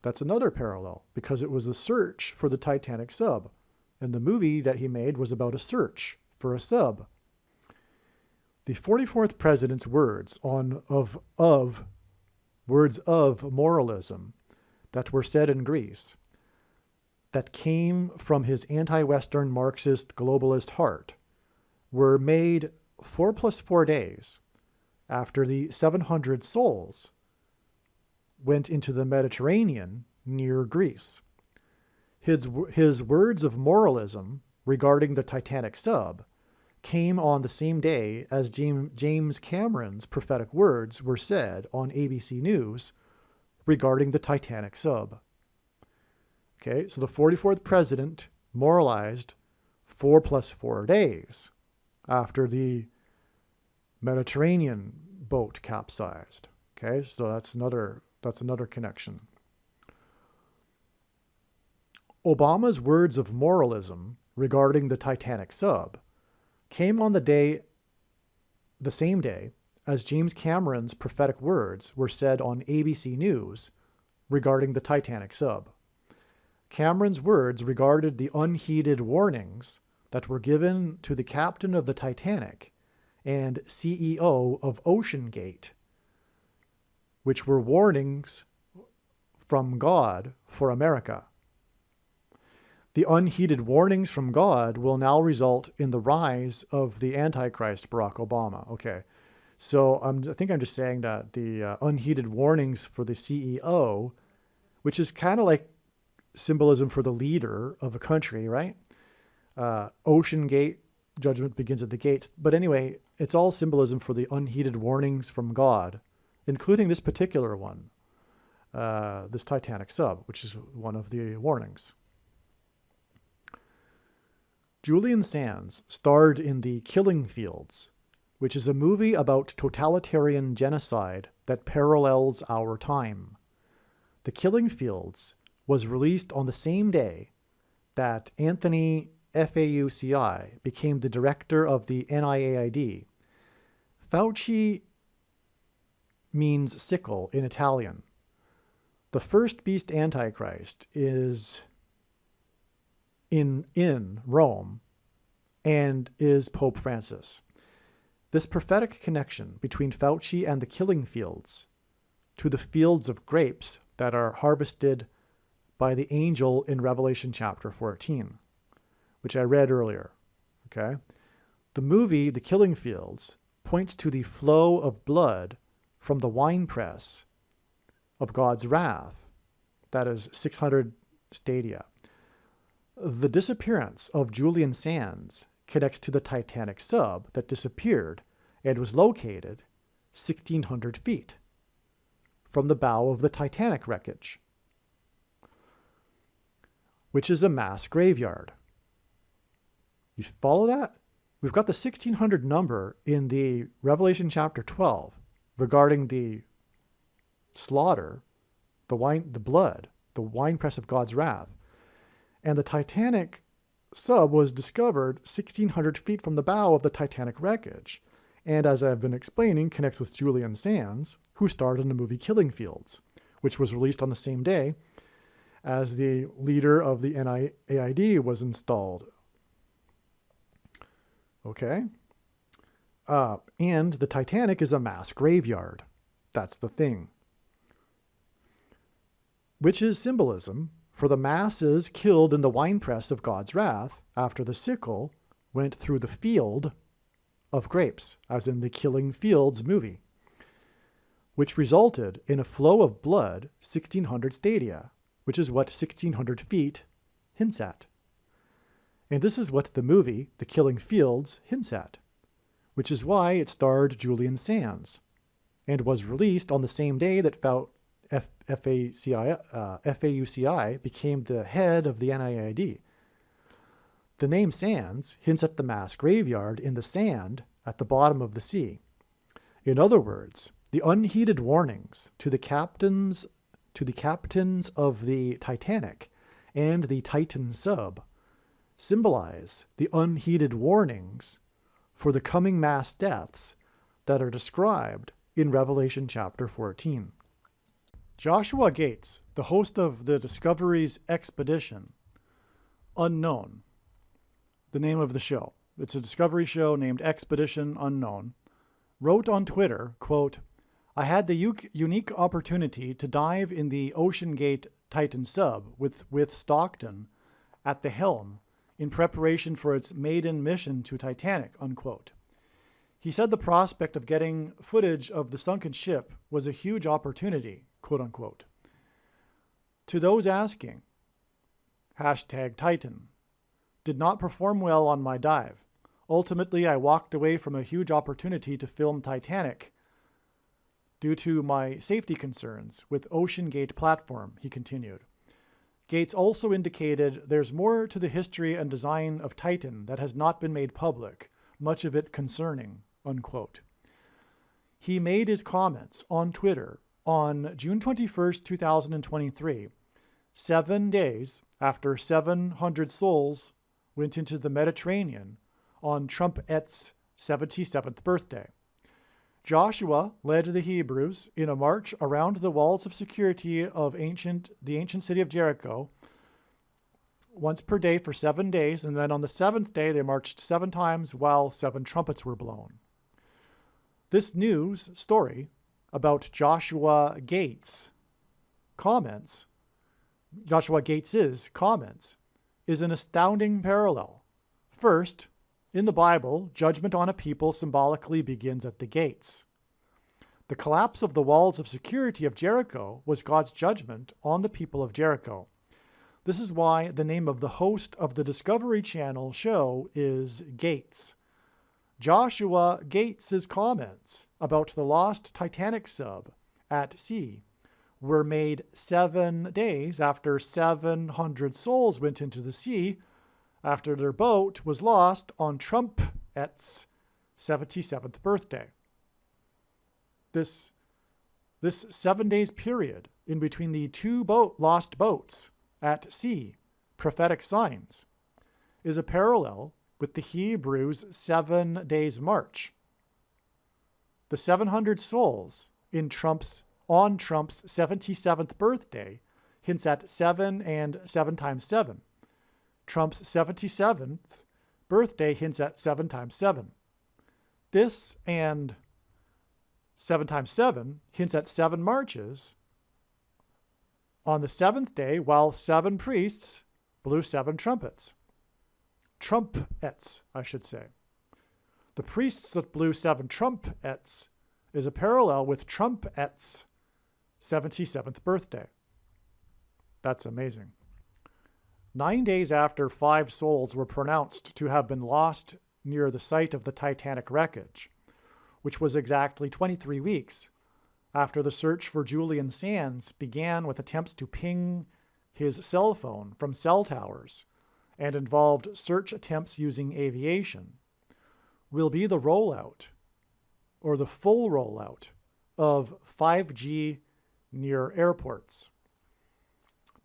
[SPEAKER 1] That's another parallel, because it was a search for the Titanic sub. And the movie that he made was about a search for a sub. The 44th president's words of moralism that were said in Greece, that came from his anti-Western Marxist globalist heart, were made 4 + 4 days after the 700 souls went into the Mediterranean near Greece. His words of moralism regarding the Titanic sub came on the same day as James Cameron's prophetic words were said on ABC News regarding the Titanic sub. Okay, so the 44th president moralized 4 + 4 days after the Mediterranean boat capsized. Okay, so that's another connection. Obama's words of moralism regarding the Titanic sub came on the same day as James Cameron's prophetic words were said on ABC News regarding the Titanic sub. Cameron's words regarded the unheeded warnings that were given to the captain of the Titanic and CEO of OceanGate, which were warnings from God for America. The unheeded warnings from God will now result in the rise of the Antichrist, Barack Obama. Okay, so I think I'm just saying that the unheeded warnings for the CEO, which is kind of like symbolism for the leader of a country, right? Ocean Gate, judgment begins at the gates. But anyway, it's all symbolism for the unheeded warnings from God, including this particular one, this Titanic sub, which is one of the warnings. Julian Sands starred in The Killing Fields, which is a movie about totalitarian genocide that parallels our time. The Killing Fields was released on the same day that Anthony Fauci became the director of the NIAID. Fauci means sickle in Italian. The first beast Antichrist is in Rome and is Pope Francis. This prophetic connection between Fauci and the Killing Fields to the fields of grapes that are harvested by the angel in Revelation chapter 14, which I read earlier. Okay? The movie, The Killing Fields, points to the flow of blood from the winepress of God's wrath. That is 600 stadia. The disappearance of Julian Sands connects to the Titanic sub that disappeared and was located 1,600 feet from the bow of the Titanic wreckage, which is a mass graveyard. You follow that? We've got the 1,600 number in the Revelation chapter 12 regarding the slaughter, the blood, the winepress of God's wrath. And the Titanic sub was discovered 1,600 feet from the bow of the Titanic wreckage. And as I've been explaining, connects with Julian Sands, who starred in the movie Killing Fields, which was released on the same day as the leader of the NIAID was installed. Okay? And the Titanic is a mass graveyard. That's the thing. Which is symbolism for the masses killed in the winepress of God's wrath after the sickle went through the field of grapes, as in the Killing Fields movie, which resulted in a flow of blood 1,600 stadia, which is what 1,600 feet hints at. And this is what the movie, The Killing Fields, hints at, which is why it starred Julian Sands and was released on the same day that Fauci became the head of the NIAID. The name Sands hints at the mass graveyard in the sand at the bottom of the sea. In other words, the unheeded warnings to the captains of the Titanic and the Titan sub symbolize the unheeded warnings for the coming mass deaths that are described in Revelation chapter 14. Joshua Gates, the host of the Discovery's Expedition, Unknown, the name of the show. It's a Discovery show named Expedition Unknown, wrote on Twitter, quote, "I had the unique opportunity to dive in the Ocean Gate Titan sub with Stockton at the helm in preparation for its maiden mission to Titanic," unquote. He said the prospect of getting footage of the sunken ship was a huge opportunity, quote unquote. To those asking, #Titan, did not perform well on my dive. Ultimately, I walked away from a huge opportunity to film Titanic due to my safety concerns with Ocean Gate platform, he continued. Gates also indicated there's more to the history and design of Titan that has not been made public, much of it concerning, unquote. He made his comments on Twitter on June 21st, 2023, 7 days after 700 souls went into the Mediterranean on Trumpet's 77th birthday. Joshua led the Hebrews in a march around the walls of security of the ancient city of Jericho once per day for 7 days, and then on the 7th day they marched 7 times while 7 trumpets were blown. This news story about Joshua Gates comments, Joshua Gates's comments, is an astounding parallel. First, in the Bible, judgment on a people symbolically begins at the gates. The collapse of the walls of security of Jericho was God's judgment on the people of Jericho. This is why the name of the host of the Discovery Channel show is Gates. Joshua Gates's comments about the lost Titanic sub at sea were made 7 days after 700 souls went into the sea after their boat was lost on Trumpet's 77th birthday. This 7 days period in between the two lost boats at sea, prophetic signs, is a parallel with the Hebrews' 7 days march. The 700 souls on Trump's 77th birthday hints at 7 and 7 times 7. Trump's 77th birthday hints at 7 times 7. This and 7 times 7 hints at 7 marches on the 7th day, while 7 priests blew 7 trumpets. Trumpets, I should say. The priests that blew 7 trumpets is a parallel with Trumpet's 77th birthday. That's amazing. 9 days after 5 souls were pronounced to have been lost near the site of the Titanic wreckage, which was exactly 23 weeks after the search for Julian Sands began with attempts to ping his cell phone from cell towers and involved search attempts using aviation, will be the rollout, or the full rollout, of 5G near airports,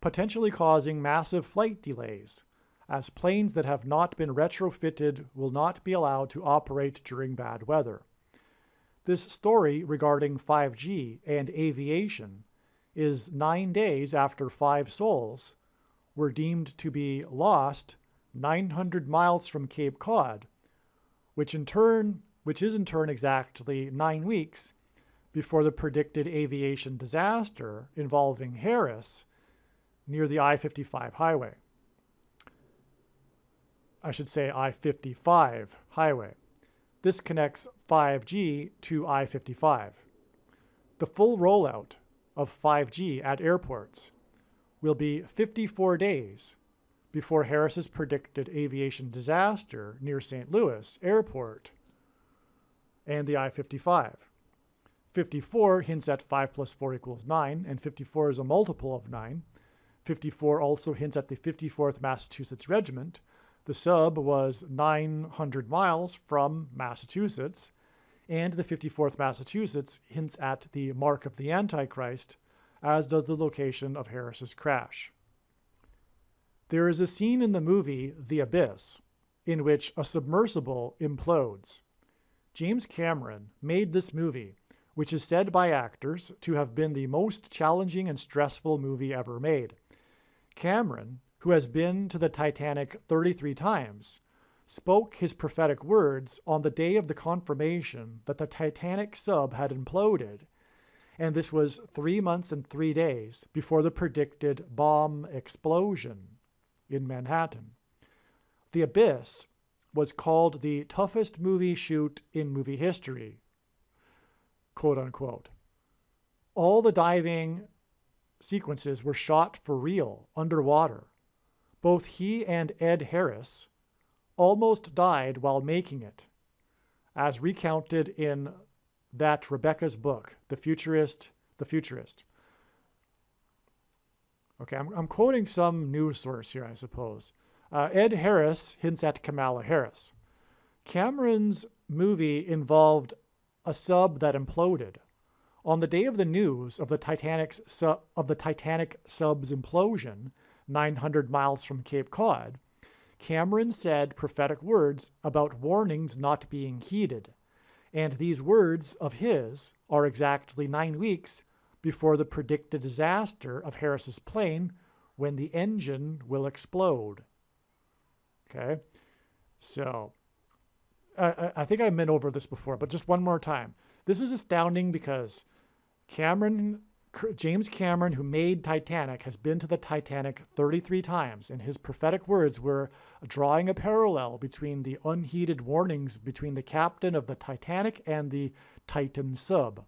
[SPEAKER 1] potentially causing massive flight delays, as planes that have not been retrofitted will not be allowed to operate during bad weather. This story regarding 5G and aviation is 9 days after 5 souls were deemed to be lost 900 miles from Cape Cod, which is in turn exactly 9 weeks before the predicted aviation disaster involving Harris near the I-55 highway. I should say I-55 highway. This connects 5G to I-55. The full rollout of 5G at airports will be 54 days before Harris's predicted aviation disaster near St. Louis Airport and the I-55. 54 hints at 5 plus 4 equals 9, and 54 is a multiple of 9. 54 also hints at the 54th Massachusetts Regiment. The sub was 900 miles from Massachusetts, and the 54th Massachusetts hints at the mark of the Antichrist, as does the location of Harris's crash. There is a scene in the movie The Abyss in which a submersible implodes. James Cameron made this movie, which is said by actors to have been the most challenging and stressful movie ever made. Cameron, who has been to the Titanic 33 times, spoke his prophetic words on the day of the confirmation that the Titanic sub had imploded, and this was 3 months and 3 days before the predicted bomb explosion in Manhattan. The Abyss was called the toughest movie shoot in movie history, quote unquote. All the diving sequences were shot for real, underwater. Both he and Ed Harris almost died while making it, as recounted in that Rebecca's book, The Futurist. Okay, I'm quoting some news source here, I suppose. Ed Harris hints at Kamala Harris. Cameron's movie involved a sub that imploded. On the day of the news of the Titanic sub's implosion, 900 miles from Cape Cod, Cameron said prophetic words about warnings not being heeded. And these words of his are exactly 9 weeks before the predicted disaster of Harris's plane, when the engine will explode. Okay, so I think I've been over this before, but just one more time. This is astounding because Cameron James Cameron, who made Titanic, has been to the Titanic 33 times, and his prophetic words were drawing a parallel between the unheeded warnings between the captain of the Titanic and the Titan sub.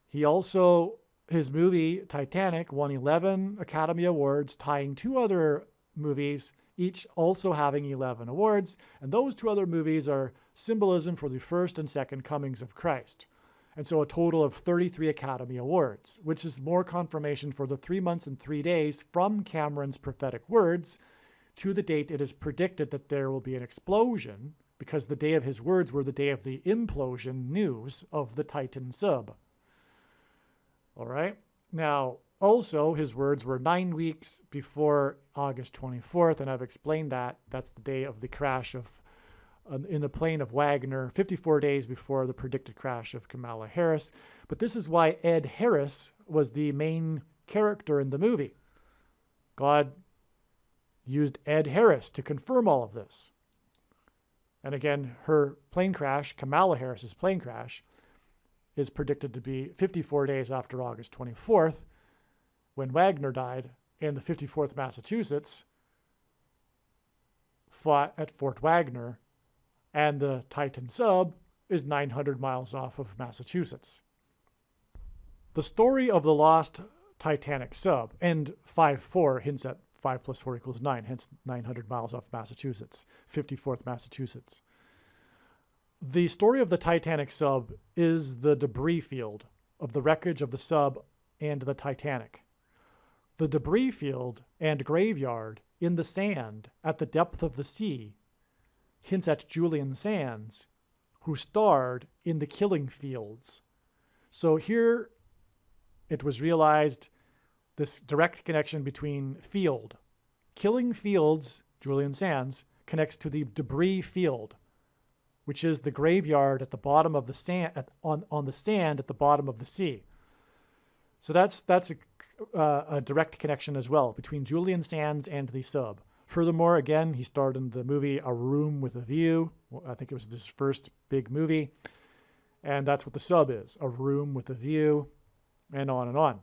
[SPEAKER 1] He also, his movie Titanic won 11 Academy Awards, tying 2 other movies, each also having 11 awards, and those 2 other movies are symbolism for the first and second comings of Christ. And so a total of 33 Academy Awards, which is more confirmation for the 3 months and 3 days from Cameron's prophetic words to the date it is predicted that there will be an explosion, because the day of his words were the day of the implosion news of the Titan sub. All right. Now, also, his words were 9 weeks before August 24th, and I've explained that. That's the day of the crash of in the plane of Wagner, 54 days before the predicted crash of Kamala Harris. But this is why Ed Harris was the main character in the movie. God used Ed Harris to confirm all of this. And again, her plane crash, Kamala Harris's plane crash, is predicted to be 54 days after August 24th, when Wagner died, and the 54th Massachusetts fought at Fort Wagner, and the Titan sub is 900 miles off of Massachusetts. The story of the lost Titanic sub, and 5-4 hints at 5 + 4 = 9, hence 900 miles off Massachusetts, 54th Massachusetts. The story of the Titanic sub is the debris field of the wreckage of the sub and the Titanic. The debris field and graveyard in the sand at the depth of the sea hints at Julian Sands, who starred in The Killing Fields. So here it was realized this direct connection between field. Killing Fields, Julian Sands, connects to the debris field, which is the graveyard at the bottom of the sand, on the sand at the bottom of the sea. So that's a direct connection as well between Julian Sands and the sub. Furthermore, again, he starred in the movie A Room with a View. I think it was his first big movie. And that's what the sub is, a room with a view, and on and on.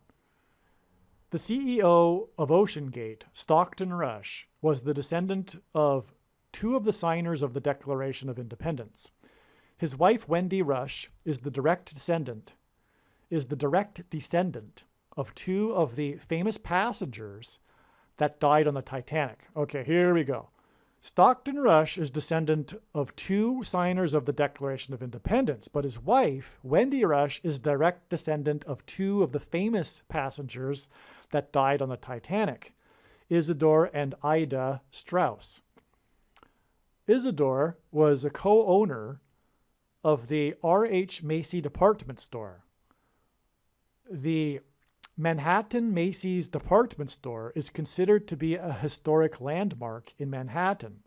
[SPEAKER 1] The CEO of OceanGate, Stockton Rush, was the descendant of 2 of the signers of the Declaration of Independence. His wife, Wendy Rush, is the direct descendant of 2 of the famous passengers that died on the Titanic. Okay, here we go. Stockton Rush is descendant of 2 signers of the Declaration of Independence, but his wife, Wendy Rush, is direct descendant of 2 of the famous passengers that died on the Titanic, Isidore and Ida Strauss. Isidore was a co-owner of the R.H. Macy department store. The Manhattan Macy's department store is considered to be a historic landmark in Manhattan.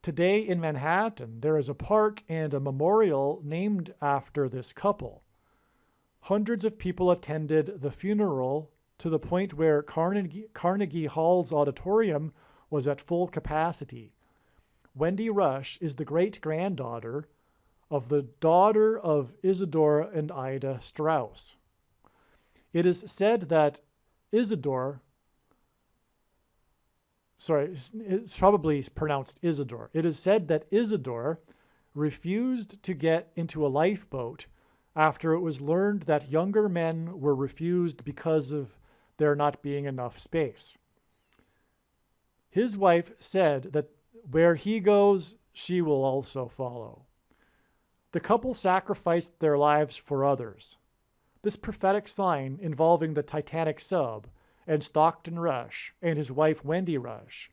[SPEAKER 1] Today in Manhattan, there is a park and a memorial named after this couple. Hundreds of people attended the funeral to the point where Carnegie Hall's auditorium was at full capacity. Wendy Rush is the great-granddaughter of the daughter of Isidore and Ida Strauss. It is said that Isidore, it's probably pronounced Isidore. It is said that Isidore refused to get into a lifeboat after it was learned that younger men were refused because of there not being enough space. His wife said that where he goes, she will also follow. The couple sacrificed their lives for others. This prophetic sign involving the Titanic sub and Stockton Rush and his wife Wendy Rush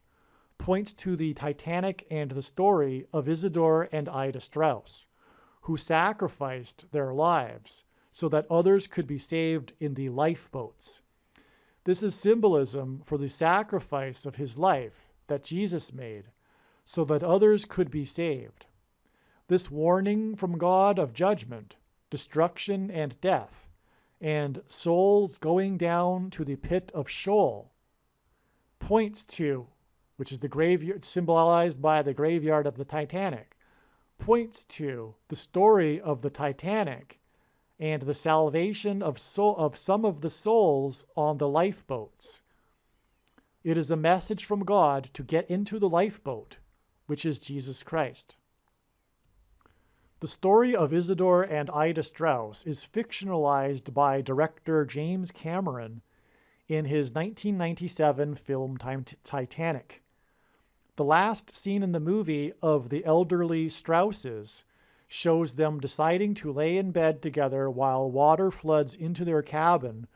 [SPEAKER 1] points to the Titanic and the story of Isidore and Ida Strauss, who sacrificed their lives so that others could be saved in the lifeboats. This is symbolism for the sacrifice of his life that Jesus made so that others could be saved. This warning from God of judgment, destruction, and death, and souls going down to the pit of Sheol, points to, which is the graveyard symbolized by the graveyard of the Titanic, points to the story of the Titanic and the salvation of some of the souls on the lifeboats. It is a message from God to get into the lifeboat, which is Jesus Christ. The story of Isidore and Ida Strauss is fictionalized by director James Cameron in his 1997 film Titanic. The last scene in the movie of the elderly Strausses shows them deciding to lay in bed together while water floods into their cabin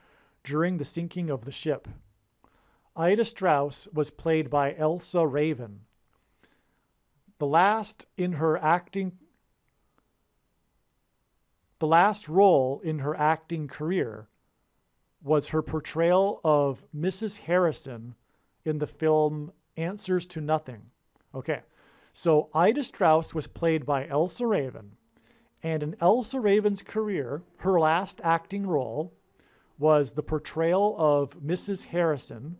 [SPEAKER 1] during the sinking of the ship. Ida Strauss was played by Elsa Raven. The last role in her acting career was her portrayal of Mrs. Harrison in the film Answers to Nothing. Okay, so Ida Strauss was played by Elsa Raven, and in Elsa Raven's career, her last acting role was the portrayal of Mrs. Harrison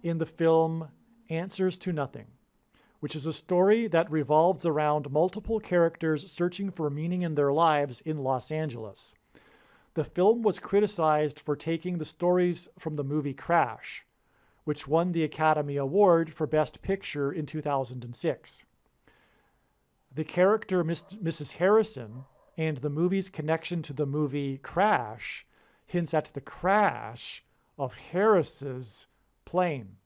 [SPEAKER 1] in the film Answers to Nothing, which is a story that revolves around multiple characters searching for meaning in their lives in Los Angeles. The film was criticized for taking the stories from the movie Crash, which won the Academy Award for Best Picture in 2006. The character Mrs. Harrison and the movie's connection to the movie Crash hints at the crash of Harris's plane.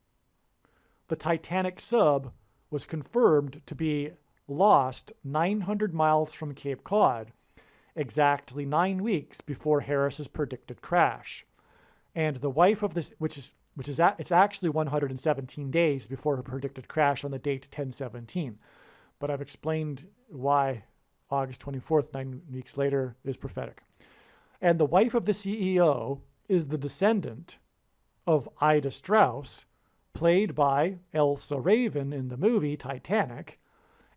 [SPEAKER 1] The Titanic sub was confirmed to be lost 900 miles from Cape Cod, exactly 9 weeks before Harris's predicted crash. And the wife of this, it's actually 117 days before her predicted crash on the date 10/17. But I've explained why August 24th, 9 weeks later, is prophetic. And the wife of the CEO is the descendant of Ida Strauss, played by Elsa Raven in the movie Titanic,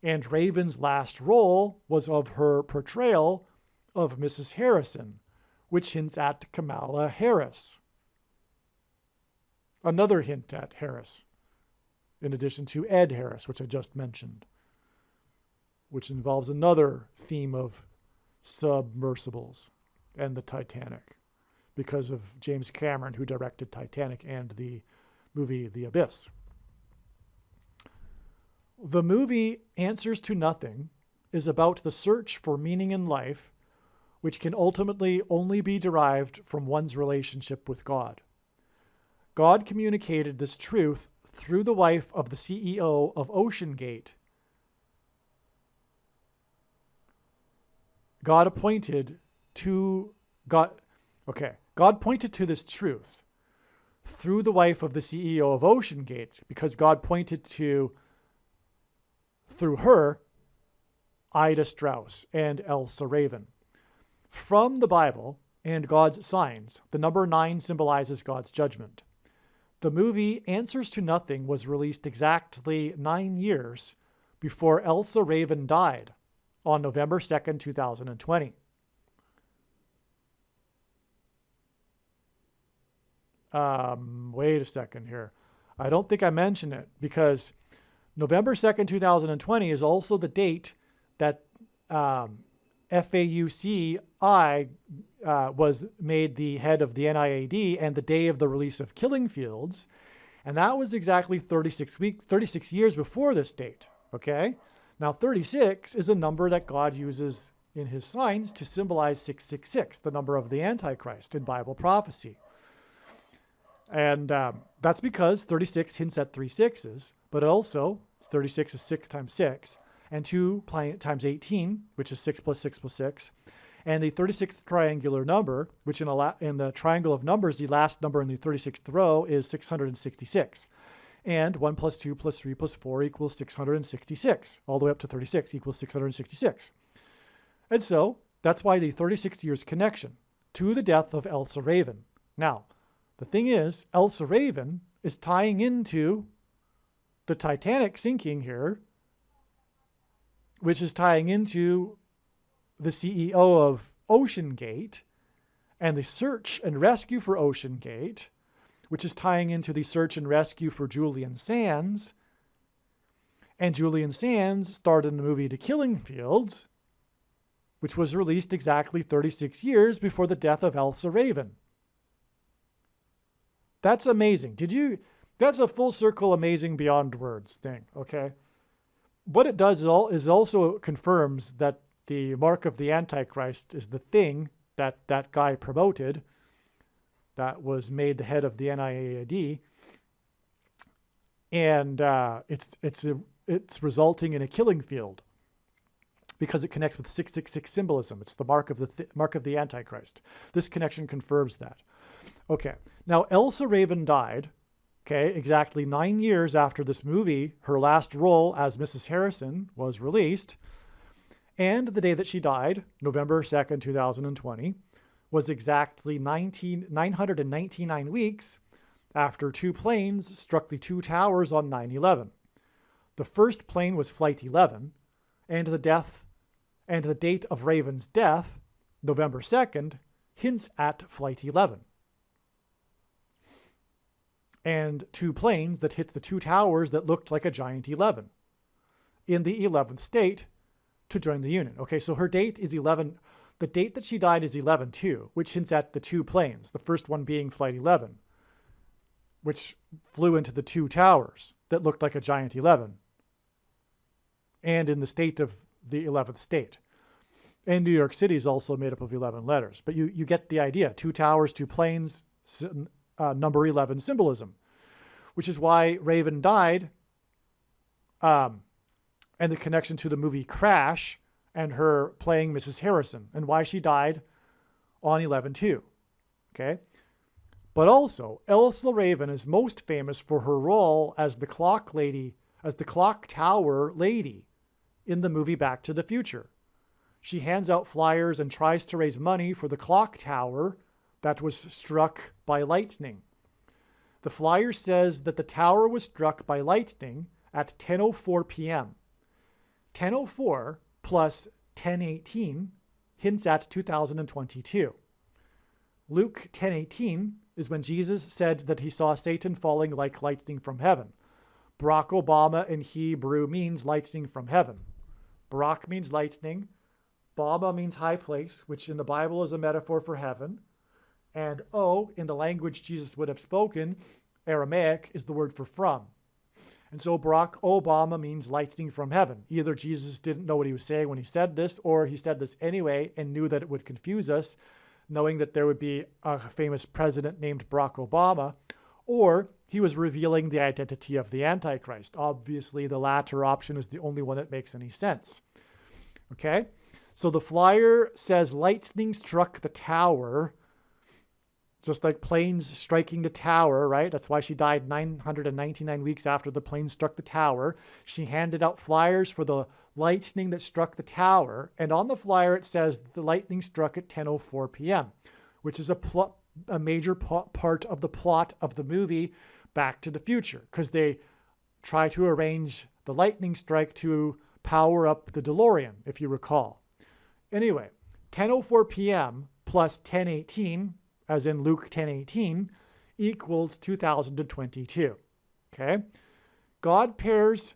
[SPEAKER 1] and Raven's last role was of her portrayal of Mrs. Harrison, which hints at Kamala Harris. Another hint at Harris, in addition to Ed Harris, which I just mentioned, which involves another theme of submersibles and the Titanic, because of James Cameron, who directed Titanic and the movie The Abyss. The movie Answers to Nothing is about the search for meaning in life, which can ultimately only be derived from one's relationship with God. God communicated this truth through the wife of the CEO of OceanGate. God pointed to this truth through the wife of the CEO of OceanGate, because God pointed to, through her, Ida Strauss and Elsa Raven. From the Bible and God's signs, the number 9 symbolizes God's judgment. The movie Answers to Nothing was released exactly 9 years before Elsa Raven died on November 2nd, 2020. Wait a second here. I don't think I mentioned it, because November 2nd, 2020 is also the date that FAUCI was made the head of the NIAD, and the day of the release of Killing Fields. And that was exactly 36 years before this date. Okay? Now, 36 is a number that God uses in his signs to symbolize 666, the number of the Antichrist in Bible prophecy. And that's because 36 hints at 3 6s, but also 36 is 6 times 6, and 2 times 18, which is 6 plus 6 plus 6. And the 36th triangular number, which in the triangle of numbers, the last number in the 36th row is 666. And 1 plus 2 plus 3 plus 4 equals 666. All the way up to 36 equals 666. And so that's why the 36 years connection to the death of Elsa Raven. Now, the thing is, Elsa Raven is tying into the Titanic sinking here, which is tying into the CEO of OceanGate and the search and rescue for OceanGate, which is tying into the search and rescue for Julian Sands. And Julian Sands starred in the movie The Killing Fields, which was released exactly 36 years before the death of Elsa Raven. That's amazing. That's a full circle amazing beyond words thing, okay? What it does is also confirms that the mark of the Antichrist is the thing that that guy promoted that was made the head of the NIAID. And it's resulting in a killing field because it connects with 666 symbolism. It's the mark of the Antichrist. This connection confirms that. Okay, now Elsa Raven died, okay, exactly 9 years after this movie, her last role as Mrs. Harrison was released. And the day that she died, November 2nd, 2020, was exactly 999 weeks after two planes struck the two towers on 9/11. The first plane was Flight 11, and the date of Raven's death, November 2nd, hints at Flight 11. And two planes that hit the two towers that looked like a giant 11 in the 11th state to join the Union. Okay, so her date is 11. The date that she died is 11/2, which hints at the two planes, the first one being Flight 11, which flew into the two towers that looked like a giant 11, and in the state of the 11th state. And New York City is also made up of 11 letters. But you get the idea. Two towers, two planes, number 11 symbolism, which is why Raven died, and the connection to the movie Crash and her playing Mrs. Harrison, and why she died on 11/2. Okay? But also, Elsa Raven is most famous for her role as the clock tower lady in the movie Back to the Future. She hands out flyers and tries to raise money for the clock tower that was struck by lightning. The flyer says that the tower was struck by lightning at 10:04 p.m. 10:04 plus 10:18 hints at 2022. Luke 10:18 is when Jesus said that he saw Satan falling like lightning from heaven. Barack Obama in Hebrew means lightning from heaven. Barack means lightning. Baba means high place, which in the Bible is a metaphor for heaven. And O, in the language Jesus would have spoken, Aramaic, is the word for from. And so Barack Obama means lightning from heaven. Either Jesus didn't know what he was saying when he said this, or he said this anyway and knew that it would confuse us, knowing that there would be a famous president named Barack Obama, or he was revealing the identity of the Antichrist. Obviously, the latter option is the only one that makes any sense. Okay? So the flyer says lightning struck the tower, just like planes striking the tower, right? That's why she died 999 weeks after the plane struck the tower. She handed out flyers for the lightning that struck the tower. And on the flyer, it says the lightning struck at 10:04 p.m., which is a major part of the plot of the movie Back to the Future, because they try to arrange the lightning strike to power up the DeLorean, if you recall. Anyway, 10:04 p.m. plus 10:18, as in Luke 10:18, equals 2022. Okay? God pairs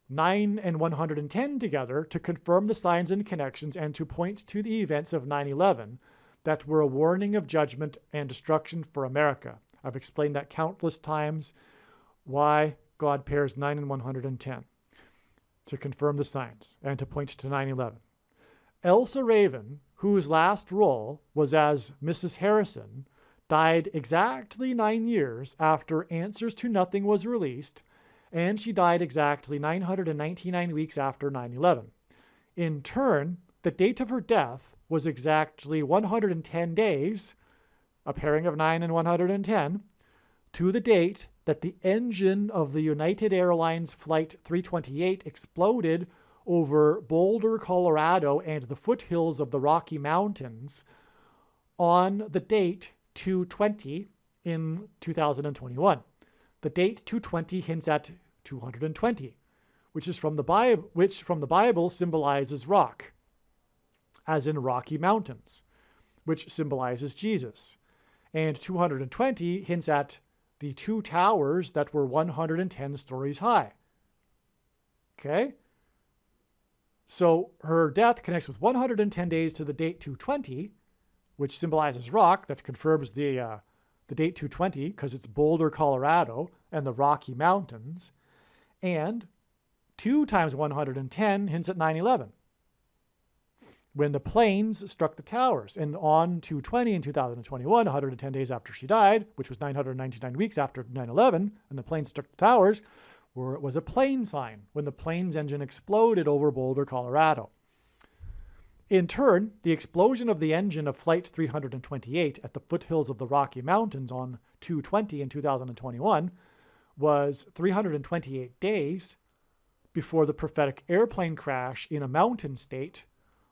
[SPEAKER 1] 9 and 110 together to confirm the signs and connections and to point to the events of 9/11 that were a warning of judgment and destruction for America. I've explained that countless times, why God pairs 9 and 110 to confirm the signs and to point to 9/11. Elsa Raven, whose last role was as Mrs. Harrison, died exactly 9 years after Answers to Nothing was released, and she died exactly 999 weeks after 9/11. In turn, the date of her death was exactly 110 days, a pairing of 9 and 110, to the date that the engine of the United Airlines Flight 328 exploded over Boulder, Colorado, and the foothills of the Rocky Mountains on the date 2/20 in 2021. The date 2/20 hints at 220, which from the Bible symbolizes rock, as in Rocky Mountains, which symbolizes Jesus. And 220 hints at the two towers that were 110 stories high. Okay? So her death connects with 110 days to the date 220, which symbolizes rock. That confirms the date 220 because it's Boulder, Colorado, and the Rocky Mountains. And 2 times 110 hints at 9/11, when the planes struck the towers. And on 220 in 2021, 110 days after she died, which was 999 weeks after 9/11, and the planes struck the towers, was a plane sign when the plane's engine exploded over Boulder, Colorado. In turn, the explosion of the engine of Flight 328 at the foothills of the Rocky Mountains on 220 in 2021 was 328 days before the prophetic airplane crash in a mountain state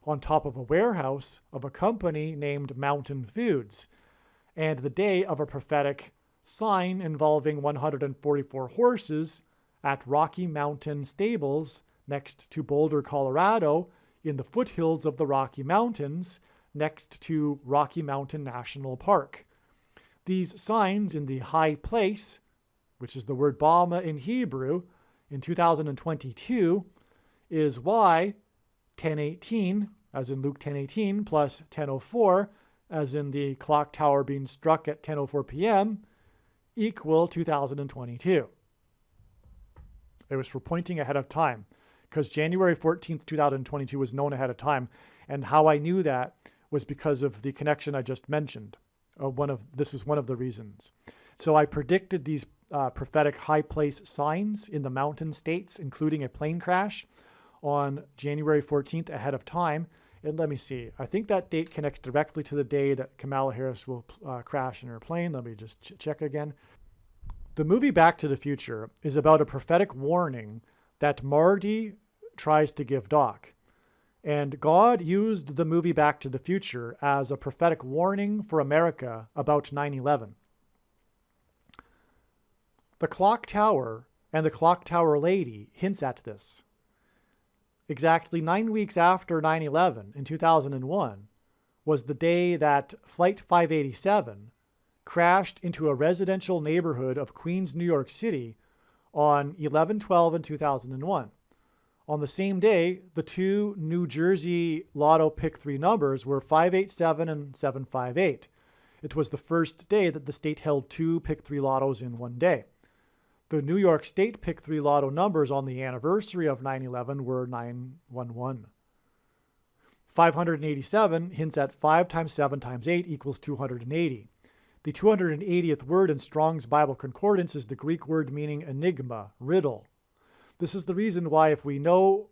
[SPEAKER 1] on top of a warehouse of a company named Mountain Foods, and the day of a prophetic sign involving 144 horses at Rocky Mountain Stables next to Boulder, Colorado, in the foothills of the Rocky Mountains next to Rocky Mountain National Park. These signs in the high place, which is the word Bama in Hebrew, in 2022 is why 10:18, as in Luke 10:18, plus 10:04, as in the clock tower being struck at 10:04 p.m., equal 2022. It was for pointing ahead of time, because January 14th, 2022 was known ahead of time. And how I knew that was because of the connection I just mentioned. This was one of the reasons. So I predicted these prophetic high place signs in the mountain states, including a plane crash, on January 14th ahead of time. And let me see. I think that date connects directly to the day that Kamala Harris will crash in her plane. Let me just check again. The movie Back to the Future is about a prophetic warning that Marty tries to give Doc. And God used the movie Back to the Future as a prophetic warning for America about 9/11. The clock tower and the clock tower lady hints at this. Exactly 9 weeks after 9/11 in 2001 was the day that Flight 587 crashed into a residential neighborhood of Queens, New York City on 11/12 in 2001. On the same day, the two New Jersey Lotto Pick 3 numbers were 587 and 758. It was the first day that the state held 2 Pick 3 Lottos in one day. The New York State Pick 3 Lotto numbers on the anniversary of 9/11 were 911. 587 hints at 5 times 7 times 8 equals 280. The 280th word in Strong's Bible Concordance is the Greek word meaning enigma, riddle. This is the reason why if we know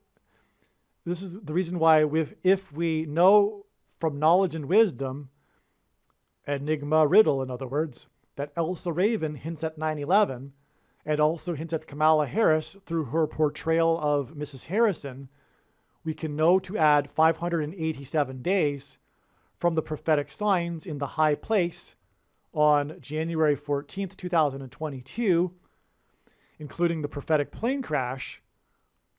[SPEAKER 1] from knowledge and wisdom, enigma, riddle, in other words, that Elsa Raven hints at 9/11 and also hints at Kamala Harris through her portrayal of Mrs. Harrison, we can know to add 587 days from the prophetic signs in the high place on January 14th, 2022, including the prophetic plane crash,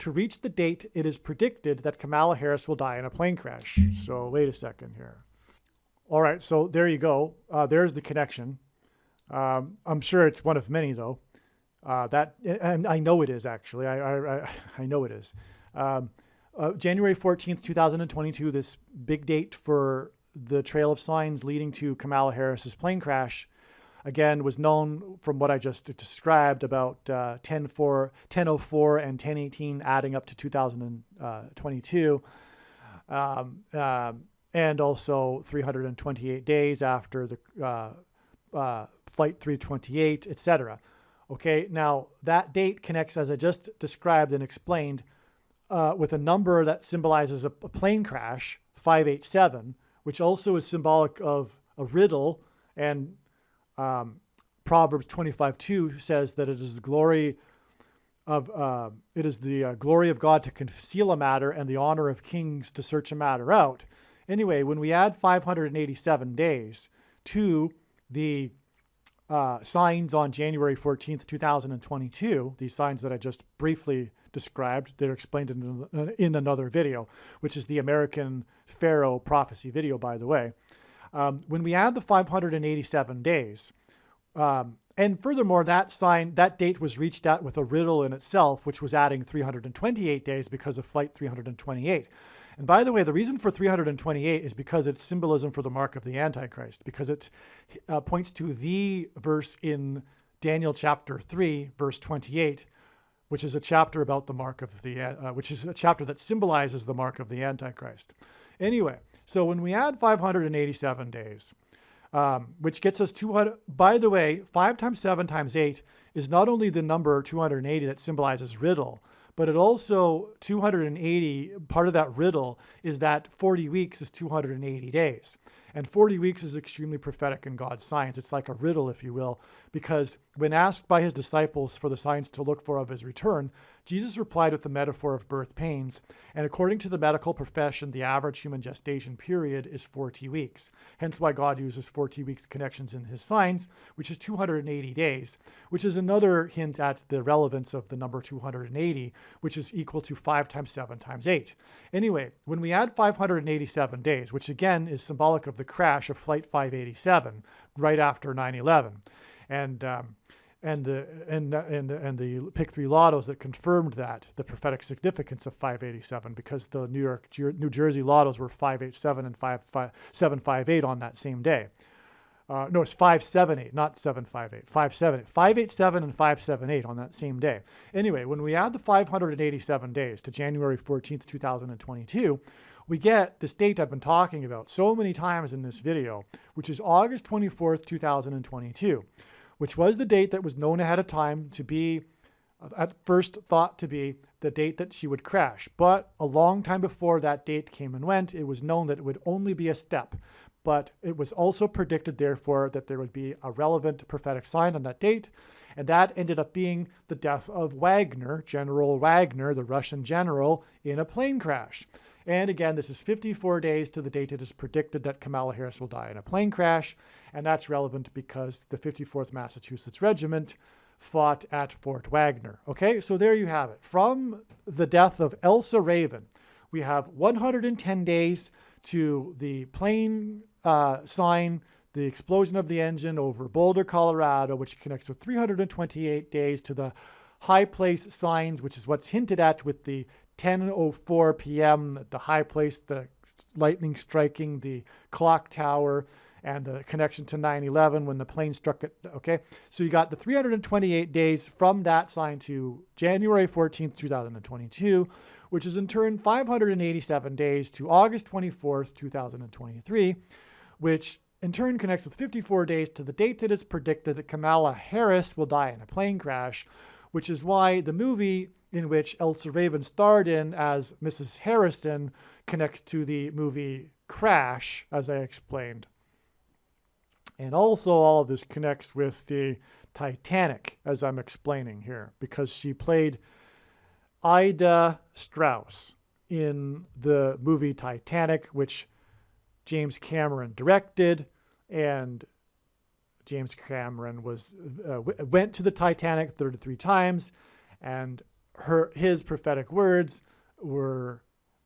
[SPEAKER 1] to reach the date it is predicted that Kamala Harris will die in a plane crash. So wait a second here. All right, so there you go. There's the connection. I'm sure it's one of many, though. And I know it is, actually. I know it is. January 14th, 2022, this big date for the trail of signs leading to Kamala Harris's plane crash, again, was known from what I just described about 10:04 and 10:18 adding up to 2022, and also 328 days after the Flight 328, etc. Okay, now that date connects, as I just described and explained, with a number that symbolizes a plane crash, 587, which also is symbolic of a riddle, and Proverbs 25:2 says that it is the glory of glory of God to conceal a matter and the honor of kings to search a matter out. Anyway, when we add 587 days to the signs on January 14th, 2022, these signs that I just briefly described, they're explained in another video, which is the American Pharaoh prophecy video, by the way. When we add the 587 days, And furthermore, that date was reached at with a riddle in itself, which was adding 328 days because of flight 328. And by the way, the reason for 328 is because it's symbolism for the mark of the Antichrist, because it points to the verse in Daniel chapter 3, verse 28, which is a chapter about the mark of the, which is a chapter that symbolizes the mark of the Antichrist. Anyway, so when we add 587 days, which gets us 200, by the way, 5 times 7 times 8 is not only the number 280 that symbolizes riddle, but it also, 280, part of that riddle is that 40 weeks is 280 days. And 40 weeks is extremely prophetic in God's science. It's like a riddle, if you will, because when asked by his disciples for the signs to look for of his return, Jesus replied with the metaphor of birth pains. And according to the medical profession, the average human gestation period is 40 weeks. Hence why God uses 40 weeks connections in his signs, which is 280 days, which is another hint at the relevance of the number 280, which is equal to 5 times 7 times 8. Anyway, when we add 587 days, which again is symbolic of the crash of Flight 587 right after 9/11, and the Pick 3 lottos that confirmed that, the prophetic significance of 587, because the New Jersey lottos were 587 and 758 on that same day. No, it's 578, not 758, 578. 587 and 578 on that same day. Anyway, when we add the 587 days to January 14th, 2022, we get this date I've been talking about so many times in this video, which is August 24th, 2022, which was the date that was known ahead of time to be, at first thought to be, the date that she would crash. But a long time before that date came and went, it was known that it would only be a step. But it was also predicted, therefore, that there would be a relevant prophetic sign on that date. And that ended up being the death of Wagner, General Wagner, the Russian general, in a plane crash. And again, this is 54 days to the date it is predicted that Kamala Harris will die in a plane crash. And that's relevant because the 54th Massachusetts Regiment fought at Fort Wagner. Okay, so there you have it. From the death of Elsa Raven, we have 110 days to the plane sign, the explosion of the engine over Boulder, Colorado, which connects with 328 days to the high place signs, which is what's hinted at with the 10:04 p.m., the high place, the lightning striking the clock tower, and the connection to 9/11 when the plane struck it. Okay, so you got the 328 days from that sign to January 14th, 2022, which is in turn 587 days to August 24th, 2023, which in turn connects with 54 days to the date that it's predicted that Kamala Harris will die in a plane crash, which is why the movie in which Elsa Raven starred in as Mrs. Harrison connects to the movie Crash, as I explained. And also all of this connects with the Titanic, as I'm explaining here, because she played Ida Strauss in the movie Titanic, which James Cameron directed, and James Cameron went to the Titanic 33 times, and his prophetic words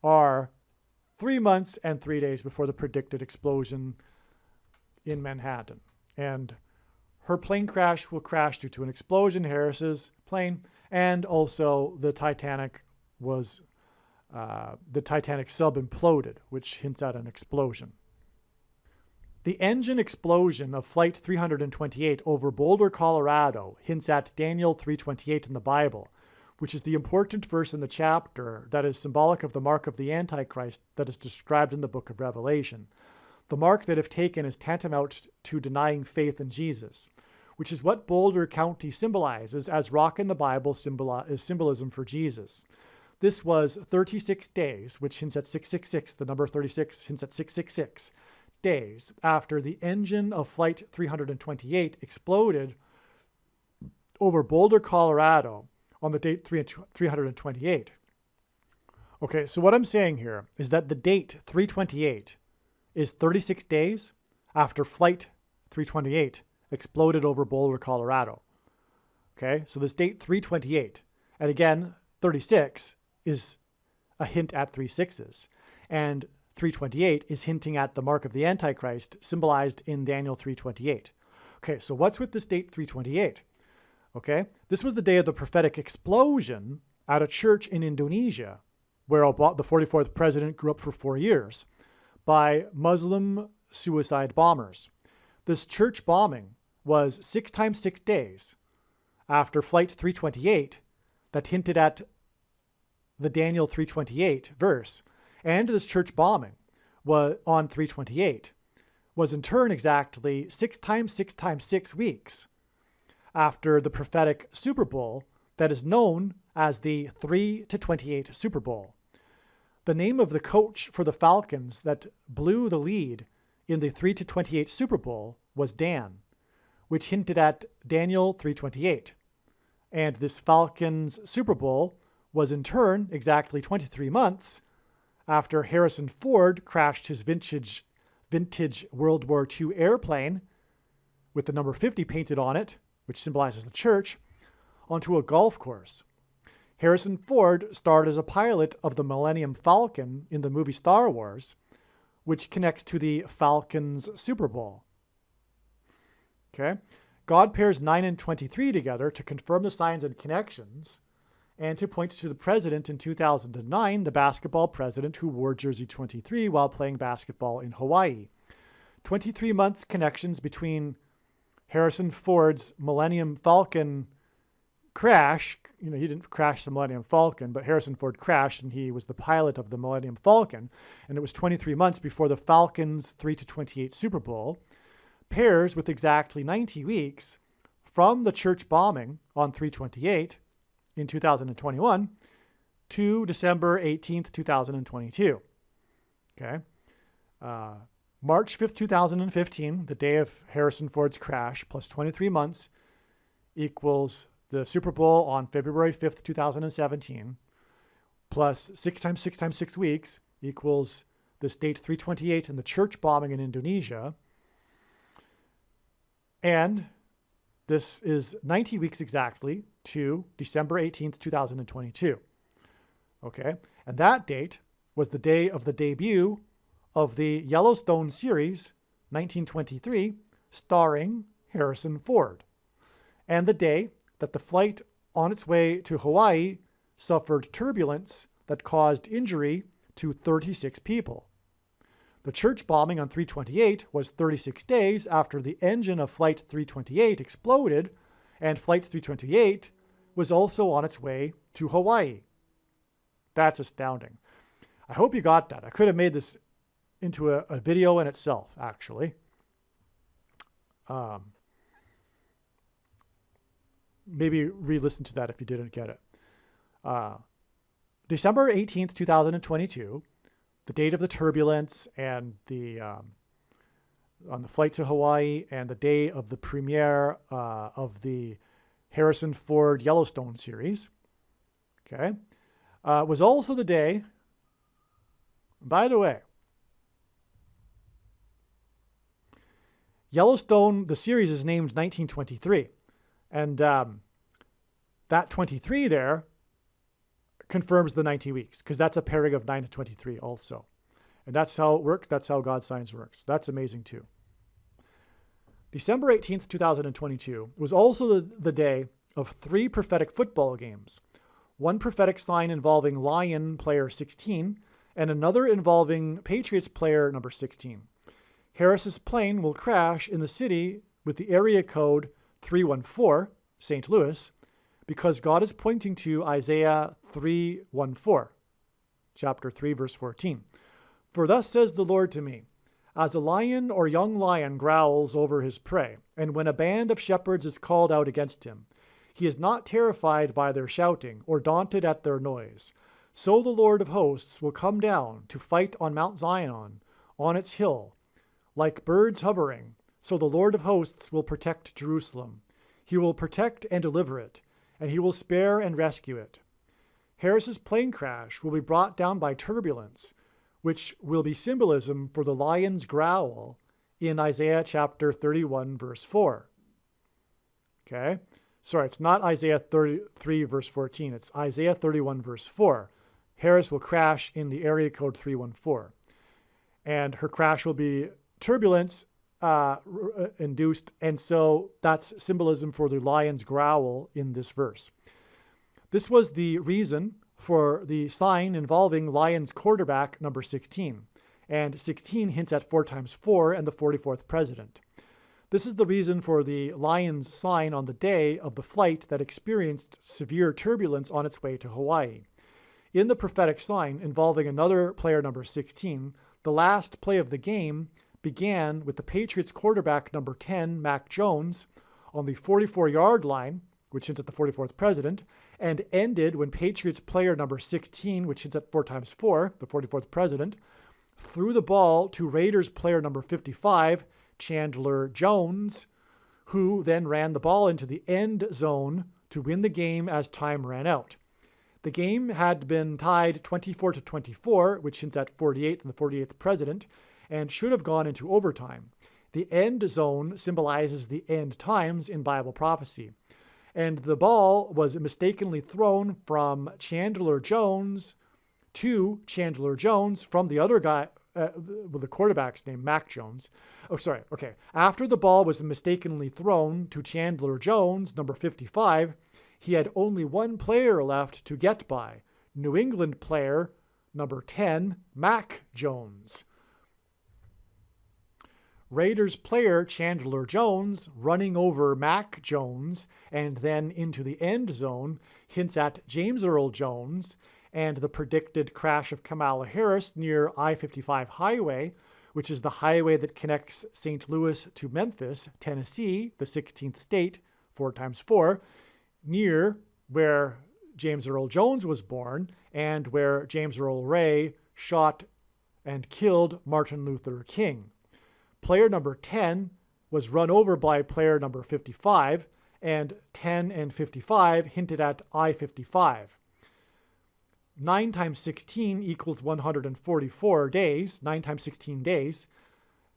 [SPEAKER 1] are 3 months and 3 days before the predicted explosion in Manhattan. And her plane crash will crash due to an explosion, Harris's plane, and also the Titanic sub imploded, which hints at an explosion. The engine explosion of Flight 328 over Boulder, Colorado hints at Daniel 3:28 in the Bible, which is the important verse in the chapter that is symbolic of the mark of the Antichrist that is described in the book of Revelation. The mark that, if taken, is tantamount to denying faith in Jesus, which is what Boulder County symbolizes, as rock in the Bible is symbolism for Jesus. This was 36 days, which hints at 666, the number 36 hints at 666 days after the engine of Flight 328 exploded over Boulder, Colorado on the date 328. Okay, so what I'm saying here is that the date 328 is 36 days after Flight 328 exploded over Boulder, Colorado. Okay, so this date 328, and again, 36 is a hint at 3 sixes, and 328 is hinting at the mark of the Antichrist symbolized in Daniel 3:28. Okay, so what's with this date 328? Okay, this was the day of the prophetic explosion at a church in Indonesia, where the 44th president grew up for 4 years, by Muslim suicide bombers. This church bombing was 6 times 6 days after Flight 328 that hinted at the Daniel 328 verse. And this church bombing was on 328 was in turn exactly 6 times 6 times 6 weeks after the prophetic Super Bowl that is known as the 3-28 Super Bowl. The name of the coach for the Falcons that blew the lead in the 3-28 Super Bowl was Dan, which hinted at Daniel 3:28. And this Falcons Super Bowl was in turn exactly 23 months after Harrison Ford crashed his vintage World War II airplane with the number 50 painted on it, which symbolizes the church, onto a golf course. Harrison Ford starred as a pilot of the Millennium Falcon in the movie Star Wars, which connects to the Falcons Super Bowl. Okay? God pairs 9 and 23 together to confirm the signs and connections and to point to the president in 2009, the basketball president who wore jersey 23 while playing basketball in Hawaii. 23 months connections between Harrison Ford's Millennium Falcon crash. He didn't crash the Millennium Falcon, but Harrison Ford crashed and he was the pilot of the Millennium Falcon. And it was 23 months before the Falcons 3-28 Super Bowl, pairs with exactly 90 weeks from the church bombing on 3/28 in 2021 to December 18th, 2022. Okay. March 5th, 2015, the day of Harrison Ford's crash, plus 23 months equals the Super Bowl on February 5th, 2017, plus 6 times 6 times 6 weeks equals this date 3/28 and the church bombing in Indonesia. And this is 90 weeks exactly to December 18th, 2022. Okay, and that date was the day of the debut of the Yellowstone series, 1923, starring Harrison Ford, and the day that the flight on its way to Hawaii suffered turbulence that caused injury to 36 people. The church bombing on 3/28 was 36 days after the engine of Flight 328 exploded, and Flight 328 was also on its way to Hawaii. That's astounding. I hope you got that. I could have made this into a video in itself, actually. Maybe re-listen to that if you didn't get it. December 18th, 2022, the date of the turbulence and the on the flight to Hawaii and the day of the premiere of the Harrison Ford Yellowstone series, okay, was also the day, by the way, Yellowstone, the series is named 1923, and that 23 there confirms the 90 weeks, because that's a pairing of 9 to 23 also. And that's how it works. That's how God's science works. That's amazing too. December 18th, 2022 was also the day of 3 prophetic football games. One prophetic sign involving Lion player 16 and another involving Patriots player number 16. Harris's plane will crash in the city with the area code 314, St. Louis, because God is pointing to Isaiah 3:14, chapter 3, verse 14. For thus says the Lord to me, as a lion or young lion growls over his prey, and when a band of shepherds is called out against him, he is not terrified by their shouting or daunted at their noise. So the Lord of hosts will come down to fight on Mount Zion, on its hill, like birds hovering. So the Lord of hosts will protect Jerusalem. He will protect and deliver it, and he will spare and rescue it. Harris's plane crash will be brought down by turbulence, which will be symbolism for the lion's growl in Isaiah chapter 31, verse 4. Okay? Sorry, it's not Isaiah 33, verse 14. It's Isaiah 31, verse 4. Harris will crash in the area code 314. And her crash will be turbulence induced, and so that's symbolism for the lion's growl in this verse. This was the reason for the sign involving Lions quarterback number 16, and 16 hints at 4 times 4 and the 44th president. This is the reason for the Lions sign on the day of the flight that experienced severe turbulence on its way to Hawaii. In the prophetic sign involving another player number 16, the last play of the game began with the Patriots quarterback number 10, Mac Jones, on the 44-yard line, which hints at the 44th president, and ended when Patriots player number 16, which hints at 4 times 4, the 44th president, threw the ball to Raiders player number 55, Chandler Jones, who then ran the ball into the end zone to win the game as time ran out. The game had been tied 24-24, which hints at 48 and the 48th president, and should have gone into overtime. The end zone symbolizes the end times in Bible prophecy. And the ball was mistakenly thrown from Chandler Jones to Chandler Jones from the other guy, the quarterback's name, Mac Jones. After the ball was mistakenly thrown to Chandler Jones, number 55, he had only one player left to get by, New England player number 10, Mac Jones. Raiders player Chandler Jones running over Mac Jones and then into the end zone hints at James Earl Jones and the predicted crash of Kamala Harris near I-55 highway, which is the highway that connects St. Louis to Memphis, Tennessee, the 16th state, 4 times 4, near where James Earl Jones was born and where James Earl Ray shot and killed Martin Luther King. Player number 10 was run over by player number 55, and 10 and 55 hinted at I-55. 9 times 16 equals 144 days, 9 times 16 days,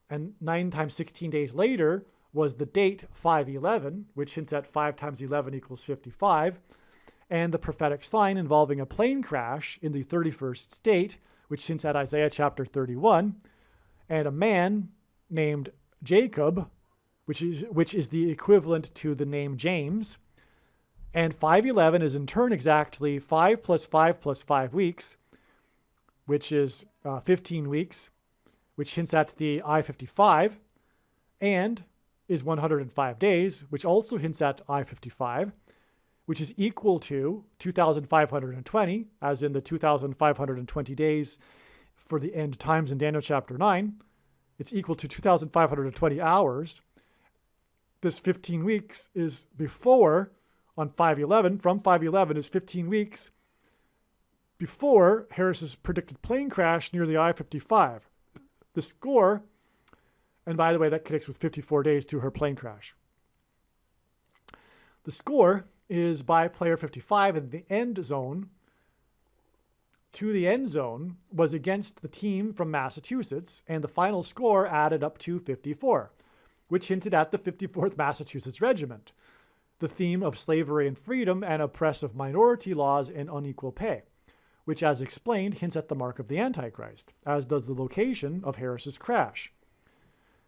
[SPEAKER 1] and 9 times 16 days later was the date 5/11, which hints at 5 times 11 equals 55, and the prophetic sign involving a plane crash in the 31st state, which hints at Isaiah chapter 31, and a man named Jacob, which is the equivalent to the name James. And 5/11 is in turn exactly 5 plus 5 plus 5 weeks, which is 15 weeks, which hints at the I-55, and is 105 days, which also hints at I-55, which is equal to 2,520, as in the 2,520 days for the end times in Daniel chapter 9. It's equal to 2,520 hours. This 15 weeks is before, on 5/11, from 5/11 is 15 weeks before Harris's predicted plane crash near the I-55. The score, and by the way, that connects with 54 days to her plane crash. The score is by player 55 in the end zone to the end zone was against the team from Massachusetts, and the final score added up to 54, which hinted at the 54th Massachusetts Regiment, the theme of slavery and freedom and oppressive minority laws and unequal pay, which, as explained, hints at the mark of the Antichrist, as does the location of Harris's crash.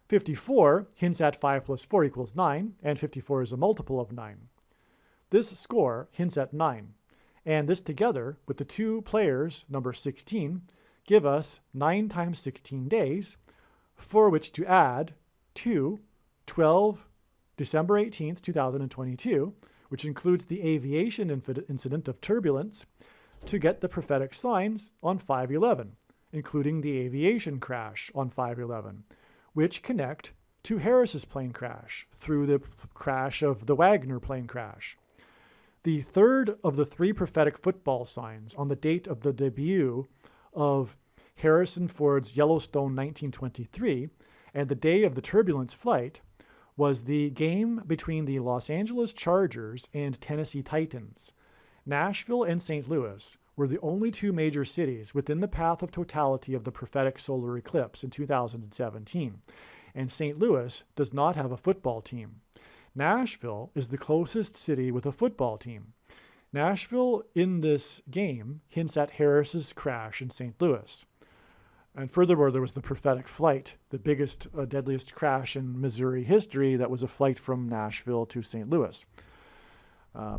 [SPEAKER 1] 54 hints at 5 plus 4 equals 9, and 54 is a multiple of 9. This score hints at 9, and this together with the two players, number 16, give us 9 times 16 days, for which to add to 12 December 18th, 2022, which includes the aviation incident of turbulence, to get the prophetic signs on 5/11, including the aviation crash on 5/11, which connect to Harris's plane crash through the crash of the Wagner plane crash. The third of the 3 prophetic football signs on the date of the debut of Harrison Ford's Yellowstone 1923 and the day of the turbulence flight was the game between the Los Angeles Chargers and Tennessee Titans. Nashville and St. Louis were the only 2 major cities within the path of totality of the prophetic solar eclipse in 2017, and St. Louis does not have a football team. Nashville is the closest city with a football team. Nashville in this game hints at Harris's crash in St. Louis. And furthermore, there was the prophetic flight, the biggest, deadliest crash in Missouri history. That was a flight from Nashville to St. Louis,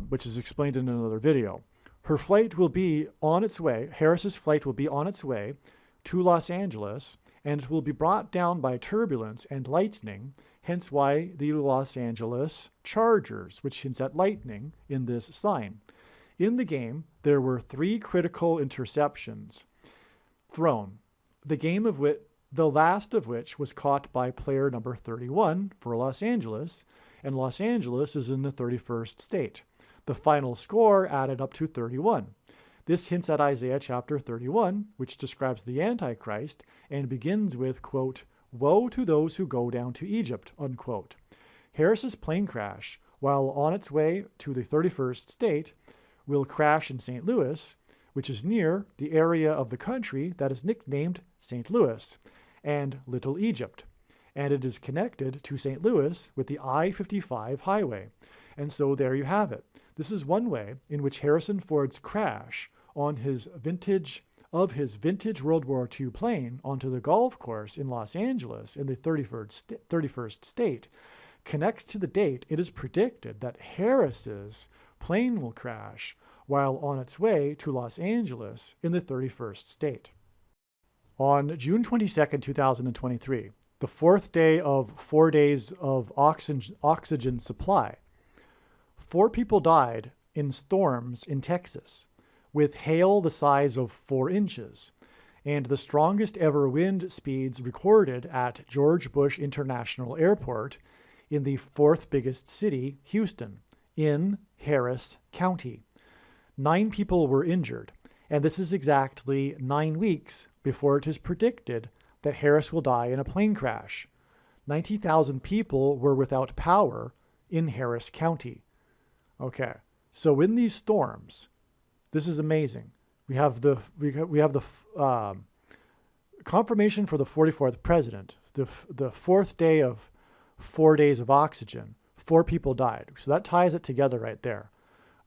[SPEAKER 1] which is explained in another video. Her flight will be on its way, Harris's flight will be on its way to Los Angeles, and it will be brought down by turbulence and lightning, hence why the Los Angeles Chargers, which hints at lightning in this sign. In the game, there were 3 critical interceptions thrown, the last of which was caught by player number 31 for Los Angeles, and Los Angeles is in the 31st state. The final score added up to 31. This hints at Isaiah chapter 31, which describes the Antichrist and begins with, quote, "Woe to those who go down to Egypt," unquote. Harris's plane crash, while on its way to the 31st state, will crash in St. Louis, which is near the area of the country that is nicknamed St. Louis and Little Egypt. And it is connected to St. Louis with the I-55 highway. And so there you have it. This is one way in which Harrison Ford's crash on his vintage World War II plane onto the golf course in Los Angeles in the 31st state connects to the date it is predicted that Harris's plane will crash while on its way to Los Angeles in the 31st state. On June 22nd, 2023, the 4th day of 4 days of oxygen supply, 4 people died in storms in Texas with hail the size of 4 inches and the strongest ever wind speeds recorded at George Bush International Airport in the 4th biggest city, Houston, in Harris County. 9 people were injured, and this is exactly 9 weeks before it is predicted that Harris will die in a plane crash. 90,000 people were without power in Harris County. Okay, so in these storms, this is amazing. We have the confirmation for the 44th president, the 4th day of 4 days of oxygen. 4 people died. So that ties it together right there.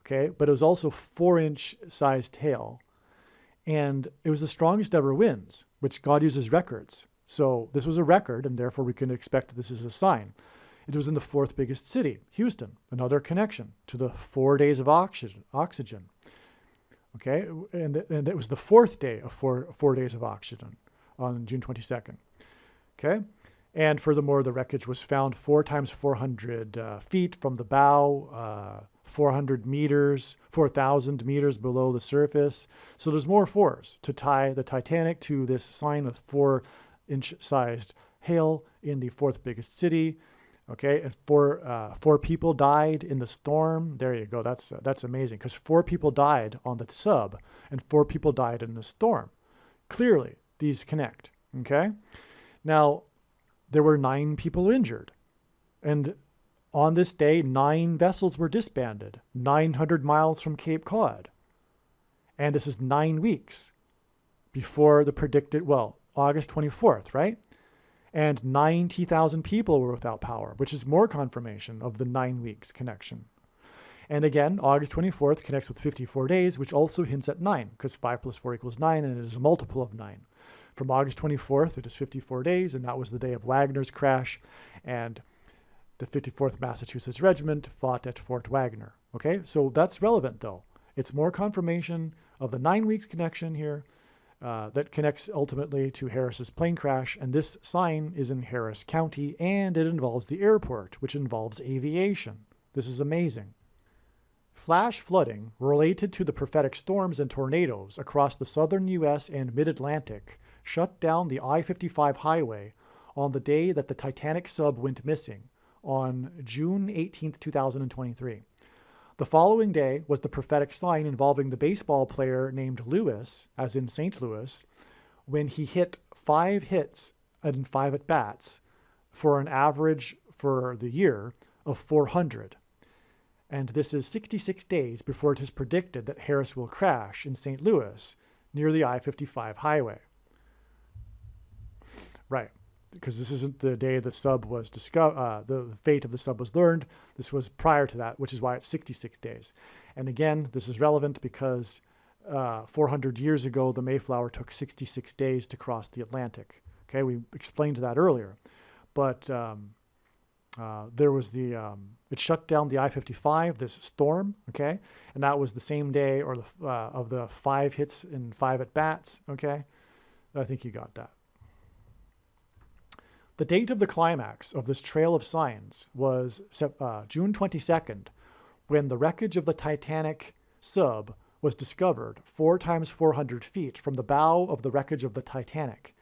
[SPEAKER 1] Okay, but it was also 4-inch sized hail. And it was the strongest ever winds, which God uses records. So this was a record, and therefore we can expect that this is a sign. It was in the 4th biggest city, Houston, another connection to the 4 days of oxygen. Okay, and it was the 4th day of 4 days of oxygen on June 22nd. Okay, and furthermore, the wreckage was found 4 times 400 feet from the bow, 400 meters, 4,000 meters below the surface. So there's more 4s to tie the Titanic to this sign of 4-inch sized hail in the 4th biggest city. Okay, and 4 people died in the storm. There you go. That's amazing, because 4 people died on the sub and 4 people died in the storm. Clearly, these connect. Okay, now there were 9 people injured, and on this day, 9 vessels were disbanded, 900 miles from Cape Cod, and this is 9 weeks before the predicted, August 24th, right? And 90,000 people were without power, which is more confirmation of the 9 weeks connection. And again, August 24th connects with 54 days, which also hints at 9, because 5 plus 4 equals 9, and it is a multiple of 9. From August 24th, it is 54 days, and that was the day of Wagner's crash, and the 54th Massachusetts Regiment fought at Fort Wagner. Okay, so that's relevant, though. It's more confirmation of the 9 weeks connection here, that connects ultimately to Harris's plane crash, and this sign is in Harris County, and it involves the airport, which involves aviation. This is amazing. Flash flooding related to the prophetic storms and tornadoes across the southern U.S. and mid-Atlantic shut down the I-55 highway on the day that the Titanic sub went missing, on June 18th, 2023. The following day was the prophetic sign involving the baseball player named Lewis, as in St. Louis, when he hit 5 hits and 5 at-bats for an average for the year of 400. And this is 66 days before it is predicted that Harris will crash in St. Louis near the I-55 highway. Right, because this isn't the day the sub was discovered, the fate of the sub was learned. This was prior to that, which is why it's 66 days. And again, this is relevant because 400 years ago, the Mayflower took 66 days to cross the Atlantic. Okay, we explained that earlier. But there was it shut down the I-55, this storm, okay? And that was the same day or of the 5 hits and 5 at-bats, okay? I think you got that. The date of the climax of this trail of signs was June 22nd, when the wreckage of the Titanic sub was discovered 4 times 400 feet from the bow of the wreckage of the Titanic.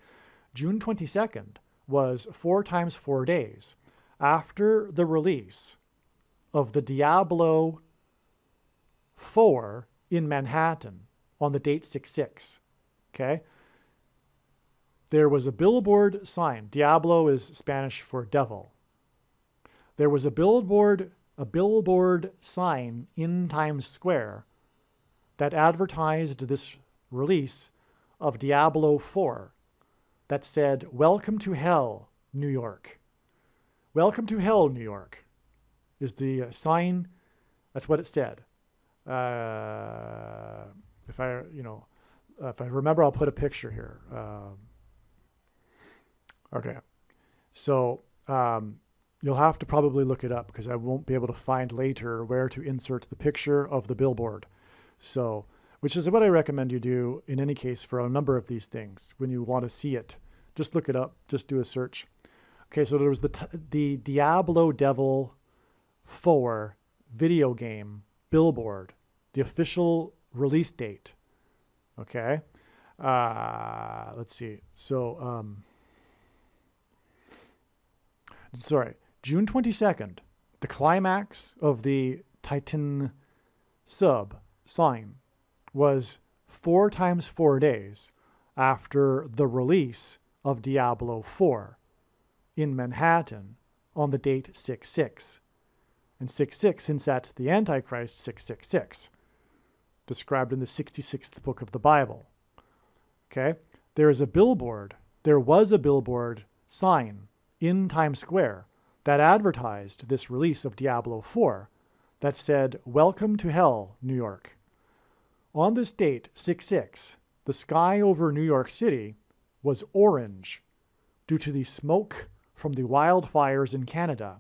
[SPEAKER 1] June 22nd was 4 times 4 days after the release of the Diablo 4 in Manhattan on the date 6/6. Okay? There was a billboard sign. Diablo is Spanish for devil. There was a billboard sign in Times Square that advertised this release of Diablo 4 that said, "Welcome to hell, New York." Welcome to hell, New York is the sign. That's what it said. If I remember, I'll put a picture here. Okay. So you'll have to probably look it up because I won't be able to find later where to insert the picture of the billboard. So, which is what I recommend you do in any case for a number of these things. When you want to see it, just look it up. Just do a search. Okay, so there was the Diablo Devil 4 video game billboard, the official release date. Okay, let's see. So, June 22nd, the climax of the TITANIC sub sign was 4 times 4 days after the release of Diablo 4 in Manhattan on the date 6/6. And 6/6 hints at the Antichrist 666, described in the 66th book of the Bible. Okay? There was a billboard sign in Times Square that advertised this release of Diablo 4 that said, "Welcome to hell, New York." On this date, 6/6, the sky over New York City was orange due to the smoke from the wildfires in Canada,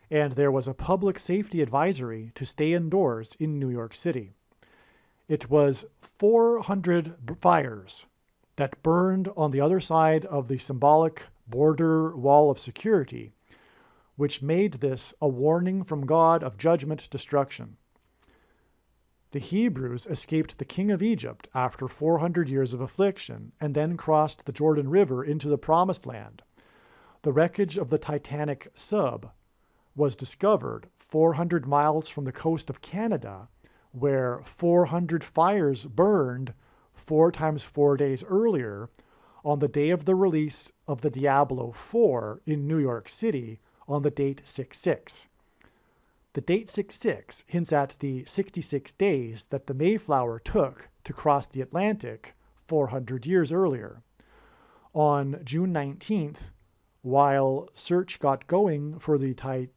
[SPEAKER 1] and there was a public safety advisory to stay indoors in New York City. It was 400 fires that burned on the other side of the symbolic border wall of security, which made this a warning from God of judgment destruction. The Hebrews escaped the king of Egypt after 400 years of affliction and then crossed the Jordan River into the Promised Land. The wreckage of the Titanic sub was discovered 400 miles from the coast of Canada, where 400 fires burned 4 times 4 days earlier on the day of the release of the Diablo 4 in New York City on the date 6/6. The date 6/6 hints at the 66 days that the Mayflower took to cross the Atlantic 400 years earlier. On June 19th, while search got going for the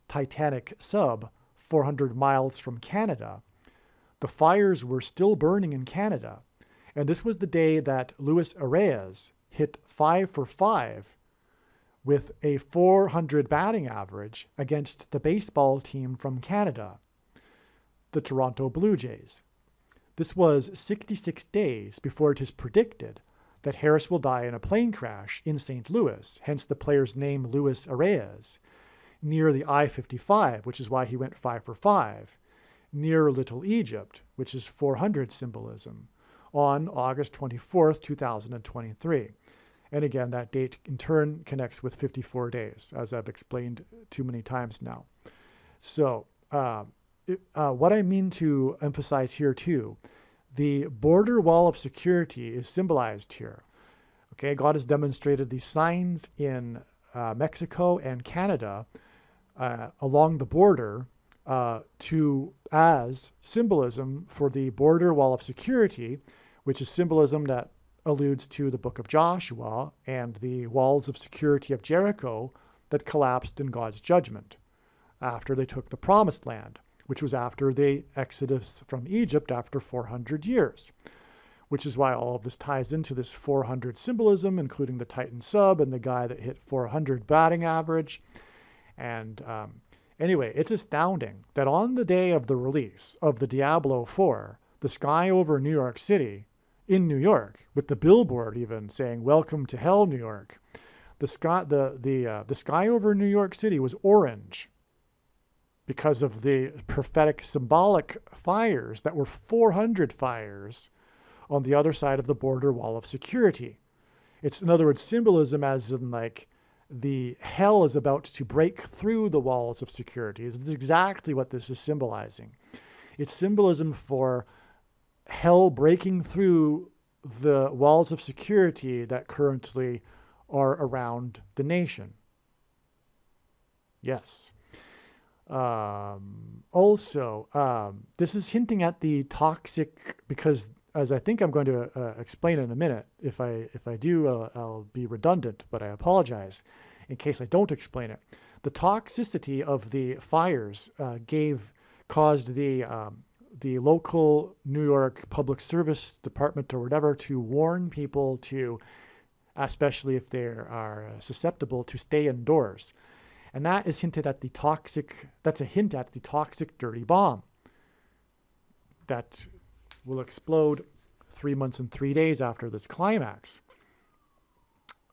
[SPEAKER 1] Titanic sub 400 miles from Canada, the fires were still burning in Canada, and this was the day that Luis Arias hit 5 for 5 with a .400 batting average against the baseball team from Canada, the Toronto Blue Jays. This was 66 days before it is predicted that Harris will die in a plane crash in St. Louis, hence the player's name Luis Arias, near the I-55, which is why he went 5 for 5, near Little Egypt, which is 400 symbolism, on August 24th, 2023. And again, that date in turn connects with 54 days, as I've explained too many times now. So what I mean to emphasize here too, the border wall of security is symbolized here. Okay, God has demonstrated these signs in Mexico and Canada along the border as symbolism for the border wall of security, which is symbolism that alludes to the book of Joshua and the walls of security of Jericho that collapsed in God's judgment after they took the Promised Land, which was after the exodus from Egypt after 400 years. which is why all of this ties into this 400 symbolism, including the Titan sub and the guy that hit 400 batting average. And anyway, it's astounding that on the day of the release of the Diablo 4, the sky over New York City, in New York, with the billboard even saying, "Welcome to Hell, New York," the sky over New York City was orange because of the prophetic symbolic fires that were 400 fires on the other side of the border wall of security. It's, in other words, symbolism as in like the hell is about to break through the walls of security. It's exactly what this is symbolizing. It's symbolism for hell breaking through the walls of security that currently are around the nation. Yes. Also, this is hinting at the toxic, because as I think I'm going to explain in a minute, if I do, I'll be redundant, but I apologize in case I don't explain it. The toxicity of the fires caused the local New York Public Service Department or whatever to warn people to, especially if they are susceptible, to stay indoors. And that is hinted at that's a hint at the toxic dirty bomb that will explode 3 months and 3 days after this climax.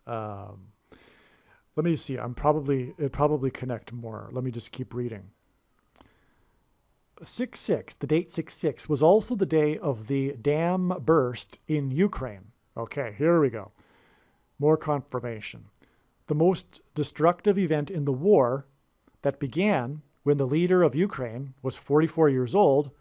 [SPEAKER 1] Let me see. It'd probably connect more. Let me just keep reading. 6/6, the date 6/6 was also the day of the dam burst in Ukraine. Okay, here we go. More confirmation. The most destructive event in the war that began when the leader of Ukraine was 44 years old,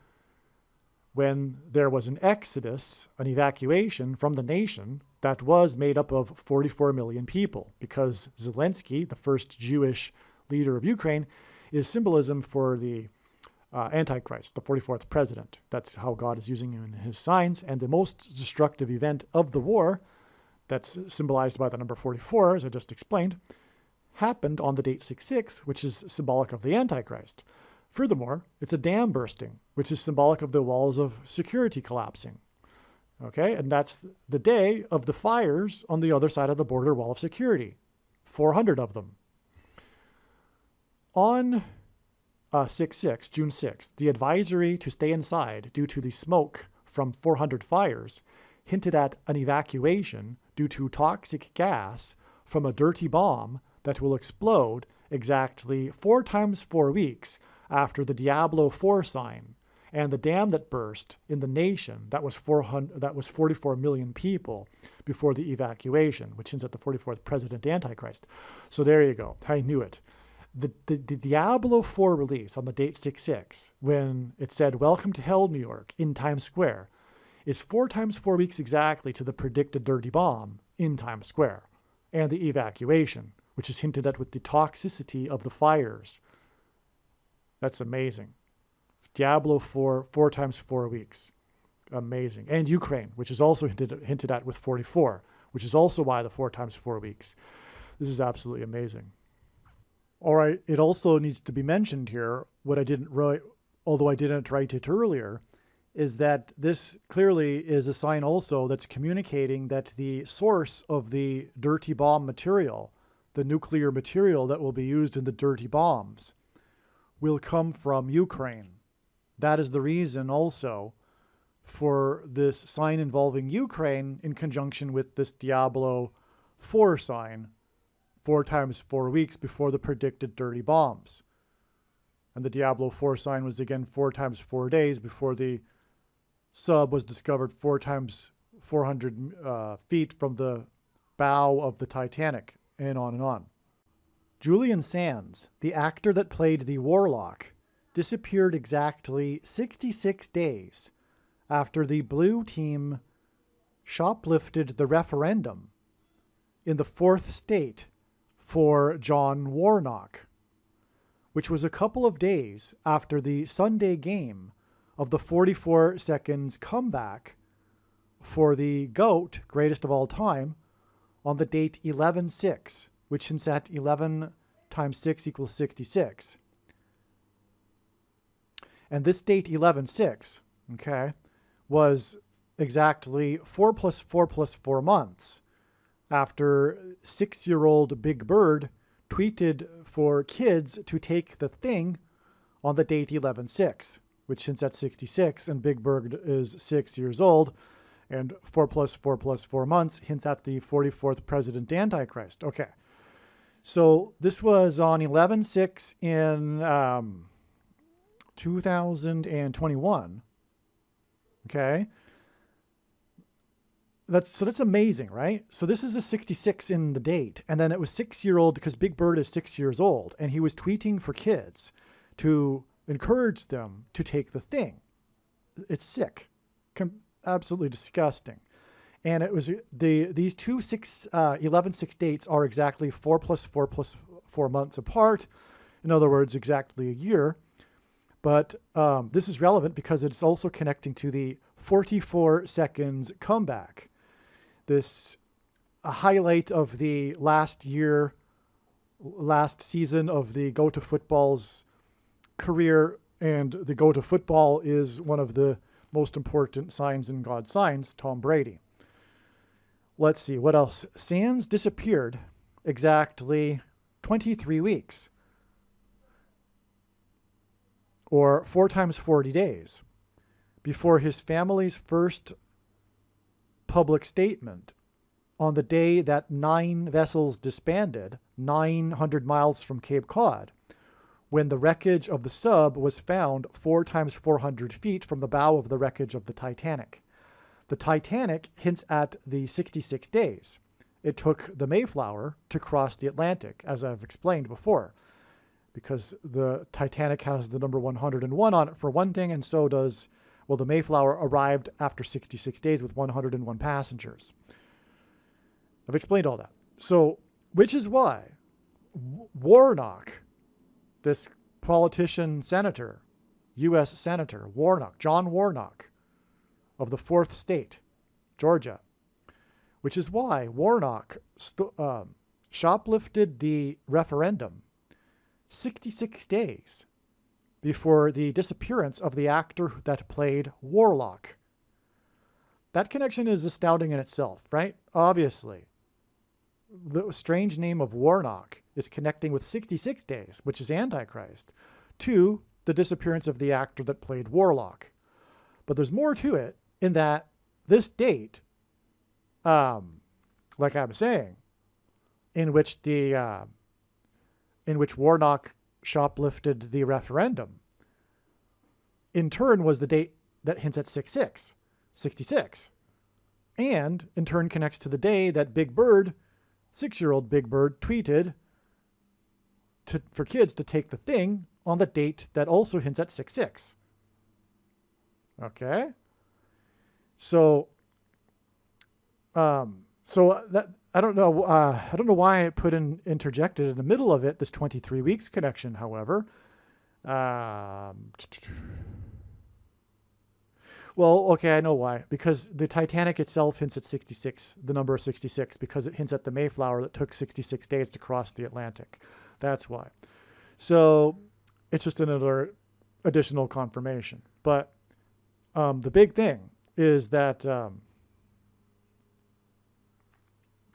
[SPEAKER 1] when there was an exodus, an evacuation from the nation that was made up of 44 million people, because Zelensky, the first Jewish leader of Ukraine, is symbolism for the Antichrist, the 44th president. That's how God is using him in his signs. And the most destructive event of the war, that's symbolized by the number 44, as I just explained, happened on the date 6/6, which is symbolic of the Antichrist. Furthermore, it's a dam bursting, which is symbolic of the walls of security collapsing. Okay, and that's the day of the fires on the other side of the border wall of security. 400 of them. On 6/6, June 6th, the advisory to stay inside due to the smoke from 400 fires hinted at an evacuation due to toxic gas from a dirty bomb that will explode exactly 4 times 4 weeks after the Diablo 4 sign and the dam that burst in the nation that was 44 million people before the evacuation, which hints at the 44th president Antichrist. So there you go. I knew it. The Diablo 4 release on the date 6/6, when it said, "Welcome to Hell, New York," in Times Square, is 4 times 4 weeks exactly to the predicted dirty bomb in Times Square, and the evacuation, which is hinted at with the toxicity of the fires. That's amazing. Diablo 4, 4 times 4 weeks. Amazing. And Ukraine, which is also hinted at with 44, which is also why the 4 times 4 weeks. This is absolutely amazing. All right, it also needs to be mentioned here, what I didn't write, although I didn't write it earlier, is that this clearly is a sign also that's communicating that the source of the dirty bomb material, the nuclear material that will be used in the dirty bombs, will come from Ukraine. That is the reason also for this sign involving Ukraine in conjunction with this Diablo 4 sign, 4 times 4 weeks before the predicted dirty bombs. And the Diablo 4 sign was again 4 times 4 days before the sub was discovered 4 times 400 feet from the bow of the Titanic, and on and on. Julian Sands, the actor that played the Warlock, disappeared exactly 66 days after the blue team shoplifted the referendum in the 4th state for John Warnock, which was a couple of days after the Sunday game of the 44 seconds comeback for the GOAT, greatest of all time, on the date 11/6, which hints at 11 times 6 equals 66. And this date 11/6, okay, was exactly 4 plus 4 plus 4 months after 6-year-old Big Bird tweeted for kids to take the thing on the date 11/6, which hints at 66, and Big Bird is 6 years old, and 4 plus 4 plus 4 months hints at the 44th President Antichrist. Okay, so this was on 11/6 in 2021. Okay, that's amazing, right? So this is a 66 in the date, and then it was 6-year-old because Big Bird is 6 years old, and he was tweeting for kids to encourage them to take the thing. It's sick, absolutely disgusting. And it was these two 11/6 dates are exactly 4 plus 4 plus 4 months apart. In other words, exactly a year. But this is relevant because it's also connecting to the 44 seconds comeback. This a highlight of the last season of the Go to Football's career, and the Go to Football is one of the most important signs in God's signs, Tom Brady. Let's see, what else? Sands disappeared exactly 23 weeks, or 4 times 40 days, before his family's first public statement on the day that 9 vessels disbanded 900 miles from Cape Cod, when the wreckage of the sub was found 4 times 400 feet from the bow of the wreckage of the Titanic. The Titanic hints at the 66 days it took the Mayflower to cross the Atlantic, as I've explained before, because the Titanic has the number 101 on it for one thing, and so does, well, the Mayflower arrived after 66 days with 101 passengers. I've explained all that. So, which is why Warnock, this politician senator, U.S. Senator Warnock, John Warnock of the 4th state, Georgia, which is why Warnock shoplifted the referendum 66 days before the disappearance of the actor that played Warlock. That connection is astounding in itself, right? Obviously. The strange name of Warnock is connecting with 66 days, which is Antichrist, to the disappearance of the actor that played Warlock. But there's more to it in that this date, like I was saying, in which Warnock shoplifted the referendum, in turn was the date that hints at 66, and in turn connects to the day that Big Bird, 6-year-old Big Bird, tweeted for kids to take the thing on the date that also hints at 66. Okay, so that I don't know why I interjected in the middle of it this 23 weeks connection. However, well, okay, I know why. Because the Titanic itself hints at 66, the number 66, because it hints at the Mayflower that took 66 days to cross the Atlantic. That's why. So it's just another additional confirmation. But the big thing is that,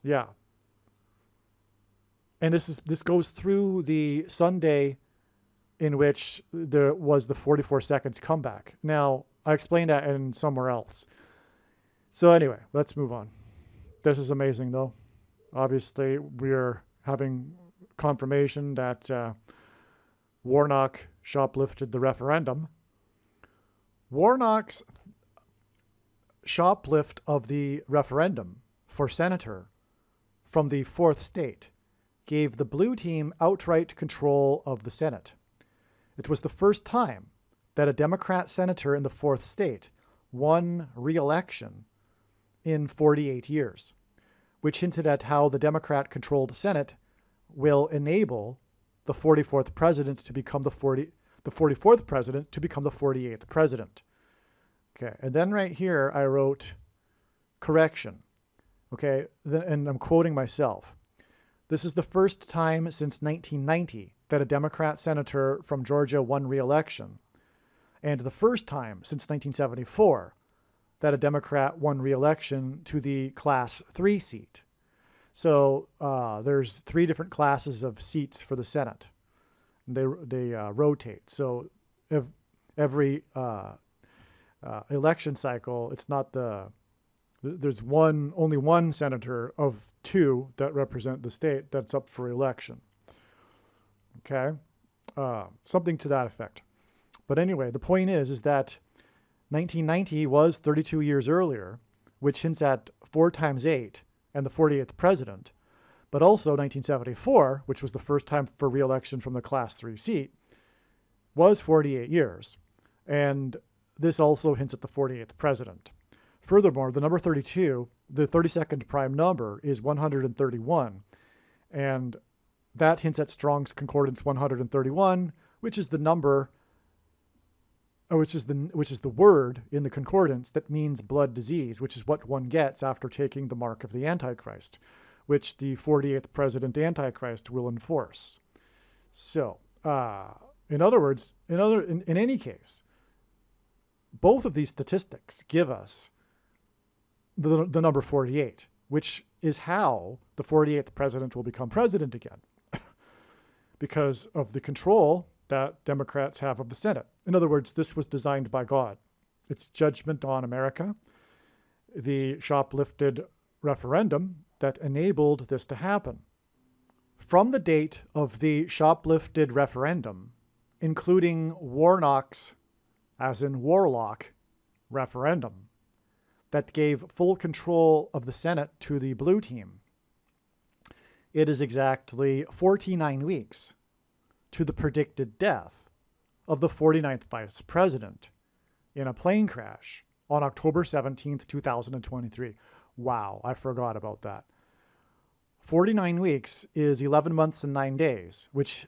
[SPEAKER 1] yeah. And this goes through the Sunday in which there was the 44 seconds comeback. Now, I explained that in somewhere else. So anyway, let's move on. This is amazing, though. Obviously, we're having confirmation that Warnock shoplifted the referendum. Warnock's shoplift of the referendum for senator from the 4th state gave the blue team outright control of the Senate. It was the first time that a Democrat senator in the 4th state won re-election in 48 years, which hinted at how the Democrat-controlled Senate will enable the 44th president to become the 44th president to become the 48th president. Okay, and then right here I wrote correction. Okay, and I'm quoting myself. This is the first time since 1990 that a Democrat senator from Georgia won re-election, and the first time since 1974 that a Democrat won re-election to the Class 3 seat. So there's 3 different classes of seats for the Senate. They rotate. So every election cycle, it's not there's only one senator of 2 that represent the state that's up for election. Okay, something to that effect. But anyway, the point is that 1990 was 32 years earlier, which hints at 4 times 8 and the 48th president. But also 1974, which was the first time for re-election from the Class 3 seat, was 48 years. And this also hints at the 48th president. Furthermore, the number 32, the 32nd prime number, is 131. And that hints at Strong's Concordance 131, which is the number, which is the word in the concordance that means blood disease, which is what one gets after taking the mark of the Antichrist, which the 48th president Antichrist will enforce. So, in other words, in any case, both of these statistics give us the number 48, which is how the 48th president will become president again, because of the control that Democrats have of the Senate. In other words, this was designed by God. It's judgment on America, the shoplifted referendum that enabled this to happen. From the date of the shoplifted referendum, including Warnock's, as in Warlock, referendum, that gave full control of the Senate to the blue team, it is exactly 49 weeks to the predicted death of the 49th vice president in a plane crash on October 17th, 2023. Wow, I forgot about that. 49 weeks is 11 months and 9 days, which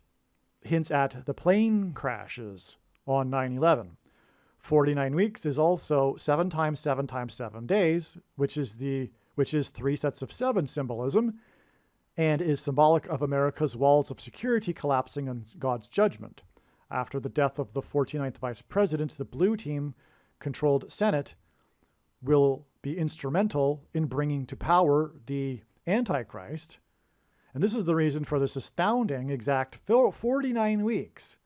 [SPEAKER 1] hints at the plane crashes on 9/11. 49 weeks is also 7 times 7 times 7 days, which is 3 sets of 7 symbolism, and is symbolic of America's walls of security collapsing on God's judgment. After the death of the 49th vice president, the blue team-controlled Senate will be instrumental in bringing to power the Antichrist. And this is the reason for this astounding exact 49 weeks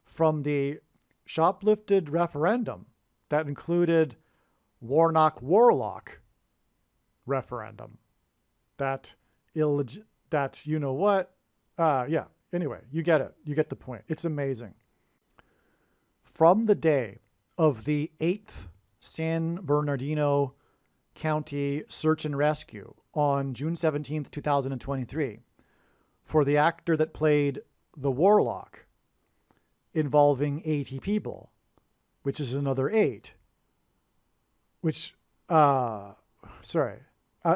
[SPEAKER 1] from the shoplifted referendum that included Warnock-Warlock referendum. You know what? Yeah, anyway, you get it. You get the point. It's amazing. From the day of the 8th San Bernardino County search and rescue on June 17th, 2023, for the actor that played the Warlock, involving 80 people, which is another 8,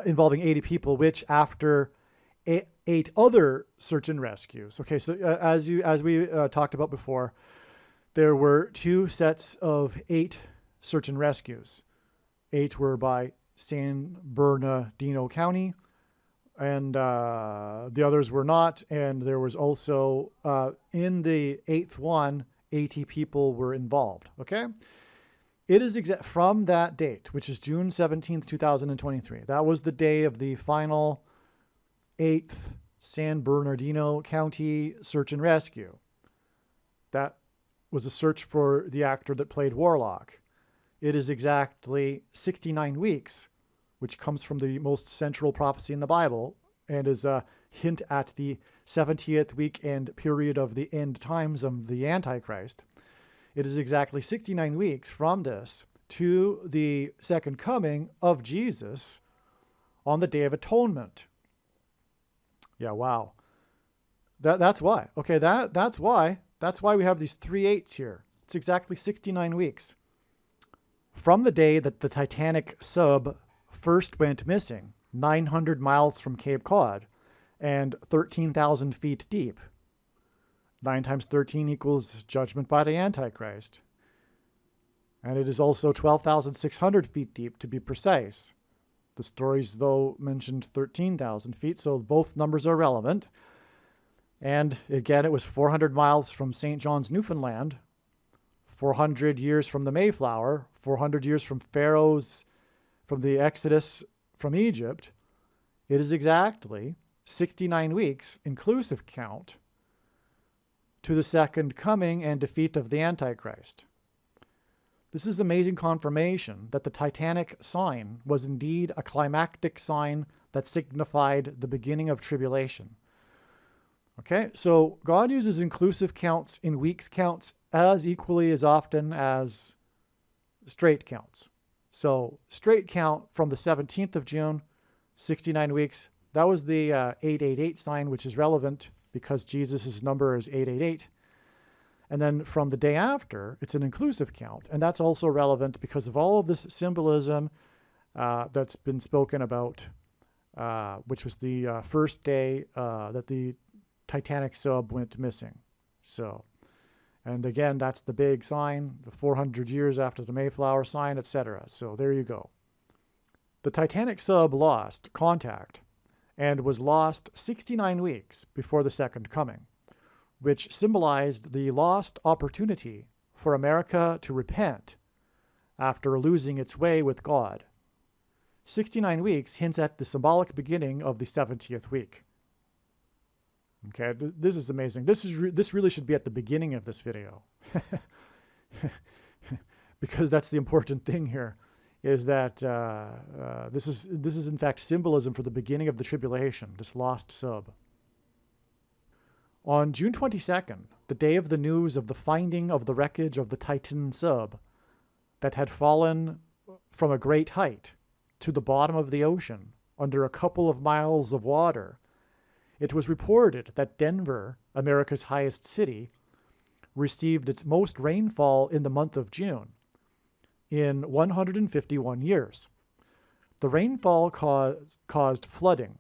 [SPEAKER 1] involving 80 people, which after 8 other search and rescues. Okay, so as we talked about before, there were 2 sets of 8 search and rescues. 8 were by San Bernardino County, and the others were not. And there was also, in the 8th one, 80 people were involved. Okay? It is from that date, which is June 17th, 2023. That was the day of the final 8th San Bernardino County search and rescue. That was a search for the actor that played Warlock. It is exactly 69 weeks, which comes from the most central prophecy in the Bible and is a hint at the 70th week and period of the end times of the Antichrist. It is exactly 69 weeks from this to the second coming of Jesus on the Day of Atonement. Yeah, wow. That's why. Okay, that's why we have these 3 8s here. It's exactly 69 weeks. From the day that the Titanic sub first went missing, 900 miles from Cape Cod and 13,000 feet deep. 9 times 13 equals judgment by the Antichrist. And it is also 12,600 feet deep, to be precise. The stories, though, mentioned 13,000 feet, so both numbers are relevant. And again, it was 400 miles from St. John's, Newfoundland, 400 years from the Mayflower, 400 years from from the Exodus from Egypt, it is exactly 69 weeks, inclusive count, to the second coming and defeat of the Antichrist. This is amazing confirmation that the Titanic sign was indeed a climactic sign that signified the beginning of tribulation. Okay, so God uses inclusive counts in weeks counts as equally as often as straight counts. So straight count from the 17th of June, 69 weeks, that was the 888 sign, which is relevant because Jesus' number is 888. And then from the day after, it's an inclusive count. And that's also relevant because of all of this symbolism that's been spoken about, which was the first day that the Titanic sub went missing. So, and again, that's the big sign, the 400 years after the Mayflower sign, etc. So there you go. The Titanic sub lost contact and was lost 69 weeks before the second coming, which symbolized the lost opportunity for America to repent after losing its way with God. 69 weeks hints at the symbolic beginning of the 70th week. Okay, this is amazing. This really should be at the beginning of this video. Because that's the important thing here, is that this is in fact symbolism for the beginning of the tribulation, this lost sub. On June 22nd, the day of the news of the finding of the wreckage of the Titan sub that had fallen from a great height to the bottom of the ocean under a couple of miles of water, it was reported that Denver, America's highest city, received its most rainfall in the month of June in 151 years. The rainfall caused flooding.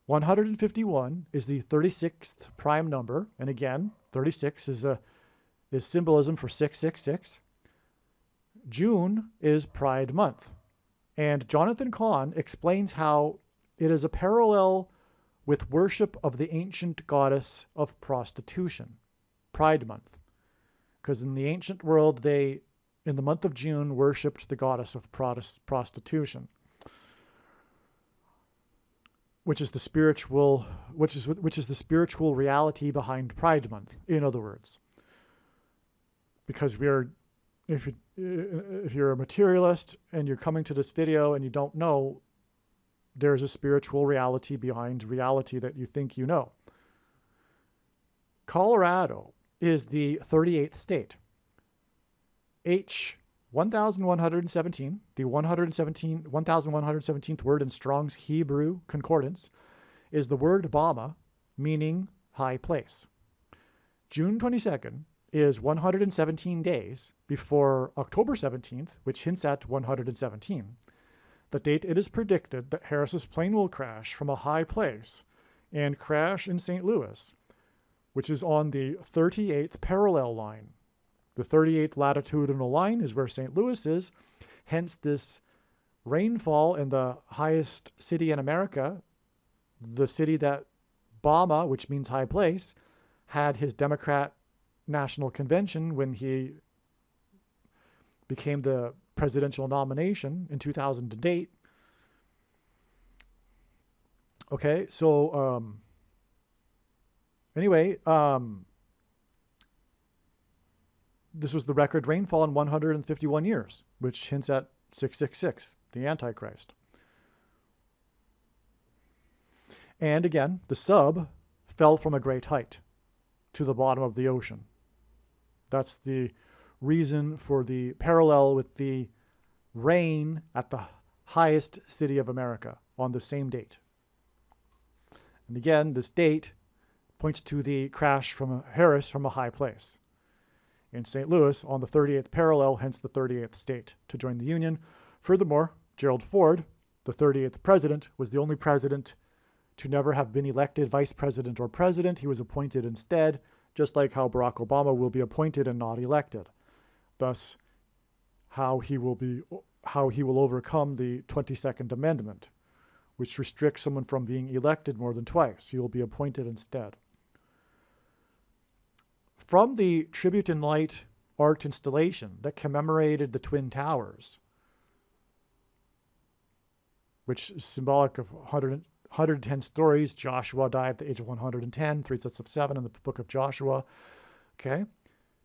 [SPEAKER 1] 151 is the 36th prime number, and again, 36 is symbolism for 666. June is Pride Month, and Jonathan Cahn explains how it is a parallel with worship of the ancient goddess of prostitution, Pride Month, because in the ancient world they, in the month of June, worshipped the goddess of prostitution, which is the spiritual reality behind Pride Month. In other words, because if you're a materialist and you're coming to this video and you don't know, there's a spiritual reality behind reality that you think you know. Colorado is the 38th state. H 1117, the 1117th word in Strong's Hebrew Concordance, is the word Bama, meaning high place. June 22nd is 117 days before October 17th, which hints at 117, the date it is predicted that Harris's plane will crash from a high place and crash in St. Louis, which is on the 38th parallel line. The 38th latitudinal line is where St. Louis is, hence this rainfall in the highest city in America, the city that Bama, which means high place, had his Democrat National Convention when he became the presidential nomination in 2008. Okay, so anyway, this was the record rainfall in 151 years, which hints at 666, the Antichrist. And again, the sub fell from a great height to the bottom of the ocean. That's the reason for the parallel with the rain at the highest city of America on the same date. And again, this date points to the crash from Harris from a high place in St. Louis on the 38th parallel, hence the 38th state to join the Union. Furthermore, Gerald Ford, the 38th president, was the only president to never have been elected vice president or president. He was appointed instead, just like how Barack Obama will be appointed and not elected. Thus, how he will overcome the 22nd Amendment, which restricts someone from being elected more than twice. He will be appointed instead. From the Tribute in Light art installation that commemorated the Twin Towers, which is symbolic of 110 stories. Joshua died at the age of 110, 3 sets of 7 in the book of Joshua. Okay,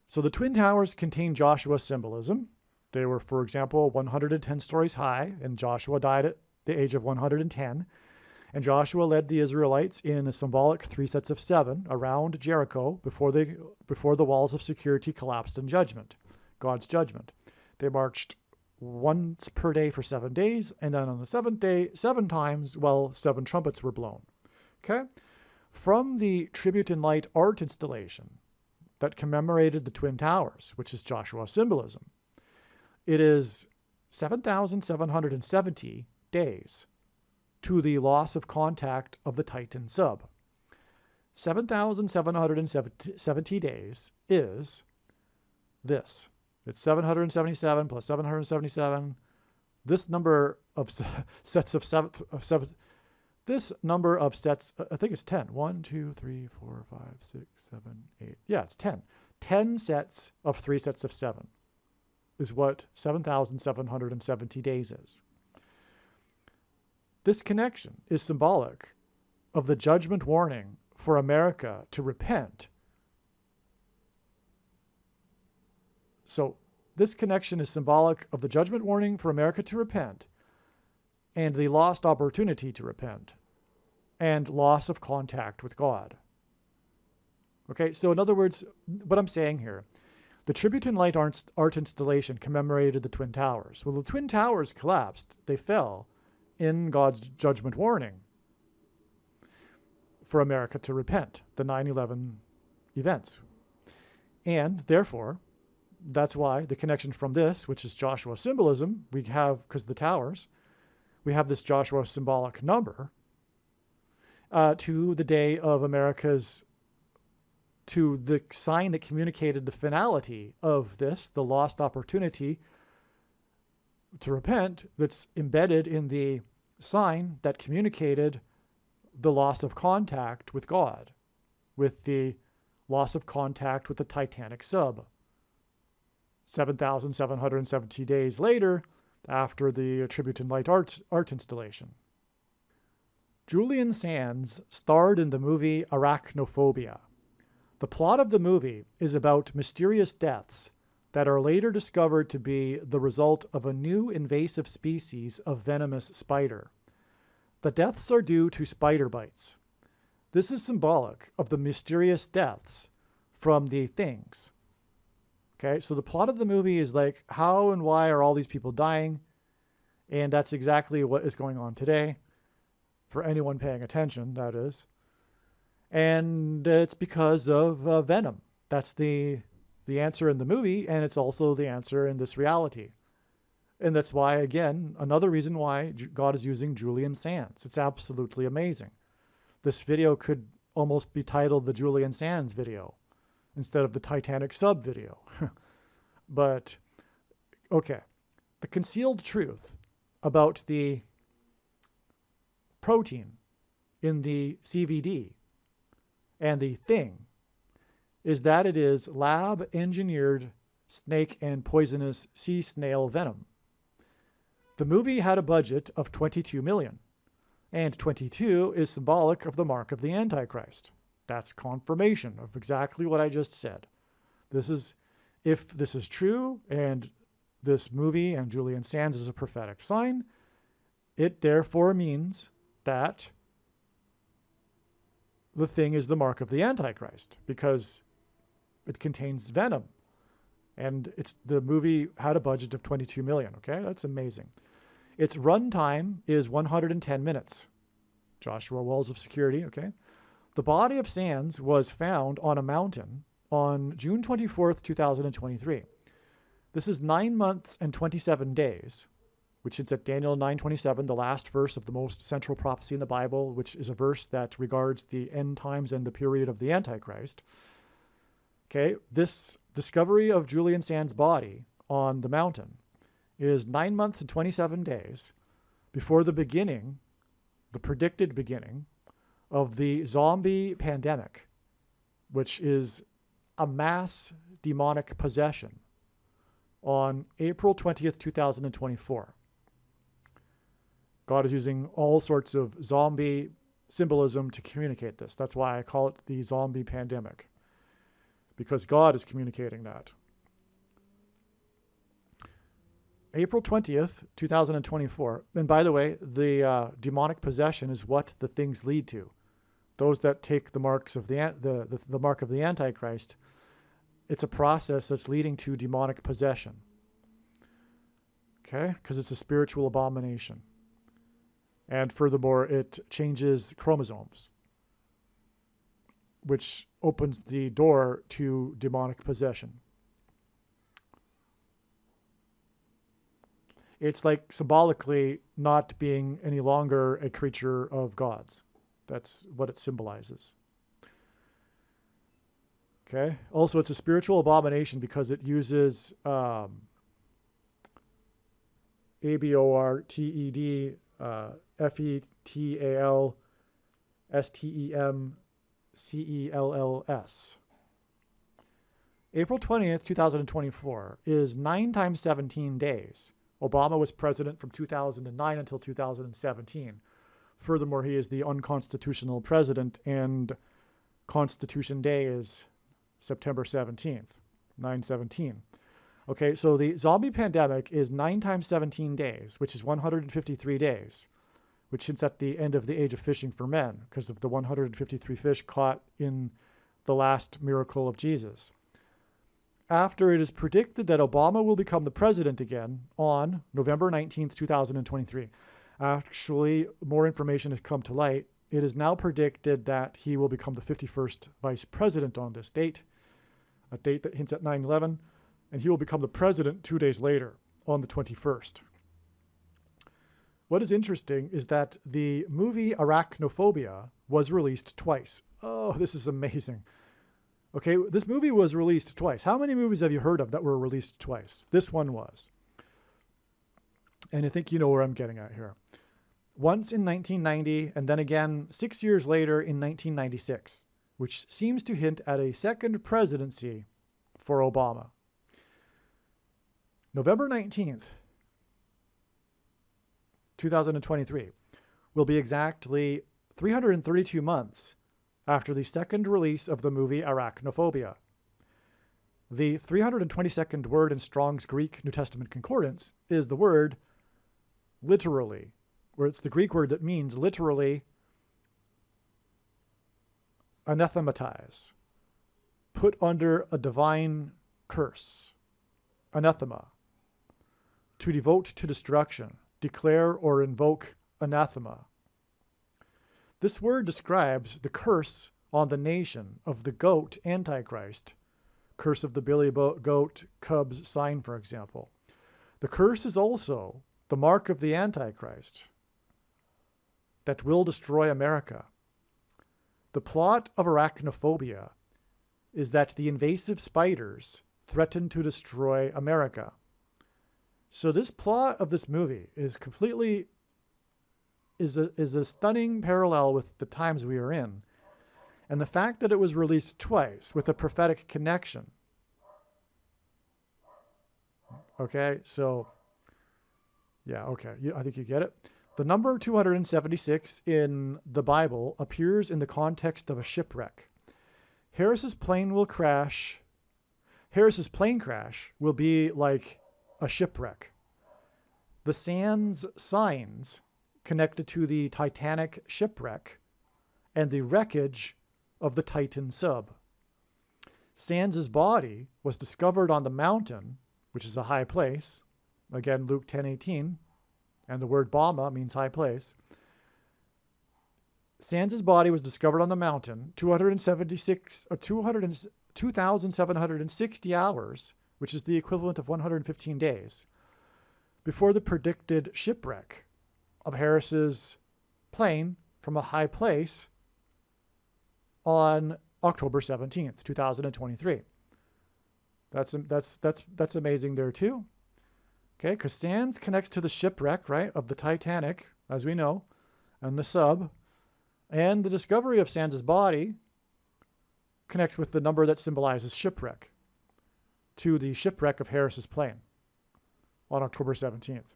[SPEAKER 1] so the Twin Towers contain Joshua's symbolism. They were, for example, 110 stories high, and Joshua died at the age of 110. And Joshua led the Israelites in a symbolic 3 sets of 7 around Jericho before the walls of security collapsed in judgment, God's judgment. They marched once per day for 7 days, and then on the 7th day, 7 times, while 7 trumpets were blown. Okay? From the Tribute in Light art installation that commemorated the Twin Towers, which is Joshua's symbolism, it is 7,770 days to the loss of contact of the Titan sub. 7,770 days is this. It's 777 plus 777. This number of sets of seven, this number of sets, I think it's 10. 1, 2, 3, 4, 5, 6, 7, 8. Yeah, it's 10. 10 sets of 3 sets of 7 is what 7,770 days is. This connection is symbolic of the judgment warning for America to repent. So this connection is symbolic of the judgment warning for America to repent and the lost opportunity to repent and loss of contact with God. Okay, so in other words, what I'm saying here, the Tribute in Light art installation commemorated the Twin Towers. Well, the Twin Towers collapsed. They fell in God's judgment warning for America to repent, the 9/11 events. And therefore, that's why the connection from this, which is Joshua's symbolism, we have, because of the towers, we have this Joshua symbolic number to the day of America's, to the sign that communicated the finality of this, the lost opportunity to repent, that's embedded in the sign that communicated the loss of contact with God, with the loss of contact with the Titanic sub. 7,770 days later, after the Tribute in Light art installation. Julian Sands starred in the movie Arachnophobia. The plot of the movie is about mysterious deaths that are later discovered to be the result of a new invasive species of venomous spider. The deaths are due to spider bites. This is symbolic of the mysterious deaths from the things. Okay, so the plot of the movie is like, how and why are all these people dying? And that's exactly what is going on today, for anyone paying attention, that is. And it's because of venom. That's the answer in the movie, and it's also the answer in this reality. And that's why, again, another reason why God is using Julian Sands. It's absolutely amazing. This video could almost be titled the Julian Sands video instead of the Titanic sub video. But, okay. The concealed truth about the protein in the CVD and the thing is that it is lab-engineered snake and poisonous sea snail venom. The movie had a budget of $22 million, and 22 is symbolic of the mark of the Antichrist. That's confirmation of exactly what I just said. This is, if this is true, and this movie and Julian Sands is a prophetic sign, it therefore means that the thing is the mark of the Antichrist, because it contains venom. And the movie had a budget of $22 million, okay? That's amazing. Its runtime is 110 minutes. Joshua Walls of Security, okay? The body of Sands was found on a mountain on June 24th, 2023. This is 9 months and 27 days, which is at Daniel 9:27, the last verse of the most central prophecy in the Bible, which is a verse that regards the end times and the period of the Antichrist. Okay, this discovery of Julian Sands' body on the mountain is 9 months and 27 days before the beginning, the predicted beginning, of the zombie pandemic, which is a mass demonic possession on April 20th, 2024. God is using all sorts of zombie symbolism to communicate this. That's why I call it the zombie pandemic, because God is communicating that. April 20th, 2024. And by the way, the demonic possession is what the things lead to. Those that take the marks of the mark of the Antichrist, it's a process that's leading to demonic possession. Okay? Because it's a spiritual abomination. And furthermore, it changes chromosomes, which opens the door to demonic possession. It's like symbolically not being any longer a creature of God's. That's what it symbolizes. Okay. Also, it's a spiritual abomination because it uses ABORTED, FETAL, STEMCELLS. April 20th, 2024 is 9 times 17 days. Obama was president from 2009 until 2017. Furthermore, he is the unconstitutional president, and Constitution Day is September 17th, 9/17. Okay, so the zombie pandemic is 9 times 17 days, which is 153 days, which hints at the end of the age of fishing for men because of the 153 fish caught in the last miracle of Jesus. After it is predicted that Obama will become the president again on November 19th, 2023. Actually, more information has come to light. It is now predicted that he will become the 51st vice president on this date, a date that hints at 9/11, and he will become the president 2 days later on the 21st. What is interesting is that the movie Arachnophobia was released twice. Oh, this is amazing. Okay, this movie was released twice. How many movies have you heard of that were released twice? This one was. And I think you know where I'm getting at here. Once in 1990, and then again 6 years later in 1996, which seems to hint at a second presidency for Obama. November 19th, 2023, will be exactly 332 months after the second release of the movie Arachnophobia. The 322nd word in Strong's Greek New Testament Concordance is the word literally, where it's the Greek word that means literally anathematize, put under a divine curse, anathema, to devote to destruction, declare or invoke anathema. This word describes the curse on the nation of the goat Antichrist, curse of the billy goat cubs sign, for example. The curse is also the mark of the Antichrist that will destroy America. The plot of Arachnophobia is that the invasive spiders threaten to destroy America. So this plot of this movie is completely is a stunning parallel with the times we are in. And the fact that it was released twice with a prophetic connection. Okay, so yeah, okay, I think you get it. The number 276 in the Bible appears in the context of a shipwreck. Harris's plane crash will be like a shipwreck. The Sands signs connected to the Titanic shipwreck and the wreckage of the Titan sub. Sands' body was discovered on the mountain, which is a high place. Again, Luke 10:18, and the word Bama means high place. Sands' body was discovered on the mountain 2,760 hours, which is the equivalent of 115 days, before the predicted shipwreck of Harris's plane from a high place on October 17th, 2023. That's amazing there too. Okay, because Sands connects to the shipwreck, right, of the Titanic, as we know, and the sub, and the discovery of Sands' body connects with the number that symbolizes shipwreck to the shipwreck of Harris's plane. on October 17th.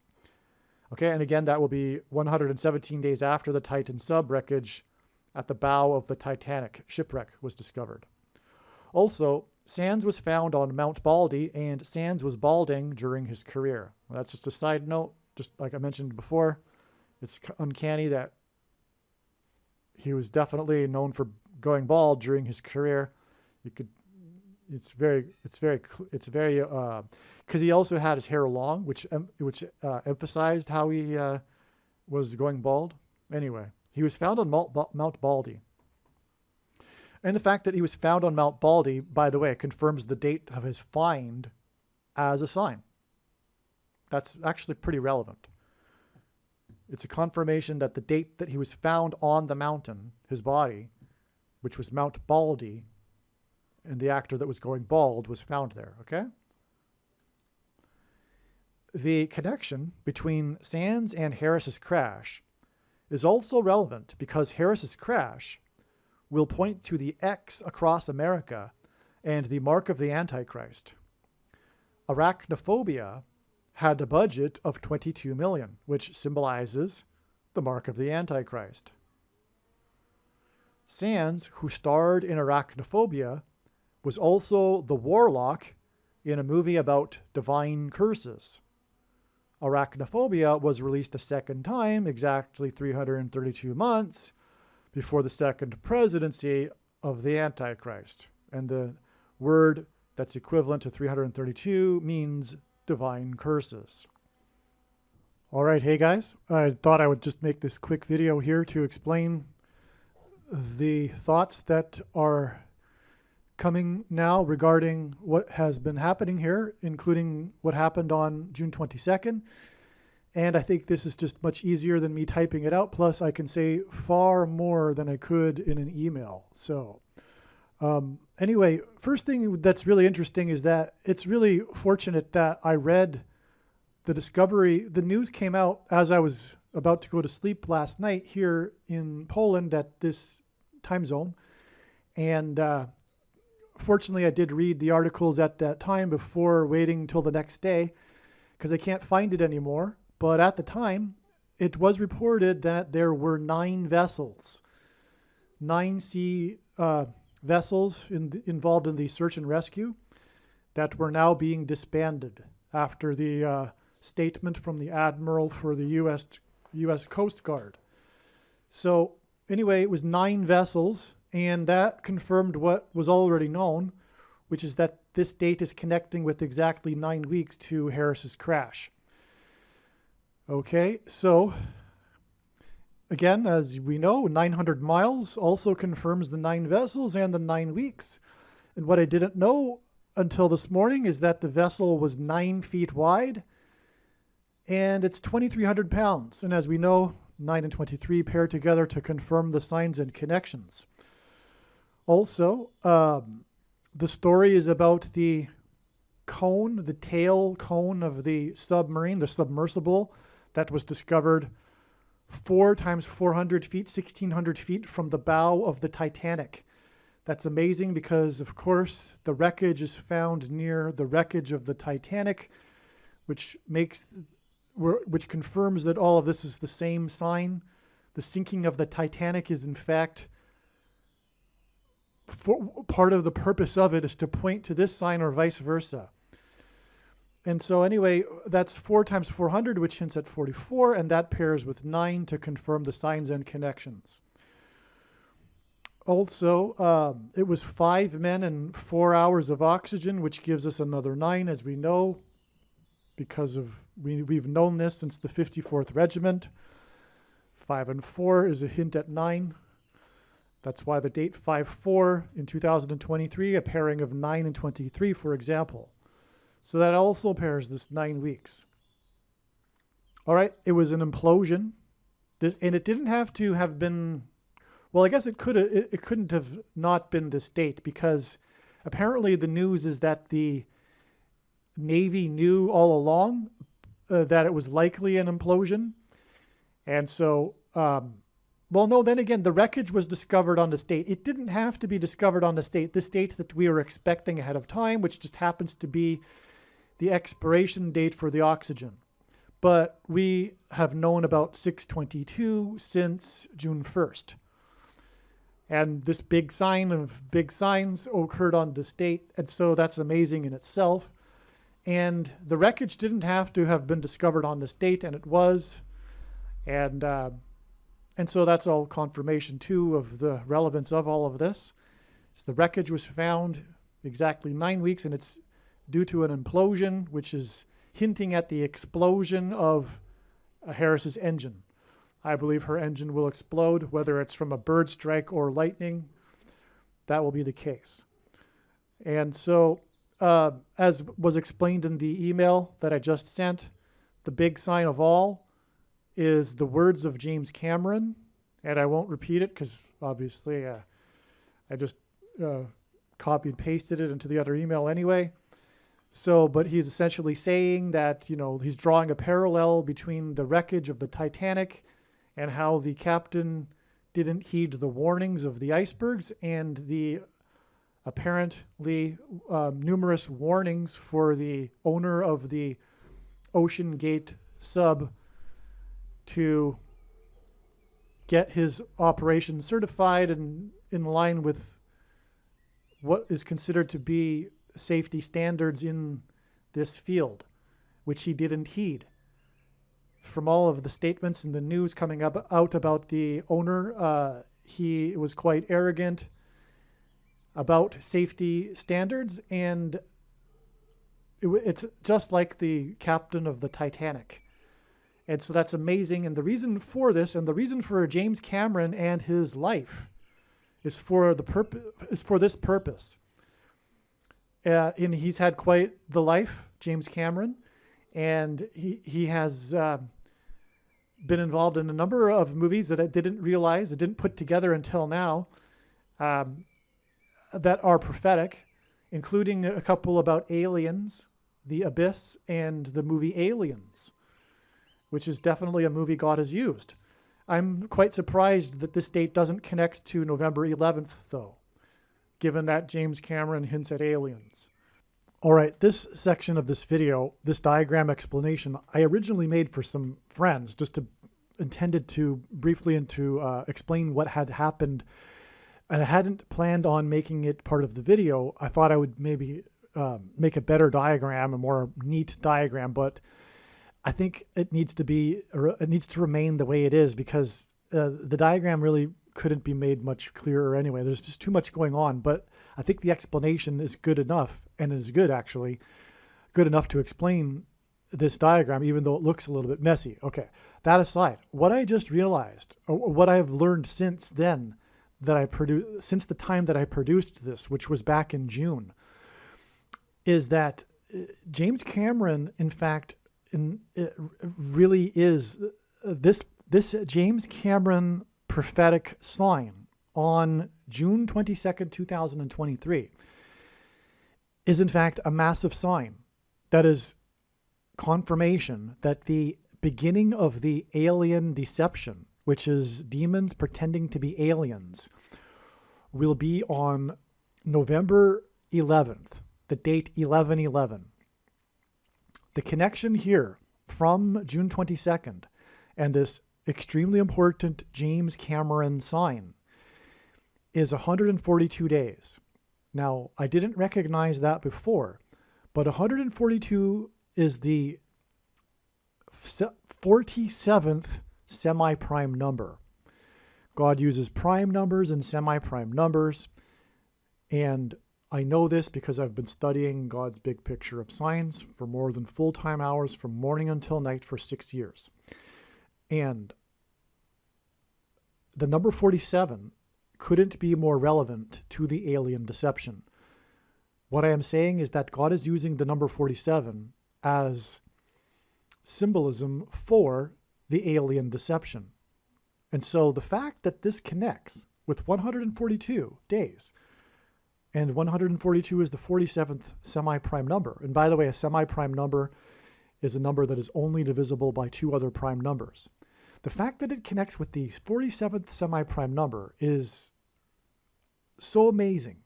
[SPEAKER 1] Okay, and again, that will be 117 days after the Titan sub wreckage at the bow of the Titanic shipwreck was discovered. Also, Sands was found on Mount Baldy, and Sands was balding during his career. Well, that's just a side note, just like I mentioned before. It's uncanny that he was definitely known for going bald during his career. It's very, because he also had his hair long, which emphasized how he was going bald. Anyway, he was found on Mount Baldy. And the fact that he was found on Mount Baldy, by the way, confirms the date of his find as a sign. That's actually pretty relevant. It's a confirmation that the date that he was found on the mountain, his body, which was Mount Baldy, and the actor that was going bald was found there, okay? The connection between Sands and Harris's crash is also relevant because Harris's crash will point to the X across America and the mark of the Antichrist. Arachnophobia had a budget of $22 million, which symbolizes the mark of the Antichrist. Sands, who starred in Arachnophobia, was also the warlock in a movie about divine curses. Arachnophobia was released a second time, exactly 332 months before the second presidency of the Antichrist. And the word that's equivalent to 332 means divine curses. All right, hey guys, I thought I would just make this quick video here to explain the thoughts that are coming now regarding what has been happening here, including what happened on June 22nd. And I think this is just much easier than me typing it out. Plus, I can say far more than I could in an email. So anyway, first thing that's really interesting is that it's really fortunate that I read the discovery. The news came out as I was about to go to sleep last night here in Poland at this time zone. And fortunately, I did read the articles at that time before waiting till the next day because I can't find it anymore. But at the time, it was reported that there were 9 vessels, 9 sea vessels involved in the search and rescue that were now being disbanded after the statement from the Admiral for the U.S. Coast Guard. So anyway, it was 9 vessels, and that confirmed what was already known, which is that this date is connecting with exactly 9 weeks to Harris's crash. Okay, so again, as we know, 900 miles also confirms the 9 vessels and the 9 weeks. And what I didn't know until this morning is that the vessel was 9 feet wide and it's 2,300 pounds. And as we know, 9 and 23 pair together to confirm the signs and connections. Also, the story is about the cone, the tail cone of the submarine, the submersible, that was discovered 4 times 400 feet, 1,600 feet from the bow of the Titanic. That's amazing because, of course, the wreckage is found near the wreckage of the Titanic, which confirms that all of this is the same sign. The sinking of the Titanic is, in fact, part of the purpose of it is to point to this sign or vice versa. And so anyway, that's 4 times 400, which hints at 44, and that pairs with 9 to confirm the signs and connections. Also, it was 5 men and 4 hours of oxygen, which gives us another 9, as we know, because we've known this since the 54th Regiment. 5 and 4 is a hint at 9. That's why the date 5-4 in 2023, a pairing of 9 and 23, for example. So that also pairs this 9 weeks. All right, it was an implosion. And it didn't have to have been, well, I guess it couldn't have not been this date because apparently the news is that the Navy knew all along that it was likely an implosion. And so, well, no, then again, the wreckage was discovered on the date. It didn't have to be discovered on the date, this date that we were expecting ahead of time, which just happens to be the expiration date for the oxygen. But we have known about 622 since June 1st. And this big sign of big signs occurred on this date, and so that's amazing in itself. And the wreckage didn't have to have been discovered on this date, and it was. And so that's all confirmation, too, of the relevance of all of this. So the wreckage was found exactly 9 weeks, and it's due to an implosion, which is hinting at the explosion of Harris's engine. I believe her engine will explode, whether it's from a bird strike or lightning. That will be the case. And so, as was explained in the email that I just sent, the big sign of all is the words of James Cameron. And I won't repeat it because obviously I just copied pasted it into the other email anyway. So, but he's essentially saying that, you know, he's drawing a parallel between the wreckage of the Titanic and how the captain didn't heed the warnings of the icebergs and the apparently numerous warnings for the owner of the Ocean Gate sub to get his operation certified and in line with what is considered to be safety standards in this field, which he didn't heed. From all of the statements in the news coming out about the owner, he was quite arrogant about safety standards, and it's just like the captain of the Titanic. And so that's amazing. And the reason for this, and the reason for James Cameron and his life, is for this purpose. And he's had quite the life, James Cameron, and he has been involved in a number of movies that I didn't realize, I didn't put together until now, that are prophetic, including a couple about aliens, The Abyss, and the movie Aliens, which is definitely a movie God has used. I'm quite surprised that this date doesn't connect to November 11th, though, given that James Cameron hints at aliens. All right, this section of this video, this diagram explanation, I originally made for some friends, intended to briefly explain what had happened, and I hadn't planned on making it part of the video. I thought I would maybe make a better diagram, a more neat diagram, but I think it needs to remain the way it is, because the diagram really couldn't be made much clearer anyway. There's just too much going on, but I think the explanation is good enough, and is good enough to explain this diagram, even though it looks a little bit messy. Okay, that aside, what I just realized, or what I have learned since then, since the time that I produced this, which was back in June, is that James Cameron, in fact, it really is this James Cameron prophetic sign on June 22nd, 2023 is in fact a massive sign that is confirmation that the beginning of the alien deception, which is demons pretending to be aliens, will be on November 11th, the date 11/11. The connection here from June 22nd and this extremely important James Cameron sign is 142 days. Now, I didn't recognize that before, but 142 is the 47th semi-prime number. God uses prime numbers and semi-prime numbers, and I know this because I've been studying God's big picture of signs for more than full-time hours from morning until night for 6 years. And the number 47 couldn't be more relevant to the alien deception. What I am saying is that God is using the number 47 as symbolism for the alien deception. And so the fact that this connects with 142 days, and 142 is the 47th semi-prime number. And by the way, a semi-prime number is a number that is only divisible by two other prime numbers. The fact that it connects with the 47th semi-prime number is so amazing,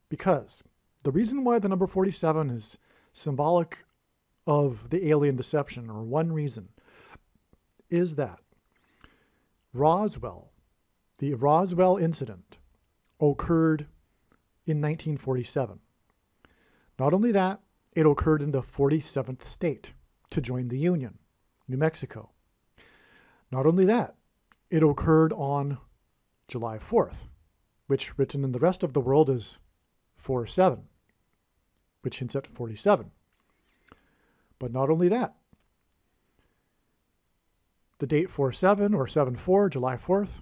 [SPEAKER 1] because the reason why the number 47 is symbolic of the alien deception, or one reason, is that Roswell, the Roswell incident, occurred in 1947. Not only that, it occurred in the 47th state to join the Union, New Mexico. Not only that, it occurred on July 4th, which written in the rest of the world is 4/7, which hints at 47. But not only that, the date 4/7 or 7/4, July 4th,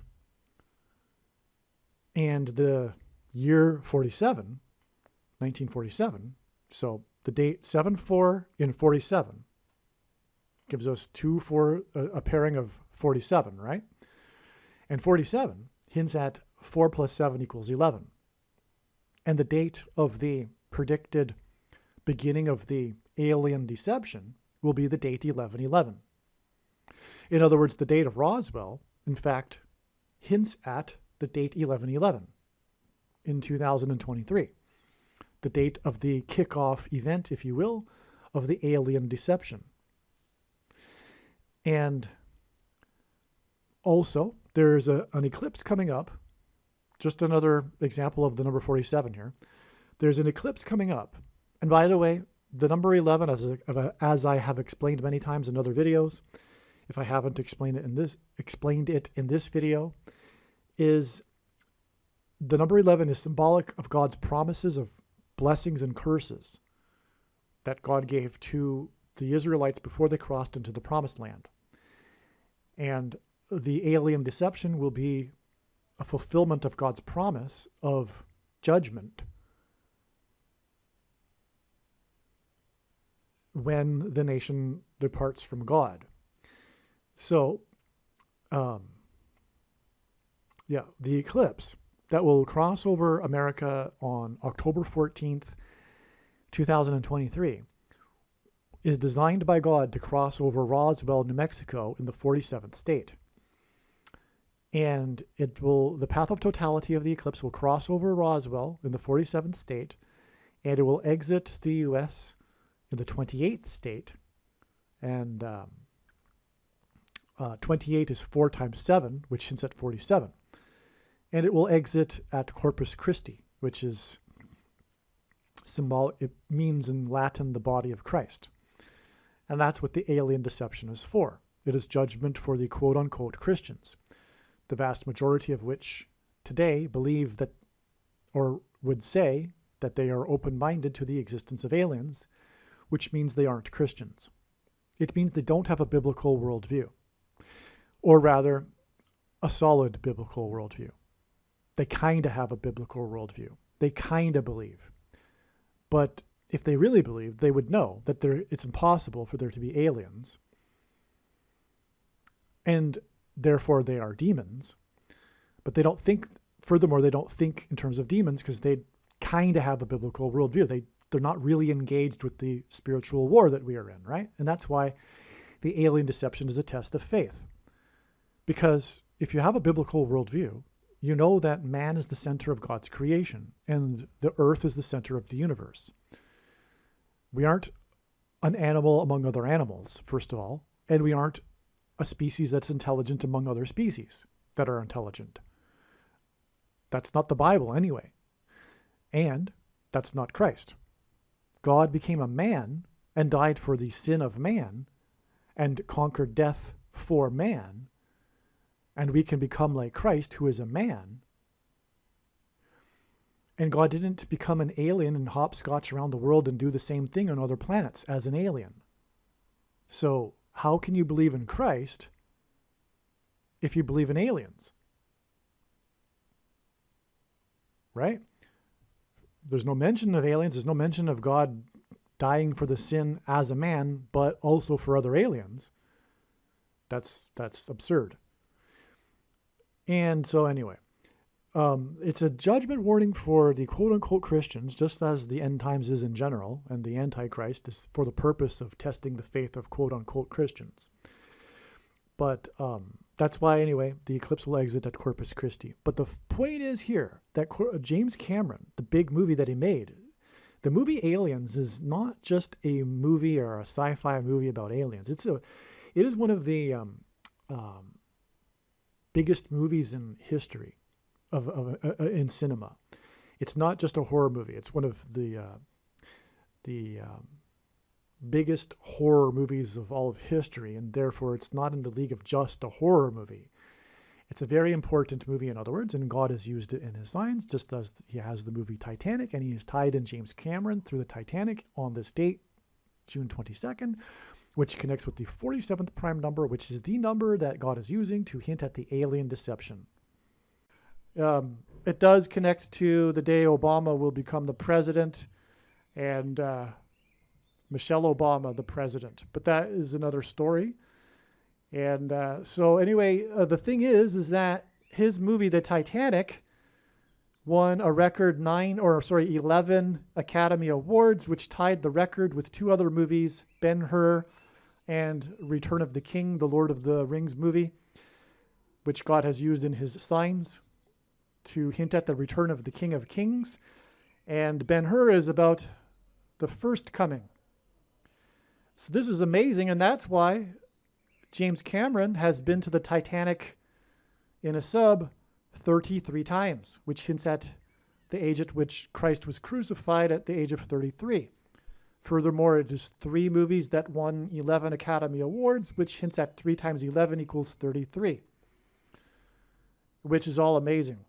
[SPEAKER 1] and the year 47, 1947, so the date 7/4 in 47 gives us a pairing of 47, right? And 47 hints at 4 plus 7 equals 11. And the date of the predicted beginning of the alien deception will be the date 11/11. In other words, the date of Roswell, in fact, hints at the date 11/11 in 2023, the date of the kickoff event, if you will, of the alien deception. And also, there's an eclipse coming up. Just another example of the number 47 here. There's an eclipse coming up. And by the way, the number 11, as I have explained many times in other videos, if I haven't explained it in this video, is the number 11 is symbolic of God's promises of blessings and curses that God gave to the Israelites before they crossed into the promised land. And the alien deception will be a fulfillment of God's promise of judgment when the nation departs from God. So, the eclipse that will cross over America on October 14th, 2023, is designed by God to cross over Roswell, New Mexico in the 47th state. And the path of totality of the eclipse will cross over Roswell in the 47th state, and it will exit the U.S. in the 28th state. And 28 is 4 times 7, which hints at 47. And it will exit at Corpus Christi, which is symbolic. It means in Latin the body of Christ. And that's what the alien deception is for. It is judgment for the quote-unquote Christians, the vast majority of which today believe that, or would say that they are open-minded to the existence of aliens, which means they aren't Christians. It means they don't have a biblical worldview, or rather, a solid biblical worldview. They kind of have a biblical worldview. They kind of believe. But if they really believed, they would know that it's impossible for there to be aliens, and therefore they are demons. But they don't think, furthermore, they don't think in terms of demons because they kind of have a biblical worldview. They're not really engaged with the spiritual war that we are in, right? And that's why the alien deception is a test of faith. Because if you have a biblical worldview, you know that man is the center of God's creation and the earth is the center of the universe. We aren't an animal among other animals, first of all, and we aren't a species that's intelligent among other species that are intelligent. That's not the Bible anyway. And that's not Christ. God became a man and died for the sin of man and conquered death for man, and we can become like Christ, who is a man. And God didn't become an alien and hopscotch around the world and do the same thing on other planets as an alien. So how can you believe in Christ if you believe in aliens? Right? There's no mention of aliens. There's no mention of God dying for the sin as a man, but also for other aliens. That's absurd. And so anyway, it's a judgment warning for the quote-unquote Christians, just as the end times is in general, and the Antichrist is for the purpose of testing the faith of quote-unquote Christians. But that's why, anyway, the eclipse will exit at Corpus Christi. But the point is here that James Cameron, the big movie that he made, the movie Aliens is not just a movie or a sci-fi movie about aliens. It is one of the biggest movies in history in cinema. It's not just a horror movie. It's one of the biggest horror movies of all of history, and therefore it's not in the league of just a horror movie. It's a very important movie, in other words, and God has used it in his signs, just as he has the movie Titanic, and he has tied in James Cameron through the Titanic on this date, June 22nd, which connects with the 47th prime number, which is the number that God is using to hint at the alien deception. It does connect to the day Obama will become the president, and Michelle Obama the president. But that is another story. And so anyway, the thing is that his movie, The Titanic, won a record 11 Academy Awards, which tied the record with two other movies, Ben-Hur and Return of the King, the Lord of the Rings movie, which God has used in his signs to hint at the return of the King of Kings. And Ben-Hur is about the first coming. So this is amazing, and that's why James Cameron has been to the Titanic in a sub 33 times, which hints at the age at which Christ was crucified at the age of 33. Furthermore, it is 3 movies that won 11 Academy Awards, which hints at 3 times 11 equals 33, which is all amazing.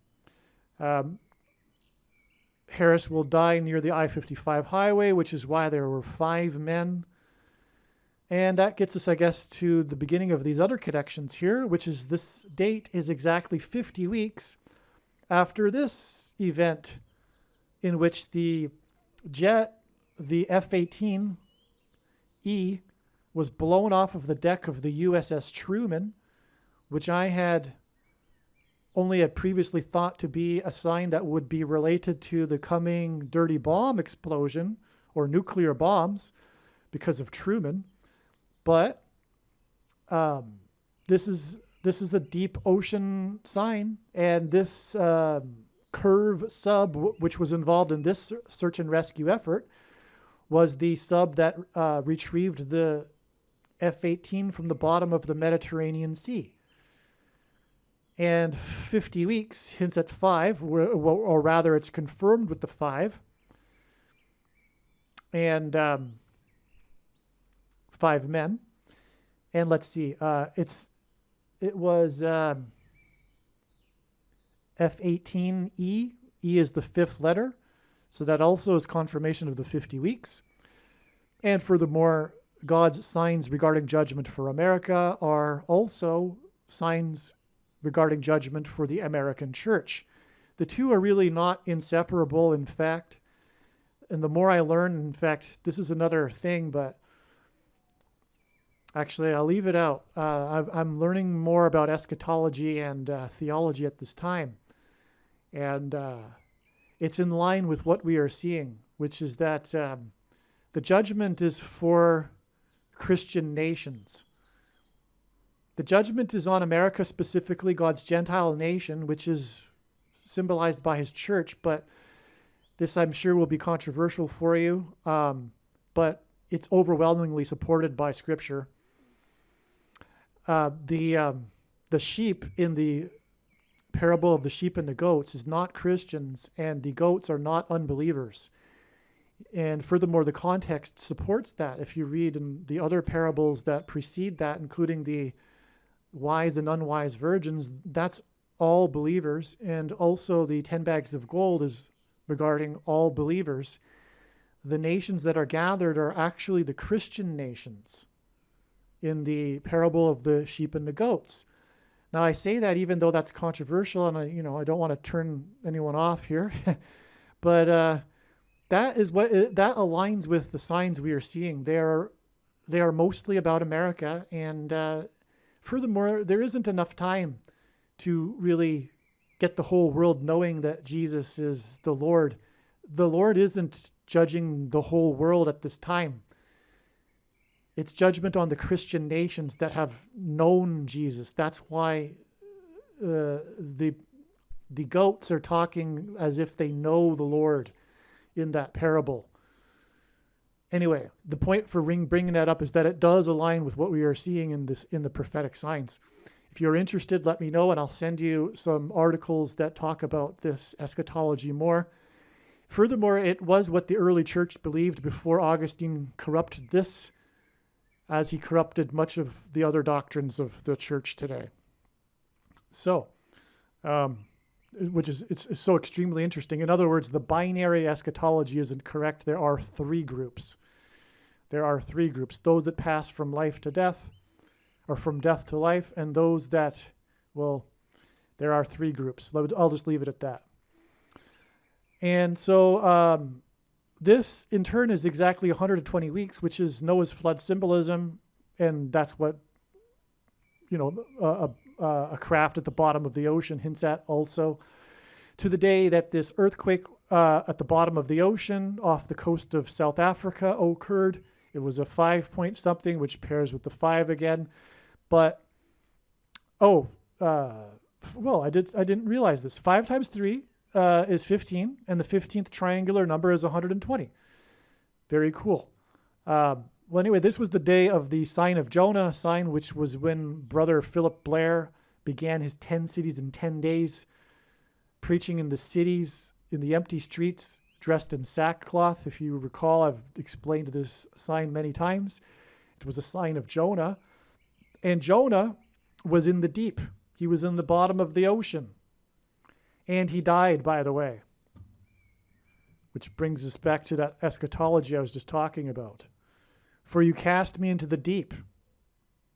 [SPEAKER 1] Harris will die near the I-55 highway, which is why there were 5 men. And that gets us, I guess, to the beginning of these other connections here, which is this date is exactly 50 weeks after this event in which the jet, the F-18E, was blown off of the deck of the USS Truman, which I had previously thought to be a sign that would be related to the coming dirty bomb explosion or nuclear bombs because of Truman. But this is a deep ocean sign, and this Curve sub, which was involved in this search and rescue effort, was the sub that retrieved the F-18 from the bottom of the Mediterranean Sea. And 50 weeks hints at 5, or rather it's confirmed with the 5. And 5 men. And let's see, it was F-18E. E is the 5th letter. So that also is confirmation of the 50 weeks. And furthermore, God's signs regarding judgment for America are also signs regarding judgment for the American church. The two are really not inseparable, in fact. And the more I learn, in fact, this is another thing, but actually I'll leave it out. I'm learning more about eschatology and theology at this time. And it's in line with what we are seeing, which is that the judgment is for Christian nations. The judgment is on America specifically, God's Gentile nation, which is symbolized by his church, but this I'm sure will be controversial for you, but it's overwhelmingly supported by Scripture. The sheep in the parable of the sheep and the goats is not Christians, and the goats are not unbelievers. And furthermore, the context supports that. If you read in the other parables that precede that, including the wise and unwise virgins, that's all believers. And also the 10 bags of gold is regarding all believers. The nations that are gathered are actually the Christian nations in the parable of the sheep and the goats. Now, I say that even though that's controversial, and I don't want to turn anyone off here, but that aligns with the signs we are seeing. They are mostly about America, and furthermore, there isn't enough time to really get the whole world knowing that Jesus is the Lord. The Lord isn't judging the whole world at this time. It's judgment on the Christian nations that have known Jesus. That's why the goats are talking as if they know the Lord in that parable. Anyway, the point for bringing that up is that it does align with what we are seeing in the prophetic signs. If you're interested, let me know, and I'll send you some articles that talk about this eschatology more. Furthermore, it was what the early church believed before Augustine corrupted this, as he corrupted much of the other doctrines of the church today. So, it's so extremely interesting. In other words, the binary eschatology isn't correct. There are three groups. Those that pass from life to death, or from death to life, and those that, well, there are three groups. I'll just leave it at that. And so this, in turn, is exactly 120 weeks, which is Noah's flood symbolism, and that's what, a craft at the bottom of the ocean hints at also, to the day that this earthquake at the bottom of the ocean off the coast of South Africa occurred. It was a 5 point something, which pairs with the 5 again. But, well, I didn't realize this. 5 times 3 is 15, and the 15th triangular number is 120. Very cool. Well, anyway, this was the day of the sign of Jonah, sign which was when Brother Philip Blair began his 10 cities in 10 days, preaching in the cities, in the empty streets, dressed in sackcloth. If you recall, I've explained this sign many times. It was a sign of Jonah. And Jonah was in the deep. He was in the bottom of the ocean. And he died, by the way. Which brings us back to that eschatology I was just talking about. For you cast me into the deep,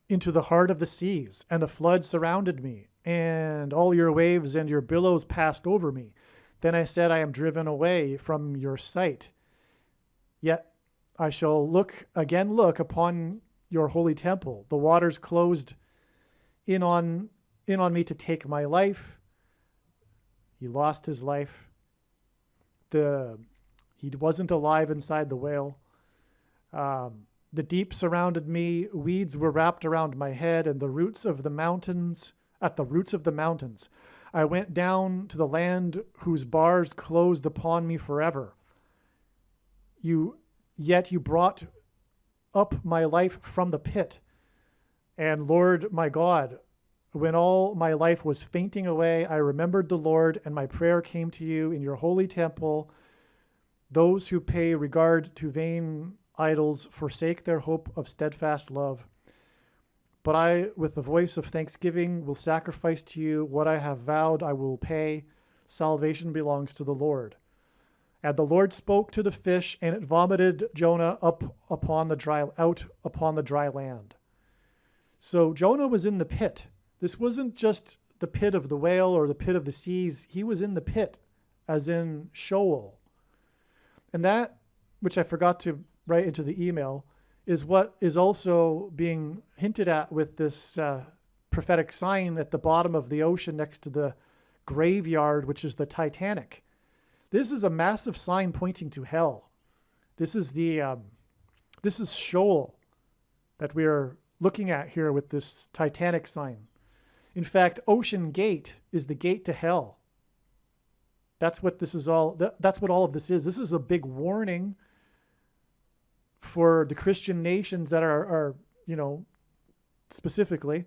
[SPEAKER 1] into the heart of the seas, and the flood surrounded me, and all your waves and your billows passed over me. Then I said, I am driven away from your sight. Yet I shall look upon your holy temple. The waters closed in on me to take my life. He lost his life. He wasn't alive inside the whale. The deep surrounded me, weeds were wrapped around my head, and at the roots of the mountains, I went down to the land whose bars closed upon me forever. Yet you brought up my life from the pit. And Lord, my God, when all my life was fainting away, I remembered the Lord, and my prayer came to you in your holy temple. Those who pay regard to vain idols forsake their hope of steadfast love. But I, with the voice of thanksgiving, will sacrifice to you what I have vowed I will pay. Salvation belongs to the Lord. And the Lord spoke to the fish, and it vomited Jonah out upon the dry land. So Jonah was in the pit. This wasn't just the pit of the whale or the pit of the seas. He was in the pit, as in Sheol. And that, which I forgot to write into the email, is what is also being hinted at with this prophetic sign at the bottom of the ocean next to the graveyard, which is the Titanic. This is a massive sign pointing to hell. This is Sheol that we are looking at here with this Titanic sign. In fact, Ocean Gate is the gate to hell. That's what this is all. That's what all of this is. This is a big warning for the Christian nations that are specifically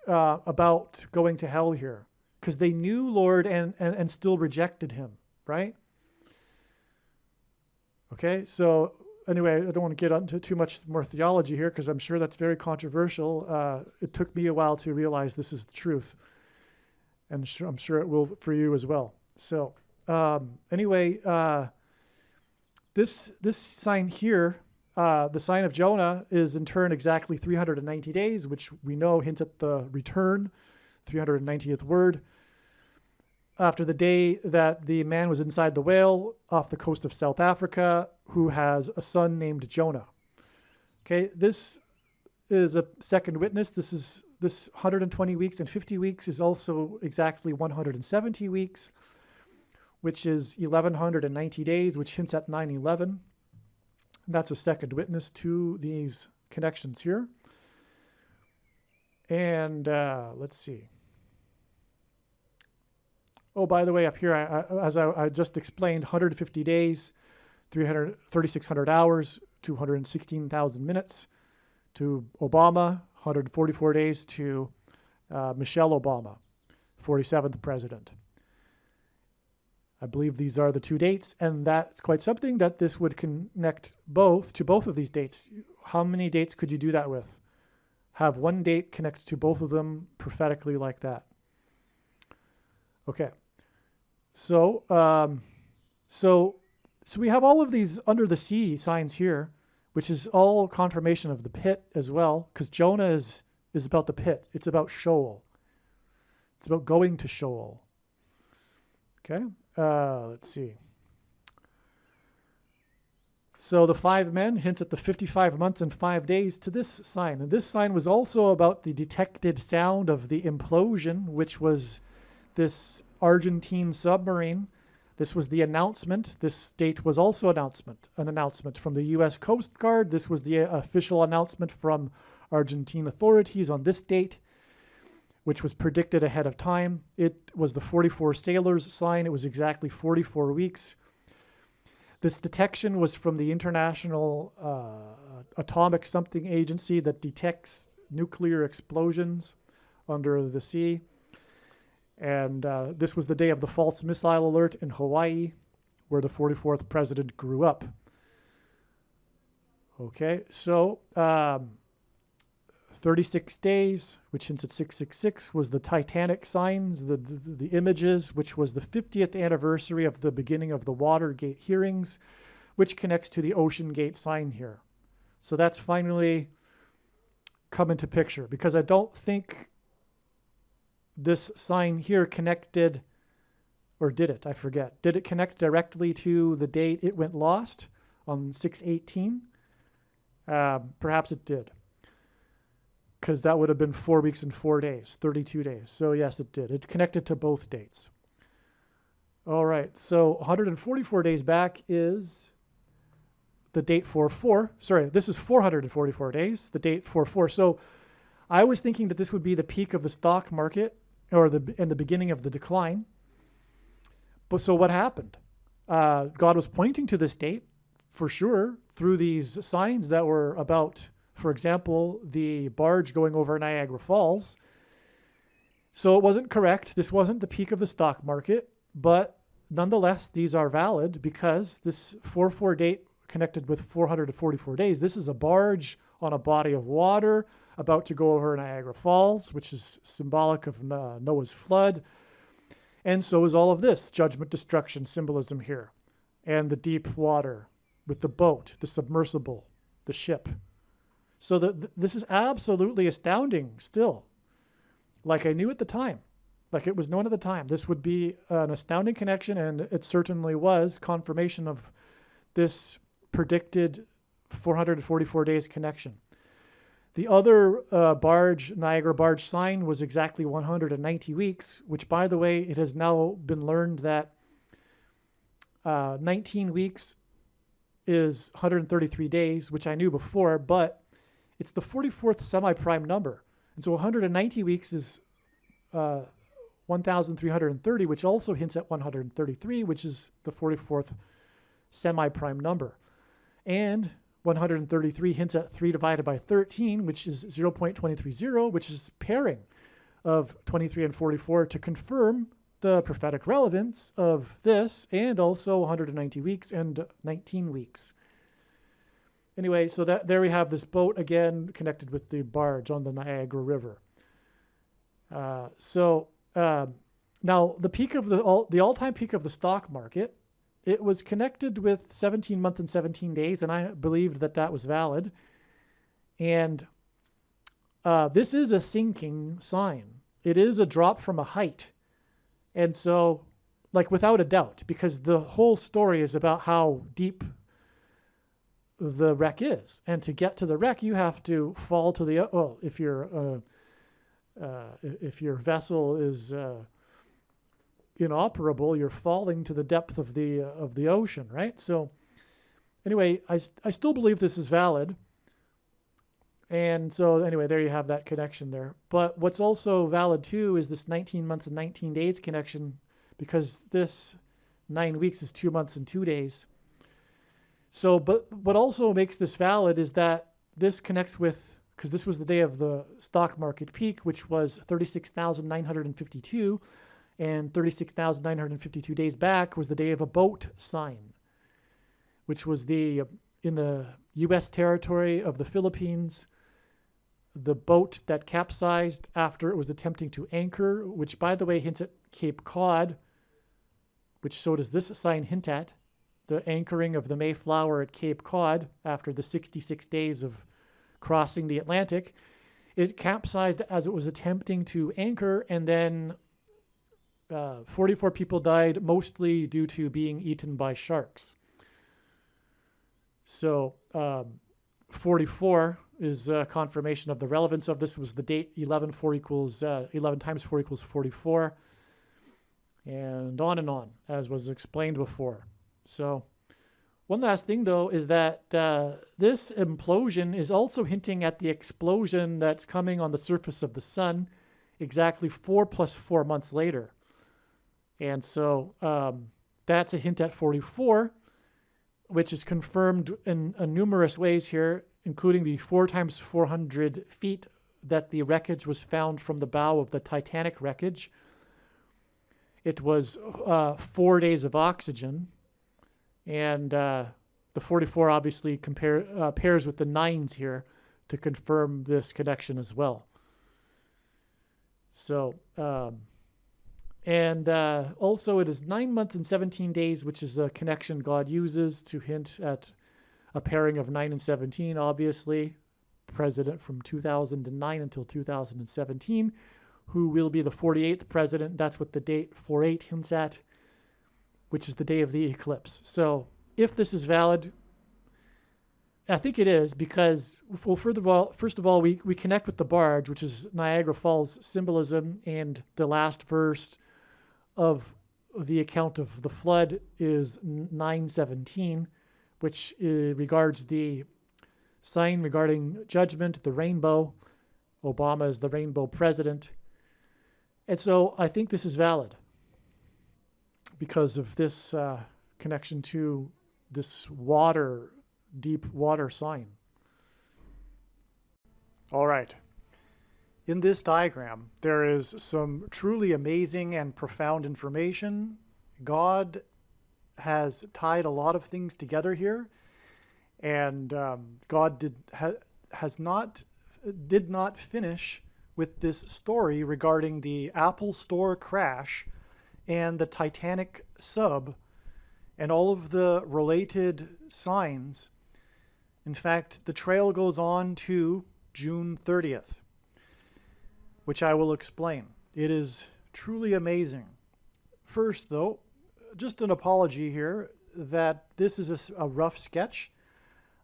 [SPEAKER 1] about going to hell here, because they knew Lord and still rejected him, right? Okay, so anyway, I don't want to get into too much more theology here, because I'm sure that's very controversial. It took me a while to realize this is the truth, and I'm sure it will for you as well. So anyway, this sign here, the sign of Jonah, is in turn exactly 390 days, which we know hints at the return, 390th word, after the day that the man was inside the whale off the coast of South Africa, who has a son named Jonah. Okay, this is a second witness. This 120 weeks and 50 weeks is also exactly 170 weeks, which is 1,190 days, which hints at 9/11. That's a second witness to these connections here. And let's see. Oh, by the way, up here, as I just explained, 150 days 3,600 hours, 216,000 minutes to Obama, 144 days to Michelle Obama, 47th president. I believe these are the two dates, and that's quite something that this would connect both of these dates. How many dates could you do that with? Have one date connect to both of them prophetically like that. Okay. So we have all of these under the sea signs here, which is all confirmation of the pit as well, because Jonah is about the pit. It's about Sheol. It's about going to Sheol. Okay. Let's see. So the 5 men hint at the 55 months and 5 days to this sign. And this sign was also about the detected sound of the implosion, which was this Argentine submarine. This was the announcement. This date was also an announcement from the U.S. Coast Guard. This was the official announcement from Argentine authorities on this date, which was predicted ahead of time. It was the 44 sailors sign. It was exactly 44 weeks. This detection was from the International Atomic Something Agency that detects nuclear explosions under the sea. And this was the day of the false missile alert in Hawaii, where the 44th president grew up. Okay, so 36 days, which hints at 666, was the Titanic signs, the images, which was the 50th anniversary of the beginning of the Watergate hearings, which connects to the Ocean Gate sign here. So that's finally come into picture, because I don't think this sign here connected, or did it? I forget. Did it connect directly to the date it went lost on 6/18? Perhaps it did, because that would have been 4 weeks and 4 days, 32 days. So yes, it did. It connected to both dates. All right, so 144 days back is the date 4/4. Sorry, this is 444 days, the date 4/4. So I was thinking that this would be the peak of the stock market, or the beginning of the decline. But so what happened? God was pointing to this date for sure through these signs that were about, for example, the barge going over Niagara Falls. So it wasn't correct. This wasn't the peak of the stock market, but nonetheless, these are valid because this 4/4 date connected with 444 days. This is a barge on a body of water about to go over Niagara Falls, which is symbolic of Noah's flood. And so is all of this judgment, destruction symbolism here, and the deep water with the boat, the submersible, the ship. So this is absolutely astounding still. Like I knew at the time, like it was known at the time, this would be an astounding connection, and it certainly was confirmation of this predicted 444 days connection. The other barge, Niagara barge sign, was exactly 190 weeks, which, by the way, it has now been learned that 19 weeks is 133 days, which I knew before, but it's the 44th semi-prime number. And so 190 weeks is 1,330, which also hints at 133, which is the 44th semi-prime number. And 133 hints at 3 divided by 13, which is 0.230, which is pairing of 23 and 44 to confirm the prophetic relevance of this, and also 190 weeks and 19 weeks. Anyway, so there we have this boat again connected with the barge on the Niagara River. Now the peak of the all-time peak of the stock market, it was connected with 17 months and 17 days, and I believed that that was valid. And this is a sinking sign. It is a drop from a height. And so, like, without a doubt, because the whole story is about how deep the wreck is. And to get to the wreck, you have to fall to the, well, if your vessel is inoperable, you're falling to the depth of the ocean, right? So anyway, I still believe this is valid. And so anyway, there you have that connection there. But what's also valid too is this 19 months and 19 days connection, because this 9 weeks is 2 months and 2 days. So, but what also makes this valid is that this connects with, because this was the day of the stock market peak, which was 36,952, and 36,952 days back was the day of a boat sign, which was in the U.S. territory of the Philippines, the boat that capsized after it was attempting to anchor, which, by the way, hints at Cape Cod, which so does this sign hint at, the anchoring of the Mayflower at Cape Cod after the 66 days of crossing the Atlantic. It capsized as it was attempting to anchor, and then 44 people died, mostly due to being eaten by sharks. So 44 is confirmation of the relevance of this. Was the date 11 times 4 equals 44, and on, as was explained before. So one last thing, though, is that this implosion is also hinting at the explosion that's coming on the surface of the sun exactly 4 + 4 months later. And so that's a hint at 44, which is confirmed in numerous ways here, including the 4 times 400 feet that the wreckage was found from the bow of the Titanic wreckage. It was 4 days of oxygen. And the 44 obviously pairs with the 9s here to confirm this connection as well. So, also it is 9 months and 17 days, which is a connection God uses to hint at a pairing of 9 and 17, obviously. President from 2009 until 2017, who will be the 48th president. That's what the date 48 hints at, which is the day of the eclipse. So if this is valid, I think it is, because, well, first of all, we connect with the barge, which is Niagara Falls symbolism, and the last verse of the account of the flood is 9:17, which regards the sign regarding judgment, the rainbow. Obama is the rainbow president. And so I think this is valid because of this connection to this deep water sign. All right. In this diagram, there is some truly amazing and profound information. God has tied a lot of things together here, and God did not finish with this story regarding the Apple Store crash and the Titanic sub and all of the related signs. In fact, the trail goes on to June 30th, which I will explain. It is truly amazing. First, though, just an apology here that this is a rough sketch.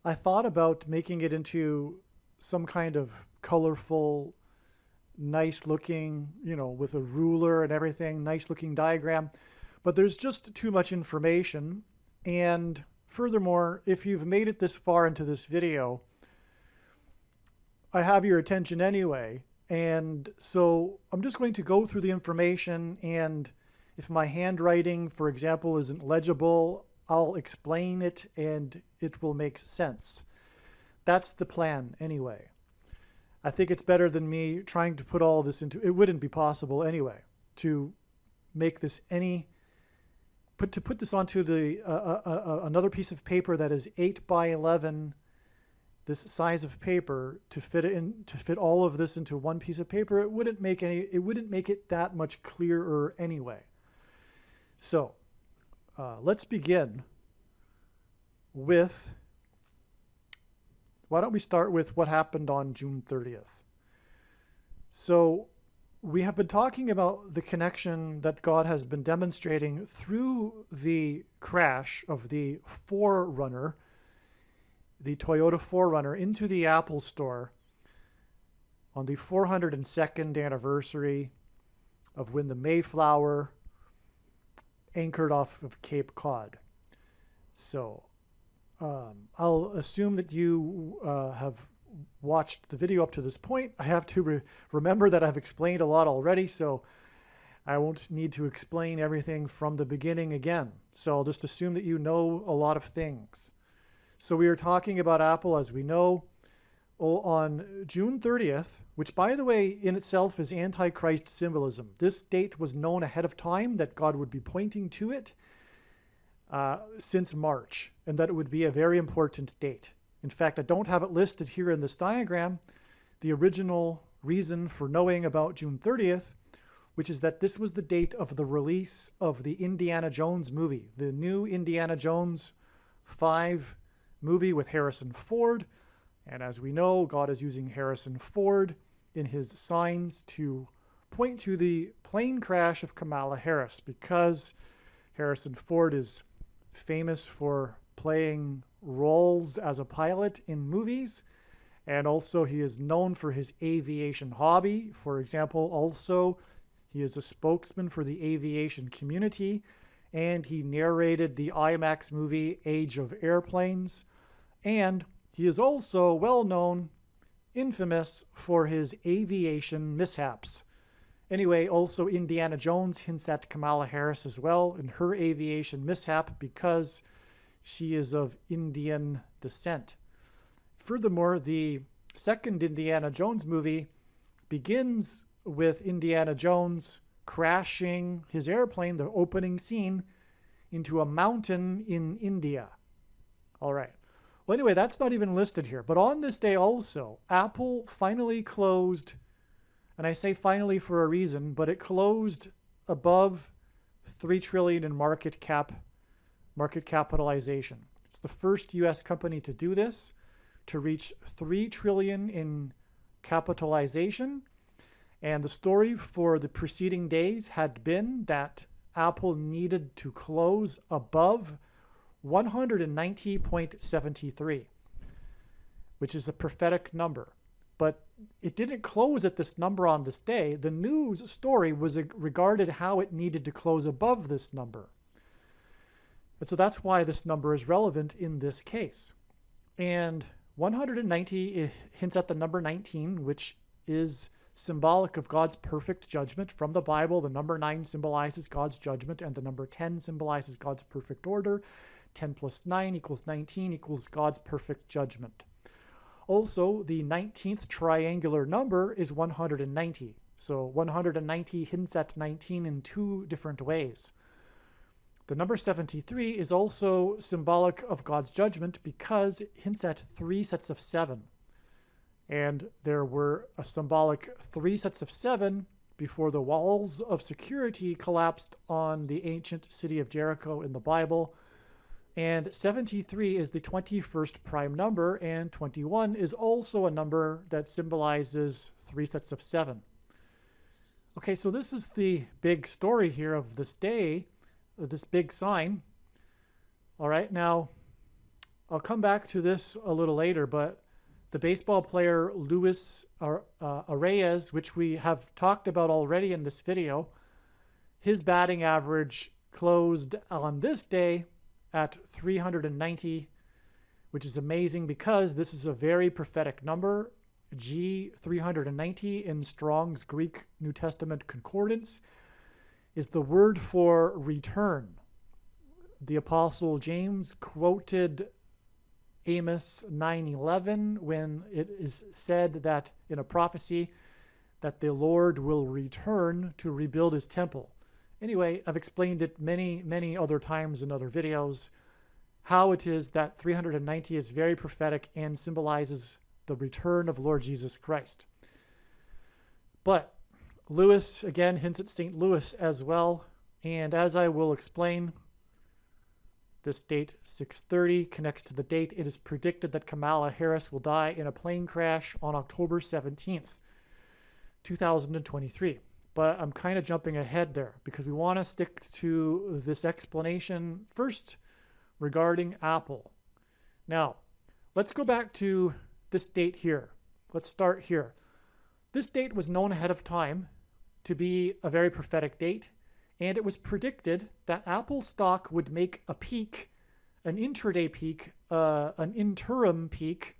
[SPEAKER 1] I thought about making it into some kind of colorful, nice looking, with a ruler and everything, nice looking diagram, but there's just too much information. And furthermore, if you've made it this far into this video, I have your attention anyway. And so I'm just going to go through the information, and if my handwriting, for example, isn't legible, I'll explain it and it will make sense. That's the plan anyway. I think it's better than me trying to put all this into, it wouldn't be possible anyway, to make this to put this onto another piece of paper that is 8 by 11, this size of paper, to fit all of this into one piece of paper. It wouldn't make it that much clearer anyway. So let's begin with, why don't we start with what happened on June 30th? So we have been talking about the connection that God has been demonstrating through the crash of the 4Runner, the Toyota 4Runner, into the Apple Store on the 402nd anniversary of when the Mayflower anchored off of Cape Cod. So I'll assume that you have watched the video up to this point. I have to remember that I've explained a lot already, so I won't need to explain everything from the beginning again. So I'll just assume that you know a lot of things. So we are talking about Apple, as we know, on June 30th, which, by the way, in itself is Antichrist symbolism. This date was known ahead of time that God would be pointing to it since March, and that it would be a very important date. In fact, I don't have it listed here in this diagram, the original reason for knowing about June 30th, which is that this was the date of the release of the Indiana Jones movie, the new Indiana Jones 5 movie with Harrison Ford. And as we know, God is using Harrison Ford in his signs to point to the plane crash of Kamala Harris, because Harrison Ford is famous for playing roles as a pilot in movies, and also he is known for his aviation hobby. For example, also he is a spokesman for the aviation community, and he narrated the IMAX movie Age of Airplanes, and he is also well known, infamous for his aviation mishaps. Anyway, also Indiana Jones hints at Kamala Harris as well in her aviation mishap because she is of Indian descent. Furthermore, the second Indiana Jones movie begins with Indiana Jones crashing his airplane, the opening scene, into a mountain in India. All right. Well, anyway, that's not even listed here. But on this day also, Apple finally closed, and I say finally for a reason, but it closed above $3 trillion in market capitalization. It's the first U.S. company to do this, to reach $3 trillion in capitalization. And the story for the preceding days had been that Apple needed to close above 190.73, which is a prophetic number. But it didn't close at this number on this day. The news story was regarded how it needed to close above this number. And so that's why this number is relevant in this case. And 190 hints at the number 19, which is symbolic of God's perfect judgment. From the Bible, the number 9 symbolizes God's judgment, and the number 10 symbolizes God's perfect order. 10 plus 9 equals 19 equals God's perfect judgment. Also, the 19th triangular number is 190. So 190 hints at 19 in two different ways. The number 73 is also symbolic of God's judgment because it hints at 3 sets of 7. And there were a symbolic 3 sets of 7 before the walls of security collapsed on the ancient city of Jericho in the Bible. And 73 is the 21st prime number, and 21 is also a number that symbolizes 3 sets of 7. Okay, so this is the big story here of this day, this big sign. All right, now I'll come back to this a little later, but the baseball player Luis Arraez, which we have talked about already in this video, his batting average closed on this day at 390, which is amazing because this is a very prophetic number. G390 in Strong's Greek New Testament Concordance is the word for return. The Apostle James quoted Amos 9:11 when it is said that in a prophecy that the Lord will return to rebuild his temple. Anyway, I've explained it many other times in other videos, how it is that 390 is very prophetic and symbolizes the return of Lord Jesus Christ. But Lewis, again, hints at St. Louis as well. And as I will explain, this date, 6/30, connects to the date it is predicted that Kamala Harris will die in a plane crash on October 17th, 2023. But I'm kind of jumping ahead there because we want to stick to this explanation first regarding Apple. Now, let's go back to this date here. Let's start here. This date was known ahead of time to be a very prophetic date, and it was predicted that Apple stock would make a peak, an intraday peak, an interim peak,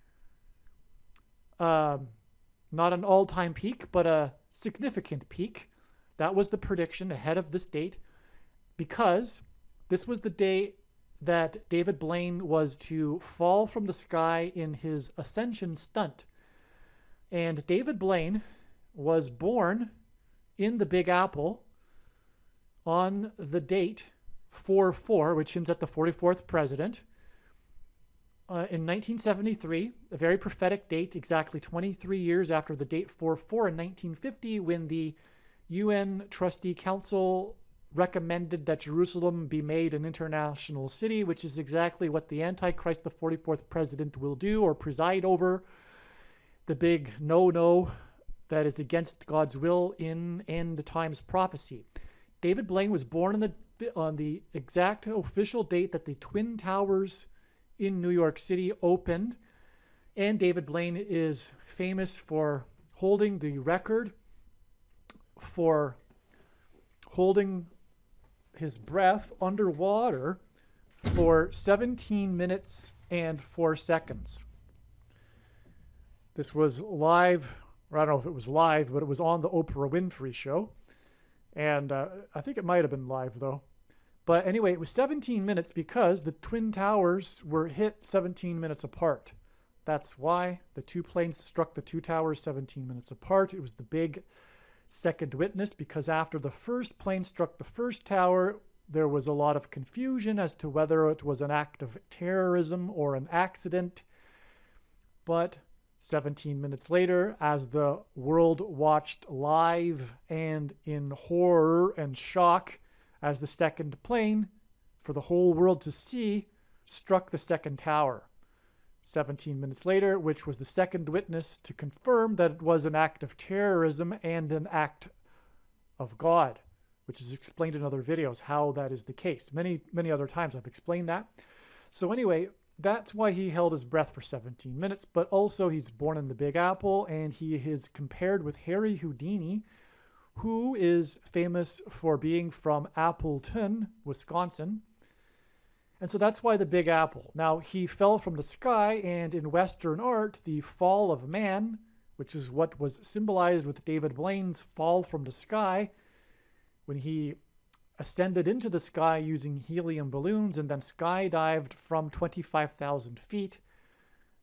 [SPEAKER 1] not an all-time peak, but a significant peak. That was the prediction ahead of this date because this was the day that David Blaine was to fall from the sky in his ascension stunt. And David Blaine was born in the Big Apple on the date 4-4, which hints at the 44th president, in 1973, a very prophetic date, exactly 23 years after the date 4-4 in 1950, when the UN Trustee Council recommended that Jerusalem be made an international city, which is exactly what the Antichrist, the 44th president, will do or preside over. The big no-no that is against God's will in end times prophecy. David Blaine was born on the exact official date that the Twin Towers in New York City opened, and David Blaine is famous for holding the record for holding his breath underwater for 17 minutes and 4 seconds. This was live, or I don't know if it was live, but it was on the Oprah Winfrey Show. And I think it might have been live, though. But anyway, it was 17 minutes because the Twin Towers were hit 17 minutes apart. That's why the two planes struck the two towers 17 minutes apart. It was the big second witness, because after the first plane struck the first tower, there was a lot of confusion as to whether it was an act of terrorism or an accident. But 17 minutes later, as the world watched live and in horror and shock, as the second plane, for the whole world to see, struck the second tower. 17 minutes later, which was the second witness to confirm that it was an act of terrorism and an act of God, which is explained in other videos how that is the case. Many other times I've explained that. So anyway, that's why he held his breath for 17 minutes, but also he's born in the Big Apple, and he is compared with Harry Houdini, who is famous for being from Appleton, Wisconsin. And so that's why the Big Apple. Now, he fell from the sky, and in Western art, the fall of man, which is what was symbolized with David Blaine's fall from the sky, when he ascended into the sky using helium balloons and then skydived from 25,000 feet.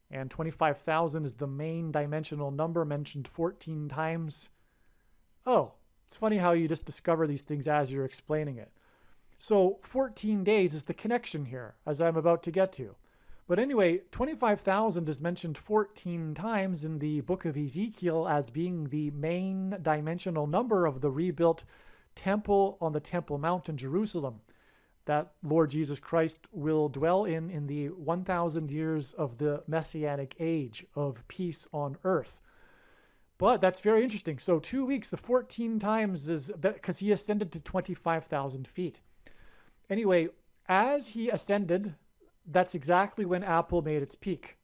[SPEAKER 1] And 25,000 is the main dimensional number mentioned 14 times. Oh, it's funny how you just discover these things as you're explaining it. So 14 days is the connection here, as I'm about to get to. But anyway, 25,000 is mentioned 14 times in the book of Ezekiel as being the main dimensional number of the rebuilt temple on the Temple Mount in Jerusalem that Lord Jesus Christ will dwell in the 1,000 years of the Messianic age of peace on earth. But that's very interesting. So 2 weeks, the 14 times is that because he ascended to 25,000 feet. Anyway, as he ascended, that's exactly when Apple made its peak.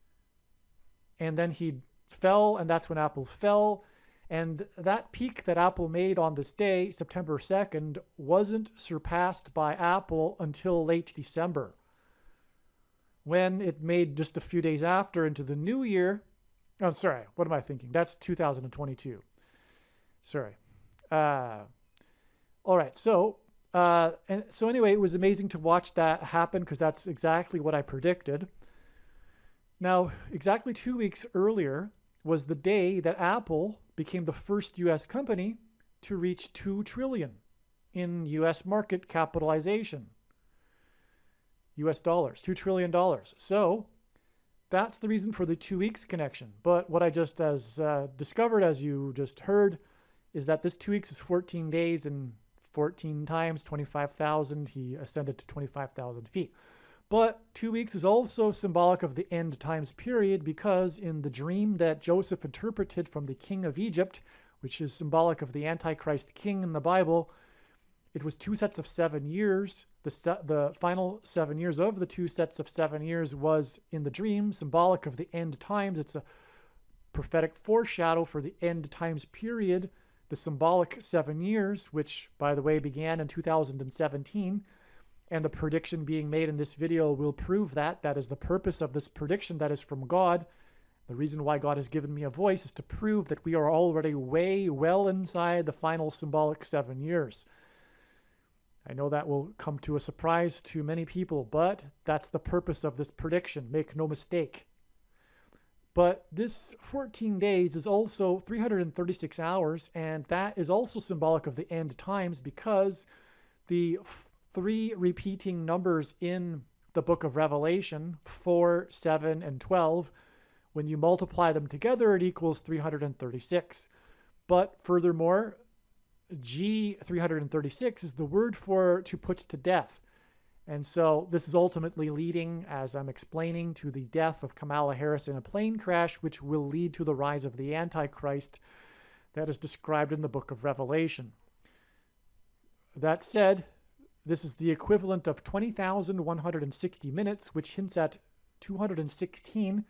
[SPEAKER 1] And then he fell, and that's when Apple fell. And that peak that Apple made on this day, September 2nd, wasn't surpassed by Apple until late December, when it made just a few days after into the new year. Oh, sorry. What am I thinking? That's 2022. Sorry. All right. So anyway, it was amazing to watch that happen because that's exactly what I predicted. Now, exactly 2 weeks earlier was the day that Apple became the first U.S. company to reach $2 trillion in U.S. market capitalization. U.S. dollars, $2 trillion. So that's the reason for the 2 weeks connection. But what I just discovered, as you just heard, is that this 2 weeks is 14 days and 14 times 25,000. He ascended to 25,000 feet. But 2 weeks is also symbolic of the end times period, because in the dream that Joseph interpreted from the king of Egypt, which is symbolic of the Antichrist king in the Bible, it was 2 sets of 7 years. The final 7 years of the 2 sets of 7 years was in the dream, symbolic of the end times. It's a prophetic foreshadow for the end times period, the symbolic 7 years, which, by the way, began in 2017. And the prediction being made in this video will prove that. That is the purpose of this prediction that is from God. The reason why God has given me a voice is to prove that we are already well inside the final symbolic 7 years. I know that will come to a surprise to many people, but that's the purpose of this prediction. Make no mistake. But this 14 days is also 336 hours, and that is also symbolic of the end times, because the three repeating numbers in the book of Revelation, 4, 7, and 12, when you multiply them together, it equals 336. But furthermore, G 336 is the word for to put to death. And so this is ultimately leading, as I'm explaining, to the death of Kamala Harris in a plane crash, which will lead to the rise of the Antichrist that is described in the book of Revelation. That said, this is the equivalent of 20,160 minutes, which hints at 216,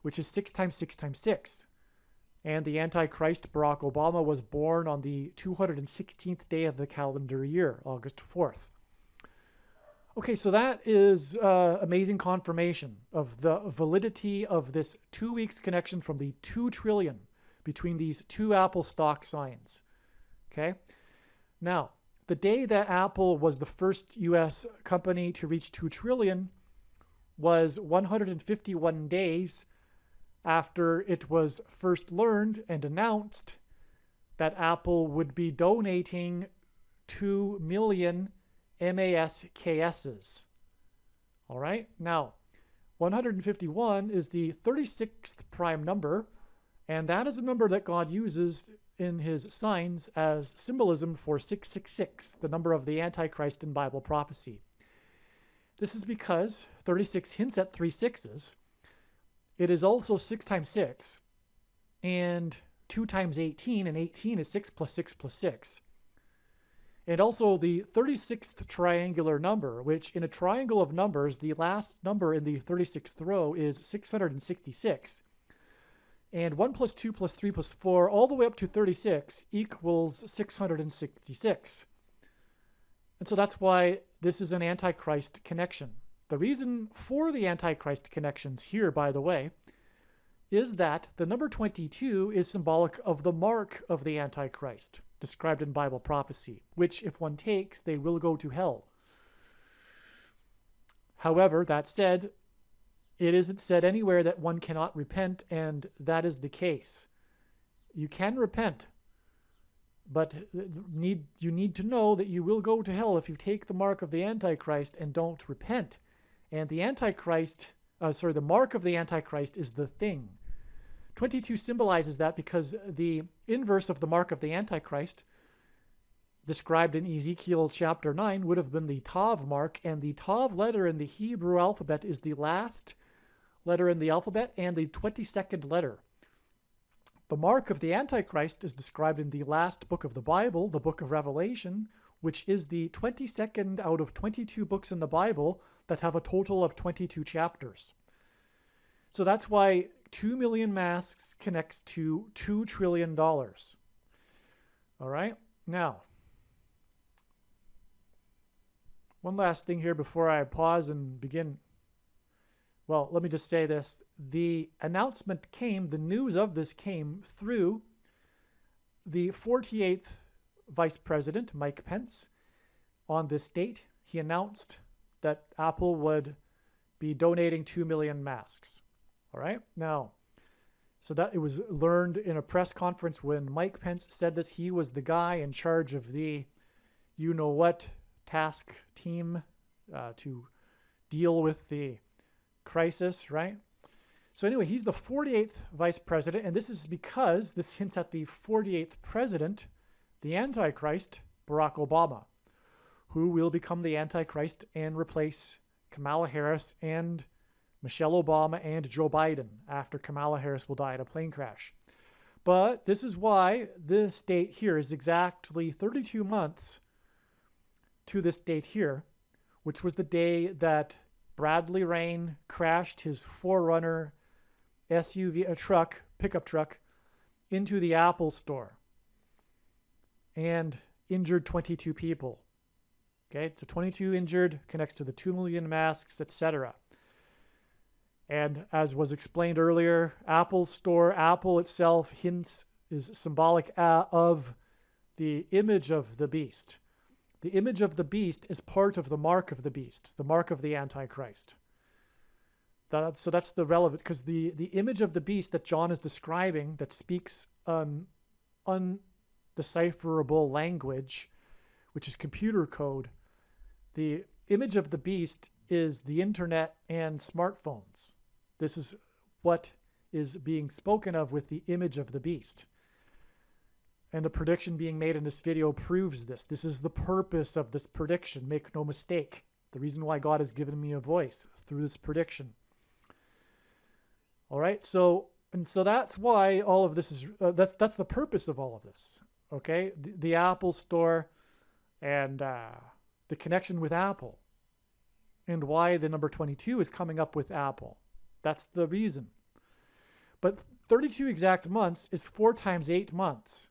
[SPEAKER 1] which is 6 times 6 times 6. And the Antichrist, Barack Obama, was born on the 216th day of the calendar year, August 4th. Okay, so that is amazing confirmation of the validity of this 2 weeks connection from the 2 trillion between these two Apple stock signs. Okay, now the day that Apple was the first U.S. company to reach 2 trillion was 151 days after it was first learned and announced that Apple would be donating 2 million MASKSs. All right, now 151 is the 36th prime number, and that is a number that God uses in his signs as symbolism for 666, the number of the Antichrist in Bible prophecy. This is because 36 hints at 3 sixes. It is also 6 times 6, and 2 times 18, and 18 is 6 plus 6 plus 6. And also the 36th triangular number, which in a triangle of numbers, the last number in the 36th row is 666. And 1 plus 2 plus 3 plus 4, all the way up to 36, equals 666. And so that's why this is an Antichrist connection. The reason for the Antichrist connections here, by the way, is that the number 22 is symbolic of the mark of the Antichrist, described in Bible prophecy, which if one takes, they will go to hell. However, that said, it isn't said anywhere that one cannot repent, and that is the case. You can repent, but you need to know that you will go to hell if you take the mark of the Antichrist and don't repent. And the Antichrist, the mark of the Antichrist is the thing. 22 symbolizes that because the inverse of the mark of the Antichrist, described in Ezekiel chapter 9, would have been the Tav mark, and the Tav letter in the Hebrew alphabet is the last letter in the alphabet and the 22nd letter. The mark of the Antichrist is described in the last book of the Bible, the book of Revelation, which is the 22nd out of 22 books in the Bible that have a total of 22 chapters. So that's why 2 million masks connects to $2 trillion. All right, now, one last thing here before I pause and begin. Well, let me just say this. The announcement came, the news of this came through the 48th Vice President, Mike Pence. On this date, he announced that Apple would be donating 2 million masks. All right, now, so that it was learned in a press conference when Mike Pence said this. He was the guy in charge of the you-know-what task team to deal with the crisis, right? So anyway, he's the 48th vice president, and this is because this hints at the 48th president, the Antichrist, Barack Obama, who will become the Antichrist and replace Kamala Harris and Michelle Obama and Joe Biden after Kamala Harris will die in a plane crash. But this is why this date here is exactly 32 months to this date here, which was the day that Bradley Rain crashed his 4Runner SUV, pickup truck, into the Apple store and injured 22 people. Okay, so 22 injured, connects to the 2 million masks, etc. And as was explained earlier, Apple Store, Apple itself is symbolic of the image of the beast. The image of the beast is part of the mark of the beast, the mark of the Antichrist. So that's the relevant, because the image of the beast that John is describing, that speaks undecipherable language, which is computer code, the image of the beast is the internet and smartphones. This is what is being spoken of with the image of the beast. And the prediction being made in this video proves this. This is the purpose of this prediction. Make no mistake. The reason why God has given me a voice through this prediction. All right. So that's why all of this is. That's the purpose of all of this. Okay. The Apple Store, and the connection with Apple, and why the number 22 is coming up with Apple. That's the reason. But 32 exact months is 4 times 8 months,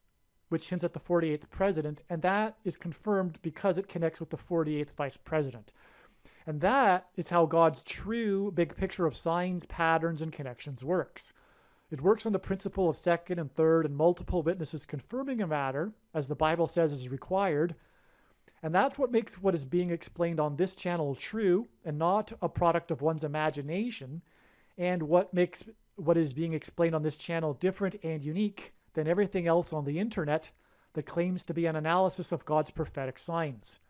[SPEAKER 1] which hints at the 48th president, and that is confirmed because it connects with the 48th vice president. And that is how God's true big picture of signs, patterns, and connections works. It works on the principle of second and third and multiple witnesses confirming a matter, as the Bible says is required. And that's what makes what is being explained on this channel true and not a product of one's imagination, and what makes what is being explained on this channel different and unique than everything else on the internet that claims to be an analysis of God's prophetic signs.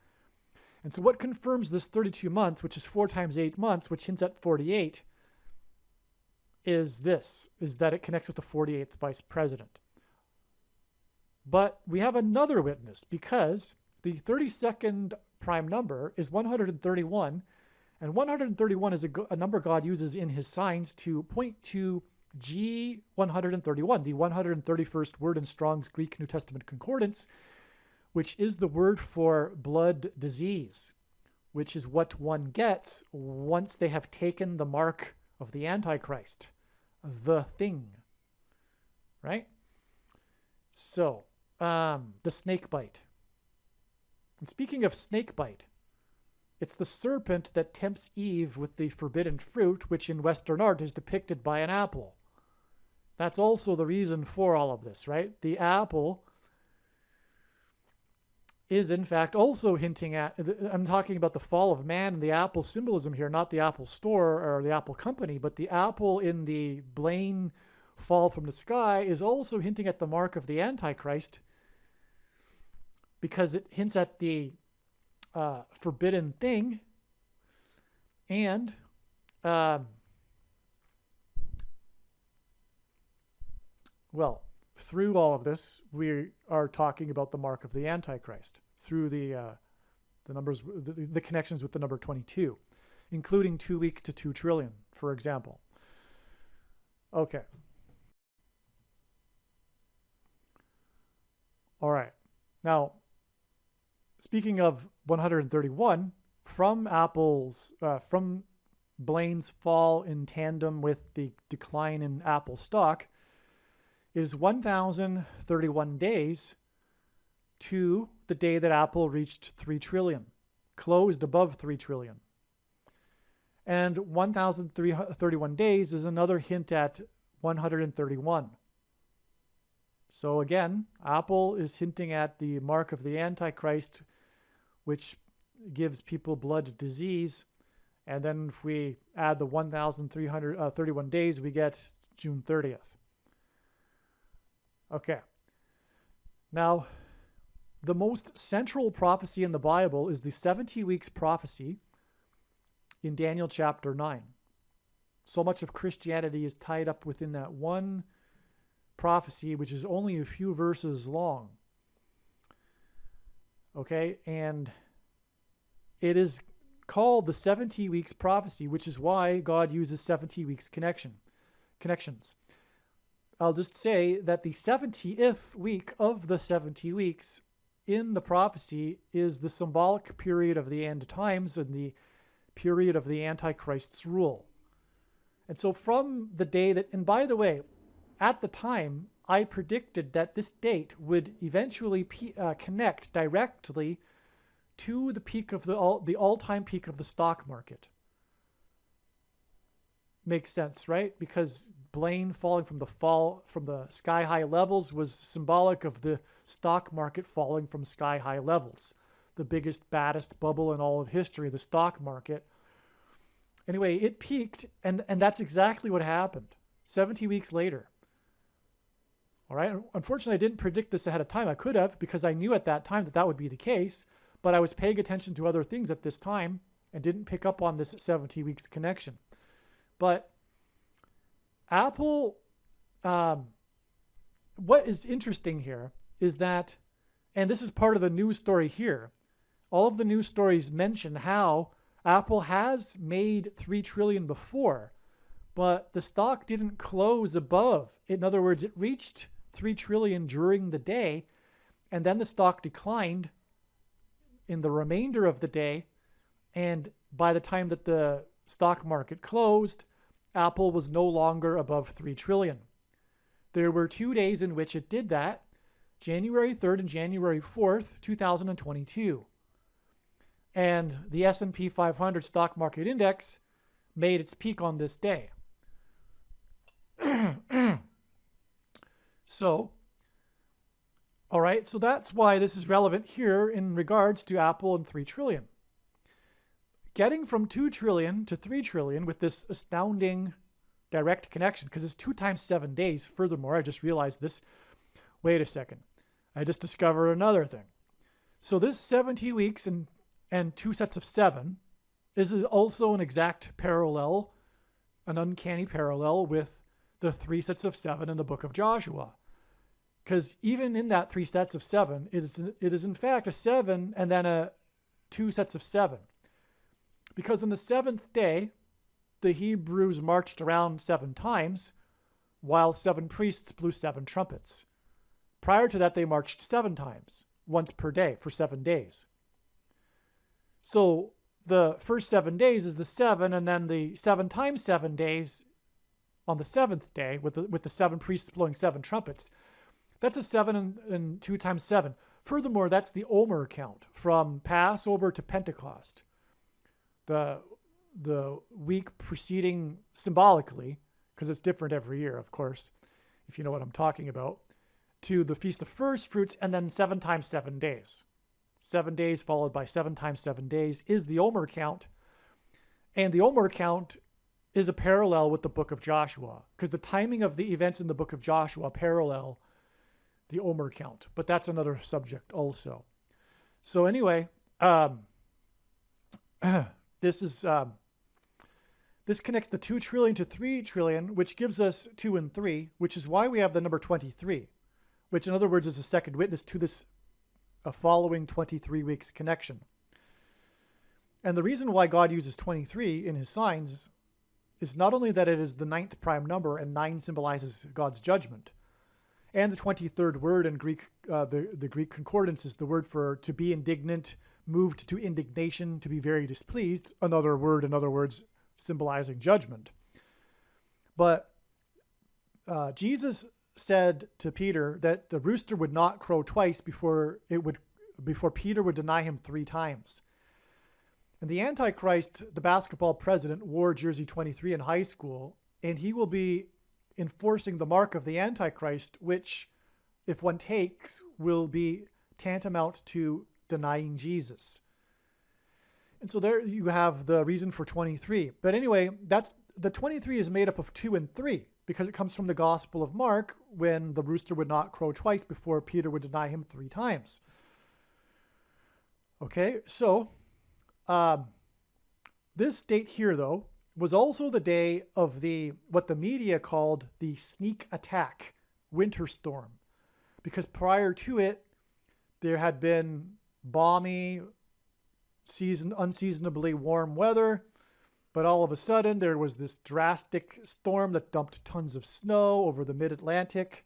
[SPEAKER 1] And so what confirms this 32 months, which is 4 times 8 months, which hints at 48, is that it connects with the 48th vice president. But we have another witness, because the 32nd prime number is 131, and 131 is a number God uses in his signs to point to G131, the 131st word in Strong's Greek New Testament Concordance, which is the word for blood disease, which is what one gets once they have taken the mark of the Antichrist, the thing, right? So, the snake bite. And speaking of snake bite, it's the serpent that tempts Eve with the forbidden fruit, which in Western art is depicted by an apple. That's also the reason for all of this, right? The apple is in fact also hinting at, I'm talking about the fall of man and the apple symbolism here, not the Apple Store or the Apple Company, but the apple in the Blaine fall from the sky is also hinting at the mark of the Antichrist, because it hints at the forbidden thing. And well, through all of this, we are talking about the mark of the Antichrist through the numbers, the connections with the number 22, including 2 weeks to 2 trillion, for example. Okay. All right. Now, speaking of 131, from Blaine's fall in tandem with the decline in Apple stock, it is 1,031 days to the day that Apple reached 3 trillion, closed above 3 trillion. And 1,031 days is another hint at 131. So again, Apple is hinting at the mark of the Antichrist, which gives people blood disease. And then if we add the 1,331 days, we get June 30th. Okay. Now, the most central prophecy in the Bible is the 70 weeks prophecy in Daniel chapter 9. So much of Christianity is tied up within that one prophecy, which is only a few verses long. Okay, and it is called the 70 weeks prophecy, which is why God uses 70 weeks connections. I'll just say that the 70th week of the 70 weeks in the prophecy is the symbolic period of the end times and the period of the Antichrist's rule. And so from the day that, and by the way, at the time, I predicted that this date would eventually connect directly to the peak of the all-time peak of the stock market. Makes sense, right? Because Blaine falling from the sky-high levels was symbolic of the stock market falling from sky-high levels. the biggest, baddest bubble in all of history, the stock market. Anyway, it peaked, and that's exactly what happened 70 weeks later. All right. Unfortunately, I didn't predict this ahead of time. I could have, because I knew at that time that that would be the case, but I was paying attention to other things at this time and didn't pick up on this 70 weeks connection. But Apple, what is interesting here is that, and this is part of the news story here, all of the news stories mention how Apple has made $3 trillion before, but the stock didn't close above. In other words, it reached $3 trillion during the day, and then the stock declined in the remainder of the day. And by the time that the stock market closed, Apple was no longer above $3 trillion. There were 2 days in which it did that, January 3rd and January 4th, 2022. And the S&P 500 stock market index made its peak on this day. So, all right, so that's why this is relevant here in regards to Apple and $3 trillion. Getting from 2 trillion to 3 trillion with this astounding direct connection, because it's 2 times 7 days. Furthermore, I just realized this. Wait a second. I just discovered another thing. So this 70 weeks and 2 sets of 7 is also an exact parallel, an uncanny parallel with the 3 sets of 7 in the book of Joshua. Because even in that 3 sets of 7, it is in fact a 7 and then a 2 sets of 7. Because on the 7th day, the Hebrews marched around 7 times, while 7 priests blew 7 trumpets. Prior to that, they marched 7 times, once per day, for 7 days. So the first 7 days is the 7, and then the 7 times 7 days on the 7th day, with the 7 priests blowing 7 trumpets. That's a 7 and 2 times 7. Furthermore, that's the Omer count from Passover to Pentecost. The week preceding, symbolically, because it's different every year, of course, if you know what I'm talking about, to the Feast of First Fruits, and then 7 times 7 days. 7 days followed by 7 times 7 days is the Omer count. And the Omer count is a parallel with the book of Joshua, because the timing of the events in the book of Joshua parallel the Omer count. But that's another subject also. So anyway, this connects the 2 trillion to 3 trillion, which gives us 2 and 3, which is why we have the number 23, which in other words is a second witness to this following 23 weeks connection. And the reason why God uses 23 in his signs is not only that it is the 9th prime number, and 9 symbolizes God's judgment, and the 23rd word in Greek, the Greek concordance is the word for to be indignant, moved to indignation, to be very displeased, another word, in other words, symbolizing judgment. But Jesus said to Peter that the rooster would not crow twice before Peter would deny him 3 times. And the Antichrist, the basketball president, wore jersey 23 in high school, and he will be enforcing the mark of the Antichrist, which, if one takes, will be tantamount to denying Jesus. And so there you have the reason for 23. But anyway, that's the 23 is made up of 2 and 3, because it comes from the Gospel of Mark, when the rooster would not crow twice before Peter would deny him 3 times. Okay, so this date here, though, was also the day of what the media called the sneak attack winter storm, because prior to it, there had been balmy, unseasonably warm weather, but all of a sudden there was this drastic storm that dumped tons of snow over the mid-Atlantic,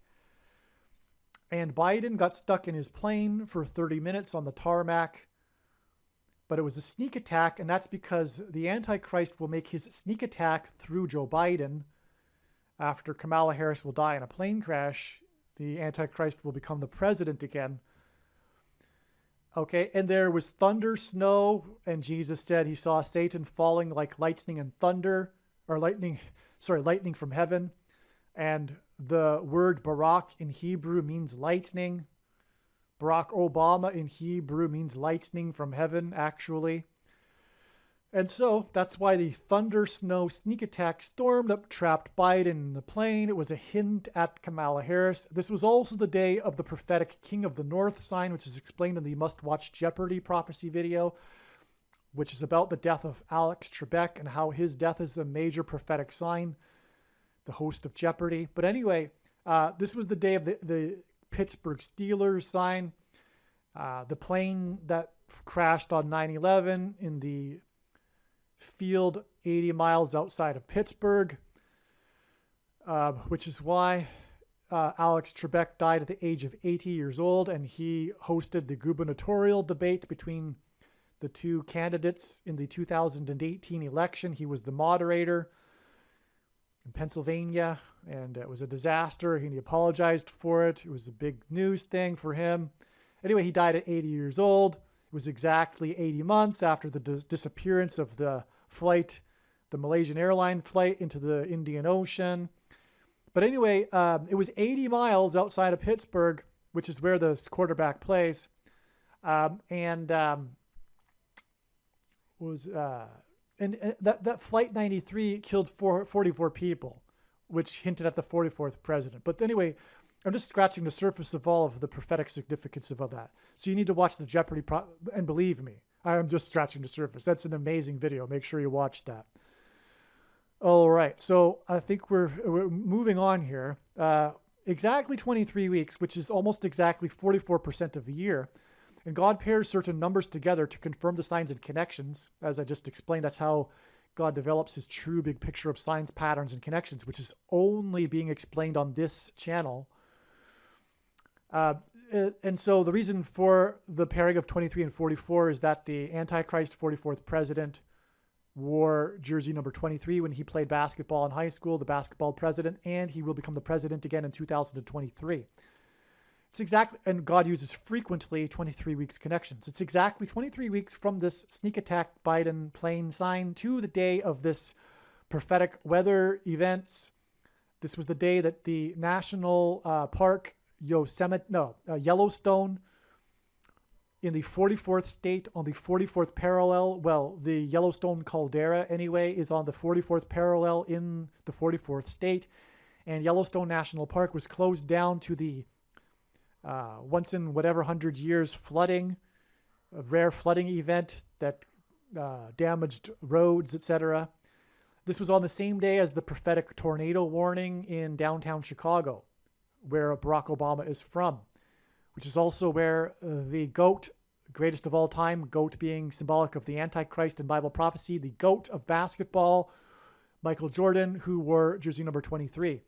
[SPEAKER 1] and Biden got stuck in his plane for 30 minutes on the tarmac. But it was a sneak attack, and that's because the Antichrist will make his sneak attack through Joe Biden. After Kamala Harris will die in a plane crash, the Antichrist will become the president again. Okay, and there was thunder, snow, and Jesus said he saw Satan falling like lightning and thunder, or lightning from heaven. And the word barak in Hebrew means lightning. Barack Obama in Hebrew means lightning from heaven, actually. And so that's why the thunder, snow, sneak attack storm that trapped Biden in the plane. It was a hint at Kamala Harris. This was also the day of the prophetic King of the North sign, which is explained in the must-watch Jeopardy prophecy video, which is about the death of Alex Trebek and how his death is a major prophetic sign, the host of Jeopardy. But anyway, this was the day of the Pittsburgh Steelers sign, the plane that crashed on 9/11 in the field 80 miles outside of Pittsburgh, which is why Alex Trebek died at the age of 80 years old, and he hosted the gubernatorial debate between the two candidates in the 2018 election. He was the moderator in Pennsylvania, and it was a disaster. He apologized for it. It was a big news thing for him. Anyway, he died at 80 years old. It was exactly 80 months after the disappearance of the flight, the Malaysian airline flight into the Indian Ocean. But anyway, it was 80 miles outside of Pittsburgh, which is where the quarterback plays. And that Flight 93 killed 44 people, which hinted at the 44th president. But anyway, I'm just scratching the surface of all of the prophetic significance of that. So you need to watch the Jeopardy, and believe me, I'm just scratching the surface. That's an amazing video. Make sure you watch that. All right, so I think we're moving on here. Exactly 23 weeks, which is almost exactly 44% of a year. And God pairs certain numbers together to confirm the signs and connections. As I just explained, that's how God develops his true big picture of signs, patterns, and connections, which is only being explained on this channel. And so the reason for the pairing of 23 and 44 is that the Antichrist 44th president wore jersey number 23 when he played basketball in high school, the basketball president, and he will become the president again in 2023. It's exactly, and God uses frequently 23 weeks connections. It's exactly 23 weeks from this sneak attack Biden plane sign to the day of this prophetic weather events. This was the day that the national park Yellowstone in the 44th state on the 44th parallel. Well, the Yellowstone caldera anyway is on the 44th parallel in the 44th state, and Yellowstone National Park was closed down to the once in whatever 100 years flooding, a rare flooding event that damaged roads, etc. This was on the same day as the prophetic tornado warning in downtown Chicago, where Barack Obama is from, which is also where the GOAT, greatest of all time, GOAT being symbolic of the Antichrist in Bible prophecy, the GOAT of basketball, Michael Jordan, who wore jersey number 23.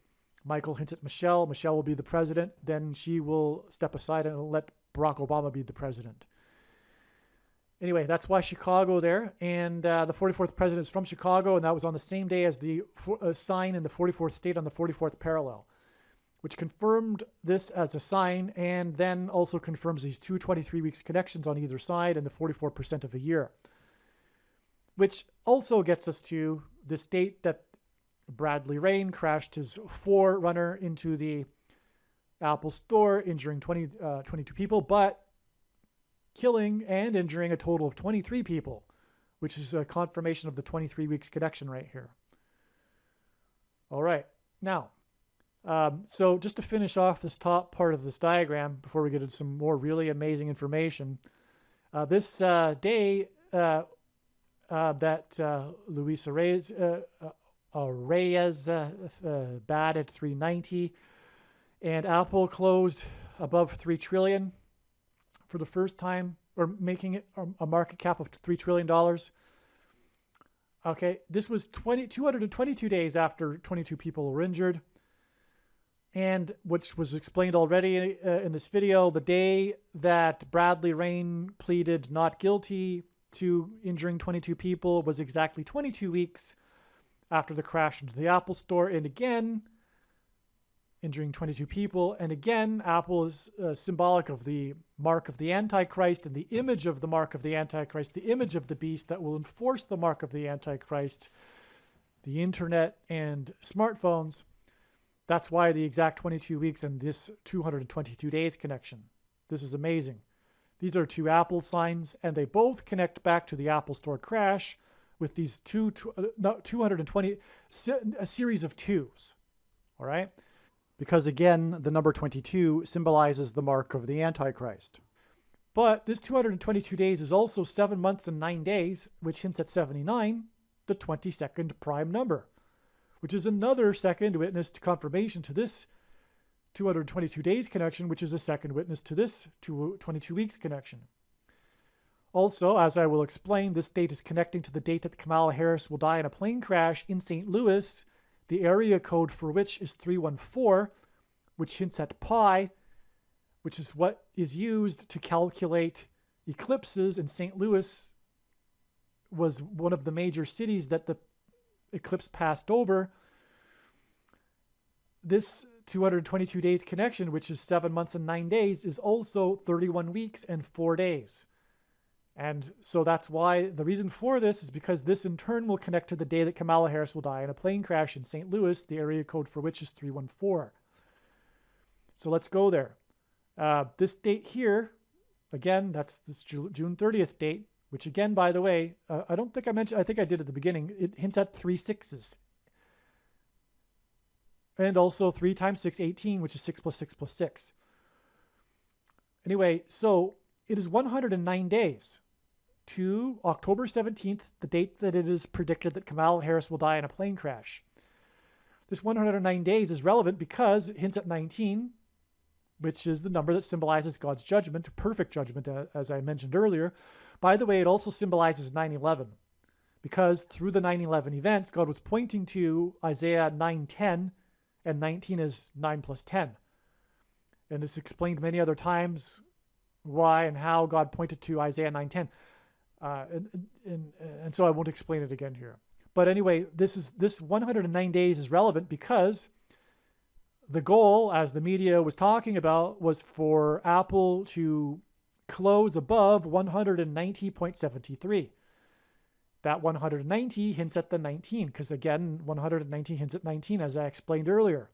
[SPEAKER 1] Michael hints at Michelle. Michelle will be the president. Then she will step aside and let Barack Obama be the president. Anyway, that's why Chicago there. And the 44th president is from Chicago, and that was on the same day as the sign in the 44th state on the 44th parallel, which confirmed this as a sign, and then also confirms these two 23 weeks connections on either side and the 44% of a year, which also gets us to this date that Bradley Rain crashed his 4Runner into the Apple store, injuring 22 people, but killing and injuring a total of 23 people, which is a confirmation of the 23 weeks connection right here. All right. Now, so just to finish off this top part of this diagram before we get into some more really amazing information, this day that Luis Reyes batted 390, and Apple closed above 3 trillion for the first time, or making it a market cap of $3 trillion. Okay, this was 222 days after 22 people were injured, and which was explained already in this video, the day that Bradley Rain pleaded not guilty to injuring 22 people was exactly 22 weeks after the crash into the Apple store, and again, injuring 22 people. And again, Apple is symbolic of the mark of the Antichrist and the image of the mark of the Antichrist, the image of the beast that will enforce the mark of the Antichrist, the internet and smartphones. That's why the exact 22 weeks and this 222 days connection. This is amazing. These are two Apple signs, and they both connect back to the Apple Store crash with these 220, a series of twos, all right? Because again, the number 22 symbolizes the mark of the Antichrist. But this 222 days is also 7 months and 9 days, which hints at 79, the 22nd prime number, which is another second witness to confirmation to this 222 days connection, which is a second witness to this 22 weeks connection. Also, as I will explain, this date is connecting to the date that Kamala Harris will die in a plane crash in St. Louis, the area code for which is 314, which hints at pi, which is what is used to calculate eclipses. And St. Louis was one of the major cities that the eclipse passed over. This 222 days connection, which is 7 months and 9 days, is also 31 weeks and 4 days. And so that's why the reason for this is because this in turn will connect to the day that Kamala Harris will die in a plane crash in St. Louis, the area code for which is 314. So let's go there. This date here, again, that's this June 30th date, which again, by the way, I don't think I mentioned, I think I did at the beginning, it hints at 3 6s. And also 3 times 6, 18, which is 6 plus 6 plus 6. Anyway, so it is 109 days to October 17th, the date that it is predicted that Kamala Harris will die in a plane crash. This 109 days is relevant because it hints at 19, which is the number that symbolizes God's judgment, perfect judgment, as I mentioned earlier. By the way, it also symbolizes 9/11, because through the 9/11 events, God was pointing to Isaiah 9:10, and 19 is 9 plus 10. And it's explained many other times why and how God pointed to Isaiah 9:10. And so I won't explain it again here. But anyway, this 109 days is relevant because the goal, as the media was talking about, was for Apple to close above 190.73. That 190 hints at the 19, because again, 190 hints at 19, as I explained earlier.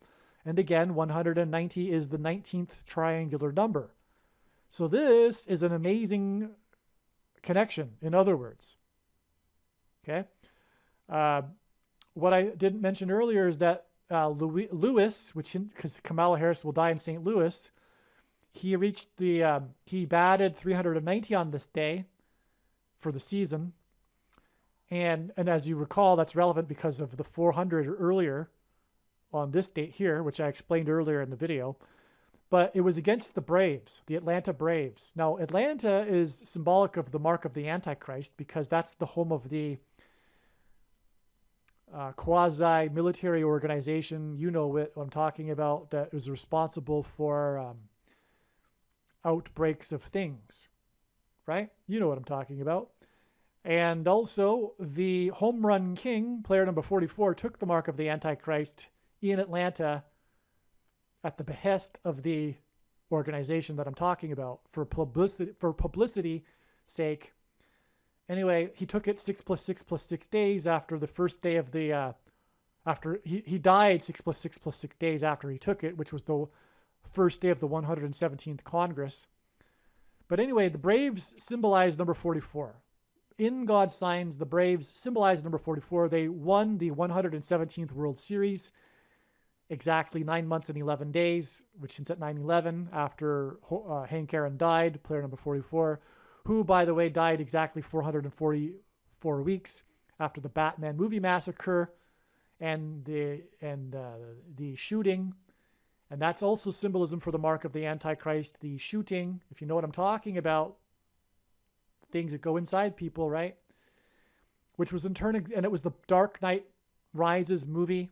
[SPEAKER 1] And again, 190 is the 19th triangular number. So this is an amazing connection, in other words. Okay? What I didn't mention earlier is that Lewis, because Kamala Harris will die in St. Louis, he reached he batted 390 on this day for the season. And as you recall, that's relevant because of the 400 earlier on this date here, which I explained earlier in the video. But it was against the Braves, the Atlanta Braves. Now, Atlanta is symbolic of the mark of the Antichrist because that's the home of the quasi-military organization, you know what I'm talking about, that is responsible for outbreaks of things, right? You know what I'm talking about. And also, the home run king, player number 44, took the mark of the Antichrist in Atlanta at the behest of the organization that I'm talking about for publicity sake. Anyway, he took it 6 plus 6 plus 6 days after the first day of the, after he died 6 plus 6 plus 6 days after he took it, which was the first day of the 117th Congress. But anyway, the Braves symbolize number 44. In God's signs, the Braves symbolize number 44. They won the 117th World Series exactly 9 months and 11 days, which hints at 9/11 after Hank Aaron died, player number 44, who, by the way, died exactly 444 weeks after the Batman movie massacre and the shooting. And that's also symbolism for the mark of the Antichrist, the shooting, if you know what I'm talking about, things that go inside people, right? Which was in turn, and it was the Dark Knight Rises movie.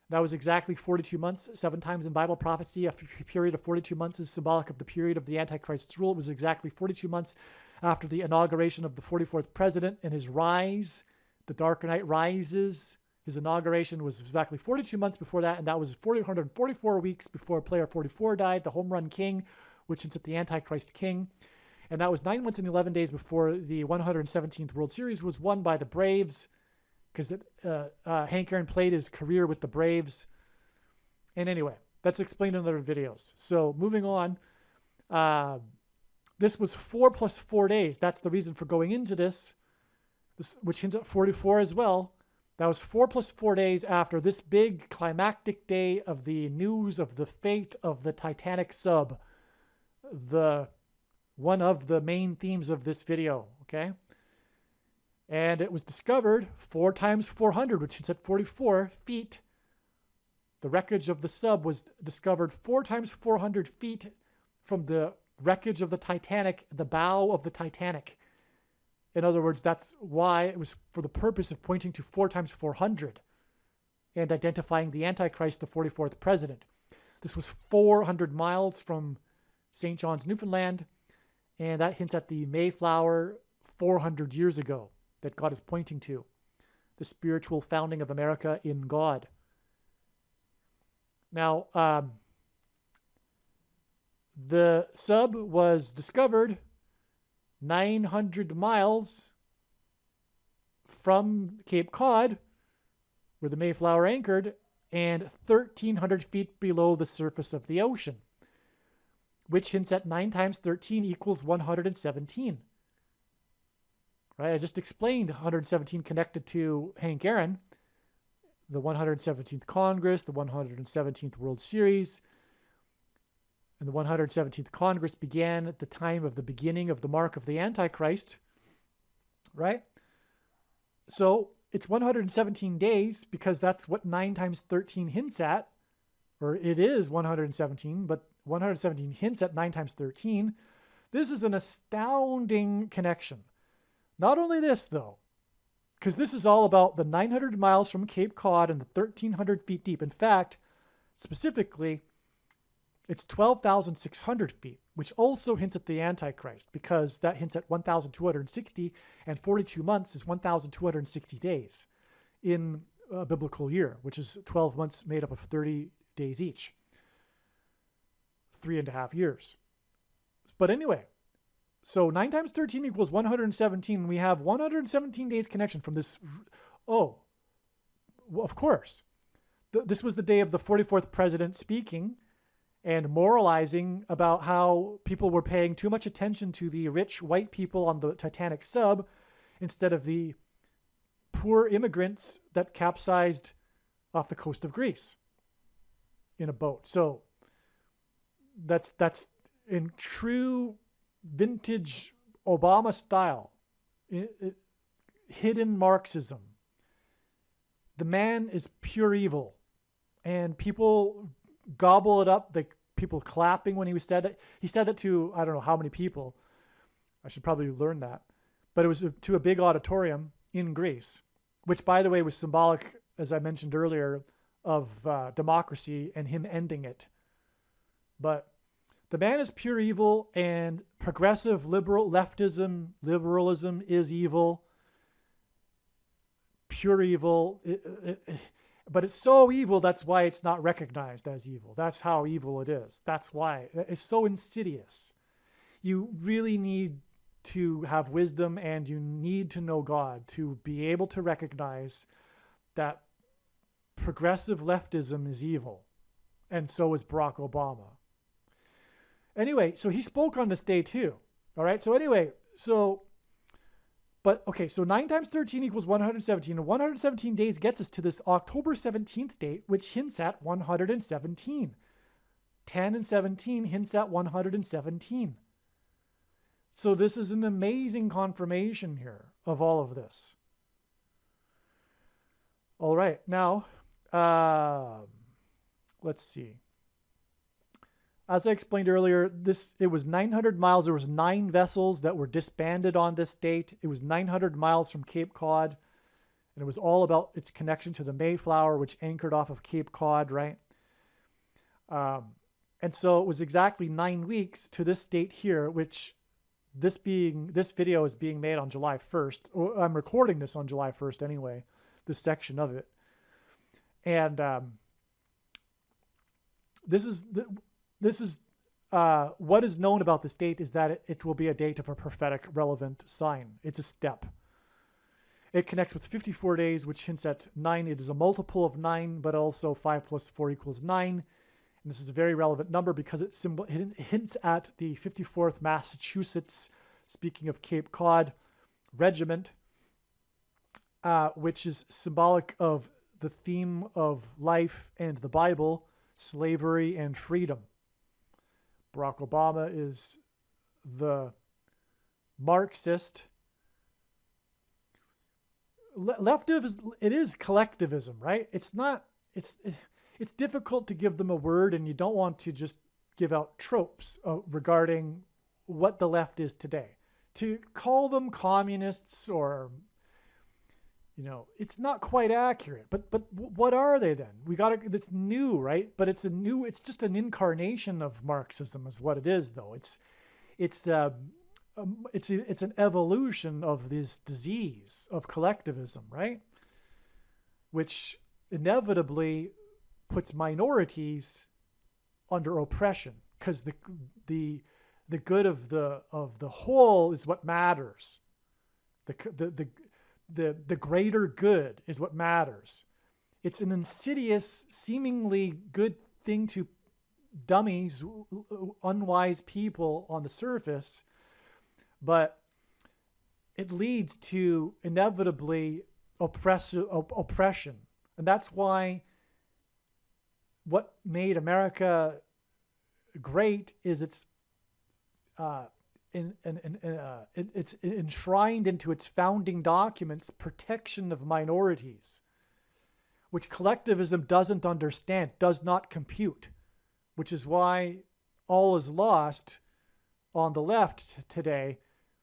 [SPEAKER 1] That was exactly 42 months, 7 times in Bible prophecy. A period of 42 months is symbolic of the period of the Antichrist's rule. It was exactly 42 months after the inauguration of the 44th president and his rise. The Dark Knight Rises, his inauguration was exactly 42 months before that, and that was 444 weeks before player 44 died, the home run king, which is at the Antichrist king. And that was 9 months and 11 days before the 117th World Series was won by the Braves, because Hank Aaron played his career with the Braves. And anyway, that's explained in other videos. So moving on, this was 4 plus 4 days. That's the reason for going into this, which hints at 44 as well. That was 4 plus 4 days after this big climactic day of the news of the fate of the Titanic sub, one of the main themes of this video, okay? And it was discovered 4 times 400, which is at 44 feet. The wreckage of the sub was discovered 4 times 400 feet from the wreckage of the Titanic, the bow of the Titanic. In other words, that's why it was for the purpose of pointing to 4 times 400 and identifying the Antichrist, the 44th president. This was 400 miles from St. John's, Newfoundland, and that hints at the Mayflower 400 years ago that God is pointing to, the spiritual founding of America in God. Now, the sub was discovered 900 miles from Cape Cod, where the Mayflower anchored, and 1,300 feet below the surface of the ocean, which hints at 9 times 13 equals 117. Right? I just explained 117 connected to Hank Aaron, the 117th Congress, the 117th World Series. And the 117th Congress began at the time of the beginning of the mark of the Antichrist, right? So it's 117 days because that's what 9 times 13 hints at, or it is 117, but 117 hints at 9 times 13. This is an astounding connection. Not only this, though, because this is all about the 900 miles from Cape Cod and the 1,300 feet deep. In fact, specifically, it's 12,600 feet, which also hints at the Antichrist because that hints at 1,260, and 42 months is 1,260 days in a biblical year, which is 12 months made up of 30 days each. 3.5 years. But anyway, so 9 times 13 equals 117. We have 117 days connection from this. Oh, well, of course. This was the day of the 44th president speaking and moralizing about how people were paying too much attention to the rich white people on the Titanic sub instead of the poor immigrants that capsized off the coast of Greece in a boat. So that's in true vintage Obama style, hidden Marxism. The man is pure evil, and people gobble it up. Like people clapping when he said it. He said it to I don't know how many people. I should probably learn that, but it was to a big auditorium in Greece, which, by the way, was symbolic, as I mentioned earlier, of democracy and him ending it. But the man is pure evil, and progressive liberalism is evil. Pure evil. But it's so evil, that's why it's not recognized as evil. That's how evil it is. That's why. It's so insidious. You really need to have wisdom, and you need to know God to be able to recognize that progressive leftism is evil. And so is Barack Obama. Anyway, so he spoke on this day too. All right. So anyway, so 9 times 13 equals 117. And 117 days gets us to this October 17th date, which hints at 117. 10 and 17 hints at 117. So this is an amazing confirmation here of all of this. All right. Now, let's see. As I explained earlier, it was 900 miles. There was 9 vessels that were disbanded on this date. It was 900 miles from Cape Cod, and it was all about its connection to the Mayflower, which anchored off of Cape Cod, right? And so it was exactly 9 weeks to this date here, which this video is being made on July 1st. I'm recording this on July 1st anyway, this section of it. And this is what is known about this date is that it will be a date of a prophetic relevant sign. It's a step. It connects with 54 days, which hints at 9. It is a multiple of 9, but also 5 plus 4 equals 9. And this is a very relevant number because it hints at the 54th Massachusetts, speaking of Cape Cod, regiment, which is symbolic of the theme of life and the Bible, slavery and freedom. Barack Obama is the Marxist. It is collectivism, right? It's not, it's difficult to give them a word, and you don't want to just give out tropes regarding what the left is today. To call them communists or, you know, it's not quite accurate. But what are they then? It's new, right? But it's just an incarnation of Marxism is what it is, though. It's an evolution of this disease of collectivism, right? Which inevitably puts minorities under oppression, because the good of the whole is what matters. The greater good is what matters. It's an insidious, seemingly good thing to dummies, unwise people on the surface, but it leads to inevitably oppression. And that's why what made America great is it's enshrined into its founding documents protection of minorities, which collectivism doesn't understand, does not compute, which is why all is lost on the left today.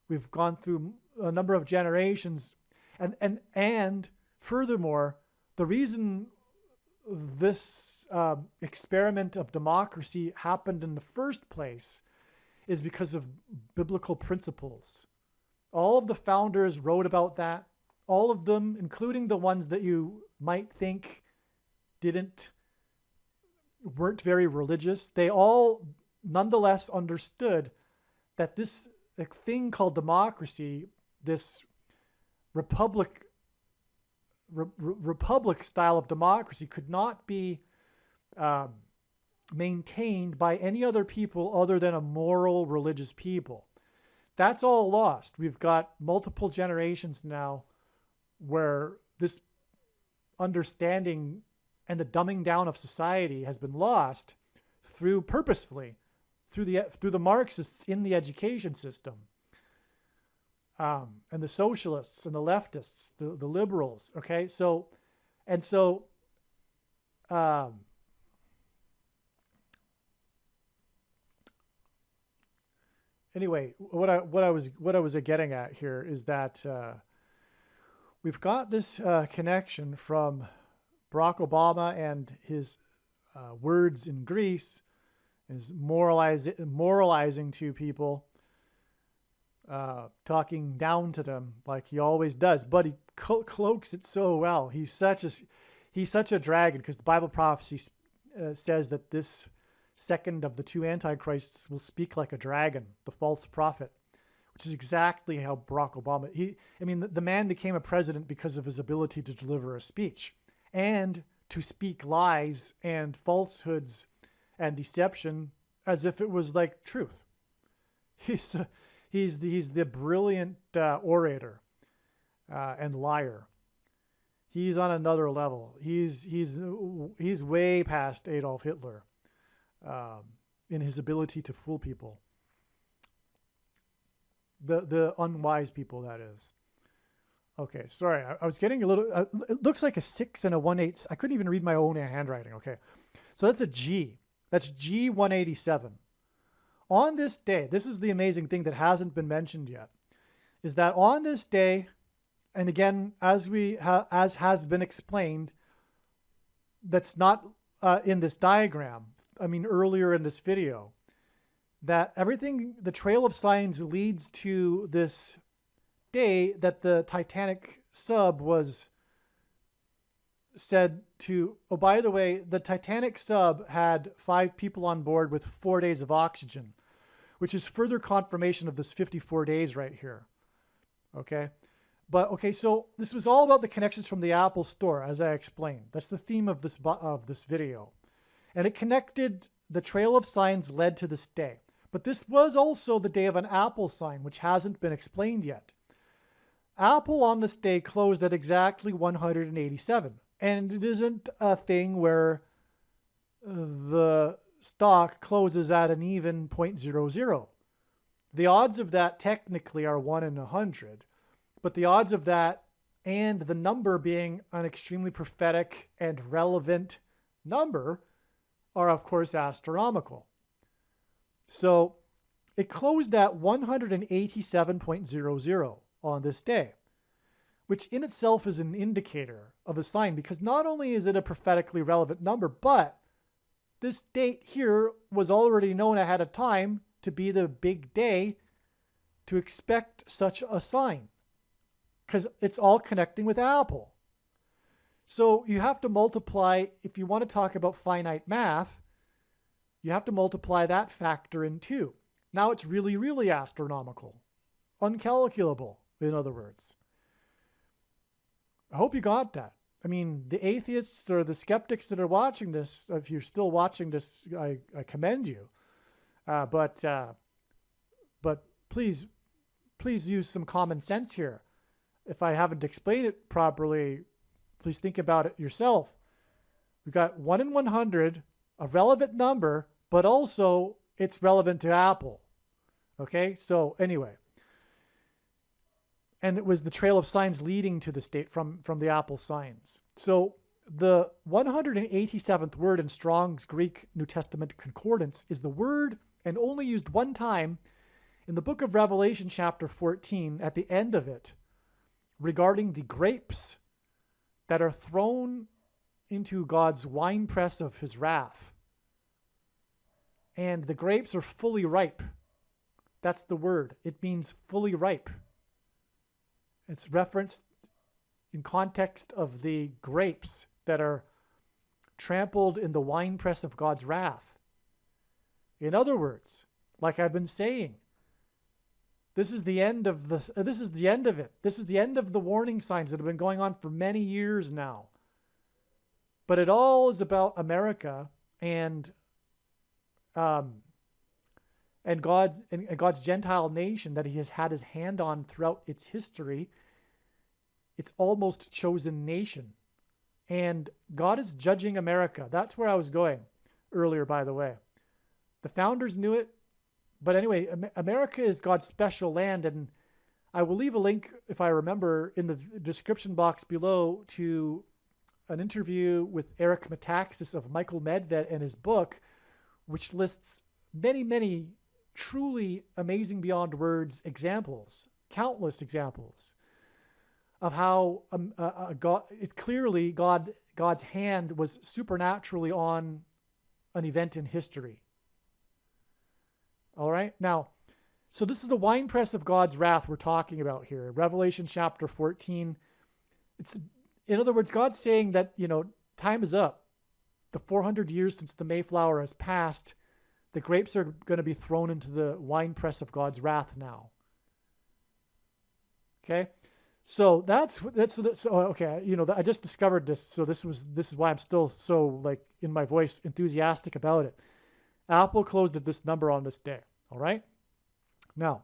[SPEAKER 1] We've gone through a number of generations, and furthermore, the reason this experiment of democracy happened in the first place is because of biblical principles. All of the founders wrote about that. All of them, including the ones that you might think weren't very religious, they all nonetheless understood that this thing called democracy, this republic style of democracy, could not be maintained by any other people other than a moral, religious people. That's all lost. We've got multiple generations now where this understanding and the dumbing down of society has been lost purposefully through the Marxists in the education system, and the socialists and the leftists, the liberals. Okay, anyway, what I was getting at here is that we've got this connection from Barack Obama and his words in Greece, is moralizing to people, talking down to them like he always does, but he cloaks it so well. He's such a dragon, because the Bible prophecy says that this second of the two antichrists will speak like a dragon, the false prophet, which is exactly how Barack Obama, the man became a president because of his ability to deliver a speech and to speak lies and falsehoods and deception as if it was like truth. He's the brilliant orator and liar. He's on another level. He's way past Adolf Hitler in his ability to fool people. The unwise people, that is. Okay, sorry. I was getting a little... it looks like a 6 and a 1/8. I couldn't even read my own handwriting. Okay, so that's a G. That's G187. On this day, this is the amazing thing that hasn't been mentioned yet, is that on this day, and again, as has been explained, that's not in this diagram, earlier in this video, that everything, the trail of signs leads to this day that the Titanic sub was said to, oh, by the way, the Titanic sub had 5 people on board with 4 days of oxygen, which is further confirmation of this 54 days right here. Okay. But okay, so this was all about the connections from the Apple store, as I explained. That's the theme of this video. And it connected, the trail of signs led to this day. But this was also the day of an Apple sign, which hasn't been explained yet. Apple on this day closed at exactly 187. And it isn't a thing where the stock closes at an even 0.00. The odds of that technically are 1 in 100. But the odds of that and the number being an extremely prophetic and relevant number are, of course, astronomical. So it closed at 187.00 on this day, which in itself is an indicator of a sign, because not only is it a prophetically relevant number, but this date here was already known ahead of time to be the big day to expect such a sign, because it's all connecting with Apple. So you have to multiply, if you want to talk about finite math, you have to multiply that factor in too. Now it's really, really astronomical. Uncalculable, in other words. I hope you got that. I mean, the atheists or the skeptics that are watching this, if you're still watching this, I commend you. But please use some common sense here. If I haven't explained it properly, please think about it yourself. We've got 1 in 100, a relevant number, but also it's relevant to Apple. Okay, so anyway. And it was the trail of signs leading to this date from the Apple signs. So the 187th word in Strong's Greek New Testament Concordance is the word, and only used one time, in the book of Revelation chapter 14, at the end of it, regarding the grapes that are thrown into God's winepress of his wrath. And the grapes are fully ripe. That's the word. It means fully ripe. It's referenced in context of the grapes that are trampled in the winepress of God's wrath. In other words, like I've been saying, this is the end of it. This is the end of the warning signs that have been going on for many years now. But it all is about America and God's Gentile nation that he has had his hand on throughout its history. It's almost chosen nation. And God is judging America. That's where I was going earlier, by the way. The founders knew it. But anyway, America is God's special land. And I will leave a link, if I remember, in the description box below to an interview with Eric Metaxas of Michael Medved and his book, which lists many, many truly amazing beyond words examples, countless examples of how God's hand was supernaturally on an event in history. All right. Now, so this is the winepress of God's wrath we're talking about here. Revelation chapter 14. It's, in other words, God's saying that, time is up. The 400 years since the Mayflower has passed, the grapes are going to be thrown into the winepress of God's wrath now. Okay. So that's okay. I just discovered this. So this is why I'm still so in my voice enthusiastic about it. Apple closed at this number on this day. All right. Now,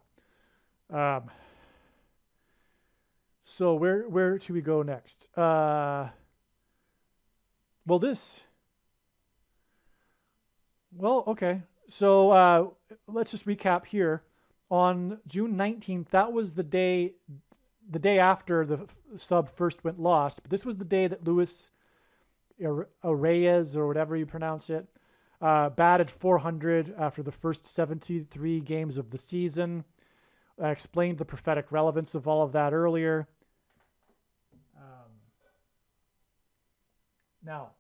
[SPEAKER 1] so where should we go next? Okay. So let's just recap here. On June 19th, that was the day after the sub first went lost. But this was the day that Luis Arraez, or whatever you pronounce it, batted 400 after the first 73 games of the season. I explained the prophetic relevance of all of that earlier. Now,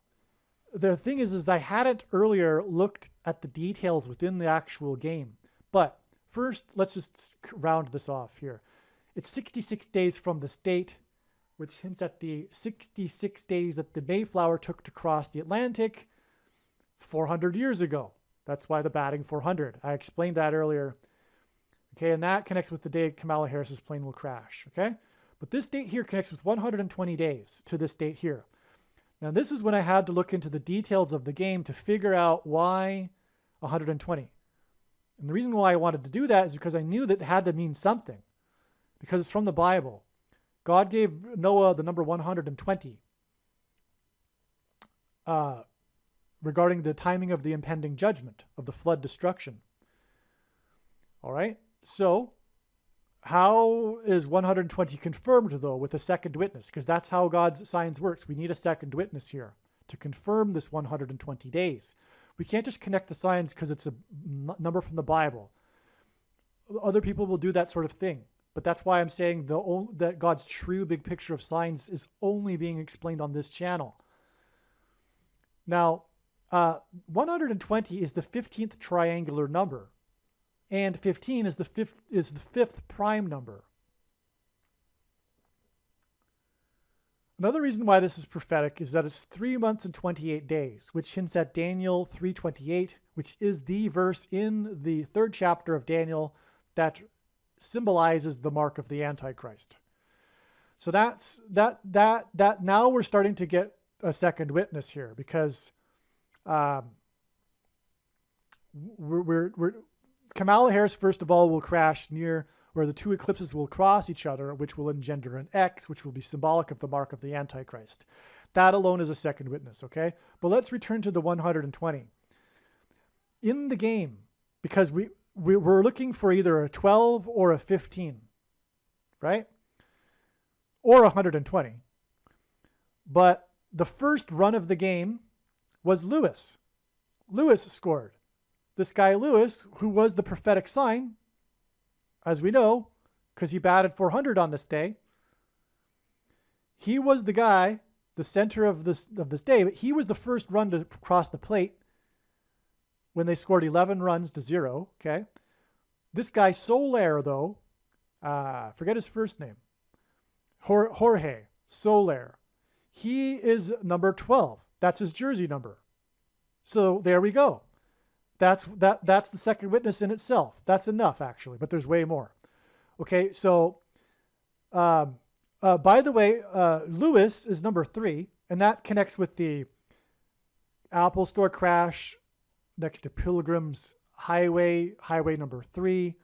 [SPEAKER 1] the thing is I hadn't earlier looked at the details within the actual game. But first, let's just round this off here. It's 66 days from this date, which hints at the 66 days that the Mayflower took to cross the Atlantic 400 years ago. That's why the batting 400. I explained that earlier. Okay, and that connects with the day Kamala Harris's plane will crash. Okay, but this date here connects with 120 days to this date here. Now, this is when I had to look into the details of the game to figure out why 120. And the reason why I wanted to do that is because I knew that it had to mean something, because it's from the Bible. God gave Noah the number 120 regarding the timing of the impending judgment, of the flood destruction. All right, so how is 120 confirmed, though, with a second witness? Because that's how God's signs works. We need a second witness here to confirm this 120 days. We can't just connect the signs because it's a number from the Bible. Other people will do that sort of thing. But that's why I'm saying that God's true big picture of signs is only being explained on this channel. Now, 120 is the 15th triangular number. And 15 is the fifth prime number. Another reason why this is prophetic is that it's 3 months and 28 days, which hints at Daniel 3:28, which is the verse in the 3rd chapter of Daniel that symbolizes the mark of the Antichrist. So that now we're starting to get a second witness here, because Kamala Harris, first of all, will crash near where the two eclipses will cross each other, which will engender an X, which will be symbolic of the mark of the Antichrist. That alone is a second witness, okay? But let's return to the 120. In the game, because we're looking for either a 12 or a 15, right? Or 120. But the first run of the game was Lewis. Lewis scored. This guy Lewis, who was the prophetic sign, as we know, because he batted 400 on this day, he was the guy, the center of this day, but he was the first run to cross the plate when they scored 11 runs to 0, okay? This guy Soler, though, forget his first name, Jorge Soler, he is number 12. That's his jersey number. So there we go. That's the second witness in itself. That's enough, actually, but there's way more. Okay, so by the way, Lewis is number 3, and that connects with the Apple Store crash next to Pilgrim's Highway number 3,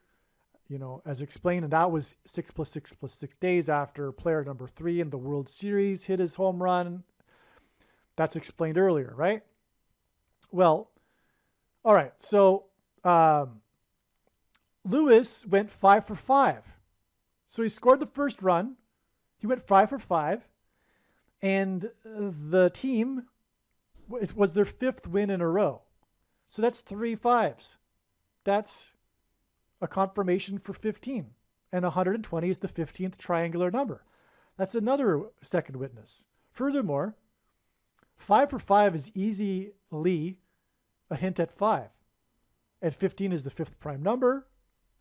[SPEAKER 1] as explained, and that was 6 + 6 + 6 days after player number 3 in the World Series hit his home run. That's explained earlier, right? Well, all right, so Lewis went 5 for 5. So he scored the first run. He went 5 for 5. And the team, it was their 5th win in a row. So that's 3 5s. That's a confirmation for 15. And 120 is the 15th triangular number. That's another second witness. Furthermore, 5 for 5 is easily a hint at 5. And 15 is the 5th prime number,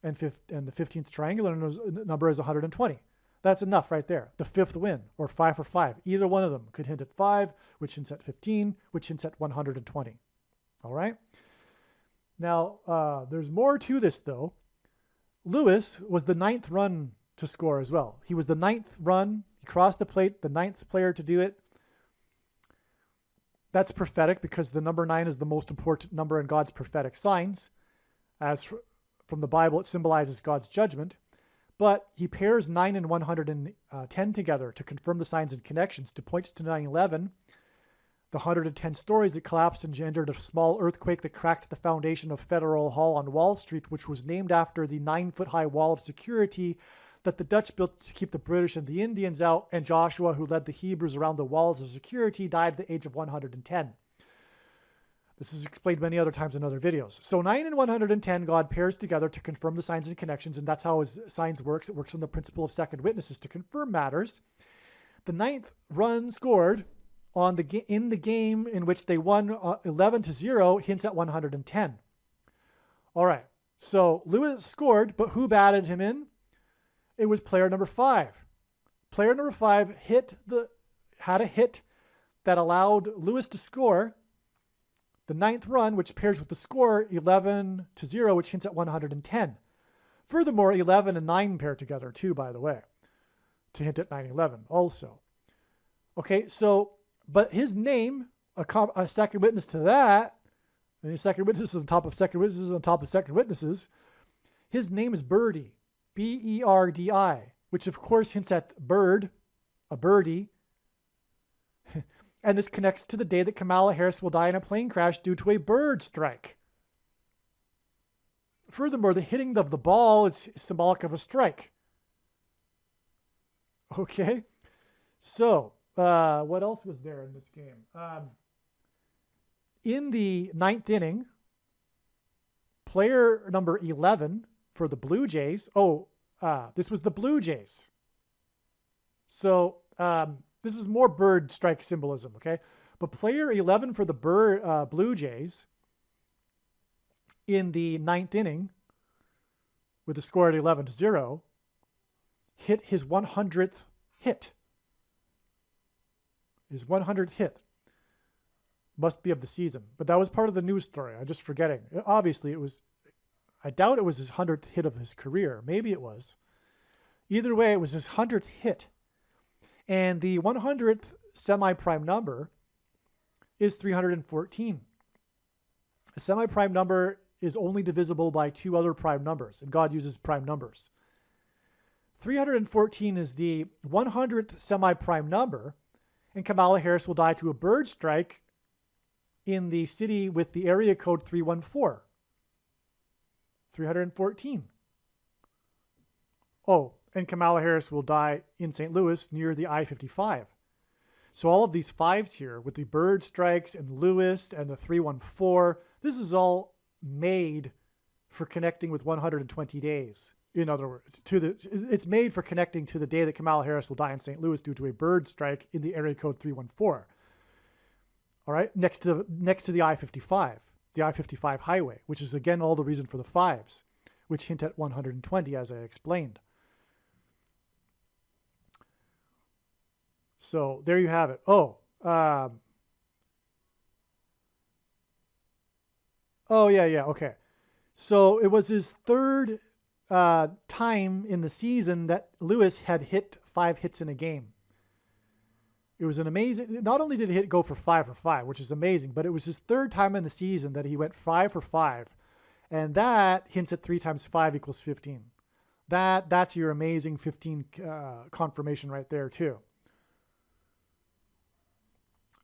[SPEAKER 1] and the 15th triangular number is 120. That's enough right there. The 5th win, or 5 for 5. Either one of them could hint at 5, which hints at 15, which hints at 120. All right? Now, there's more to this, though. Lewis was the 9th run to score as well. He was the 9th run. He crossed the plate, the 9th player to do it. That's prophetic because the number 9 is the most important number in God's prophetic signs. As from the Bible, it symbolizes God's judgment. But he pairs 9 and 110 together to confirm the signs and connections, to point to 9/11, the 110 stories that collapsed and engendered a small earthquake that cracked the foundation of Federal Hall on Wall Street, which was named after the 9-foot-high wall of security that the Dutch built to keep the British and the Indians out, and Joshua, who led the Hebrews around the walls of security, died at the age of 110. This is explained many other times in other videos. So 9 and 110, God pairs together to confirm the signs and connections, and that's how his signs works. It works on the principle of second witnesses to confirm matters. The 9th run scored in the game in which they won 11-0 hints at 110. All right, so Lewis scored, but who batted him in? It was player number 5. Player number 5 had a hit that allowed Lewis to score the 9th run, which pairs with the score 11-0, which hints at 110. Furthermore, 11 and 9 pair together too, by the way, to hint at 9/11 also. Okay, so But his name, a second witness to that, and his second witnesses on top of second witnesses on top of second witnesses, his name is Birdie, B-E-R-D-I, which of course hints at bird, a birdie. And this connects to the day that Kamala Harris will die in a plane crash due to a bird strike. Furthermore, the hitting of the ball is symbolic of a strike. Okay, so what else was there in this game? In the ninth inning, player number 11 for the Blue Jays. This was the Blue Jays. So this is more bird strike symbolism, okay? But player 11 for the Blue Jays in the ninth inning with a score at 11-0 hit his 100th hit. His 100th hit. Must be of the season. But that was part of the news story. I'm just forgetting. Obviously, it was... I doubt it was his 100th hit of his career. Maybe it was. Either way, it was his 100th hit. And the 100th semi-prime number is 314. A semi-prime number is only divisible by two other prime numbers, and God uses prime numbers. 314 is the 100th semi-prime number, and Kamala Harris will die to a bird strike in the city with the area code 314. 314. Oh, and Kamala Harris will die in St. Louis near the I-55. So all of these fives here with the bird strikes and Lewis and the 314, this is all made for connecting with 120 days. In other words, it's made for connecting to the day that Kamala Harris will die in St. Louis due to a bird strike in the area code 314. All right, next to the I-55, the I-55 highway, which is again all the reason for the fives, which hint at 120 as I explained. So there you have it. Okay. So it was his third time in the season that Lewis had hit 5 hits in a game. It was an amazing, not only did he go for 5 for 5, which is amazing, but it was his third time in the season that he went 5 for 5. And that hints at 3 times 5 equals 15. That's your amazing 15 confirmation right there too.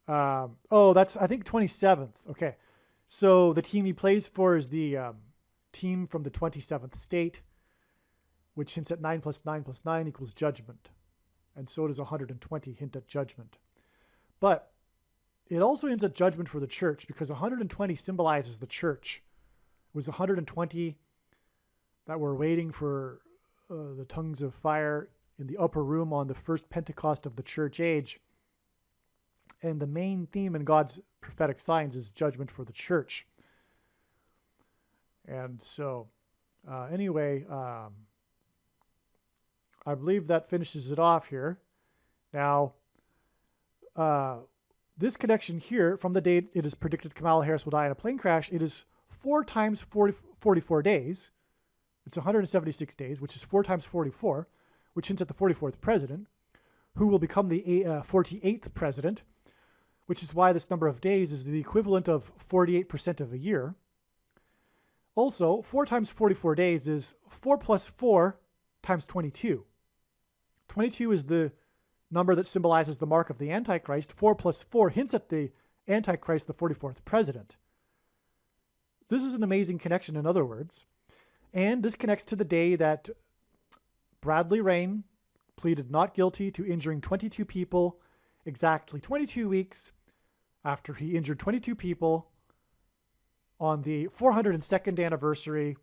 [SPEAKER 1] That's, I think, 27th. Okay. So the team he plays for is the team from the 27th state, which hints at 9 plus 9 plus 9 equals judgment. And so does 120 hint at judgment. But it also hints at judgment for the church because 120 symbolizes the church. It was 120 that were waiting for the tongues of fire in the upper room on the first Pentecost of the church age. And the main theme in God's prophetic signs is judgment for the church. And so, anyway, I believe that finishes it off here. Now, this connection here, from the date it is predicted Kamala Harris will die in a plane crash, it is 4 times 44 days. It's 176 days, which is 4 times 44, which hints at the 44th president, who will become the 48th president, which is why this number of days is the equivalent of 48% of a year. Also, 4 times 44 days is 4 plus 4 times 22. 22 is the number that symbolizes the mark of the Antichrist. 4 plus 4 hints at the Antichrist, the 44th president. This is an amazing connection, in other words. And this connects to the day that Bradley Rain pleaded not guilty to injuring 22 people exactly 22 weeks after he injured 22 people on the 402nd anniversary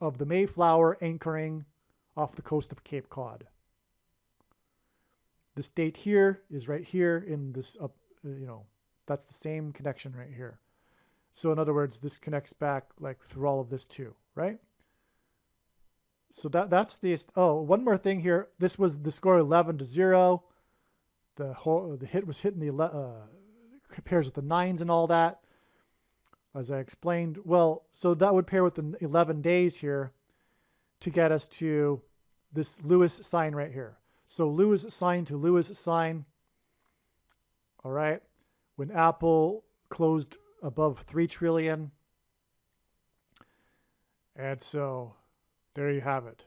[SPEAKER 1] of the Mayflower anchoring off the coast of Cape Cod. This date here is right here in this, that's the same connection right here. So in other words, this connects back like through all of this too, right? So that's the, one more thing here. This was the score 11-0. The hit was hitting the pairs with the 9s and all that, as I explained. Well, so that would pair with the 11 days here to get us to this Lewis sign right here. So Lewis sign to Lewis sign All right. When Apple closed above 3 trillion. And so there you have it.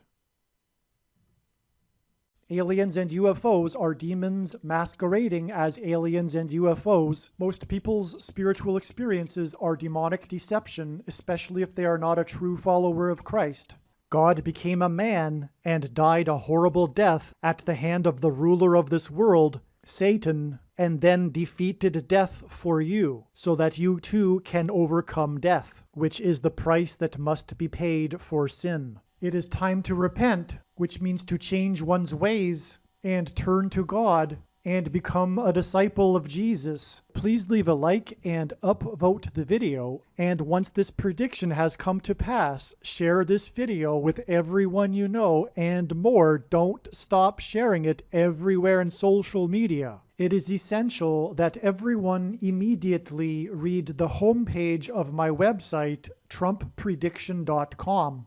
[SPEAKER 1] Aliens and UFOs are demons masquerading as aliens and UFOs. Most people's spiritual experiences are demonic deception, especially if they are not a true follower of Christ. God became a man and died a horrible death at the hand of the ruler of this world, Satan, and then defeated death for you, so that you too can overcome death, which is the price that must be paid for sin. It is time to repent, which means to change one's ways and turn to God and become a disciple of Jesus. Please leave a like and upvote the video. And once this prediction has come to pass, share this video with everyone you know and more. Don't stop sharing it everywhere in social media. It is essential that everyone immediately read the homepage of my website, TrumpPrediction.com.